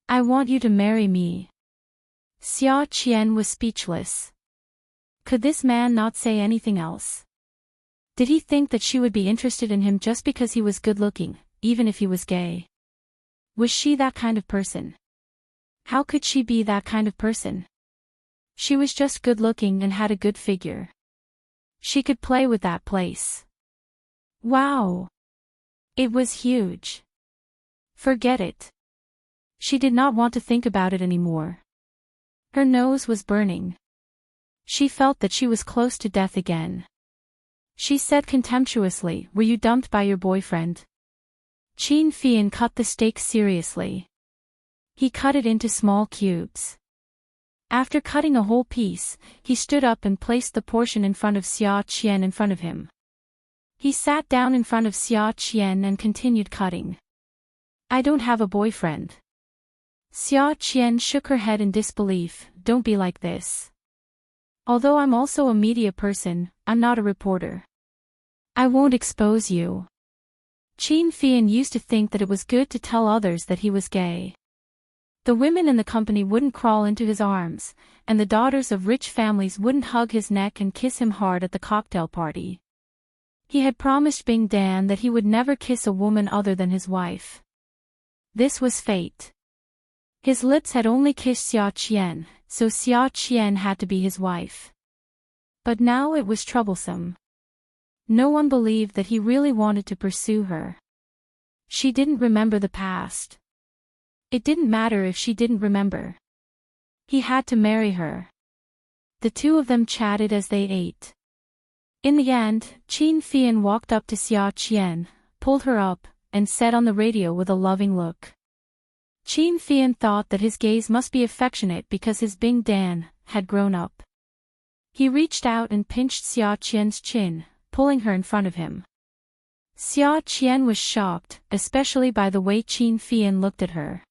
I want you to marry me. Xia Qian was speechless. Could this man not say anything else? Did he think that she would be interested in him just because he was good-looking, even if he was gay? Was she that kind of person? How could she be that kind of person? She was just good-looking and had a good figure. She could play with that place. Wow! It was huge. Forget it. She did not want to think about it anymore. Her nose was burning. She felt that she was close to death again. She said contemptuously, "Were you dumped by your boyfriend?" Qin Fian cut the steak seriously. He cut it into small cubes. After cutting a whole piece, he stood up and placed the portion in front of Xia Qian in front of him. He sat down in front of Xia Qian and continued cutting. I don't have a boyfriend. Xia Qian shook her head in disbelief. Don't be like this. Although I'm also a media person, I'm not a reporter. I won't expose you. Qin Fian used to think that it was good to tell others that he was gay. The women in the company wouldn't crawl into his arms, and the daughters of rich families wouldn't hug his neck and kiss him hard at the cocktail party. He had promised Bing Dan that he would never kiss a woman other than his wife. This was fate. His lips had only kissed Xianxia, so Xianxia had to be his wife. But now it was troublesome. No one believed that he really wanted to pursue her. She didn't remember the past. It didn't matter if she didn't remember. He had to marry her. The two of them chatted as they ate. In the end, Qin Fian walked up to Xianxia, pulled her up, and said on the radio with a loving look. Qin Fian thought that his gaze must be affectionate because his Bing Dan had grown up. He reached out and pinched Xiaoqian's chin, pulling her in front of him. Xiaoqian was shocked, especially by the way Qin Fian looked at her.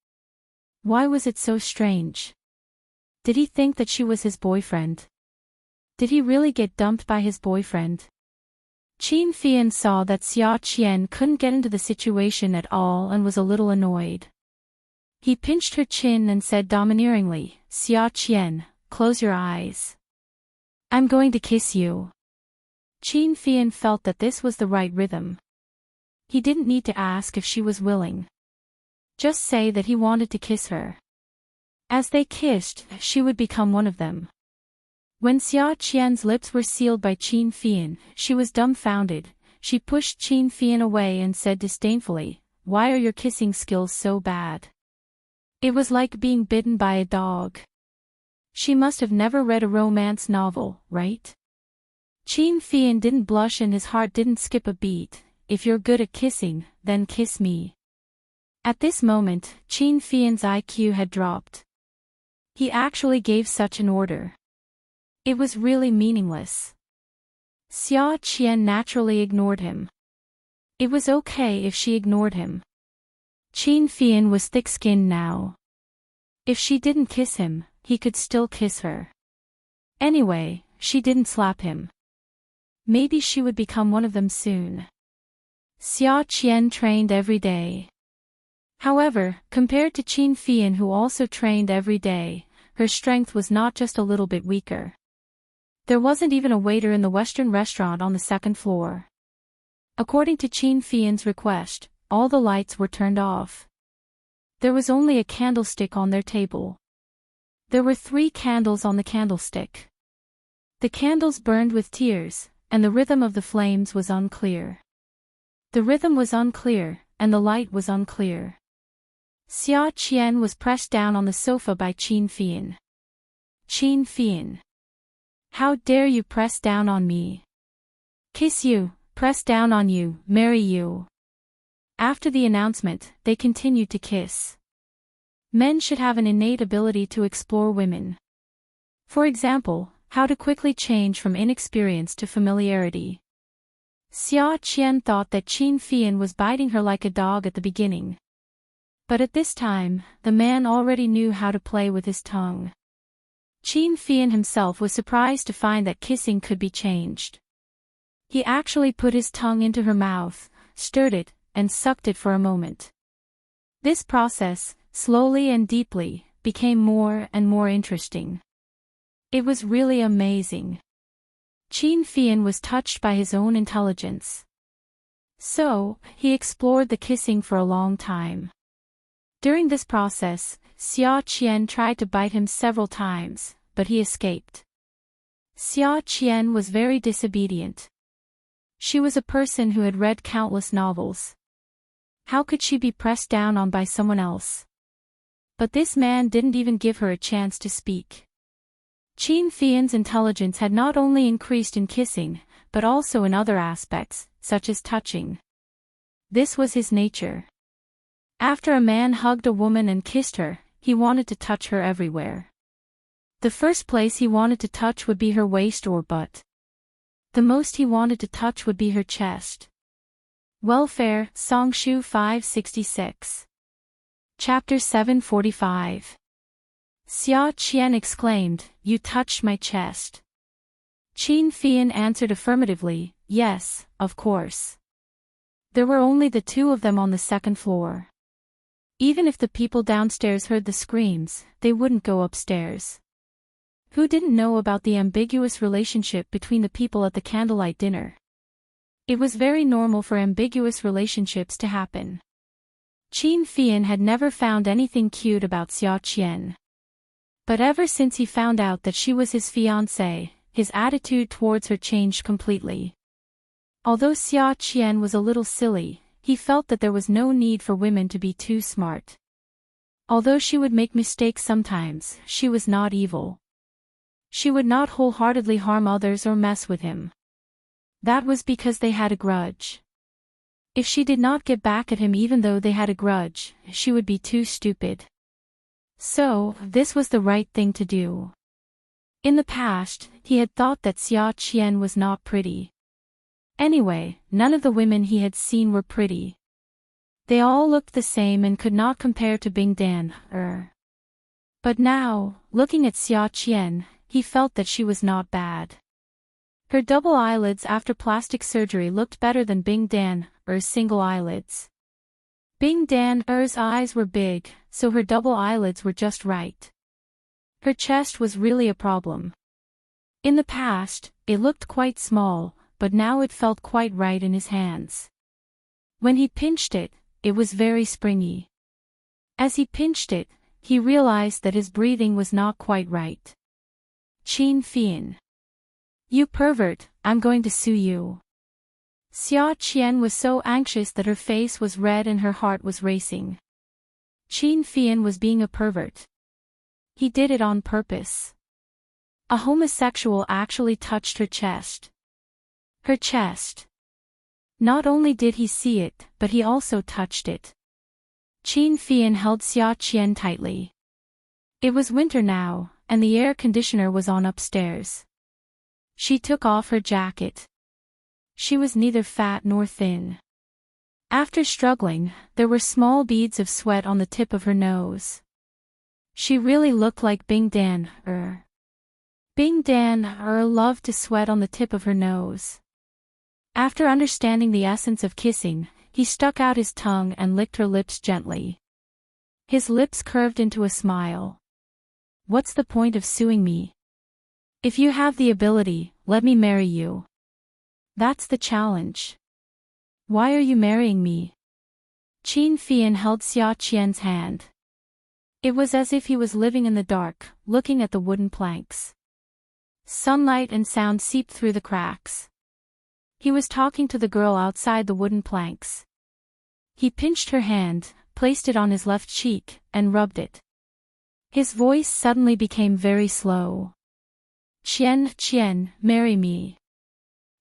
Why was it so strange? Did he think that she was his boyfriend? Did he really get dumped by his boyfriend? Qin Fian saw that Xiaoqian couldn't get into the situation at all and was a little annoyed. He pinched her chin and said domineeringly, "Xiaoqian, close your eyes. I'm going to kiss you." Qin Fian felt that this was the right rhythm. He didn't need to ask if she was willing. Just say that he wanted to kiss her. As they kissed, she would become one of them. When Xiaoqian's lips were sealed by Qin Fian, she was dumbfounded. She pushed Qin Fian away and said disdainfully, "Why are your kissing skills so bad?" It was like being bitten by a dog. She must have never read a romance novel, right? Qin Fian didn't blush and his heart didn't skip a beat. "If you're good at kissing, then kiss me." At this moment, Qin Fian's IQ had dropped. He actually gave such an order. It was really meaningless. Xiaoqian naturally ignored him. It was okay if she ignored him. Qin Fian was thick-skinned now. If she didn't kiss him, he could still kiss her. Anyway, she didn't slap him. Maybe she would become one of them soon. Xiaoqian trained every day. However, compared to Qin Fian who also trained every day, her strength was not just a little bit weaker. There wasn't even a waiter in the Western restaurant on the second floor. According to Qin Fian's request, all the lights were turned off. There was only a candlestick on their table. There were 3 candles on the candlestick. The candles burned with tears, and the rhythm of the flames was unclear. The rhythm was unclear, and the light was unclear. Xiaoqian was pressed down on the sofa by Qin Fian. "Qin Fian. How dare you press down on me? Kiss you, press down on you, marry you." After the announcement, they continued to kiss. Men should have an innate ability to explore women. For example, how to quickly change from inexperience to familiarity. Xiaoqian thought that Qin Fian was biting her like a dog at the beginning. But at this time, the man already knew how to play with his tongue. Qin Fian himself was surprised to find that kissing could be changed. He actually put his tongue into her mouth, stirred it, and sucked it for a moment. This process, slowly and deeply, became more and more interesting. It was really amazing. Qin Fian was touched by his own intelligence. So, he explored the kissing for a long time. During this process, Xiaoqian tried to bite him several times, but he escaped. Xiaoqian was very disobedient. She was a person who had read countless novels. How could she be pressed down on by someone else? But this man didn't even give her a chance to speak. Qin Fian's intelligence had not only increased in kissing, but also in other aspects, such as touching. This was his nature. After a man hugged a woman and kissed her, he wanted to touch her everywhere. The first place he wanted to touch would be her waist or butt. The most he wanted to touch would be her chest. Welfare, Songshu 566. Chapter 745. Xiaoqian exclaimed, "You touched my chest." Qin Fian answered affirmatively, "Yes, of course." There were only the two of them on the second floor. Even if the people downstairs heard the screams, they wouldn't go upstairs. Who didn't know about the ambiguous relationship between the people at the candlelight dinner? It was very normal for ambiguous relationships to happen. Qin Fian had never found anything cute about Zhou Xian. But ever since he found out that she was his fiancée, his attitude towards her changed completely. Although Zhou Xian was a little silly, he felt that there was no need for women to be too smart. Although she would make mistakes sometimes, she was not evil. She would not wholeheartedly harm others or mess with him. That was because they had a grudge. If she did not get back at him even though they had a grudge, she would be too stupid. So, this was the right thing to do. In the past, he had thought that Zhou Xian was not pretty. Anyway, none of the women he had seen were pretty. They all looked the same and could not compare to Bing Dan. But now, looking at Zhou Xian, he felt that she was not bad. Her double eyelids after plastic surgery looked better than Bing Dan single eyelids. Bing Dan eyes were big, so her double eyelids were just right. Her chest was really a problem. In the past, it looked quite small, but now it felt quite right in his hands. When he pinched it, it was very springy. As he pinched it, he realized that his breathing was not quite right. Qin Fian. You pervert, I'm going to sue you. Zhou Xian was so anxious that her face was red and her heart was racing. Qin Fian was being a pervert. He did it on purpose. A homosexual actually touched her chest. Her chest. Not only did he see it, but he also touched it. Qin Fian held Zhou Xian tightly. It was winter now, and the air conditioner was on upstairs. She took off her jacket. She was neither fat nor thin. After struggling, there were small beads of sweat on the tip of her nose. She really looked like Bing Dan. Bing Dan loved to sweat on the tip of her nose. After understanding the essence of kissing, he stuck out his tongue and licked her lips gently. His lips curved into a smile. What's the point of suing me? If you have the ability, let me marry you. That's the challenge. Why are you marrying me? Qin Fian held Zhou Qian's hand. It was as if he was living in the dark, looking at the wooden planks. Sunlight and sound seeped through the cracks. He was talking to the girl outside the wooden planks. He pinched her hand, placed it on his left cheek, and rubbed it. His voice suddenly became very slow. Qian, marry me.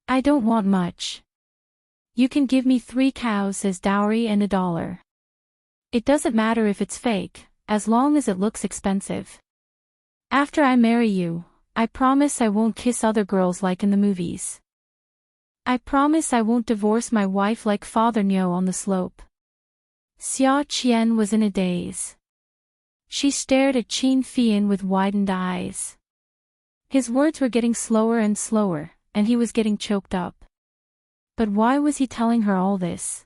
I don't want much. You can give me 3 cows as dowry and $1. It doesn't matter if it's fake, as long as it looks expensive. After I marry you, I promise I won't kiss other girls like in the movies. I promise I won't divorce my wife like Father Nyo on the slope. Zhou Qian was in a daze. She stared at Qin Fian with widened eyes. His words were getting slower and slower, and he was getting choked up. But why was he telling her all this?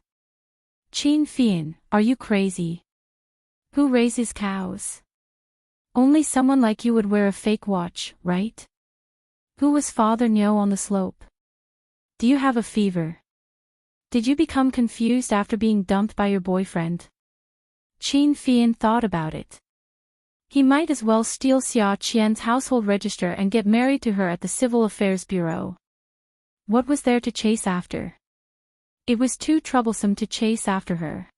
Qin Fian, are you crazy? Who raises cows? Only someone like you would wear a fake watch, right? Who was Father Nyo on the slope? Do you have a fever? Did you become confused after being dumped by your boyfriend? Qin Fian thought about it. He might as well steal Zhou Qian's household register and get married to her at the Civil Affairs Bureau. What was there to chase after? It was too troublesome to chase after her.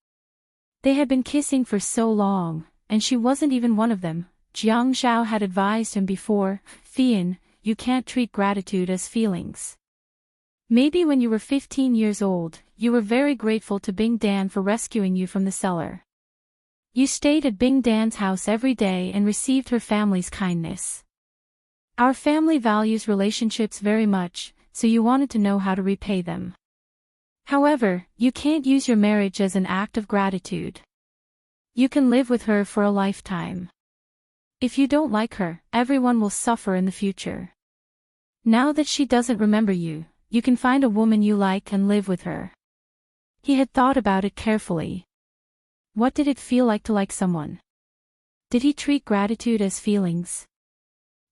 They had been kissing for so long, and she wasn't even one of them. Xianxia had advised him before, Fian, you can't treat gratitude as feelings. Maybe when you were 15 years old, you were very grateful to Bing Dan for rescuing you from the cellar. You stayed at Bing Dan's house every day and received her family's kindness. Our family values relationships very much, so you wanted to know how to repay them. However, you can't use your marriage as an act of gratitude. You can live with her for a lifetime. If you don't like her, everyone will suffer in the future. Now that she doesn't remember you, you can find a woman you like and live with her. He had thought about it carefully. What did it feel like to like someone? Did he treat gratitude as feelings?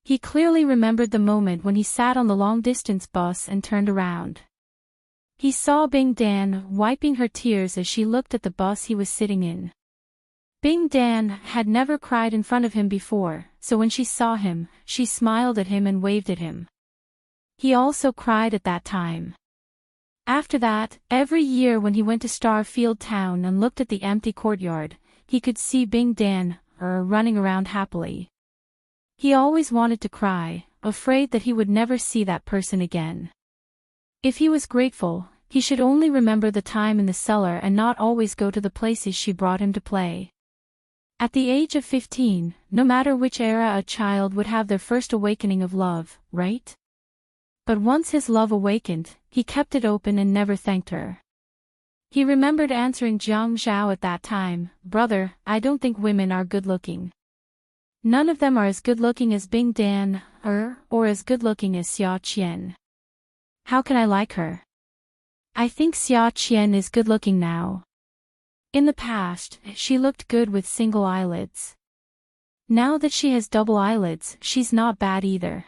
He clearly remembered the moment when he sat on the long-distance bus and turned around. He saw Bing Dan wiping her tears as she looked at the bus he was sitting in. Bing Dan had never cried in front of him before, so when she saw him, she smiled at him and waved at him. He also cried at that time. After that, every year when he went to Starfield Town and looked at the empty courtyard, he could see Bing Dan running around happily. He always wanted to cry, afraid that he would never see that person again. If he was grateful, he should only remember the time in the cellar and not always go to the places she brought him to play. At the age of 15, no matter which era a child would have their first awakening of love, right? But once his love awakened, he kept it open and never thanked her. He remembered answering Xianxia at that time, "Brother, I don't think women are good-looking. None of them are as good-looking as Bing Dan, or as good-looking as Zhou Xian. How can I like her? I think Zhou Xian is good-looking now. In the past, she looked good with single eyelids. Now that she has double eyelids, she's not bad either."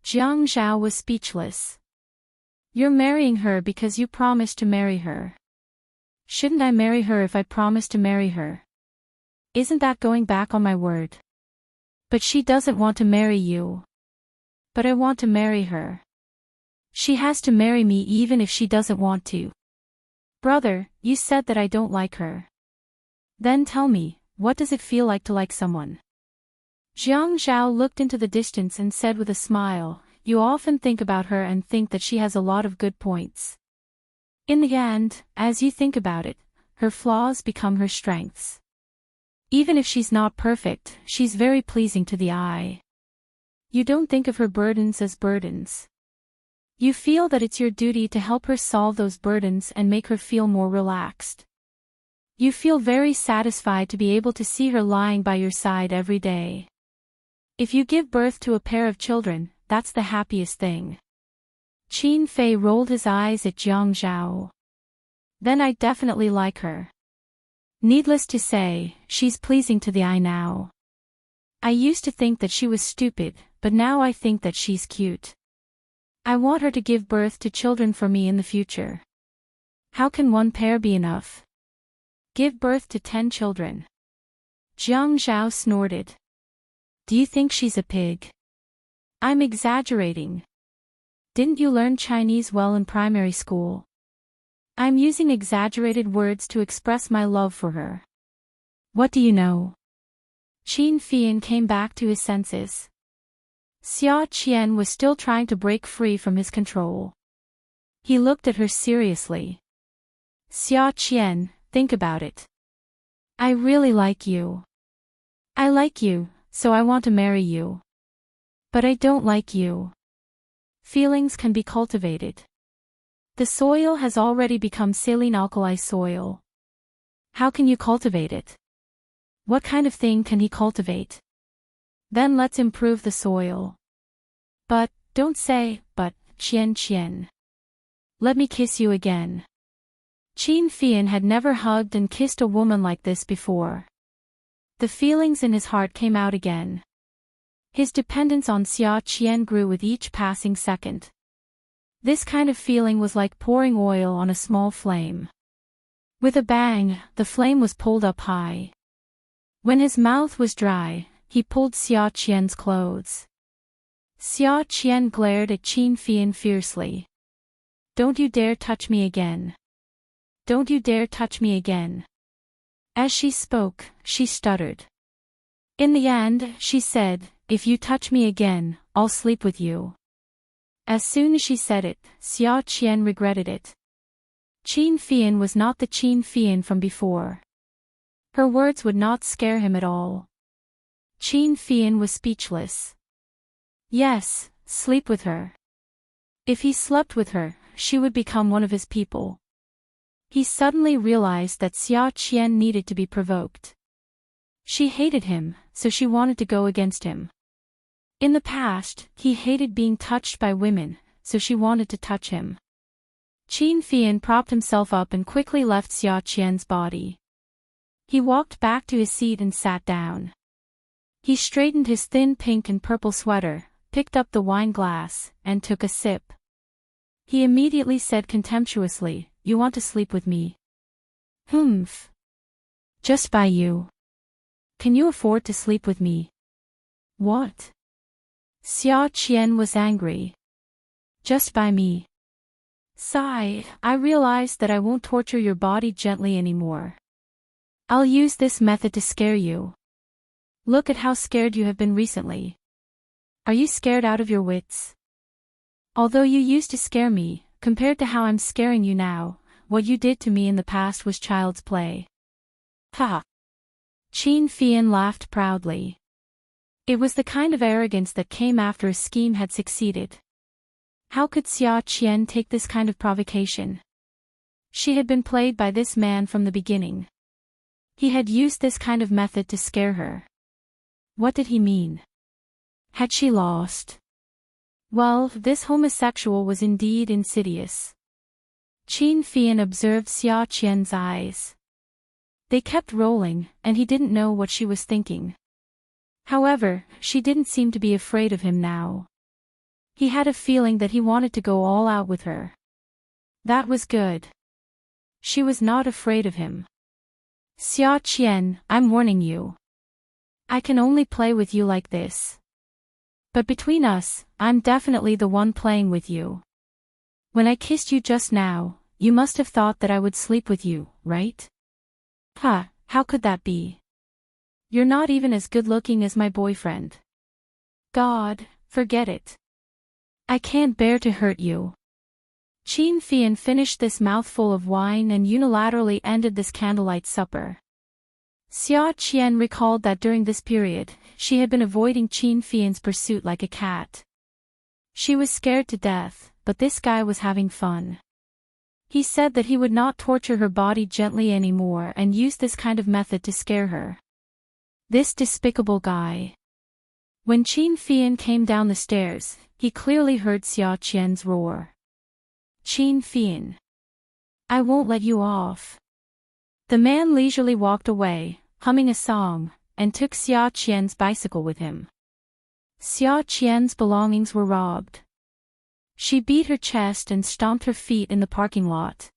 Xianxia was speechless. "You're marrying her because you promised to marry her. Shouldn't I marry her if I promised to marry her? Isn't that going back on my word? But she doesn't want to marry you. But I want to marry her. She has to marry me even if she doesn't want to. Brother, you said that I don't like her. Then tell me, what does it feel like to like someone?" Xianxia looked into the distance and said with a smile, "You often think about her and think that she has a lot of good points. In the end, as you think about it, her flaws become her strengths. Even if she's not perfect, she's very pleasing to the eye. You don't think of her burdens as burdens. You feel that it's your duty to help her solve those burdens and make her feel more relaxed. You feel very satisfied to be able to see her lying by your side every day. If you give birth to a pair of children, that's the happiest thing." Qin Fei rolled his eyes at Xianxia. "Then I definitely like her. Needless to say, she's pleasing to the eye now. I used to think that she was stupid, but now I think that she's cute. I want her to give birth to children for me in the future. How can one pair be enough? Give birth to 10 children." Xianxia snorted. "Do you think she's a pig?" "I'm exaggerating. Didn't you learn Chinese well in primary school? I'm using exaggerated words to express my love for her. What do you know?" Qin Fian came back to his senses. Zhou Xian was still trying to break free from his control. He looked at her seriously. "Zhou Xian, think about it. I really like you. I like you, so I want to marry you. But I don't like you. Feelings can be cultivated. The soil has already become saline alkali soil. How can you cultivate it? What kind of thing can he cultivate? Then let's improve the soil. But, don't say, but, Xian. Let me kiss you again." Qin Fian had never hugged and kissed a woman like this before. The feelings in his heart came out again. His dependence on Zhou Xian grew with each passing second. This kind of feeling was like pouring oil on a small flame. With a bang, the flame was pulled up high. When his mouth was dry, he pulled Zhou Qian's clothes. Zhou Qian glared at Qin Fian fiercely. "Don't you dare touch me again. Don't you dare touch me again." As she spoke, she stuttered. In the end, she said, "If you touch me again, I'll sleep with you." As soon as she said it, Zhou Qian regretted it. Qin Fian was not the Qin Fian from before. Her words would not scare him at all. Qin Fian was speechless. Yes, sleep with her. If he slept with her, she would become one of his people. He suddenly realized that Zhou Qian needed to be provoked. She hated him, so she wanted to go against him. In the past, he hated being touched by women, so she wanted to touch him. Qin Fian propped himself up and quickly left Zhou Qian's body. He walked back to his seat and sat down. He straightened his thin pink and purple sweater, picked up the wine glass, and took a sip. He immediately said contemptuously, "You want to sleep with me?" "Humph. Just by you. Can you afford to sleep with me?" "What?" Zhou Xian was angry. "Just by me. Sigh, I realize that I won't torture your body gently anymore. I'll use this method to scare you. Look at how scared you have been recently. Are you scared out of your wits? Although you used to scare me, compared to how I'm scaring you now, what you did to me in the past was child's play." Ha! Xianxia laughed proudly. It was the kind of arrogance that came after a scheme had succeeded. How could Zhou Xian take this kind of provocation? She had been played by this man from the beginning. He had used this kind of method to scare her. What did he mean? Had she lost? Well, this homosexual was indeed insidious. Xianxia observed Zhou Xian's eyes. They kept rolling, and he didn't know what she was thinking. However, she didn't seem to be afraid of him now. He had a feeling that he wanted to go all out with her. That was good. She was not afraid of him. "Zhou Xian, I'm warning you. I can only play with you like this. But between us, I'm definitely the one playing with you. When I kissed you just now, you must have thought that I would sleep with you, right? Ha, how could that be? You're not even as good-looking as my boyfriend. God, forget it. I can't bear to hurt you." Xianxia finished this mouthful of wine and unilaterally ended this candlelight supper. Zhou Xian recalled that during this period, she had been avoiding Xianxia's pursuit like a cat. She was scared to death, but this guy was having fun. He said that he would not torture her body gently anymore and use this kind of method to scare her. This despicable guy. When Xianxia came down the stairs, he clearly heard Zhou Xian's roar. "Xianxia, I won't let you off." The man leisurely walked away, humming a song, and took Zhou Xian's bicycle with him. Zhou Xian's belongings were robbed. She beat her chest and stomped her feet in the parking lot.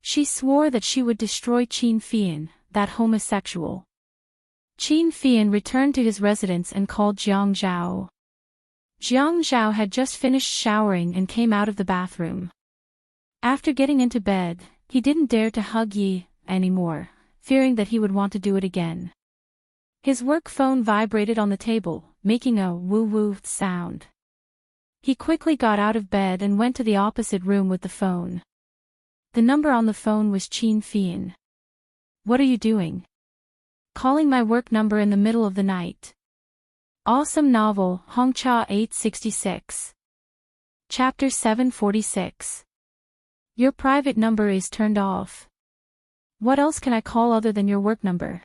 She swore that she would destroy Xianxia, that homosexual. Xianxia returned to his residence and called Jiang Zhao. Jiang Zhao had just finished showering and came out of the bathroom. After getting into bed, he didn't dare to hug Yi anymore, fearing that he would want to do it again. His work phone vibrated on the table, making a woo-woo sound. He quickly got out of bed and went to the opposite room with the phone. The number on the phone was Xianxia. "What are you doing? Calling my work number in the middle of the night." Awesome novel, Hongcha 866. Chapter 746. Your private number is turned off. What else can I call other than your work number?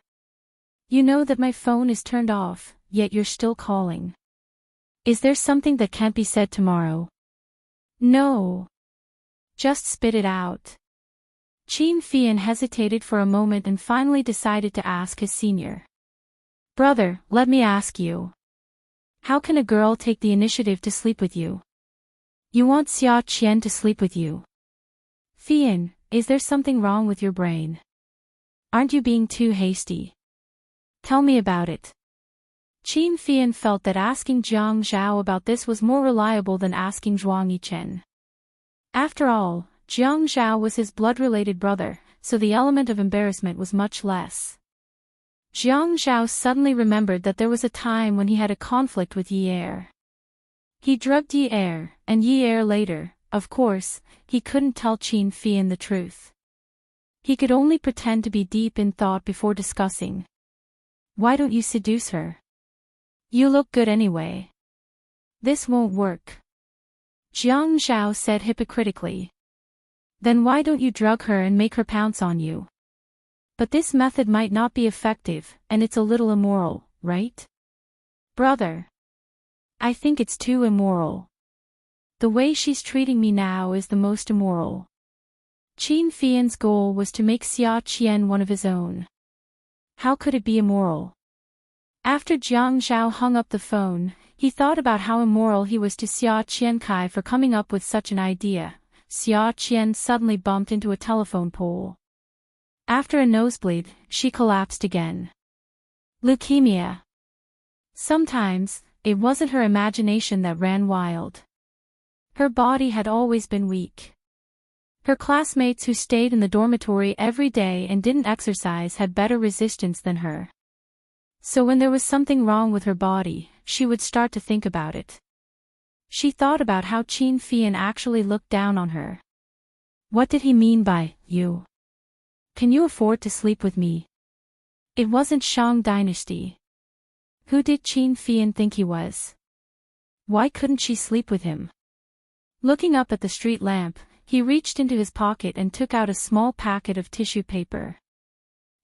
You know that my phone is turned off, yet you're still calling. Is there something that can't be said tomorrow? No. Just spit it out. Xianxia hesitated for a moment and finally decided to ask his senior. "Brother, let me ask you. How can a girl take the initiative to sleep with you? You want Zhou Xian to sleep with you? Fian, is there something wrong with your brain? Aren't you being too hasty? Tell me about it." Xianxia felt that asking Jiang Zhao about this was more reliable than asking Zhuang Yichen. After all, Jiang Zhao was his blood-related brother, so the element of embarrassment was much less. Jiang Zhao suddenly remembered that there was a time when he had a conflict with Yi Er. He drugged Yi Er, and Yi Er later, of course, he couldn't tell Xianxia the truth. He could only pretend to be deep in thought before discussing. "Why don't you seduce her? You look good anyway." "This won't work," Jiang Zhao said hypocritically. "Then why don't you drug her and make her pounce on you? But this method might not be effective, and it's a little immoral, right? Brother, I think it's too immoral. The way she's treating me now is the most immoral." Xianxia's goal was to make Zhou Xian one of his own. How could it be immoral? After Jiang Zhao hung up the phone, He thought about how immoral he was to Zhou Xian for coming up with such an idea. Zhou Xian suddenly bumped into a telephone pole. After a nosebleed, she collapsed again. Leukemia. Sometimes, it wasn't her imagination that ran wild. Her body had always been weak. Her classmates who stayed in the dormitory every day and didn't exercise had better resistance than her. So when there was something wrong with her body, she would start to think about it. She thought about how Qin Fian actually looked down on her. What did he mean by, you? Can you afford to sleep with me? It wasn't Shang dynasty. Who did Qin Fian think he was? Why couldn't she sleep with him? Looking up at the street lamp, he reached into his pocket and took out a small packet of tissue paper.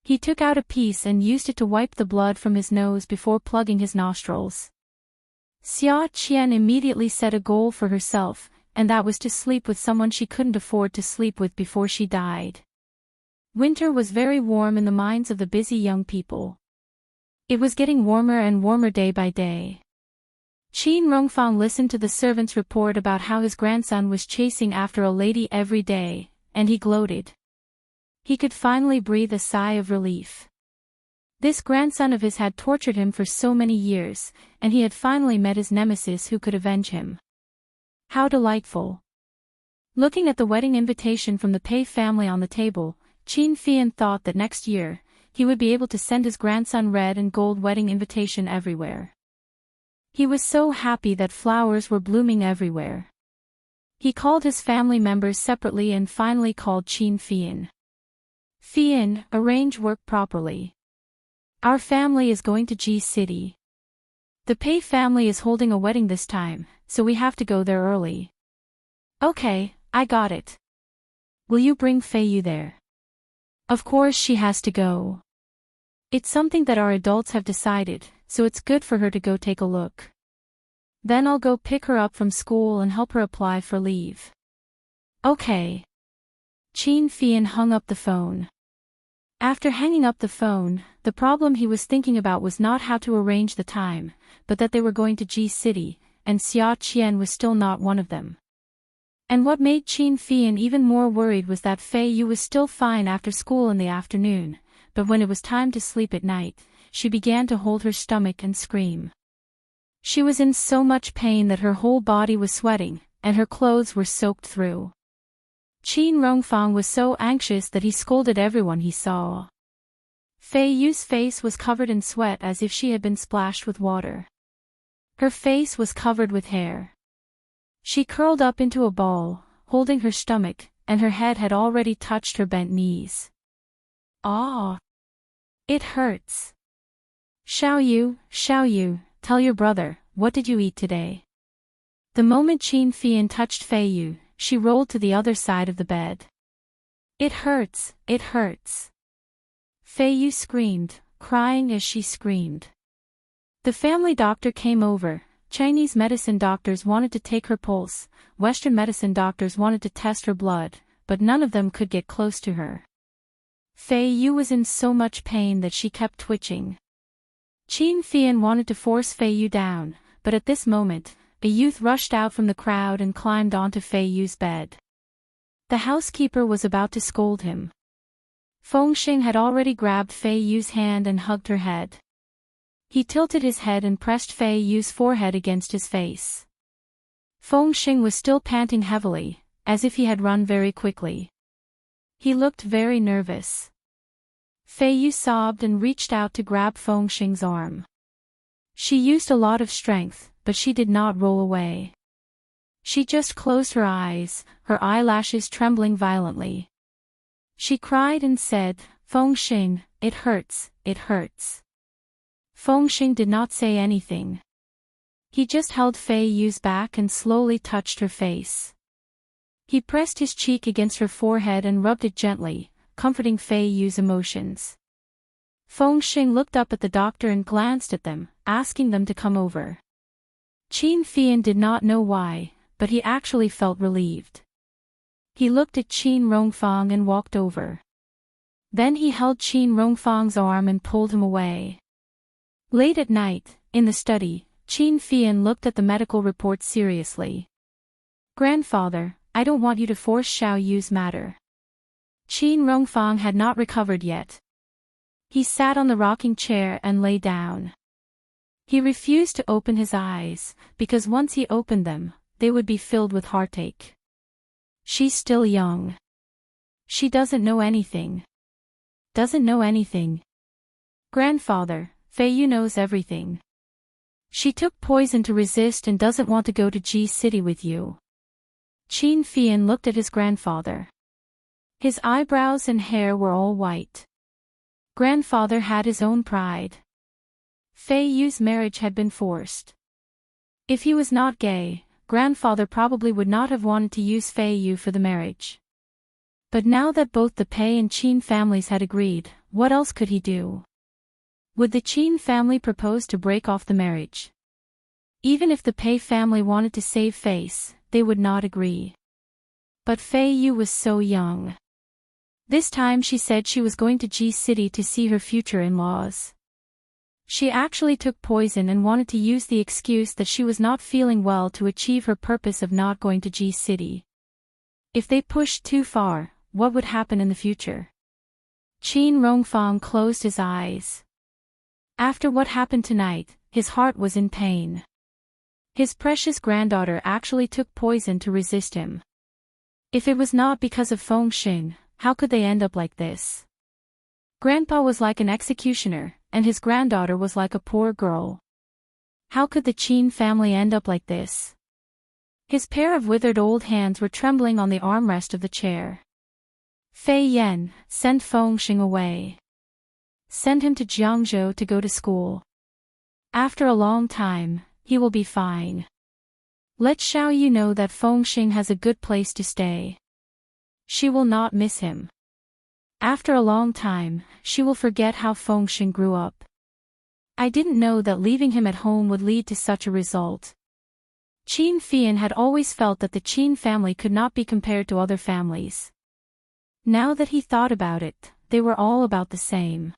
He took out a piece and used it to wipe the blood from his nose before plugging his nostrils. Zhou Xian immediately set a goal for herself, and that was to sleep with someone she couldn't afford to sleep with before she died. Winter was very warm in the minds of the busy young people. It was getting warmer and warmer day by day. Qin Rongfang listened to the servant's report about how his grandson was chasing after a lady every day, and he gloated. He could finally breathe a sigh of relief. This grandson of his had tortured him for so many years, and he had finally met his nemesis who could avenge him. How delightful. Looking at the wedding invitation from the Pei family on the table, Qin Fian thought that next year, he would be able to send his grandson red and gold wedding invitation everywhere. He was so happy that flowers were blooming everywhere. He called his family members separately and finally called Qin Fian. Fian, arrange work properly. Our family is going to G City. The Pei family is holding a wedding this time, so we have to go there early. Okay, I got it. Will you bring Fei Yu there? Of course she has to go. It's something that our adults have decided, so it's good for her to go take a look. Then I'll go pick her up from school and help her apply for leave. Okay. Qin Fian hung up the phone. After hanging up the phone, the problem he was thinking about was not how to arrange the time, but that they were going to G City, and Zhou Xian was still not one of them. And what made Qin Fian even more worried was that Fei Yu was still fine after school in the afternoon, but when it was time to sleep at night, she began to hold her stomach and scream. She was in so much pain that her whole body was sweating, and her clothes were soaked through. Qin Rongfang was so anxious that he scolded everyone he saw. Fei Yu's face was covered in sweat as if she had been splashed with water. Her face was covered with hair. She curled up into a ball, holding her stomach, and her head had already touched her bent knees. Ah! It hurts. Xiao Yu, tell your brother, what did you eat today? The moment Qin Fian touched Fei Yu, she rolled to the other side of the bed. It hurts, it hurts. Fei Yu screamed, crying as she screamed. The family doctor came over. Chinese medicine doctors wanted to take her pulse, Western medicine doctors wanted to test her blood, but none of them could get close to her. Fei Yu was in so much pain that she kept twitching. Qin Fian wanted to force Fei Yu down, but at this moment, a youth rushed out from the crowd and climbed onto Fei Yu's bed. The housekeeper was about to scold him. Fengxing had already grabbed Fei Yu's hand and hugged her head. He tilted his head and pressed Fei Yu's forehead against his face. Fengxing was still panting heavily, as if he had run very quickly. He looked very nervous. Fei Yu sobbed and reached out to grab Fengxing's arm. She used a lot of strength, but she did not roll away. She just closed her eyes, her eyelashes trembling violently. She cried and said, Fengxing, it hurts, it hurts. Fengxing did not say anything. He just held Fei Yu's back and slowly touched her face. He pressed his cheek against her forehead and rubbed it gently, comforting Fei Yu's emotions. Fengxing looked up at the doctor and glanced at them, asking them to come over. Qin Fian did not know why, but he actually felt relieved. He looked at Qin Rongfang and walked over. Then he held Qin Rongfang's arm and pulled him away. Late at night, in the study, Qin Fian looked at the medical report seriously. "Grandfather, I don't want you to force Xiao Yu's matter." Qin Rongfang had not recovered yet. He sat on the rocking chair and lay down. He refused to open his eyes, because once he opened them, they would be filled with heartache. She's still young. She doesn't know anything. Doesn't know anything. Grandfather, Fei Yu knows everything. She took poison to resist and doesn't want to go to Ji City with you. Qin Fian looked at his grandfather. His eyebrows and hair were all white. Grandfather had his own pride. Fei Yu's marriage had been forced. If he was not gay, grandfather probably would not have wanted to use Fei Yu for the marriage. But now that both the Pei and Qin families had agreed, what else could he do? Would the Qin family propose to break off the marriage? Even if the Pei family wanted to save face, they would not agree. But Fei Yu was so young. This time she said she was going to Ji City to see her future in-laws. She actually took poison and wanted to use the excuse that she was not feeling well to achieve her purpose of not going to Ji City. If they pushed too far, what would happen in the future? Qin Rongfang closed his eyes. After what happened tonight, his heart was in pain. His precious granddaughter actually took poison to resist him. If it was not because of Fengxing, how could they end up like this? Grandpa was like an executioner, and his granddaughter was like a poor girl. How could the Qin family end up like this? His pair of withered old hands were trembling on the armrest of the chair. Fei Yan, send Fengxing away. Send him to Jiangzhou to go to school. After a long time, he will be fine. Let Xiao Yu know that Fengxing has a good place to stay. She will not miss him. After a long time, she will forget how Fengxing grew up. I didn't know that leaving him at home would lead to such a result. Qin Fian had always felt that the Qin family could not be compared to other families. Now that he thought about it, they were all about the same.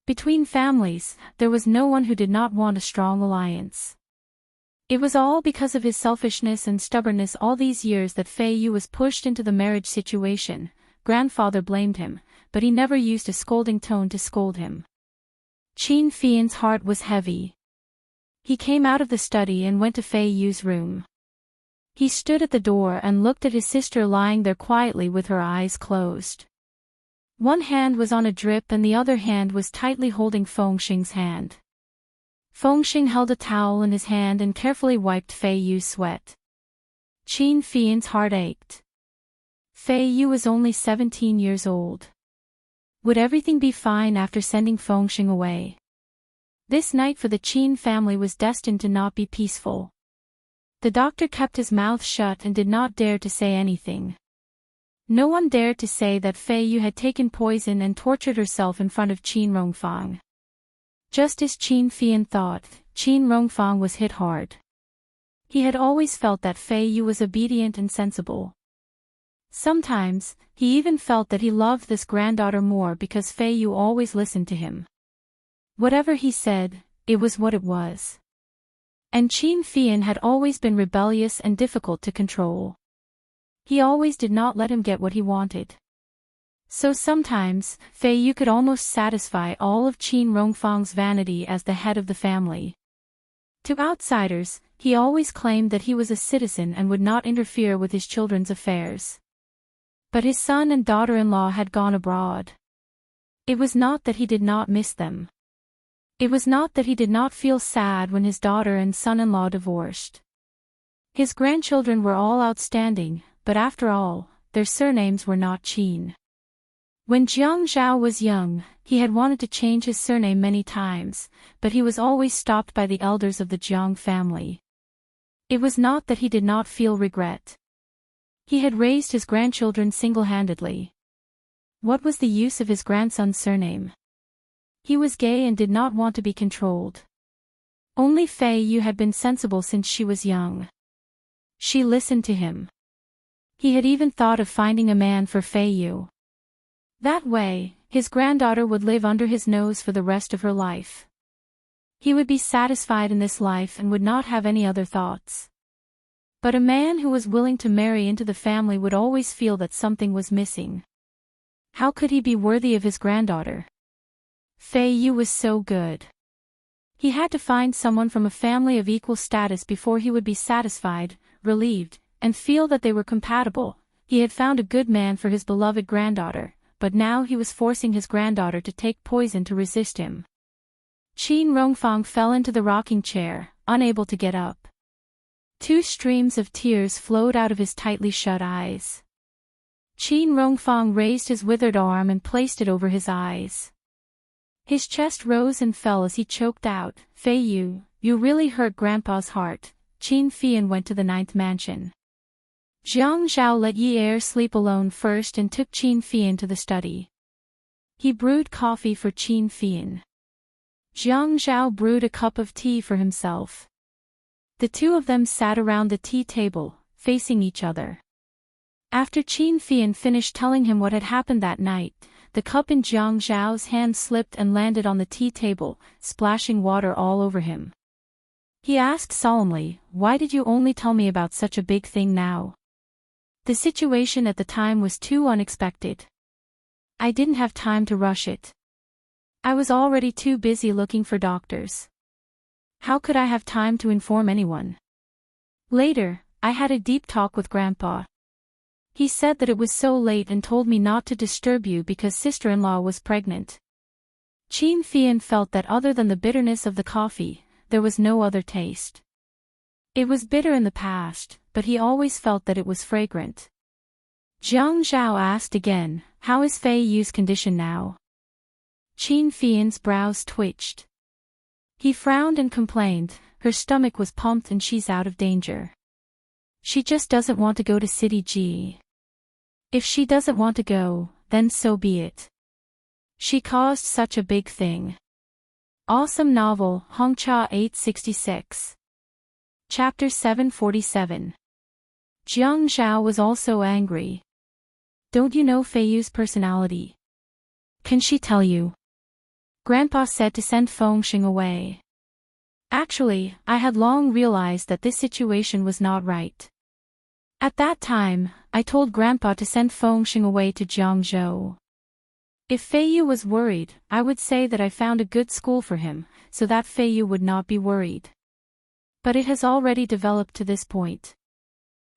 Between families, there was no one who did not want a strong alliance. It was all because of his selfishness and stubbornness all these years that Fei Yu was pushed into the marriage situation. Grandfather blamed him, but he never used a scolding tone to scold him. Qin Fian's heart was heavy. He came out of the study and went to Fei Yu's room. He stood at the door and looked at his sister lying there quietly with her eyes closed. One hand was on a drip and the other hand was tightly holding Fengxing's hand. Fengxing held a towel in his hand and carefully wiped Fei Yu's sweat. Qin Fian's heart ached. Fei Yu was only 17 years old. Would everything be fine after sending Fengxing away? This night for the Qin family was destined to not be peaceful. The doctor kept his mouth shut and did not dare to say anything. No one dared to say that Fei Yu had taken poison and tortured herself in front of Qin Rongfang. Just as Qin Fian thought, Qin Rongfang was hit hard. He had always felt that Fei Yu was obedient and sensible. Sometimes, he even felt that he loved this granddaughter more because Fei Yu always listened to him. Whatever he said, it was what it was. And Qin Fian had always been rebellious and difficult to control. He always did not let him get what he wanted. So sometimes, Fei Yu could almost satisfy all of Qin Rongfang's vanity as the head of the family. To outsiders, he always claimed that he was a citizen and would not interfere with his children's affairs. But his son and daughter-in-law had gone abroad. It was not that he did not miss them. It was not that he did not feel sad when his daughter and son-in-law divorced. His grandchildren were all outstanding, but after all, their surnames were not Qin. When Jiang Zhao was young, he had wanted to change his surname many times, but he was always stopped by the elders of the Jiang family. It was not that he did not feel regret. He had raised his grandchildren single-handedly. What was the use of his grandson's surname? He was gay and did not want to be controlled. Only Fei Yu had been sensible since she was young. She listened to him. He had even thought of finding a man for Fei Yu. That way, his granddaughter would live under his nose for the rest of her life. He would be satisfied in this life and would not have any other thoughts. But a man who was willing to marry into the family would always feel that something was missing. How could he be worthy of his granddaughter? Fei Yu was so good. He had to find someone from a family of equal status before he would be satisfied, relieved, and feel that they were compatible. He had found a good man for his beloved granddaughter, but now he was forcing his granddaughter to take poison to resist him. Qin Rongfang fell into the rocking chair, unable to get up. 2 streams of tears flowed out of his tightly shut eyes. Qin Rongfang raised his withered arm and placed it over his eyes. His chest rose and fell as he choked out, "Fei Yu, you really hurt Grandpa's heart." Qin Fian went to the 9th mansion. Jiang Zhao let Yi Er sleep alone first and took Qin Fian to the study. He brewed coffee for Qin Fian. Jiang Zhao brewed a cup of tea for himself. The two of them sat around the tea table, facing each other. After Qin Fian finished telling him what had happened that night, the cup in Jiang Zhao's hand slipped and landed on the tea table, splashing water all over him. He asked solemnly, "Why did you only tell me about such a big thing now?" The situation at the time was too unexpected. I didn't have time to rush it. I was already too busy looking for doctors. How could I have time to inform anyone? Later, I had a deep talk with Grandpa. He said that it was so late and told me not to disturb you because sister-in-law was pregnant. Qin Fian felt that other than the bitterness of the coffee, there was no other taste. It was bitter in the past, but he always felt that it was fragrant. Jiang Zhao asked again, "How is Fei Yu's condition now?" Qin Fian's brows twitched. He frowned and complained, "Her stomach was pumped and she's out of danger. She just doesn't want to go to City G. If she doesn't want to go, then so be it. She caused such a big thing." Awesome novel, Hongcha 866. Chapter 747. Jiang Zhao was also angry. "Don't you know Fei Yu's personality? Can she tell you?" Grandpa said to send Fengxing away. Actually, I had long realized that this situation was not right. At that time, I told Grandpa to send Fengxing away to Jiangzhou. If Fei Yu was worried, I would say that I found a good school for him, so that Fei Yu would not be worried. But it has already developed to this point.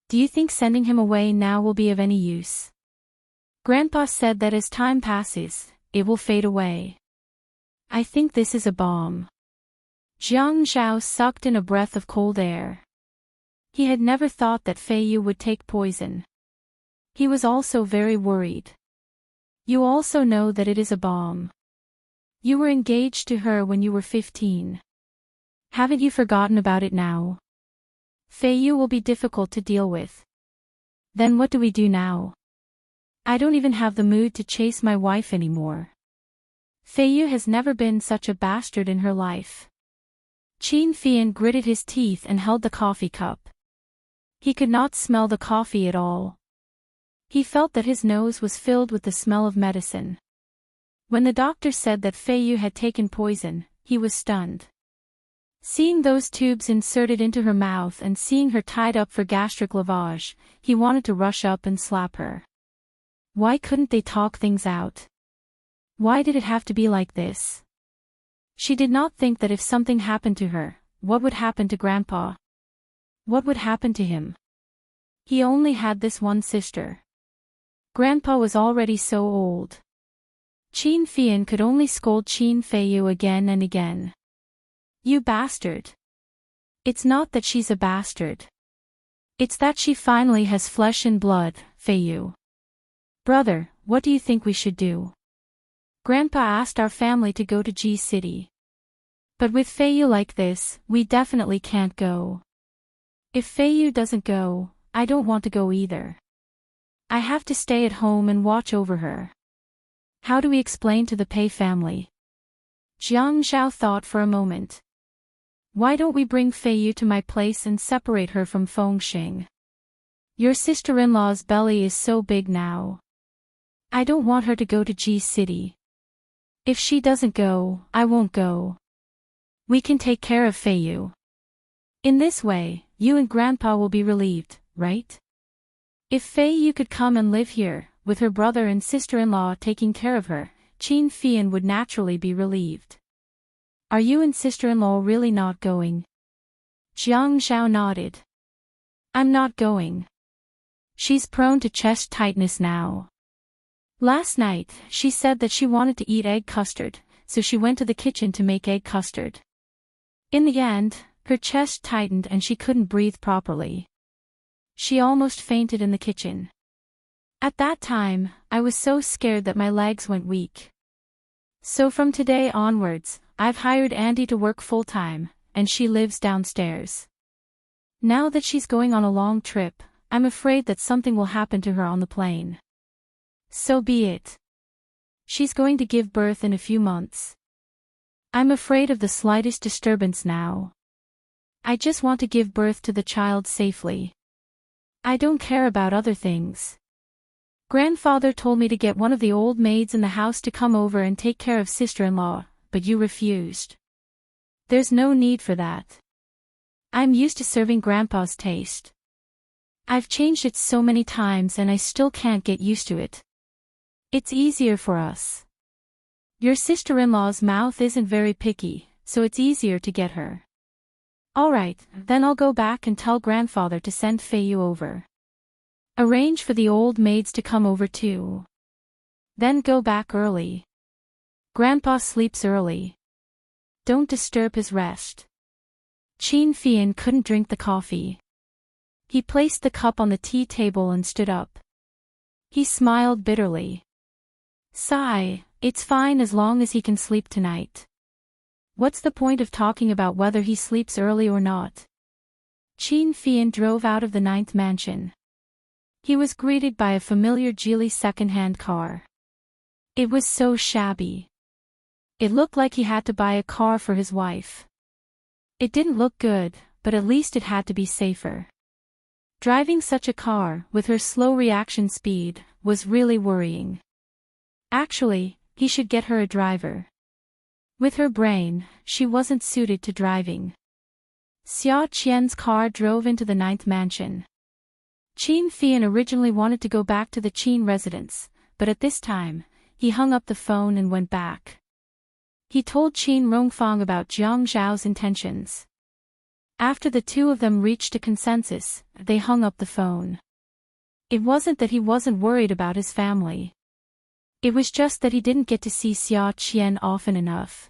Do you think sending him away now will be of any use? Grandpa said that as time passes, it will fade away. I think this is a bomb. Jiang Zhao sucked in a breath of cold air. He had never thought that Fei Yu would take poison. He was also very worried. You also know that it is a bomb. You were engaged to her when you were 15. Haven't you forgotten about it now? Fei Yu will be difficult to deal with. Then what do we do now? I don't even have the mood to chase my wife anymore. Fei Yu has never been such a bastard in her life. Qin Fian gritted his teeth and held the coffee cup. He could not smell the coffee at all. He felt that his nose was filled with the smell of medicine. When the doctor said that Fei Yu had taken poison, he was stunned. Seeing those tubes inserted into her mouth and seeing her tied up for gastric lavage, he wanted to rush up and slap her. Why couldn't they talk things out? Why did it have to be like this? She did not think that if something happened to her, what would happen to Grandpa? What would happen to him? He only had this one sister. Grandpa was already so old. Qin Fian could only scold Qin Fei Yu again and again. You bastard. It's not that she's a bastard. It's that she finally has flesh and blood, Fei Yu. Brother, what do you think we should do? Grandpa asked our family to go to G City. But with Fei Yu like this, we definitely can't go. If Fei Yu doesn't go, I don't want to go either. I have to stay at home and watch over her. How do we explain to the Pei family? Jiang Zhao thought for a moment. Why don't we bring Fei Yu to my place and separate her from Fengxing? Your sister-in-law's belly is so big now. I don't want her to go to G City. If she doesn't go, I won't go. We can take care of Feiyu. In this way, you and Grandpa will be relieved, right? If Feiyu could come and live here, with her brother and sister-in-law taking care of her, Qin Fian would naturally be relieved. Are you and sister-in-law really not going? Xianxia nodded. I'm not going. She's prone to chest tightness now. Last night, she said that she wanted to eat egg custard, so she went to the kitchen to make egg custard. In the end, her chest tightened and she couldn't breathe properly. She almost fainted in the kitchen. At that time, I was so scared that my legs went weak. So from today onwards, I've hired Andy to work full-time, and she lives downstairs. Now that she's going on a long trip, I'm afraid that something will happen to her on the plane. So be it. She's going to give birth in a few months. I'm afraid of the slightest disturbance now. I just want to give birth to the child safely. I don't care about other things. Grandfather told me to get one of the old maids in the house to come over and take care of sister-in-law, but you refused. There's no need for that. I'm used to serving Grandpa's taste. I've changed it so many times and I still can't get used to it. It's easier for us. Your sister-in-law's mouth isn't very picky, so it's easier to get her. Alright, then I'll go back and tell Grandfather to send Feiyu over. Arrange for the old maids to come over too. Then go back early. Grandpa sleeps early. Don't disturb his rest. Qin Fian couldn't drink the coffee. He placed the cup on the tea table and stood up. He smiled bitterly. Sigh, it's fine as long as he can sleep tonight. What's the point of talking about whether he sleeps early or not? Qin Fian drove out of the 9th mansion. He was greeted by a familiar Geely second-hand car. It was so shabby. It looked like he had to buy a car for his wife. It didn't look good, but at least it had to be safer. Driving such a car, with her slow reaction speed, was really worrying. Actually, he should get her a driver. With her brain, she wasn't suited to driving. Zhou Xian's car drove into the 9th mansion. Qin Fian originally wanted to go back to the Qin residence, but at this time, he hung up the phone and went back. He told Qin Rongfang about Jiang Zhao's intentions. After the two of them reached a consensus, they hung up the phone. It wasn't that he wasn't worried about his family. It was just that he didn't get to see Zhou Xian often enough.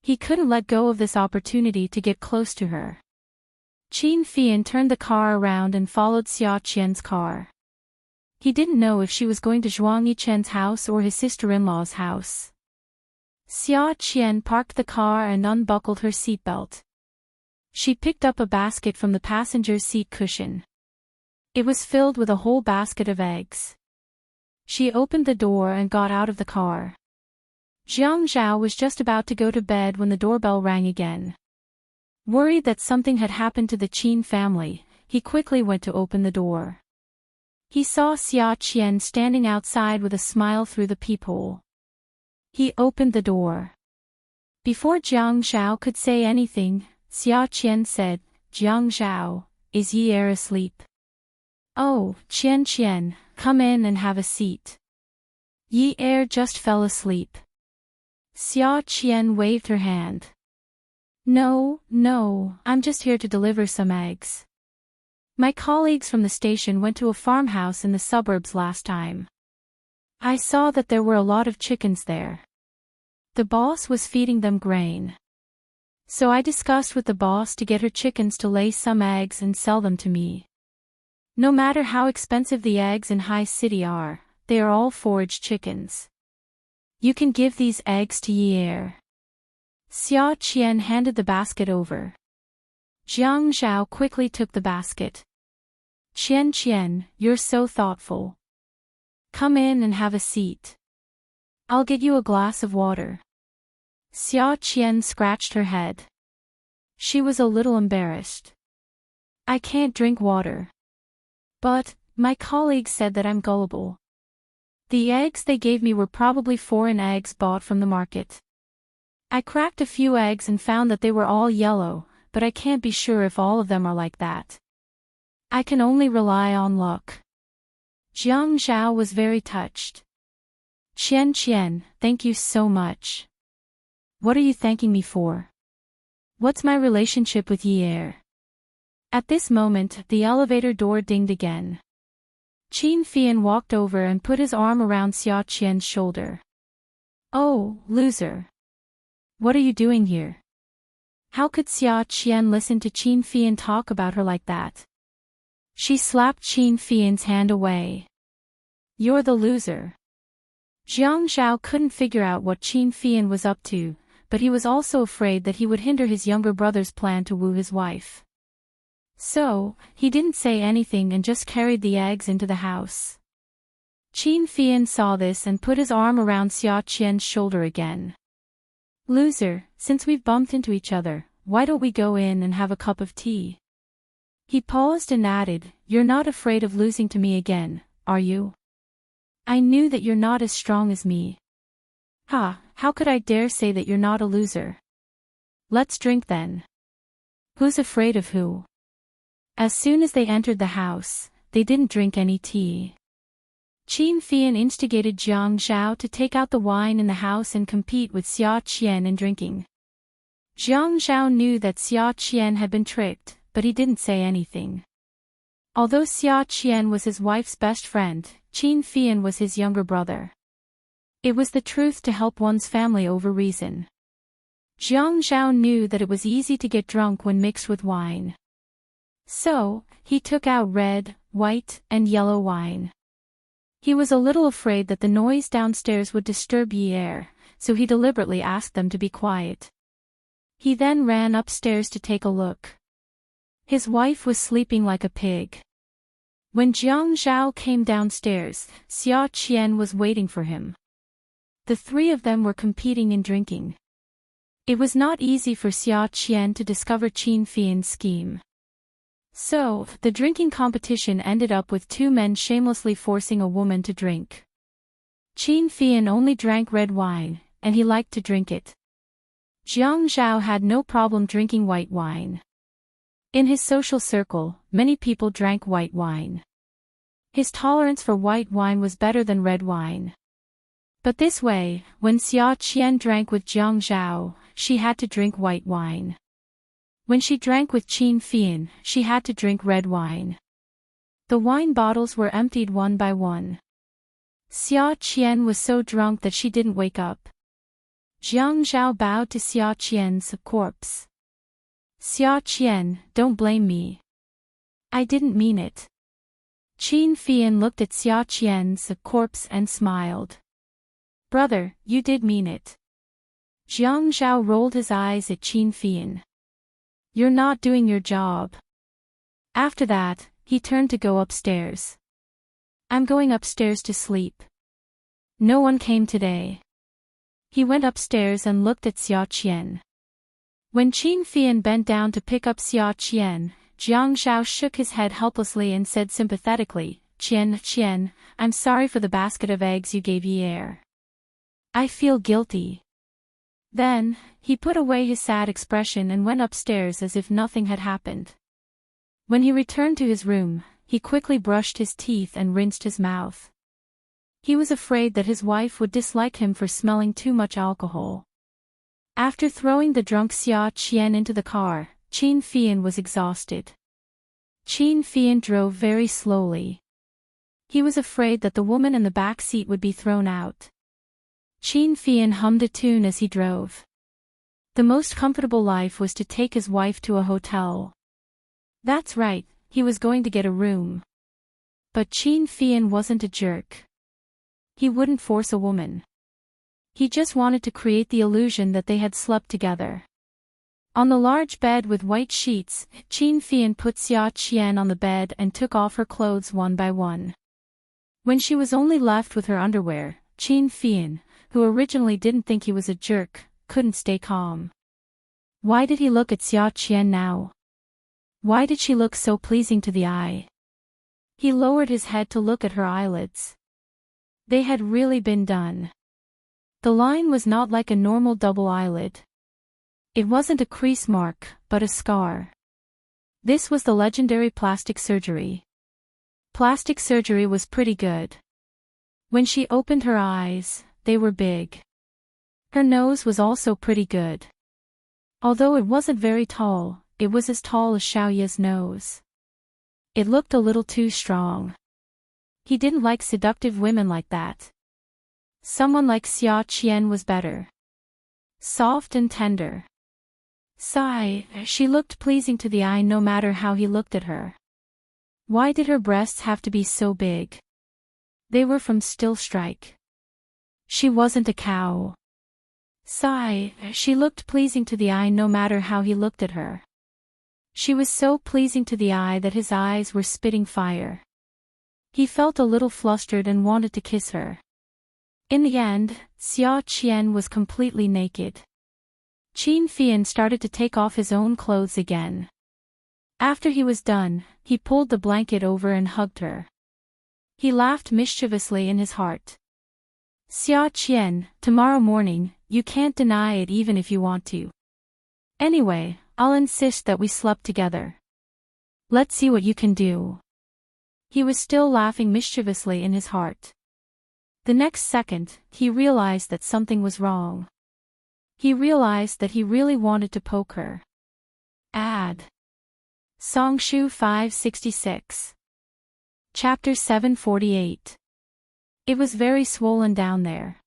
He couldn't let go of this opportunity to get close to her. Qin Fian turned the car around and followed Zhou Xian's car. He didn't know if she was going to Zhuang Yichen's house or his sister-in-law's house. Zhou Xian parked the car and unbuckled her seatbelt. She picked up a basket from the passenger's seat cushion. It was filled with a whole basket of eggs. She opened the door and got out of the car. Jiang Zhao was just about to go to bed when the doorbell rang again. Worried that something had happened to the Qin family, he quickly went to open the door. He saw Zhou Xian standing outside with a smile through the peephole. He opened the door. Before Jiang Zhao could say anything, Zhou Xian said, "Jiang Zhao, is Yi Er asleep?" "Oh, Qian, come in and have a seat." Yi Er just fell asleep. Zhou Xian waved her hand. No, I'm just here to deliver some eggs. My colleagues from the station went to a farmhouse in the suburbs last time. I saw that there were a lot of chickens there. The boss was feeding them grain. So I discussed with the boss to get her chickens to lay some eggs and sell them to me. No matter how expensive the eggs in High City are, they are all foraged chickens. You can give these eggs to Yi Er. Zhou Xian handed the basket over. Jiang Zhao quickly took the basket. Qian, you're so thoughtful. Come in and have a seat. I'll get you a glass of water. Zhou Xian scratched her head. She was a little embarrassed. I can't drink water. But, my colleagues said that I'm gullible. The eggs they gave me were probably foreign eggs bought from the market. I cracked a few eggs and found that they were all yellow, but I can't be sure if all of them are like that. I can only rely on luck. Xianxia was very touched. Xian, thank you so much. What are you thanking me for? What's my relationship with Yi? At this moment, the elevator door dinged again. Xian walked over and put his arm around Xian's shoulder. Oh, loser. What are you doing here? How could Xian listen to Xian talk about her like that? She slapped Xian's hand away. You're the loser. Xiao couldn't figure out what Xian was up to, but he was also afraid that he would hinder his younger brother's plan to woo his wife. So, he didn't say anything and just carried the eggs into the house. Xian saw this and put his arm around Xian's shoulder again. Loser, since we've bumped into each other, why don't we go in and have a cup of tea? He paused and added, you're not afraid of losing to me again, are you? I knew that you're not as strong as me. Ha, how could I dare say that you're not a loser? Let's drink then. Who's afraid of who? As soon as they entered the house, they didn't drink any tea. Xian instigated Xiao to take out the wine in the house and compete with Xian in drinking. Xiao knew that Xian had been tricked, but he didn't say anything. Although Xian was his wife's best friend, Xian was his younger brother. It was the truth to help one's family over reason. Xiao knew that it was easy to get drunk when mixed with wine. So, he took out red, white, and yellow wine. He was a little afraid that the noise downstairs would disturb Yi, so he deliberately asked them to be quiet. He then ran upstairs to take a look. His wife was sleeping like a pig. When Xiao came downstairs, Xian was waiting for him. The three of them were competing in drinking. It was not easy for Xian to discover Xian's scheme. So, the drinking competition ended up with two men shamelessly forcing a woman to drink. Xian only drank red wine, and he liked to drink it. Xiao had no problem drinking white wine. In his social circle, many people drank white wine. His tolerance for white wine was better than red wine. But this way, when Xian drank with Xiao, she had to drink white wine. When she drank with Xian, she had to drink red wine. The wine bottles were emptied one by one. Xian was so drunk that she didn't wake up. Xiao bowed to Xian's corpse. Xian, don't blame me. I didn't mean it. Xian looked at Xian's corpse and smiled. Brother, you did mean it. Xiao rolled his eyes at Xian. You're not doing your job. After that, he turned to go upstairs. I'm going upstairs to sleep. No one came today. He went upstairs and looked at Xian. When Xian bent down to pick up Xian, Xiao shook his head helplessly and said sympathetically, Qian, I'm sorry for the basket of eggs you gave Yi. I feel guilty. Then, he put away his sad expression and went upstairs as if nothing had happened. When he returned to his room, he quickly brushed his teeth and rinsed his mouth. He was afraid that his wife would dislike him for smelling too much alcohol. After throwing the drunk Xian into the car, Xian was exhausted. Xian drove very slowly. He was afraid that the woman in the back seat would be thrown out. Xian hummed a tune as he drove. The most comfortable life was to take his wife to a hotel. That's right, he was going to get a room. But Xian wasn't a jerk. He wouldn't force a woman. He just wanted to create the illusion that they had slept together. On the large bed with white sheets, Xian put Xian on the bed and took off her clothes one by one. When she was only left with her underwear, Xian, who originally didn't think he was a jerk, couldn't stay calm. Why did he look at Xian now? Why did she look so pleasing to the eye? He lowered his head to look at her eyelids. They had really been done. The line was not like a normal double eyelid. It wasn't a crease mark, but a scar. This was the legendary plastic surgery. Plastic surgery was pretty good. When she opened her eyes, they were big. Her nose was also pretty good. Although it wasn't very tall, it was as tall as Xiaoya's nose. It looked a little too strong. He didn't like seductive women like that. Someone like Zhou Xian was better. Soft and tender. Sigh, she looked pleasing to the eye no matter how he looked at her. Why did her breasts have to be so big? They were from Still Strike. She wasn't a cow. Sigh, she looked pleasing to the eye no matter how he looked at her. She was so pleasing to the eye that his eyes were spitting fire. He felt a little flustered and wanted to kiss her. In the end, Zhou Xian was completely naked. Xianxia started to take off his own clothes again. After he was done, he pulled the blanket over and hugged her. He laughed mischievously in his heart. Zhou Xian, tomorrow morning, you can't deny it even if you want to. Anyway, I'll insist that we slept together. Let's see what you can do. He was still laughing mischievously in his heart. The next second, he realized that something was wrong. He realized that he really wanted to poke her. Add. Songshu 566. Chapter 748. It was very swollen down there.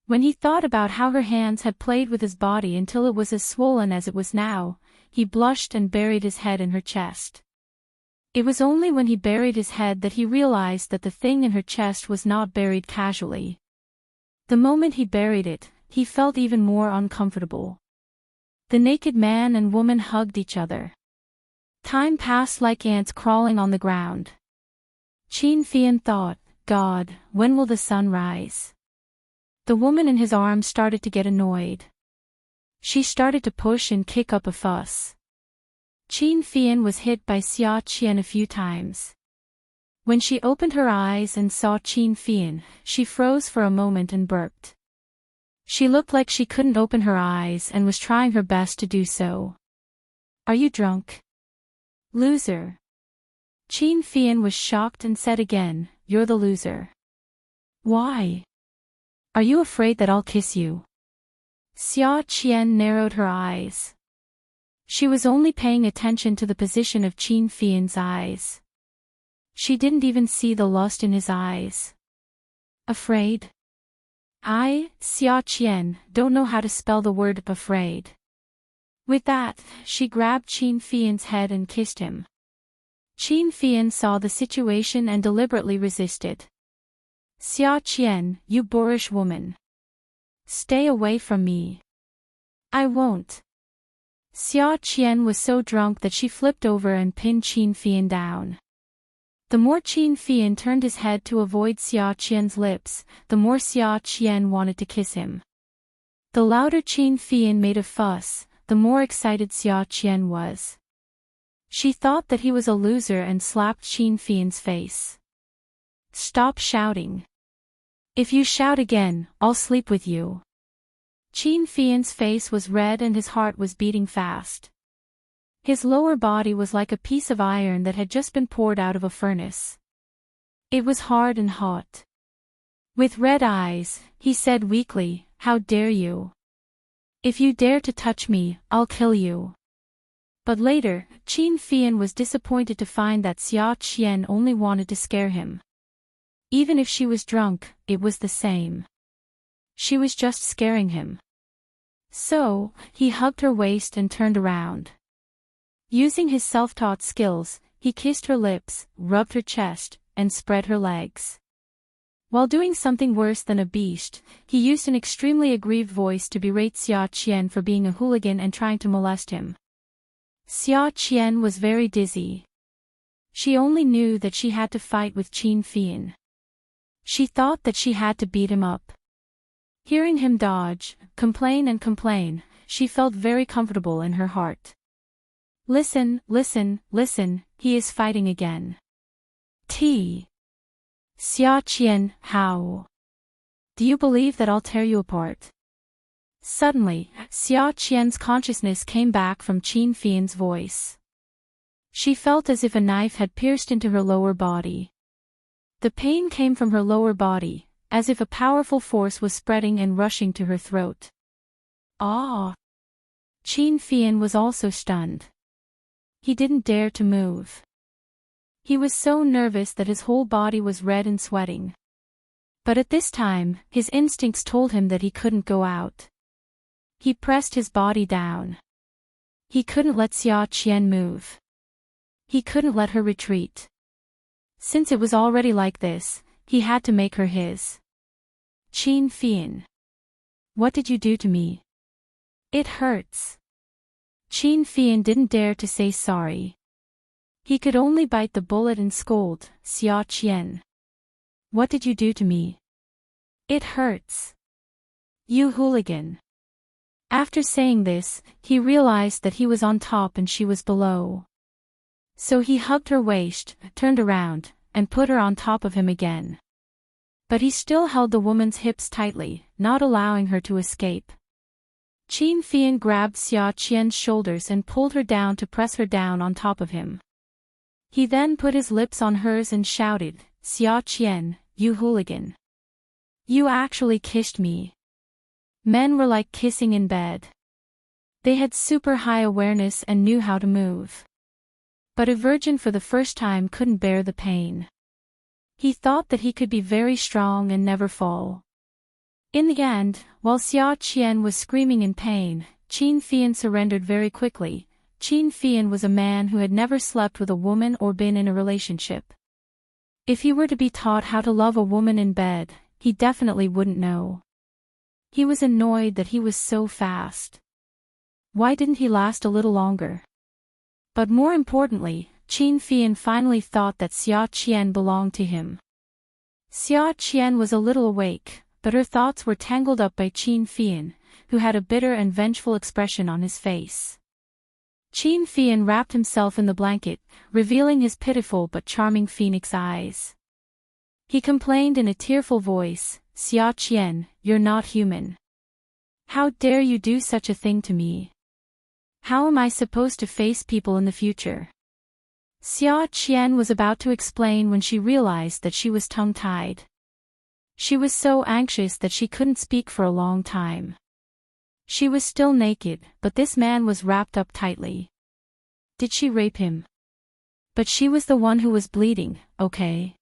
When he thought about how her hands had played with his body until it was as swollen as it was now, he blushed and buried his head in her chest. It was only when he buried his head that he realized that the thing in her chest was not buried casually. The moment he buried it, he felt even more uncomfortable. The naked man and woman hugged each other. Time passed like ants crawling on the ground. Xianxia thought, God, when will the sun rise? The woman in his arms started to get annoyed. She started to push and kick up a fuss. Xianxia was hit by Zhou Xian a few times. When she opened her eyes and saw Xianxia, she froze for a moment and burped. She looked like she couldn't open her eyes and was trying her best to do so. Are you drunk? Loser. Xianxia was shocked and said again, you're the loser. Why? Are you afraid that I'll kiss you? Zhou Xian narrowed her eyes. She was only paying attention to the position of Xianxia's eyes. She didn't even see the lust in his eyes. Afraid? I, Zhou Xian, don't know how to spell the word afraid. With that, she grabbed Xianxia's head and kissed him. Xianxia saw the situation and deliberately resisted. Zhou Xian, you boorish woman. Stay away from me. I won't. Zhou Xian was so drunk that she flipped over and pinned Xianxia down. The more Xianxia turned his head to avoid Zhou Xian's lips, the more Zhou Xian wanted to kiss him. The louder Xianxia made a fuss, the more excited Zhou Xian was. She thought that he was a loser and slapped Xianxia's face. Stop shouting. If you shout again, I'll sleep with you. Xianxia's face was red and his heart was beating fast. His lower body was like a piece of iron that had just been poured out of a furnace. It was hard and hot. With red eyes, he said weakly, how dare you? If you dare to touch me, I'll kill you. But later, Xianxia was disappointed to find that Zhou Xian only wanted to scare him. Even if she was drunk, it was the same. She was just scaring him. So, he hugged her waist and turned around. Using his self-taught skills, he kissed her lips, rubbed her chest, and spread her legs. While doing something worse than a beast, he used an extremely aggrieved voice to berate Zhou Xian for being a hooligan and trying to molest him. Zhou Xian was very dizzy. She only knew that she had to fight with Xianxia. She thought that she had to beat him up. Hearing him dodge, complain and complain, she felt very comfortable in her heart. Listen, listen, listen, he is fighting again. T. Zhou Xian, how? Do you believe that I'll tear you apart? Suddenly, Xia Qian's consciousness came back from Qin Fian's voice. She felt as if a knife had pierced into her lower body. The pain came from her lower body, as if a powerful force was spreading and rushing to her throat. Ah! Qin Fian was also stunned. He didn't dare to move. He was so nervous that his whole body was red and sweating. But at this time, his instincts told him that he couldn't go out. He pressed his body down. He couldn't let Xia Qian move. He couldn't let her retreat. Since it was already like this, he had to make her his. Qin Fian. What did you do to me? It hurts. Qin Fian didn't dare to say sorry. He could only bite the bullet and scold, Xia Qian. What did you do to me? It hurts. You hooligan. After saying this, he realized that he was on top and she was below. So he hugged her waist, turned around, and put her on top of him again. But he still held the woman's hips tightly, not allowing her to escape. Qin Fian grabbed Xia Qian's shoulders and pulled her down to press her down on top of him. He then put his lips on hers and shouted, Xia Qian, you hooligan. You actually kissed me. Men were like kissing in bed. They had super high awareness and knew how to move. But a virgin for the first time couldn't bear the pain. He thought that he could be very strong and never fall. In the end, while Xia Qian was screaming in pain, Qin Fian surrendered very quickly. Qin Fian was a man who had never slept with a woman or been in a relationship. If he were to be taught how to love a woman in bed, he definitely wouldn't know. He was annoyed that he was so fast. Why didn't he last a little longer? But more importantly, Qin Fian finally thought that Xia Qian belonged to him. Xia Qian was a little awake, but her thoughts were tangled up by Qin Fian, who had a bitter and vengeful expression on his face. Qin Fian wrapped himself in the blanket, revealing his pitiful but charming phoenix eyes. He complained in a tearful voice, Xia Qian, you're not human. How dare you do such a thing to me? How am I supposed to face people in the future? Xia Qian was about to explain when she realized that she was tongue-tied. She was so anxious that she couldn't speak for a long time. She was still naked, but this man was wrapped up tightly. Did she rape him? But she was the one who was bleeding, okay?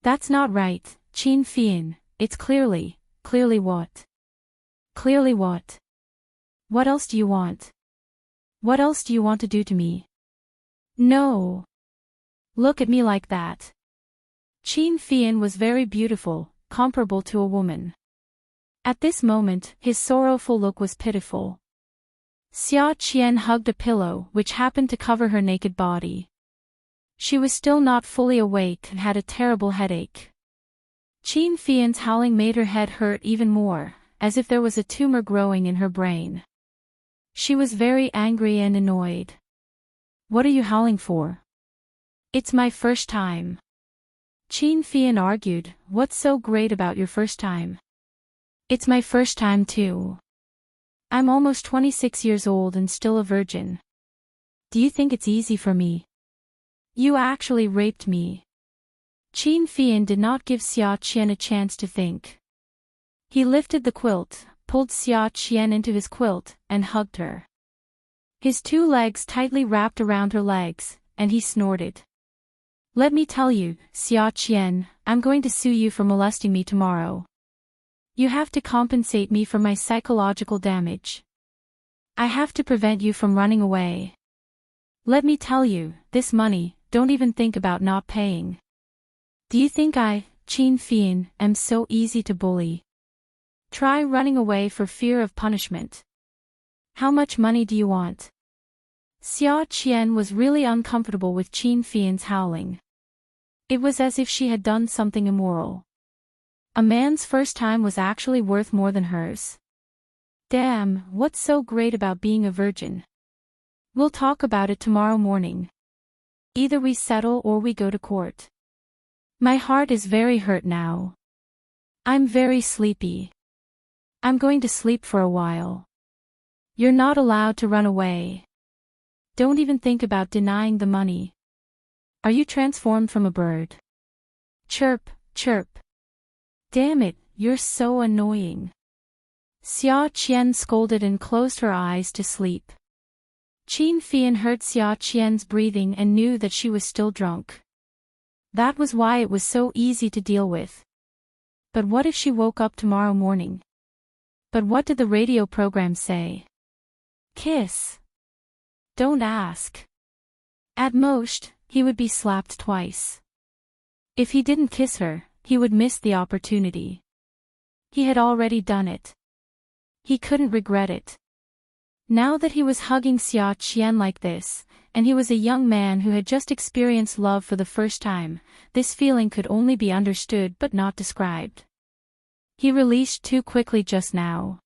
That's not right, Qin Fian, it's clearly what? Clearly what? What else do you want? What else do you want to do to me? No. Look at me like that. Qin Fian was very beautiful, comparable to a woman. At this moment, his sorrowful look was pitiful. Xia Qian hugged a pillow which happened to cover her naked body. She was still not fully awake and had a terrible headache. Qin Fian's howling made her head hurt even more, as if there was a tumor growing in her brain. She was very angry and annoyed. What are you howling for? It's my first time. Qin Fian argued, what's so great about your first time? It's my first time too. I'm almost 26 years old and still a virgin. Do you think it's easy for me? You actually raped me. Qin Fian did not give Xia Qian a chance to think. He lifted the quilt, pulled Xia Qian into his quilt, and hugged her. His two legs tightly wrapped around her legs, and he snorted. Let me tell you, Xia Qian, I'm going to sue you for molesting me tomorrow. You have to compensate me for my psychological damage. I have to prevent you from running away. Let me tell you, this money, don't even think about not paying. Do you think I, Qin Fian, am so easy to bully? Try running away for fear of punishment. How much money do you want? Xia Qian was really uncomfortable with Qin Fian's howling. It was as if she had done something immoral. A man's first time was actually worth more than hers. Damn, what's so great about being a virgin? We'll talk about it tomorrow morning. Either we settle or we go to court. My heart is very hurt now. I'm very sleepy. I'm going to sleep for a while. You're not allowed to run away. Don't even think about denying the money. Are you transformed from a bird? Chirp, chirp. Damn it, you're so annoying. Zhou Xian scolded and closed her eyes to sleep. Qin Fian heard Zhou Xian's breathing and knew that she was still drunk. That was why it was so easy to deal with. But what if she woke up tomorrow morning? But what did the radio program say? Kiss. Don't ask. At most, he would be slapped twice. If he didn't kiss her, he would miss the opportunity. He had already done it. He couldn't regret it. Now that he was hugging Zhou Xian like this, and he was a young man who had just experienced love for the first time, this feeling could only be understood but not described. He released too quickly just now.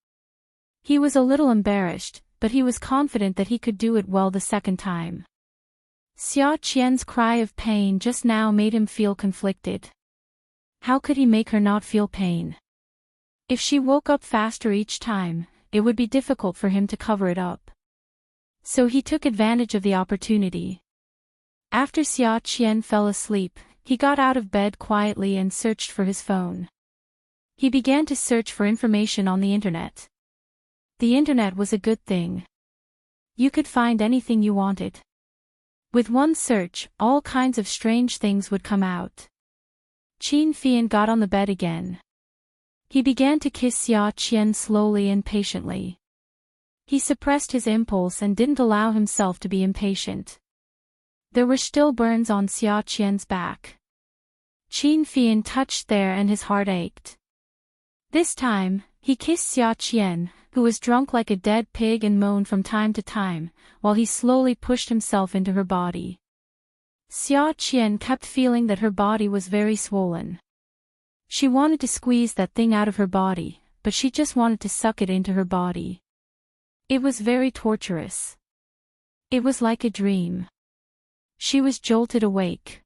He was a little embarrassed, but he was confident that he could do it well the second time. Zhou Qian's cry of pain just now made him feel conflicted. How could he make her not feel pain? If she woke up faster each time, it would be difficult for him to cover it up. So he took advantage of the opportunity. After Zhou Qian fell asleep, he got out of bed quietly and searched for his phone. He began to search for information on the internet. The internet was a good thing. You could find anything you wanted. With one search, all kinds of strange things would come out. Qin Fian got on the bed again. He began to kiss Zhou Qian slowly and patiently. He suppressed his impulse and didn't allow himself to be impatient. There were still burns on Zhou Qian's back. Qin Fian touched there and his heart ached. This time, he kissed Zhou Qian, who was drunk like a dead pig and moaned from time to time, while he slowly pushed himself into her body. Zhou Qian kept feeling that her body was very swollen. She wanted to squeeze that thing out of her body, but she just wanted to suck it into her body. It was very torturous. It was like a dream. She was jolted awake.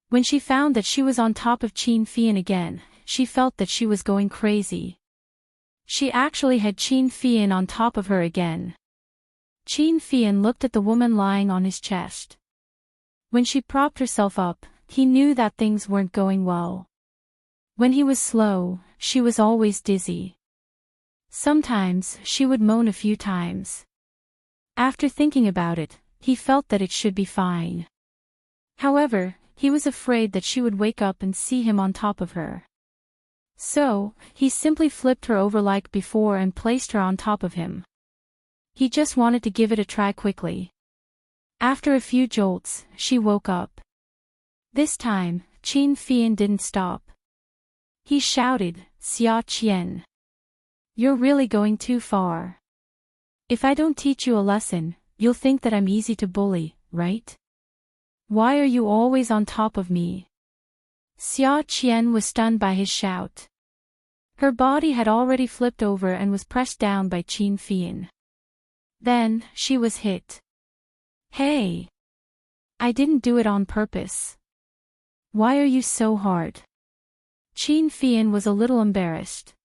When she found that she was on top of Qin Fian again, she felt that she was going crazy. She actually had Qin Fian on top of her again. Qin Fian looked at the woman lying on his chest. When she propped herself up, he knew that things weren't going well. When he was slow, she was always dizzy. Sometimes she would moan a few times. After thinking about it, he felt that it should be fine. However, he was afraid that she would wake up and see him on top of her. So, he simply flipped her over like before and placed her on top of him. He just wanted to give it a try quickly. After a few jolts, she woke up. This time, Qin Fian didn't stop. He shouted, "Zhou Qian! You're really going too far. If I don't teach you a lesson, you'll think that I'm easy to bully, right? Why are you always on top of me?" Zhou Qian was stunned by his shout. Her body had already flipped over and was pressed down by Qin Fian. Then, she was hit. "Hey! I didn't do it on purpose. Why are you so hard?" Qin Fian was a little embarrassed.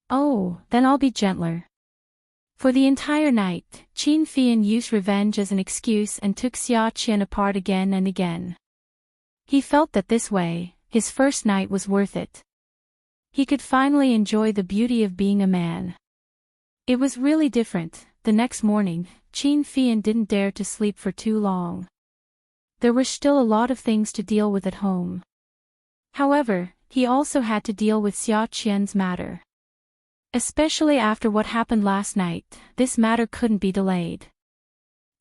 "Oh, then I'll be gentler." For the entire night, Qin Fian used revenge as an excuse and took Zhou Qian apart again and again. He felt that this way, his first night was worth it. He could finally enjoy the beauty of being a man. It was really different. The next morning, Qin Fian didn't dare to sleep for too long. There were still a lot of things to deal with at home. However, he also had to deal with Zhou Qian's matter. Especially after what happened last night, this matter couldn't be delayed.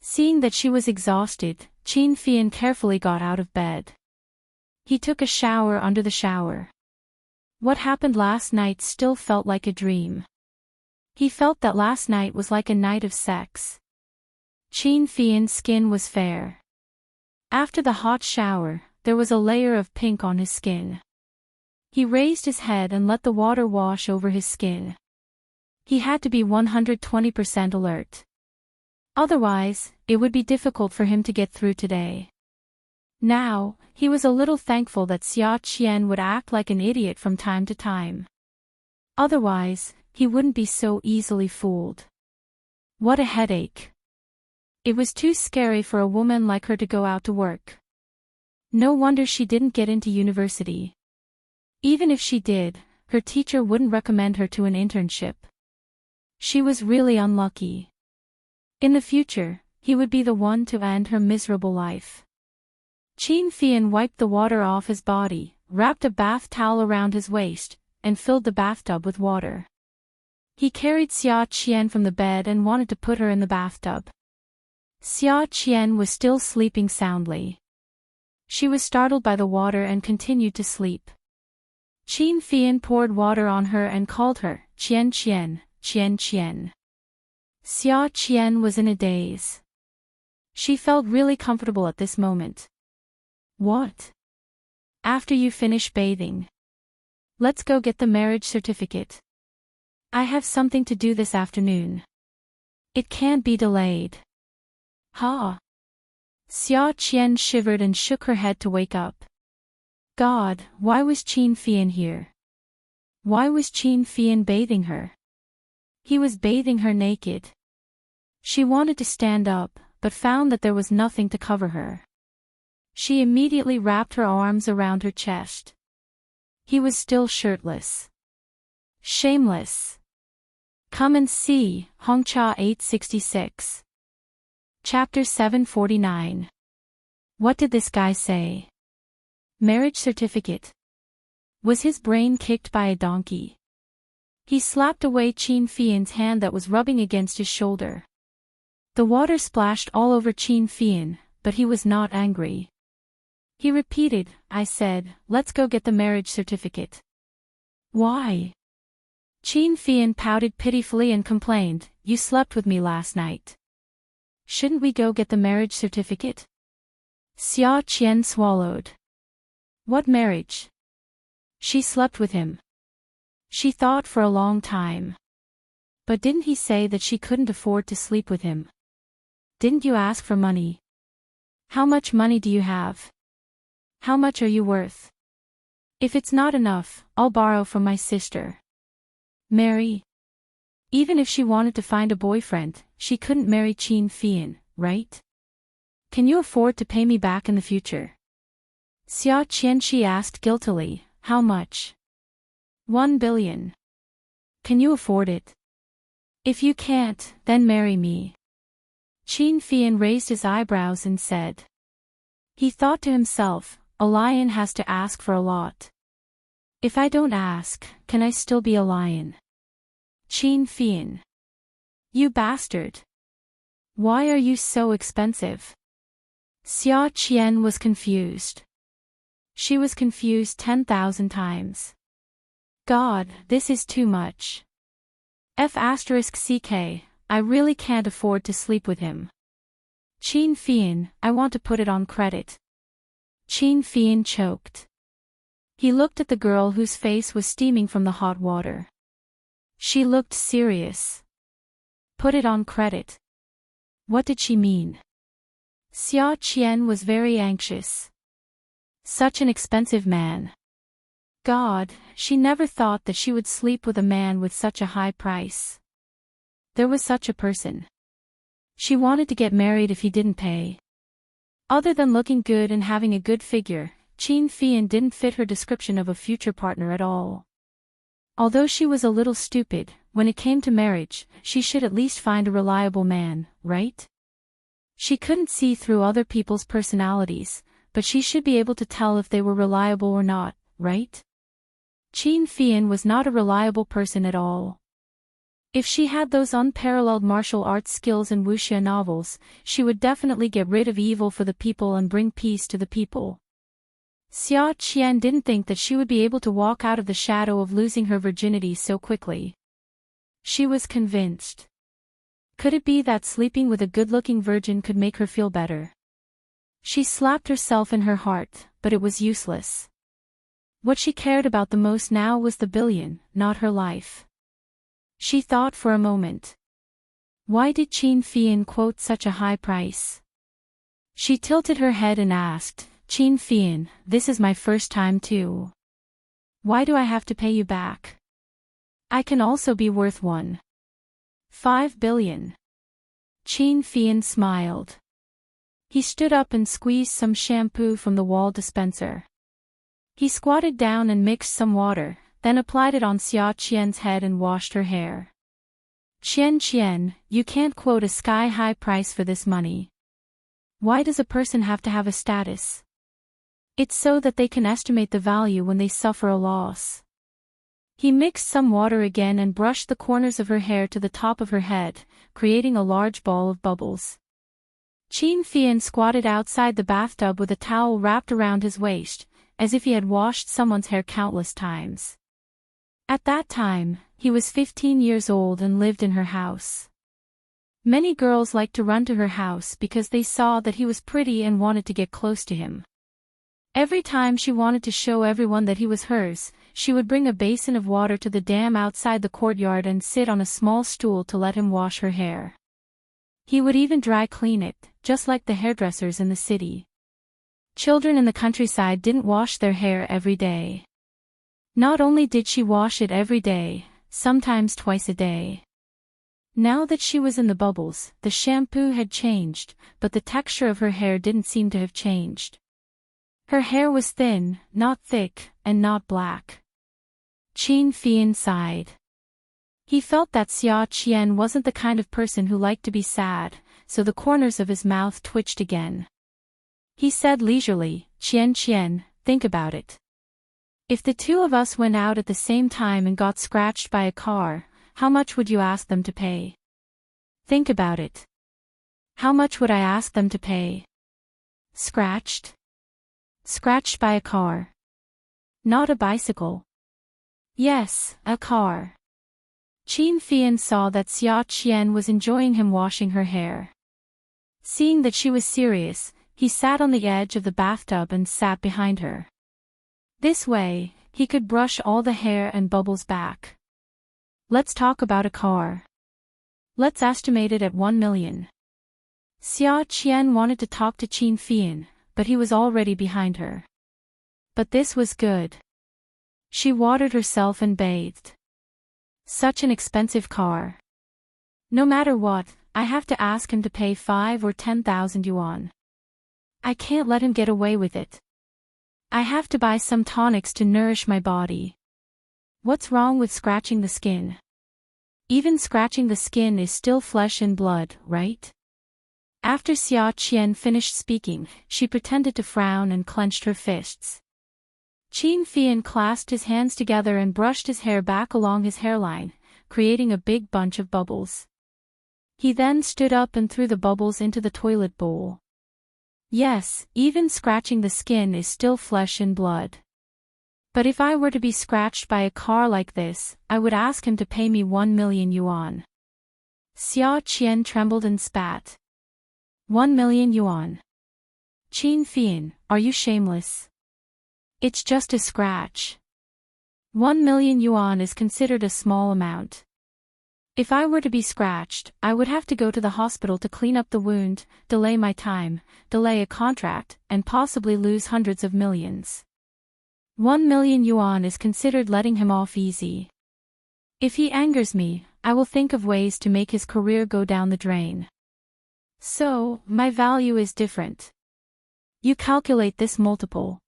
Seeing that she was exhausted, Qin Fian carefully got out of bed. He took a shower under the shower. What happened last night still felt like a dream. He felt that last night was like a night of sex. Qin Fian's skin was fair. After the hot shower, there was a layer of pink on his skin. He raised his head and let the water wash over his skin. He had to be 120% alert. Otherwise, it would be difficult for him to get through today. Now, he was a little thankful that Zhou Xian would act like an idiot from time to time. Otherwise, he wouldn't be so easily fooled. What a headache. It was too scary for a woman like her to go out to work. No wonder she didn't get into university. Even if she did, her teacher wouldn't recommend her to an internship. She was really unlucky. In the future, he would be the one to end her miserable life. Xianxia wiped the water off his body, wrapped a bath towel around his waist, and filled the bathtub with water. He carried Zhou Xian from the bed and wanted to put her in the bathtub. Zhou Xian was still sleeping soundly. She was startled by the water and continued to sleep. Xianxia poured water on her and called her, Xianxia, Xianxia. Zhou Xian was in a daze. She felt really comfortable at this moment. What? After you finish bathing. Let's go get the marriage certificate. I have something to do this afternoon. It can't be delayed. Ha! Zhou Xian shivered and shook her head to wake up. God, why was Xianxia here? Why was Xianxia bathing her? He was bathing her naked. She wanted to stand up, but found that there was nothing to cover her. She immediately wrapped her arms around her chest. He was still shirtless. Shameless. Come and see, Hongcha 866. Chapter 749. What did this guy say? Marriage certificate. Was his brain kicked by a donkey? He slapped away Xianxia's hand that was rubbing against his shoulder. The water splashed all over Xianxia, but he was not angry. He repeated, I said, let's go get the marriage certificate. Why? Xianxia pouted pitifully and complained, you slept with me last night. Shouldn't we go get the marriage certificate? Zhou Xian swallowed. What marriage? She slept with him. She thought for a long time. But didn't he say that she couldn't afford to sleep with him? Didn't you ask for money? How much money do you have? How much are you worth? If it's not enough, I'll borrow from my sister. Marry? Even if she wanted to find a boyfriend, she couldn't marry Xianxia, right? Can you afford to pay me back in the future? Xianxia asked guiltily, how much? 1 billion. Can you afford it? If you can't, then marry me. Xianxia raised his eyebrows and said. He thought to himself, a lion has to ask for a lot. If I don't ask, can I still be a lion? Xianxia. You bastard. Why are you so expensive? Zhou Xian was confused. She was confused 10,000 times. God, this is too much. F*ck, I really can't afford to sleep with him. Xianxia, I want to put it on credit. Xianxia choked. He looked at the girl whose face was steaming from the hot water. She looked serious. Put it on credit. What did she mean? Zhou Xian was very anxious. Such an expensive man. God, she never thought that she would sleep with a man with such a high price. There was such a person. She wanted to get married if he didn't pay. Other than looking good and having a good figure, Xianxia didn't fit her description of a future partner at all. Although she was a little stupid, when it came to marriage, she should at least find a reliable man, right? She couldn't see through other people's personalities, but she should be able to tell if they were reliable or not, right? Xianxia was not a reliable person at all. If she had those unparalleled martial arts skills in Wuxia novels, she would definitely get rid of evil for the people and bring peace to the people. Zhou Xian didn't think that she would be able to walk out of the shadow of losing her virginity so quickly. She was convinced. Could it be that sleeping with a good-looking virgin could make her feel better? She slapped herself in her heart, but it was useless. What she cared about the most now was the billion, not her life. She thought for a moment. Why did Xianxia quote such a high price? She tilted her head and asked, Qin Fian, this is my first time too. Why do I have to pay you back? I can also be worth 1.5 billion. Qin Fian smiled. He stood up and squeezed some shampoo from the wall dispenser. He squatted down and mixed some water, then applied it on Xianxia's head and washed her hair. Xianxia, you can't quote a sky-high price for this money. Why does a person have to have a status? It's so that they can estimate the value when they suffer a loss. He mixed some water again and brushed the corners of her hair to the top of her head, creating a large ball of bubbles. Qin Fian squatted outside the bathtub with a towel wrapped around his waist, as if he had washed someone's hair countless times. At that time, he was 15 years old and lived in her house. Many girls liked to run to her house because they saw that he was pretty and wanted to get close to him. Every time she wanted to show everyone that he was hers, she would bring a basin of water to the dam outside the courtyard and sit on a small stool to let him wash her hair. He would even dry clean it, just like the hairdressers in the city. Children in the countryside didn't wash their hair every day. Not only did she wash it every day, sometimes twice a day. Now that she was in the bubbles, the shampoo had changed, but the texture of her hair didn't seem to have changed. Her hair was thin, not thick, and not black. Qin Fian sighed. He felt that Xianxia wasn't the kind of person who liked to be sad, so the corners of his mouth twitched again. He said leisurely, Xianxia, think about it. If the two of us went out at the same time and got scratched by a car, how much would you ask them to pay? Think about it. How much would I ask them to pay? Scratched? Scratched by a car. Not a bicycle. Yes, a car. Qin Fian saw that Xianxia was enjoying him washing her hair. Seeing that she was serious, he sat on the edge of the bathtub and sat behind her. This way, he could brush all the hair and bubbles back. Let's talk about a car. Let's estimate it at 1 million. Xianxia wanted to talk to Qin Fian, but he was already behind her. But this was good. She watered herself and bathed. Such an expensive car. No matter what, I have to ask him to pay 5 or 10,000 yuan. I can't let him get away with it. I have to buy some tonics to nourish my body. What's wrong with scratching the skin? Even scratching the skin is still flesh and blood, right? After Xianxia finished speaking, she pretended to frown and clenched her fists. Qin Fian clasped his hands together and brushed his hair back along his hairline, creating a big bunch of bubbles. He then stood up and threw the bubbles into the toilet bowl. Yes, even scratching the skin is still flesh and blood. But if I were to be scratched by a car like this, I would ask him to pay me 1 million yuan. Xianxia trembled and spat. 1 million yuan. Qin Fian, are you shameless? It's just a scratch. 1 million yuan is considered a small amount. If I were to be scratched, I would have to go to the hospital to clean up the wound, delay my time, delay a contract, and possibly lose hundreds of millions. 1 million yuan is considered letting him off easy. If he angers me, I will think of ways to make his career go down the drain. So, my value is different. You calculate this multiple.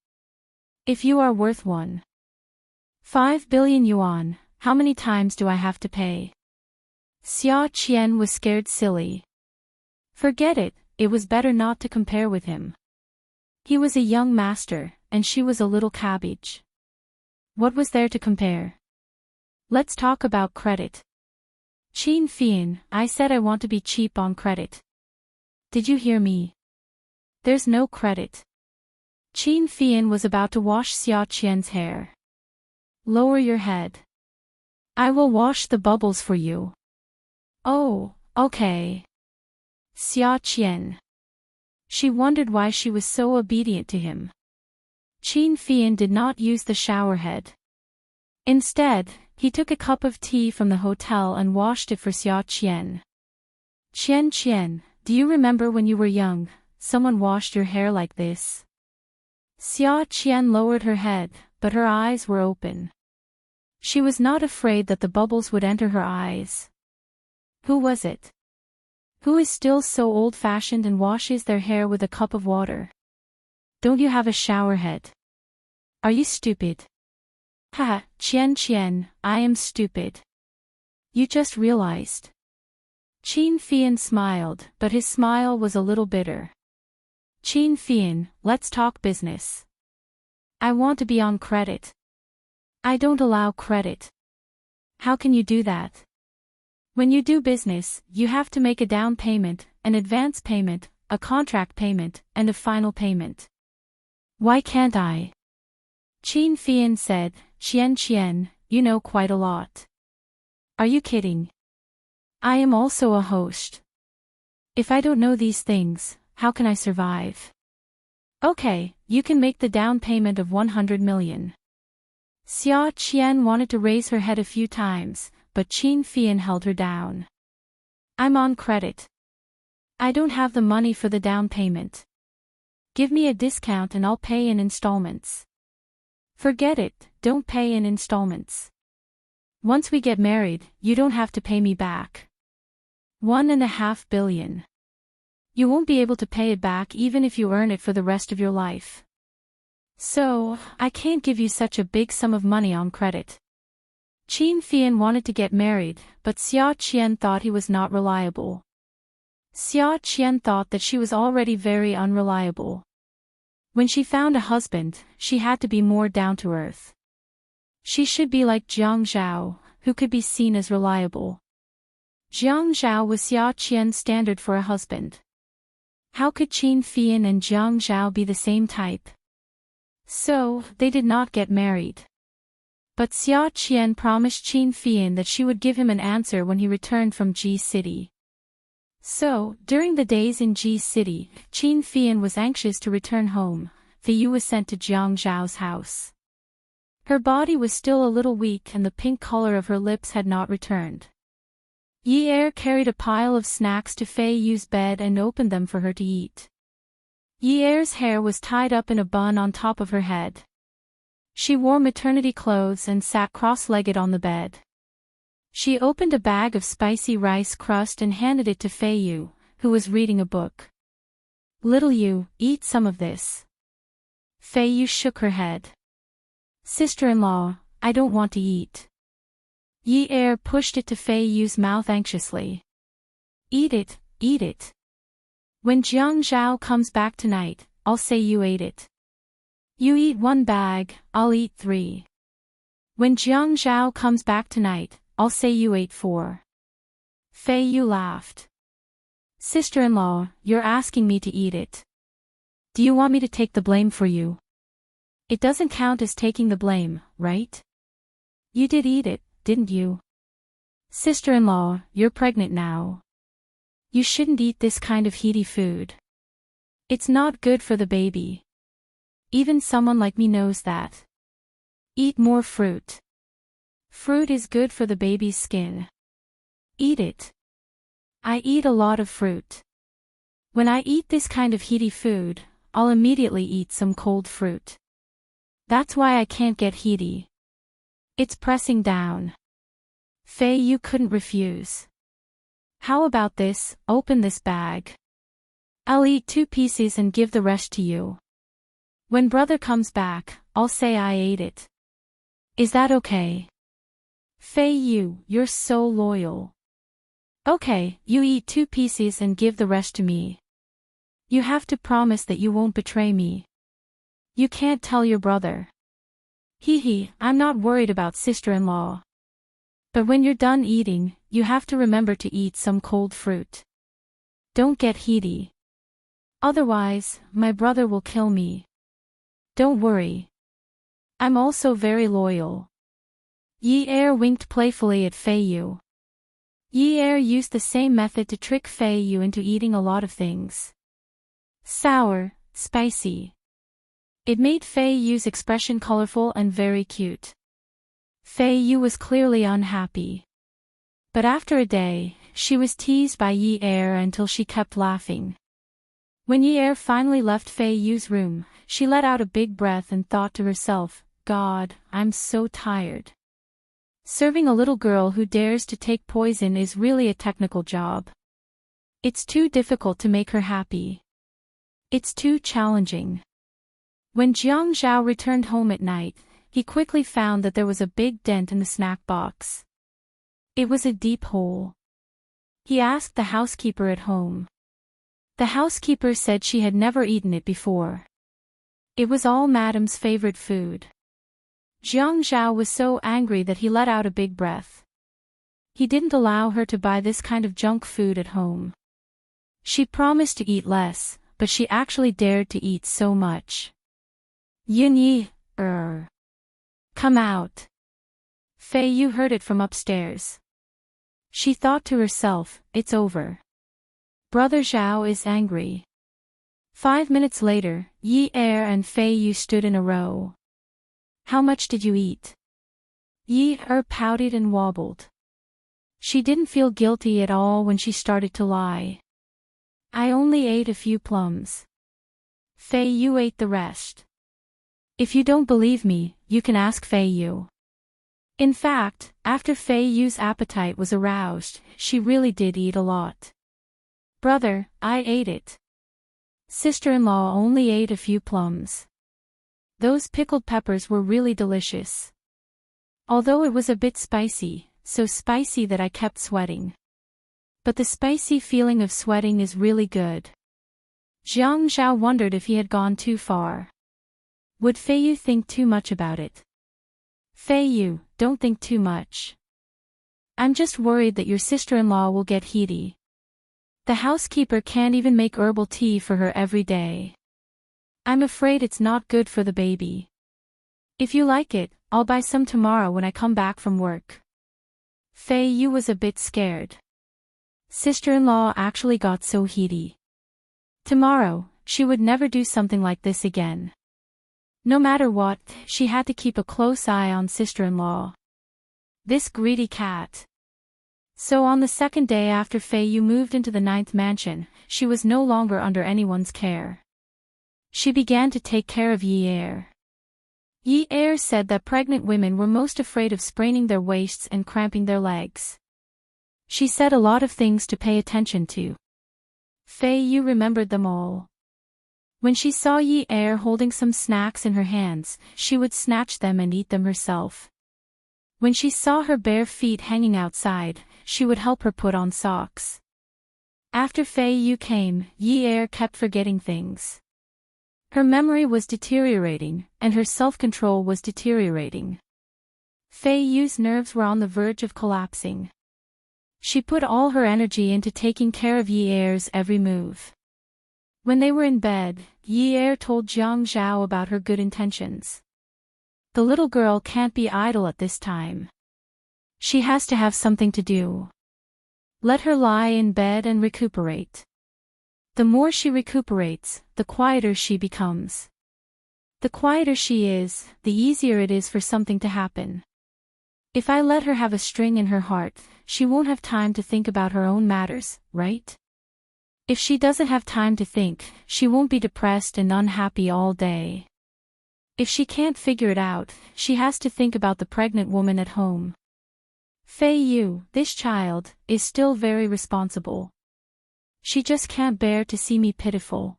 If you are worth 1.5 billion yuan, how many times do I have to pay? Xianxia was scared silly. Forget it, it was better not to compare with him. He was a young master, and she was a little cabbage. What was there to compare? Let's talk about credit. Qin Fian, I said I want to be cheap on credit. Did you hear me? There's no credit. Qin Fian was about to wash Xiaoqian's hair. Lower your head. I will wash the bubbles for you. Oh, okay. Xiaoqian. She wondered why she was so obedient to him. Qin Fian did not use the shower head. Instead, he took a cup of tea from the hotel and washed it for Xiaoqian. Xianxian, do you remember when you were young, someone washed your hair like this? Zhou Xian lowered her head, but her eyes were open. She was not afraid that the bubbles would enter her eyes. Who was it? Who is still so old-fashioned and washes their hair with a cup of water? Don't you have a shower head? Are you stupid? Ha, Xian, I am stupid. You just realized. Xianxia smiled, but his smile was a little bitter. Xianxia, let's talk business. I want to be on credit. I don't allow credit. How can you do that? When you do business, you have to make a down payment, an advance payment, a contract payment, and a final payment. Why can't I? Xianxia said, Xian, you know quite a lot. Are you kidding? I am also a host. If I don't know these things, how can I survive? Okay, you can make the down payment of 100 million. Zhou Xian wanted to raise her head a few times, but Xianxia held her down. I'm on credit. I don't have the money for the down payment. Give me a discount and I'll pay in installments. Forget it, don't pay in installments. Once we get married, you don't have to pay me back. 1.5 billion. You won't be able to pay it back even if you earn it for the rest of your life. So, I can't give you such a big sum of money on credit. Xianxia wanted to get married, but Zhou Xian thought he was not reliable. Zhou Xian thought that she was already very unreliable. When she found a husband, she had to be more down to earth. She should be like Zhang Zhao, who could be seen as reliable. Zhang Zhao was Zhou Xian's standard for a husband. How could Xianxia and Zhang Zhao be the same type? So, they did not get married. But Zhou Xian promised Xianxia that she would give him an answer when he returned from Ji City. So, during the days in Ji City, Xianxia was anxious to return home. Feiyu was sent to Zhang Zhao's house. Her body was still a little weak and the pink color of her lips had not returned. Yi carried a pile of snacks to Feiyu's bed and opened them for her to eat. Yi's hair was tied up in a bun on top of her head. She wore maternity clothes and sat cross-legged on the bed. She opened a bag of spicy rice crust and handed it to Feiyu, who was reading a book. Little Yu, eat some of this. Feiyu shook her head. Sister-in-law, I don't want to eat. Yi pushed it to Feiyu's mouth anxiously. Eat it, eat it. When Zhang Zhao comes back tonight, I'll say you ate it. You eat 1 bag, I'll eat 3. When Zhang Zhao comes back tonight, I'll say you ate 4. Feiyu laughed. Sister-in-law, you're asking me to eat it. Do you want me to take the blame for you? It doesn't count as taking the blame, right? You did eat it, didn't you? Sister-in-law, you're pregnant now. You shouldn't eat this kind of heaty food. It's not good for the baby. Even someone like me knows that. Eat more fruit. Fruit is good for the baby's skin. Eat it. I eat a lot of fruit. When I eat this kind of heaty food, I'll immediately eat some cold fruit. That's why I can't get heaty. It's pressing down. Feiyu couldn't refuse. How about this, open this bag. I'll eat 2 pieces and give the rest to you. When brother comes back, I'll say I ate it. Is that okay? Feiyu, you're so loyal. Okay, you eat 2 pieces and give the rest to me. You have to promise that you won't betray me. You can't tell your brother. Hee, I'm not worried about sister-in-law. But when you're done eating, you have to remember to eat some cold fruit. Don't get heaty. Otherwise, my brother will kill me. Don't worry. I'm also very loyal. Yi winked playfully at Feiyu. Yi used the same method to trick Feiyu into eating a lot of things. Sour, spicy. It made Feiyu's expression colorful and very cute. Feiyu was clearly unhappy. But after a day, she was teased by Yi until she kept laughing. When Yi finally left Feiyu's room, she let out a big breath and thought to herself, God, I'm so tired. Serving a little girl who dares to take poison is really a technical job. It's too difficult to make her happy. It's too challenging. When Xianxia returned home at night, he quickly found that there was a big dent in the snack box. It was a deep hole. He asked the housekeeper at home. The housekeeper said she had never eaten it before. It was all Madame's favorite food. Xianxia was so angry that he let out a big breath. He didn't allow her to buy this kind of junk food at home. She promised to eat less, but she actually dared to eat so much. Yunyi, come out. Fei Yu heard it from upstairs. She thought to herself, it's over. Brother Zhao is angry. 5 minutes later, Yi Er and Fei Yu stood in a row. How much did you eat? Yi Er pouted and wobbled. She didn't feel guilty at all when she started to lie. I only ate a few plums. Fei Yu ate the rest. If you don't believe me, you can ask Fei Yu. In fact, after Fei Yu's appetite was aroused, she really did eat a lot. Brother, I ate it. Sister-in-law only ate a few plums. Those pickled peppers were really delicious. Although it was a bit spicy, so spicy that I kept sweating. But the spicy feeling of sweating is really good. Xianxia wondered if he had gone too far. Would Fei Yu think too much about it? Fei Yu, don't think too much. I'm just worried that your sister-in-law will get heaty. The housekeeper can't even make herbal tea for her every day. I'm afraid it's not good for the baby. If you like it, I'll buy some tomorrow when I come back from work. Fei Yu was a bit scared. Sister-in-law actually got so heaty. Tomorrow, she would never do something like this again. No matter what, she had to keep a close eye on sister-in-law. This greedy cat. So on the second day after Fei Yu moved into the 9th mansion, she was no longer under anyone's care. She began to take care of Yi Er. Yi Er said that pregnant women were most afraid of spraining their waists and cramping their legs. She said a lot of things to pay attention to. Fei Yu remembered them all. When she saw Yi Er holding some snacks in her hands, she would snatch them and eat them herself. When she saw her bare feet hanging outside, she would help her put on socks. After Fei Yu came, Yi Er kept forgetting things. Her memory was deteriorating, and her self-control was deteriorating. Fei Yu's nerves were on the verge of collapsing. She put all her energy into taking care of Yi Er's every move. When they were in bed, Yi Er told Xianxia about her good intentions. The little girl can't be idle at this time. She has to have something to do. Let her lie in bed and recuperate. The more she recuperates, the quieter she becomes. The quieter she is, the easier it is for something to happen. If I let her have a string in her heart, she won't have time to think about her own matters, right? If she doesn't have time to think, she won't be depressed and unhappy all day. If she can't figure it out, she has to think about the pregnant woman at home. Fei Yu, this child, is still very responsible. She just can't bear to see me pitiful.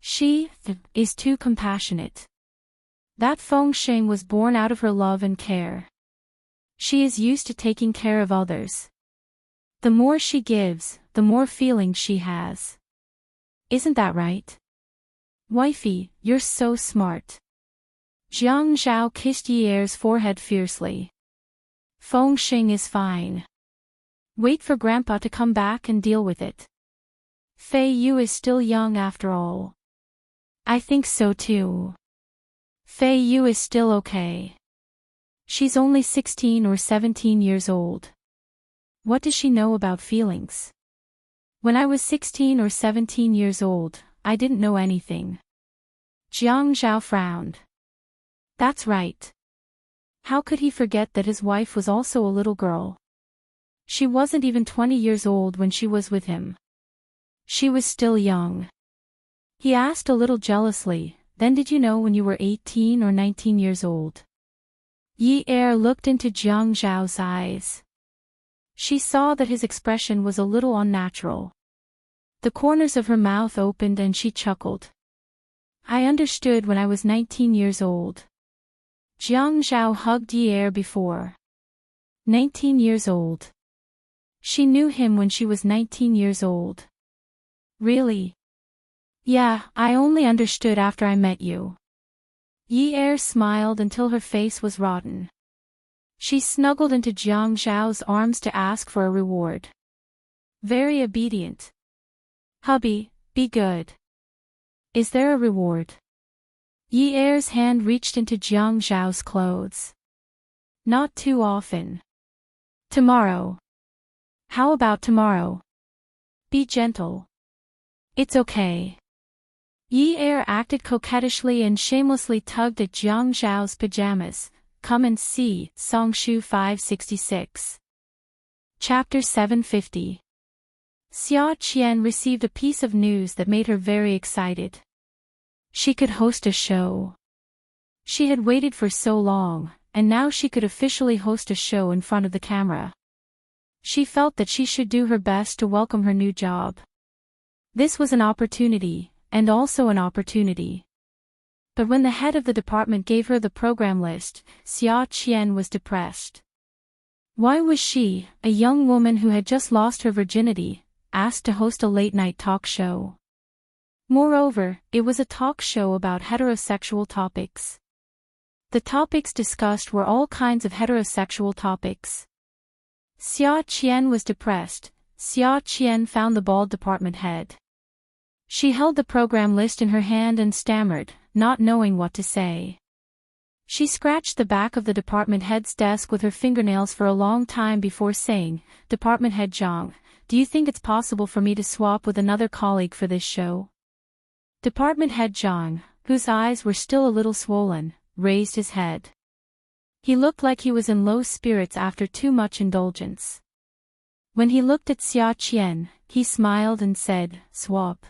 She is too compassionate. That Feng Sheng was born out of her love and care. She is used to taking care of others. The more she gives, the more feeling she has. Isn't that right? Wifey, you're so smart. Xianxia kissed Yi Er's forehead fiercely. Feng Sheng is fine. Wait for Grandpa to come back and deal with it. Fei Yu is still young after all. I think so too. Fei Yu is still okay. She's only 16 or 17 years old. What does she know about feelings? When I was 16 or 17 years old, I didn't know anything. Xianxia frowned. That's right. How could he forget that his wife was also a little girl? She wasn't even 20 years old when she was with him. She was still young. He asked a little jealously, then did you know when you were 18 or 19 years old? Yi Er looked into Jiang Zhao's eyes. She saw that his expression was a little unnatural. The corners of her mouth opened and she chuckled. I understood when I was 19 years old. Jiang Zhao hugged Yi Er before. 19 years old. She knew him when she was 19 years old. Really? Yeah, I only understood after I met you. Yi Er smiled until her face was rotten. She snuggled into Jiang Zhao's arms to ask for a reward. Very obedient. Hubby, be good. Is there a reward? Yi Er's hand reached into Jiang Zhao's clothes. Not too often. Tomorrow. How about tomorrow? Be gentle. It's okay. Yi Er acted coquettishly and shamelessly tugged at Jiang Zhao's pajamas. Come and see, Songshu 566. Chapter 750. Zhou Xian received a piece of news that made her very excited. She could host a show. She had waited for so long, and now she could officially host a show in front of the camera. She felt that she should do her best to welcome her new job. This was an opportunity, and also an opportunity. But when the head of the department gave her the program list, Zhou Xian was depressed. Why was she, a young woman who had just lost her virginity, asked to host a late-night talk show? Moreover, it was a talk show about heterosexual topics. The topics discussed were all kinds of heterosexual topics. Zhou Xian was depressed. Zhou Xian found the bald department head. She held the program list in her hand and stammered, not knowing what to say. She scratched the back of the department head's desk with her fingernails for a long time before saying, Department Head Zhang, do you think it's possible for me to swap with another colleague for this show? Department Head Zhang, whose eyes were still a little swollen, raised his head. He looked like he was in low spirits after too much indulgence. When he looked at Zhou Xian, he smiled and said, Swap.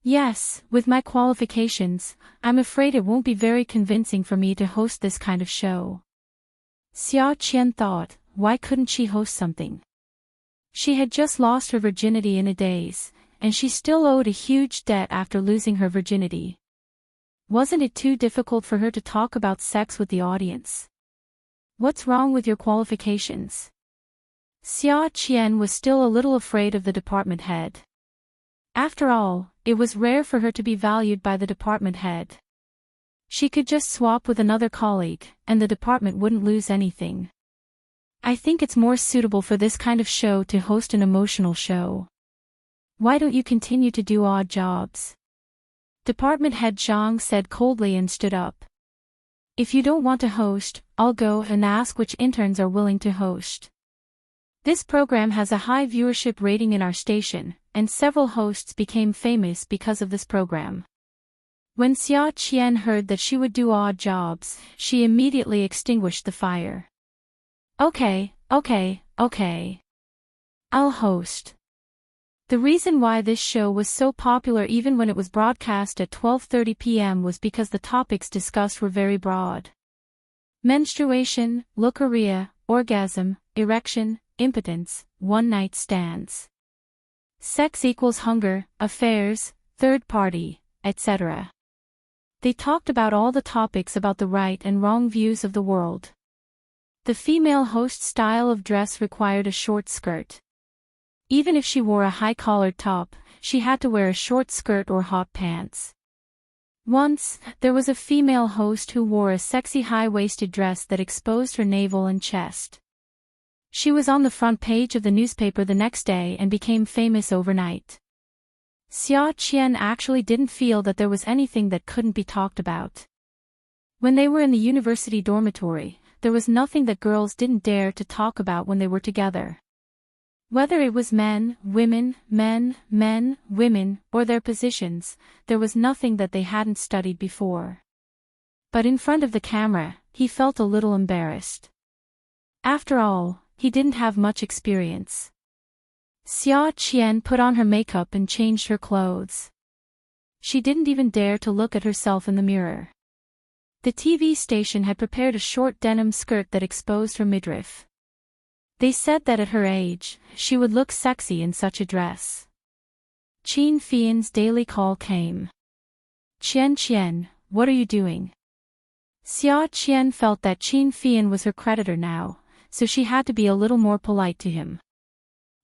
Yes, with my qualifications, I'm afraid it won't be very convincing for me to host this kind of show. Zhou Xian thought, why couldn't she host something? She had just lost her virginity in a daze, and she still owed a huge debt after losing her virginity. Wasn't it too difficult for her to talk about sex with the audience? What's wrong with your qualifications? Zhou Xian was still a little afraid of the department head. After all, it was rare for her to be valued by the department head. She could just swap with another colleague, and the department wouldn't lose anything. I think it's more suitable for this kind of show to host an emotional show. Why don't you continue to do odd jobs? Department head Zhang said coldly and stood up. If you don't want to host, I'll go and ask which interns are willing to host. This program has a high viewership rating in our station, and several hosts became famous because of this program. When Zhou Xian heard that she would do odd jobs, she immediately extinguished the fire. Okay. I'll host. The reason why this show was so popular even when it was broadcast at 12:30 p.m. was because the topics discussed were very broad. Menstruation, leukorrhea, orgasm, erection, impotence, one-night stands. Sex equals hunger, affairs, third party, etc. They talked about all the topics about the right and wrong views of the world. The female host's style of dress required a short skirt. Even if she wore a high-collared top, she had to wear a short skirt or hot pants. Once, there was a female host who wore a sexy high-waisted dress that exposed her navel and chest. She was on the front page of the newspaper the next day and became famous overnight. Zhou Xian actually didn't feel that there was anything that couldn't be talked about. When they were in the university dormitory, there was nothing that girls didn't dare to talk about when they were together. Whether it was men, women, women, or their positions, there was nothing that they hadn't studied before. But in front of the camera, he felt a little embarrassed. After all, he didn't have much experience. Zhou Xian put on her makeup and changed her clothes. She didn't even dare to look at herself in the mirror. The TV station had prepared a short denim skirt that exposed her midriff. They said that at her age, she would look sexy in such a dress. Qin Fian's daily call came. Xianxia, what are you doing? Zhou Xian felt that Qin Fian was her creditor now, so she had to be a little more polite to him.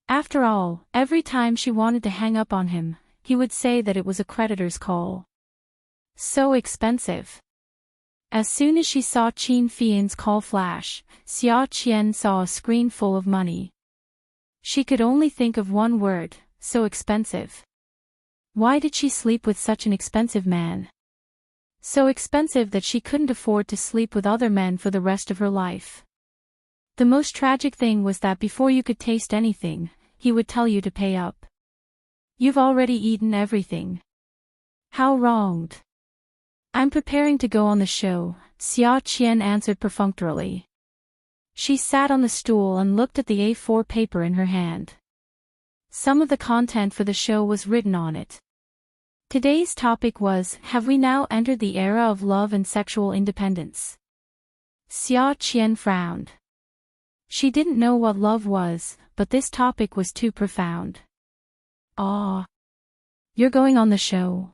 After all, every time she wanted to hang up on him, he would say that it was a creditor's call. So expensive. As soon as she saw Qin Fian's call flash, Zhou Xian saw a screen full of money. She could only think of one word: so expensive. Why did she sleep with such an expensive man? So expensive that she couldn't afford to sleep with other men for the rest of her life. The most tragic thing was that before you could taste anything, he would tell you to pay up. You've already eaten everything. How wronged. I'm preparing to go on the show, Zhou Xian answered perfunctorily. She sat on the stool and looked at the A4 paper in her hand. Some of the content for the show was written on it. Today's topic was, have we now entered the era of love and sexual independence? Zhou Xian frowned. She didn't know what love was, but this topic was too profound. Ah. You're going on the show.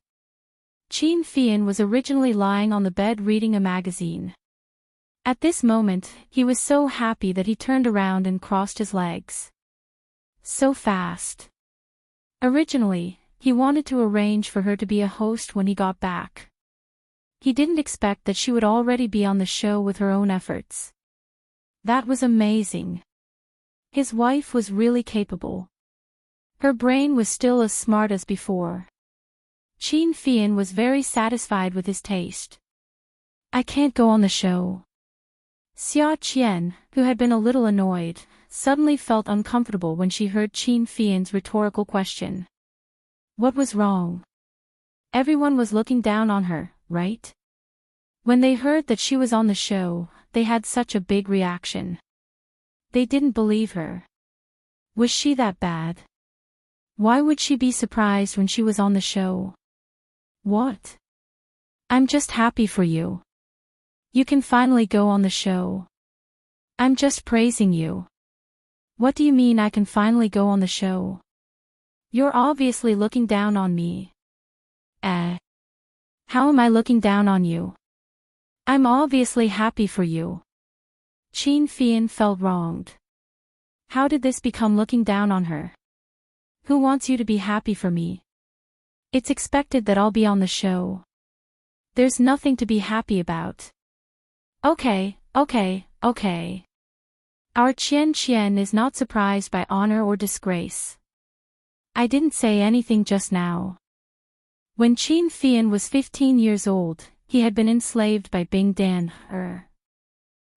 Qin Fian was originally lying on the bed reading a magazine. At this moment, he was so happy that he turned around and crossed his legs. So fast. Originally, he wanted to arrange for her to be a host when he got back. He didn't expect that she would already be on the show with her own efforts. That was amazing. His wife was really capable. Her brain was still as smart as before. Qin Fian was very satisfied with his taste. I can't go on the show. Zhou Xian, who had been a little annoyed, suddenly felt uncomfortable when she heard Qin Fian's rhetorical question. What was wrong? Everyone was looking down on her, right? When they heard that she was on the show, they had such a big reaction. They didn't believe her. Was she that bad? Why would she be surprised when she was on the show? What? I'm just happy for you. You can finally go on the show. I'm just praising you. What do you mean I can finally go on the show? You're obviously looking down on me. How am I looking down on you? I'm obviously happy for you. Qin Fian felt wronged. How did this become looking down on her? Who wants you to be happy for me? It's expected that I'll be on the show. There's nothing to be happy about. Okay. Our Xianxia is not surprised by honor or disgrace. I didn't say anything just now. When Qin Fian was 15 years old, he had been enslaved by Bing Dan.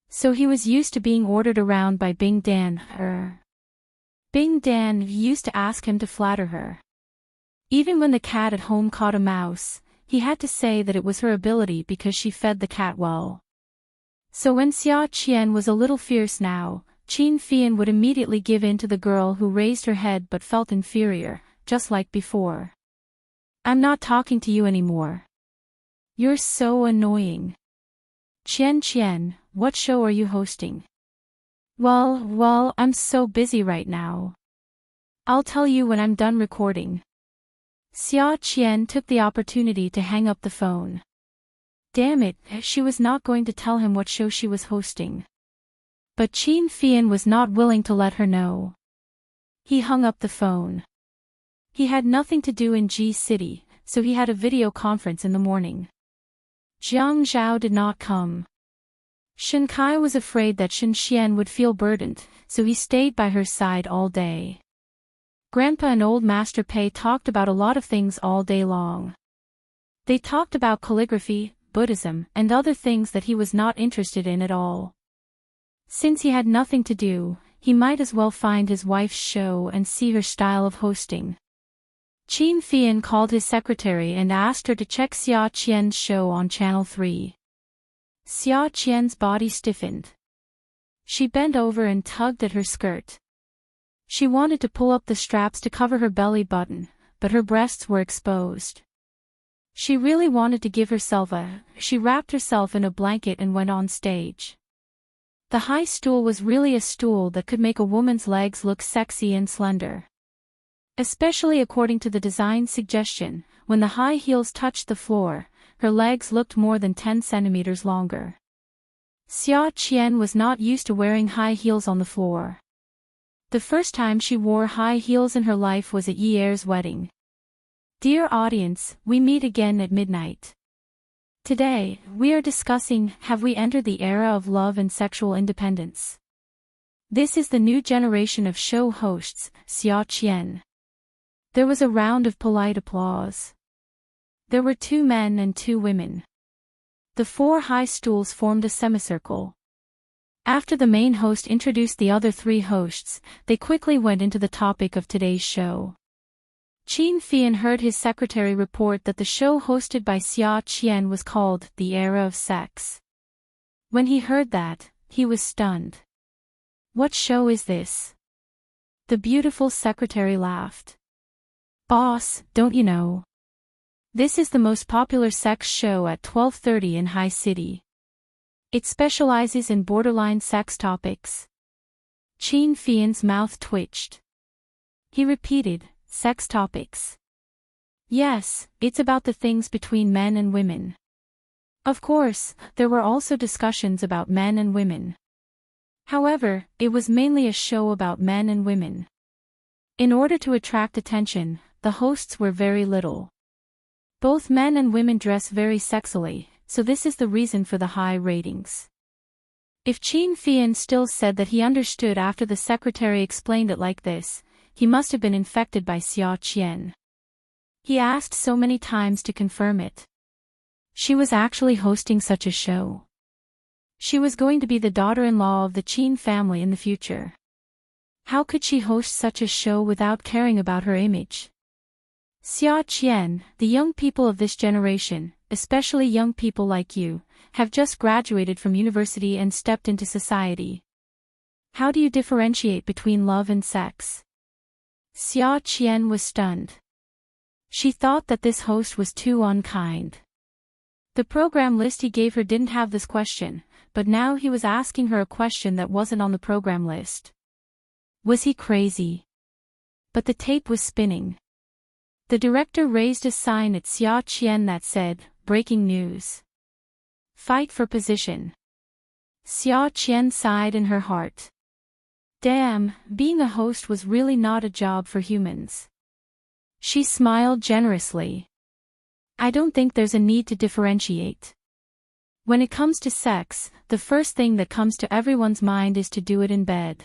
So he was used to being ordered around by Bing Dan. Bing Dan used to ask him to flatter her. Even when the cat at home caught a mouse, he had to say that it was her ability because she fed the cat well. So when Zhou Xian was a little fierce now, Qin Fian would immediately give in to the girl who raised her head but felt inferior, just like before. I'm not talking to you anymore. You're so annoying. Xianxia, what show are you hosting? Well, I'm so busy right now. I'll tell you when I'm done recording. Zhou Xian took the opportunity to hang up the phone. Damn it, she was not going to tell him what show she was hosting. But Qin Fian was not willing to let her know. He hung up the phone. He had nothing to do in G City, so he had a video conference in the morning. Jiang Zhao did not come. Shen Kai was afraid that Xianxia would feel burdened, so he stayed by her side all day. Grandpa and old Master Pei talked about a lot of things all day long. They talked about calligraphy, Buddhism, and other things that he was not interested in at all. Since he had nothing to do, he might as well find his wife's show and see her style of hosting. Qin Fian called his secretary and asked her to check Zhou Xian's show on Channel 3. Zhou Xian's body stiffened. She bent over and tugged at her skirt. She wanted to pull up the straps to cover her belly button, but her breasts were exposed. She really wanted to give herself she wrapped herself in a blanket and went on stage. The high stool was really a stool that could make a woman's legs look sexy and slender. Especially according to the design suggestion, when the high heels touched the floor, her legs looked more than 10 centimeters longer. Zhou Xian was not used to wearing high heels on the floor. The first time she wore high heels in her life was at Ye's wedding. Dear audience, we meet again at midnight. Today, we are discussing, have we entered the era of love and sexual independence? This is the new generation of show hosts, Zhou Xian. There was a round of polite applause. There were 2 men and 2 women. The 4 high stools formed a semicircle. After the main host introduced the other 3 hosts, they quickly went into the topic of today's show. Xianxia heard his secretary report that the show hosted by Zhou Xian was called The Era of Sex. When he heard that, he was stunned. What show is this? The beautiful secretary laughed. Boss, don't you know? This is the most popular sex show at 12:30 in High City. It specializes in borderline sex topics. Xianxia's mouth twitched. He repeated, sex topics. Yes, it's about the things between men and women. Of course, there were also discussions about men and women. However, it was mainly a show about men and women. In order to attract attention, the hosts were very little. Both men and women dress very sexily, so this is the reason for the high ratings. If Xianxia still said that he understood after the secretary explained it like this, he must have been infected by Zhou Xian. He asked so many times to confirm it. She was actually hosting such a show. She was going to be the daughter-in-law of the Qin family in the future. How could she host such a show without caring about her image? Zhou Xian, the young people of this generation, especially young people like you, have just graduated from university and stepped into society. How do you differentiate between love and sex? Zhou Xian was stunned. She thought that this host was too unkind. The program list he gave her didn't have this question, but now he was asking her a question that wasn't on the program list. Was he crazy? But the tape was spinning. The director raised a sign at Zhou Xian that said, breaking news. Fight for position. Zhou Xian sighed in her heart. Damn, being a host was really not a job for humans. She smiled generously. I don't think there's a need to differentiate. When it comes to sex, the first thing that comes to everyone's mind is to do it in bed.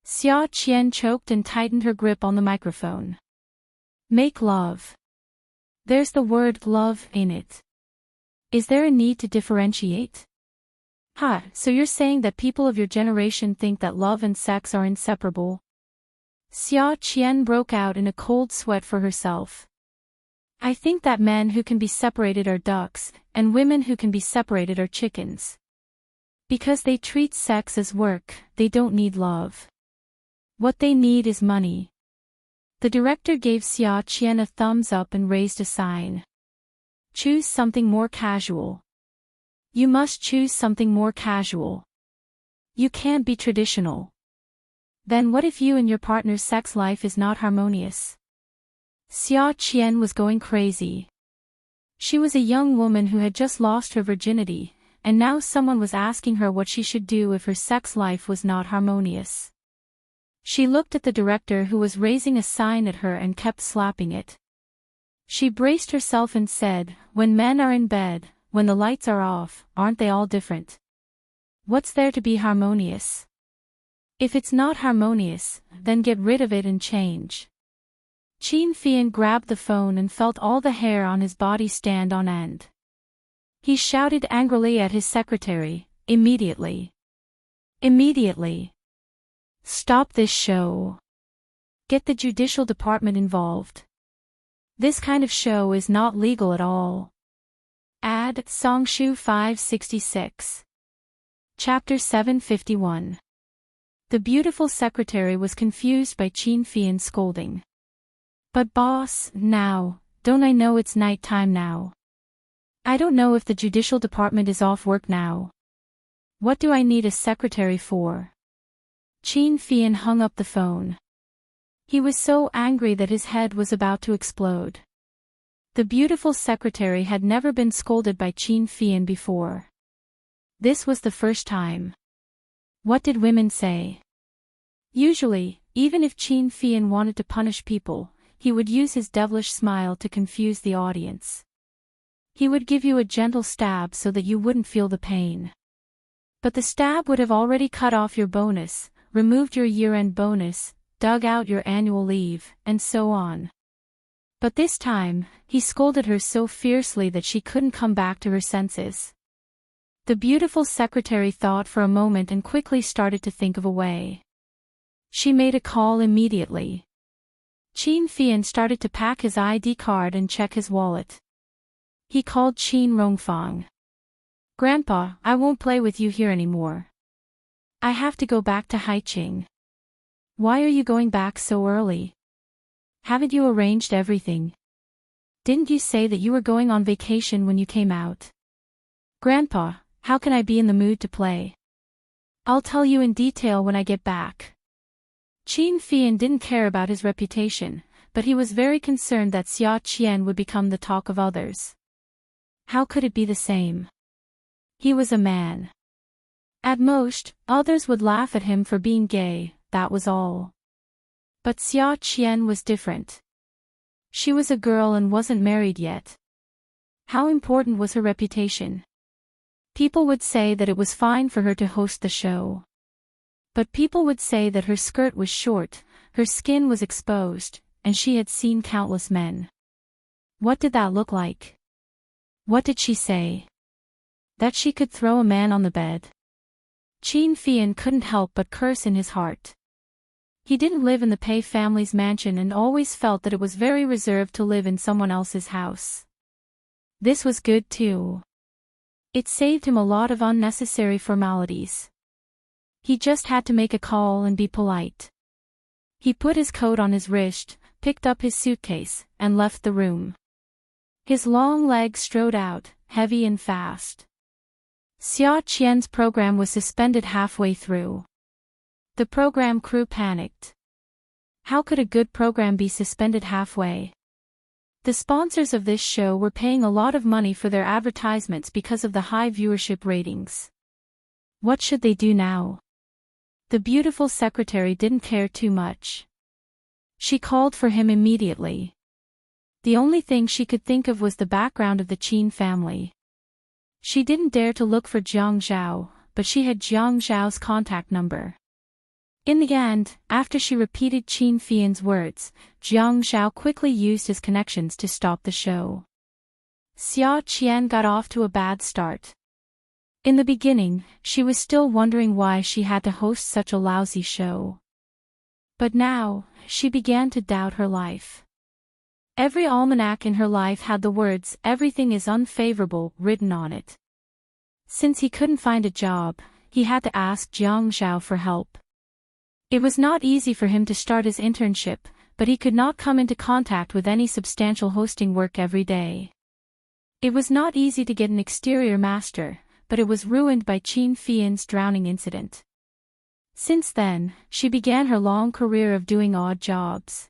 Zhou Xian choked and tightened her grip on the microphone. Make love. There's the word love in it. Is there a need to differentiate? So you're saying that people of your generation think that love and sex are inseparable? Zhou Xian broke out in a cold sweat for herself. I think that men who can be separated are ducks, and women who can be separated are chickens. Because they treat sex as work, they don't need love. What they need is money. The director gave Zhou Xian a thumbs up and raised a sign. Choose something more casual. You must choose something more casual. You can't be traditional. Then what if you and your partner's sex life is not harmonious? Zhou Xian was going crazy. She was a young woman who had just lost her virginity, and now someone was asking her what she should do if her sex life was not harmonious. She looked at the director who was raising a sign at her and kept slapping it. She braced herself and said, when men are in bed, when the lights are off, aren't they all different? What's there to be harmonious? If it's not harmonious, then get rid of it and change. Xianxia grabbed the phone and felt all the hair on his body stand on end. He shouted angrily at his secretary, immediately. Immediately. Stop this show. Get the judicial department involved. This kind of show is not legal at all. Add Songshu 566. Chapter 751. The beautiful secretary was confused by Xianxia's scolding. But boss, now, don't I know it's night time now? I don't know if the judicial department is off work now. What do I need a secretary for? Qin Fian hung up the phone. He was so angry that his head was about to explode. The beautiful secretary had never been scolded by Qin Fian before. This was the first time. What did women say? Usually, even if Qin Fian wanted to punish people, he would use his devilish smile to confuse the audience. He would give you a gentle stab so that you wouldn't feel the pain. But the stab would have already cut off your bonus, removed your year-end bonus, dug out your annual leave, and so on. But this time, he scolded her so fiercely that she couldn't come back to her senses. The beautiful secretary thought for a moment and quickly started to think of a way. She made a call immediately. Qin Fian started to pack his ID card and check his wallet. He called Qin Rongfang. Grandpa, I won't play with you here anymore. I have to go back to Haiqing. Why are you going back so early? Haven't you arranged everything? Didn't you say that you were going on vacation when you came out? Grandpa, how can I be in the mood to play? I'll tell you in detail when I get back. Qin Fian didn't care about his reputation, but he was very concerned that Zhou Xian would become the talk of others. How could it be the same? He was a man. At most, others would laugh at him for being gay, that was all. But Zhou Xian was different. She was a girl and wasn't married yet. How important was her reputation? People would say that it was fine for her to host the show. But people would say that her skirt was short, her skin was exposed, and she had seen countless men. What did that look like? What did she say? That she could throw a man on the bed. Qin Fian couldn't help but curse in his heart. He didn't live in the Pei family's mansion and always felt that it was very reserved to live in someone else's house. This was good too. It saved him a lot of unnecessary formalities. He just had to make a call and be polite. He put his coat on his wrist, picked up his suitcase, and left the room. His long legs strode out, heavy and fast. Zhou Qian's program was suspended halfway through. The program crew panicked. How could a good program be suspended halfway? The sponsors of this show were paying a lot of money for their advertisements because of the high viewership ratings. What should they do now? The beautiful secretary didn't care too much. She called for him immediately. The only thing she could think of was the background of the Qin family. She didn't dare to look for Jiang Zhao, but she had Jiang Zhao's contact number. In the end, after she repeated Qin Fian's words, Jiang Zhao quickly used his connections to stop the show. Zhou Qian got off to a bad start. In the beginning, she was still wondering why she had to host such a lousy show. But now, she began to doubt her life. Every almanac in her life had the words "everything is unfavorable" written on it. Since he couldn't find a job, he had to ask Jiang Zhao for help. It was not easy for him to start his internship, but he could not come into contact with any substantial hosting work every day. It was not easy to get an exterior master, but it was ruined by Qin Fian's drowning incident. Since then, she began her long career of doing odd jobs.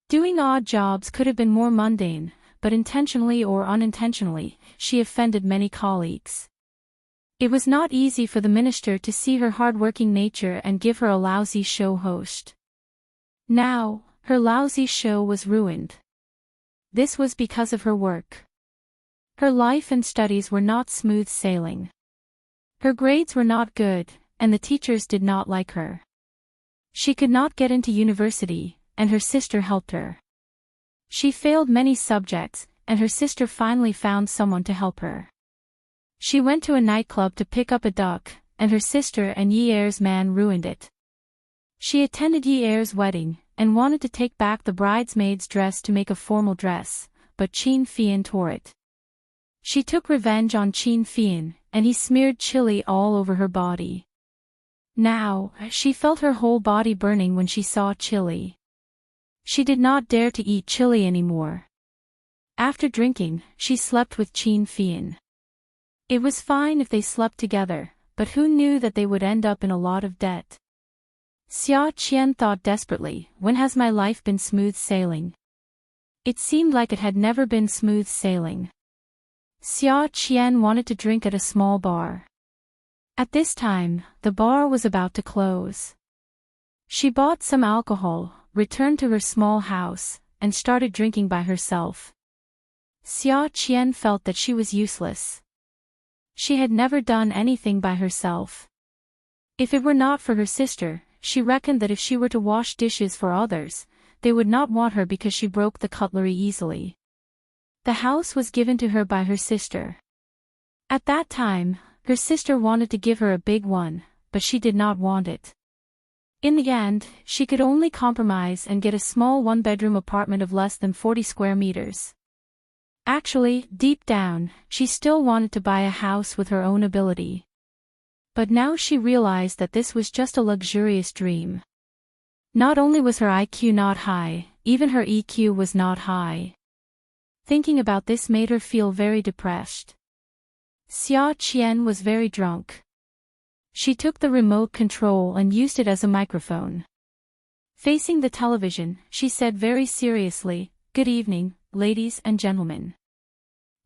Doing odd jobs could have been more mundane, but intentionally or unintentionally, she offended many colleagues. It was not easy for the minister to see her hard-working nature and give her a lousy show host. Now, her lousy show was ruined. This was because of her work. Her life and studies were not smooth sailing. Her grades were not good, and the teachers did not like her. She could not get into university, and her sister helped her. She failed many subjects, and her sister finally found someone to help her. She went to a nightclub to pick up a duck, and her sister and Yi Er's man ruined it. She attended Yi Er's wedding, and wanted to take back the bridesmaid's dress to make a formal dress, but Qin Fian tore it. She took revenge on Qin Fian, and he smeared chili all over her body. Now, she felt her whole body burning when she saw chili. She did not dare to eat chili anymore. After drinking, she slept with Qin Fian. It was fine if they slept together, but who knew that they would end up in a lot of debt? Zhou Xian thought desperately, when has my life been smooth sailing? It seemed like it had never been smooth sailing. Zhou Xian wanted to drink at a small bar. At this time, the bar was about to close. She bought some alcohol, returned to her small house, and started drinking by herself. Zhou Xian felt that she was useless. She had never done anything by herself. If it were not for her sister, she reckoned that if she were to wash dishes for others, they would not want her because she broke the cutlery easily. The house was given to her by her sister. At that time, her sister wanted to give her a big one, but she did not want it. In the end, she could only compromise and get a small one-bedroom apartment of less than 40 square meters. Actually, deep down, she still wanted to buy a house with her own ability. But now she realized that this was just a luxurious dream. Not only was her IQ not high, even her EQ was not high. Thinking about this made her feel very depressed. Zhou Qian was very drunk. She took the remote control and used it as a microphone. Facing the television, she said very seriously, "Good evening, ladies and gentlemen.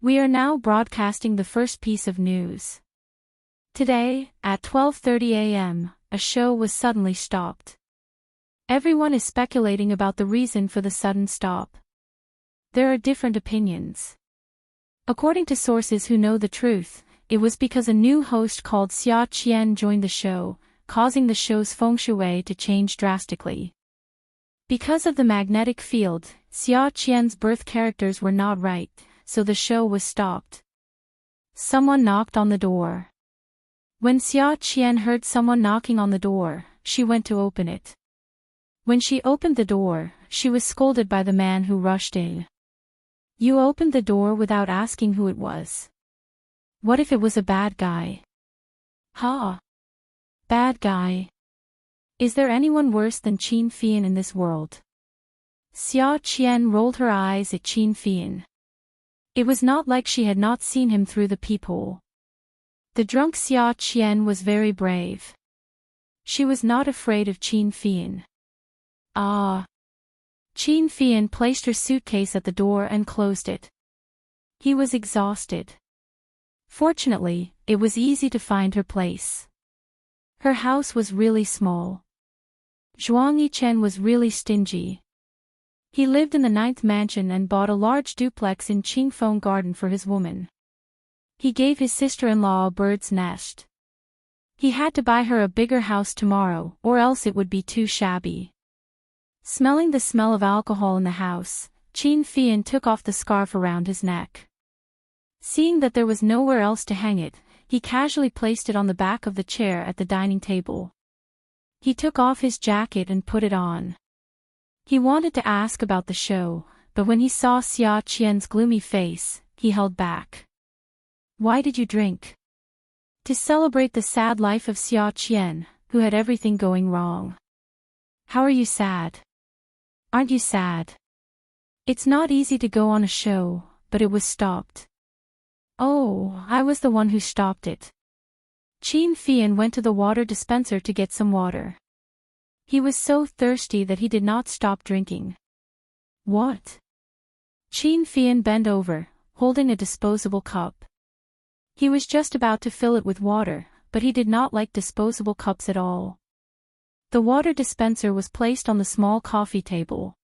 We are now broadcasting the first piece of news. Today, at 12:30 a.m., a show was suddenly stopped. Everyone is speculating about the reason for the sudden stop. There are different opinions. According to sources who know the truth, it was because a new host called Zhou Qian joined the show, causing the show's feng shui to change drastically. Because of the magnetic field, Zhou Qian's birth characters were not right, so the show was stopped." Someone knocked on the door. When Zhou Qian heard someone knocking on the door, she went to open it. When she opened the door, she was scolded by the man who rushed in. "You opened the door without asking who it was. What if it was a bad guy?" "Ha! Bad guy. Is there anyone worse than Qin Fian in this world?" Zhou Qian rolled her eyes at Qin Fian. It was not like she had not seen him through the peephole. The drunk Zhou Qian was very brave. She was not afraid of Qin Fian. Ah! Qin Fian placed her suitcase at the door and closed it. He was exhausted. Fortunately, it was easy to find her place. Her house was really small. Zhuang Yichen was really stingy. He lived in the 9th mansion and bought a large duplex in Qingfeng Garden for his woman. He gave his sister-in-law a bird's nest. He had to buy her a bigger house tomorrow, or else it would be too shabby. Smelling the smell of alcohol in the house, Qin Fian took off the scarf around his neck. Seeing that there was nowhere else to hang it, he casually placed it on the back of the chair at the dining table. He took off his jacket and put it on. He wanted to ask about the show, but when he saw Zhou Qian's gloomy face, he held back. "Why did you drink?" "To celebrate the sad life of Zhou Qian, who had everything going wrong." "How are you sad?" "Aren't you sad?" "It's not easy to go on a show, but it was stopped." "Oh, I was the one who stopped it." Qin Fian went to the water dispenser to get some water. He was so thirsty that he did not stop drinking. "What?" Qin Fian bent over, holding a disposable cup. He was just about to fill it with water, but he did not like disposable cups at all. The water dispenser was placed on the small coffee table.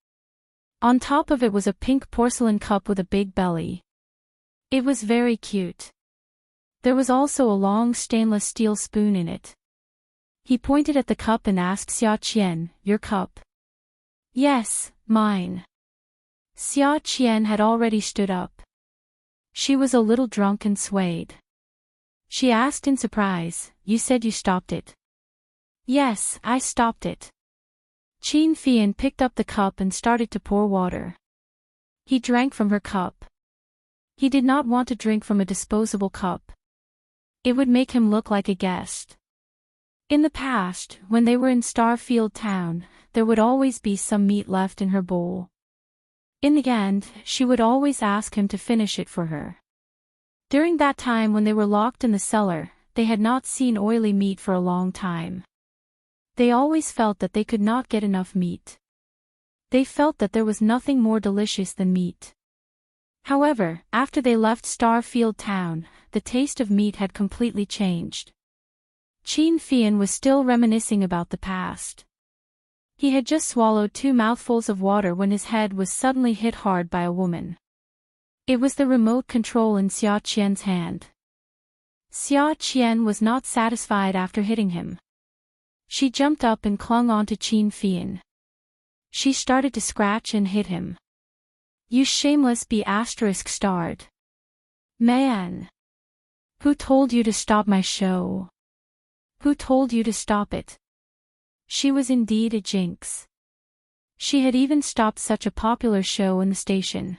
On top of it was a pink porcelain cup with a big belly. It was very cute. There was also a long stainless steel spoon in it. He pointed at the cup and asked Zhou Qian, "Your cup?" "Yes, mine." Zhou Qian had already stood up. She was a little drunk and swayed. She asked in surprise, "You said you stopped it?" "Yes, I stopped it." Qin Fian picked up the cup and started to pour water. He drank from her cup. He did not want to drink from a disposable cup. It would make him look like a guest. In the past, when they were in Starfield Town, there would always be some meat left in her bowl. In the end, she would always ask him to finish it for her. During that time when they were locked in the cellar, they had not seen oily meat for a long time. They always felt that they could not get enough meat. They felt that there was nothing more delicious than meat. However, after they left Starfield Town, the taste of meat had completely changed. Xianxia was still reminiscing about the past. He had just swallowed 2 mouthfuls of water when his head was suddenly hit hard by a woman. It was the remote control in Zhou Xian's hand. Zhou Xian was not satisfied after hitting him. She jumped up and clung onto Xianxia. She started to scratch and hit him. "You shameless ****. Man! Who told you to stop my show? Who told you to stop it?" She was indeed a jinx. She had even stopped such a popular show in the station.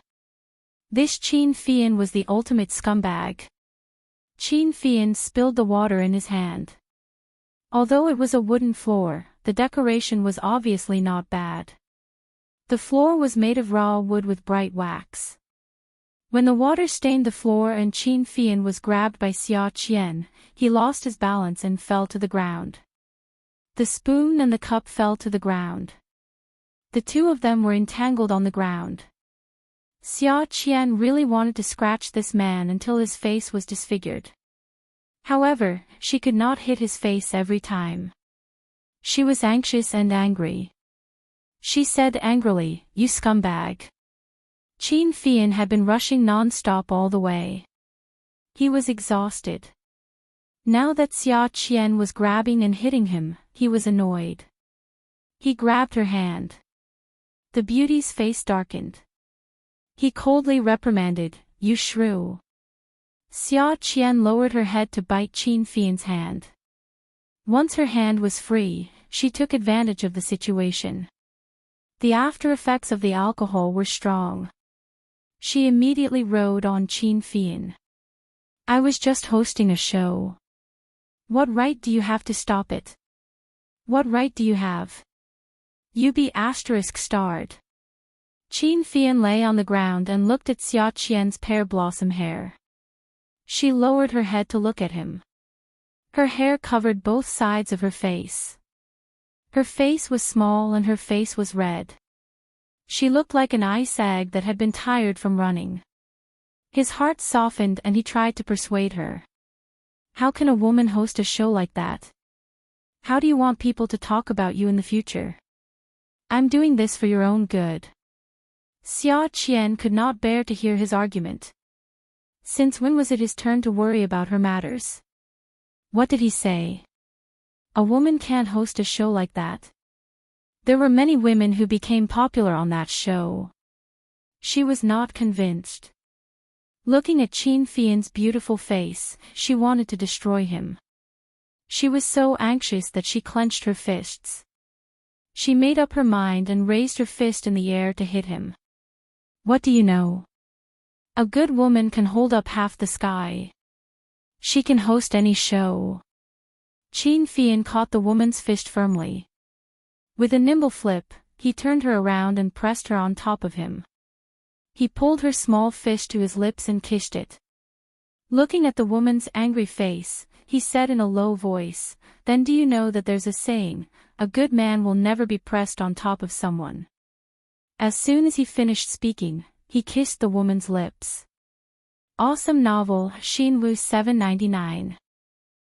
This Xianxia was the ultimate scumbag. Xianxia spilled the water in his hand. Although it was a wooden floor, the decoration was obviously not bad. The floor was made of raw wood with bright wax. When the water stained the floor and Xianxia was grabbed by Zhou Xian, he lost his balance and fell to the ground. The spoon and the cup fell to the ground. The two of them were entangled on the ground. Zhou Xian really wanted to scratch this man until his face was disfigured. However, she could not hit his face every time. She was anxious and angry. She said angrily, "You scumbag." Xianxia had been rushing non-stop all the way. He was exhausted. Now that Zhou Xian was grabbing and hitting him, he was annoyed. He grabbed her hand. The beauty's face darkened. He coldly reprimanded, "You shrew." Zhou Xian lowered her head to bite Xianxia's hand. Once her hand was free, she took advantage of the situation. The after effects of the alcohol were strong. She immediately rode on Xianxia. "I was just hosting a show. What right do you have to stop it? What right do you have? You be ****. Xianxia lay on the ground and looked at Zhou Xian's pear blossom hair. She lowered her head to look at him. Her hair covered both sides of her face. Her face was small and her face was red. She looked like an ice egg that had been tired from running. His heart softened and he tried to persuade her. "How can a woman host a show like that? How do you want people to talk about you in the future? I'm doing this for your own good." Zhou Xian could not bear to hear his argument. Since when was it his turn to worry about her matters? What did he say? A woman can't host a show like that. There were many women who became popular on that show. She was not convinced. Looking at Xianxia's beautiful face, she wanted to destroy him. She was so anxious that she clenched her fists. She made up her mind and raised her fist in the air to hit him. "What do you know? A good woman can hold up half the sky. She can host any show." Xianxia caught the woman's fist firmly. With a nimble flip, he turned her around and pressed her on top of him. He pulled her small fist to his lips and kissed it. Looking at the woman's angry face, he said in a low voice, "Then do you know that there's a saying, a good man will never be pressed on top of someone?" As soon as he finished speaking, he kissed the woman's lips. Awesome novel, Xinwu 799.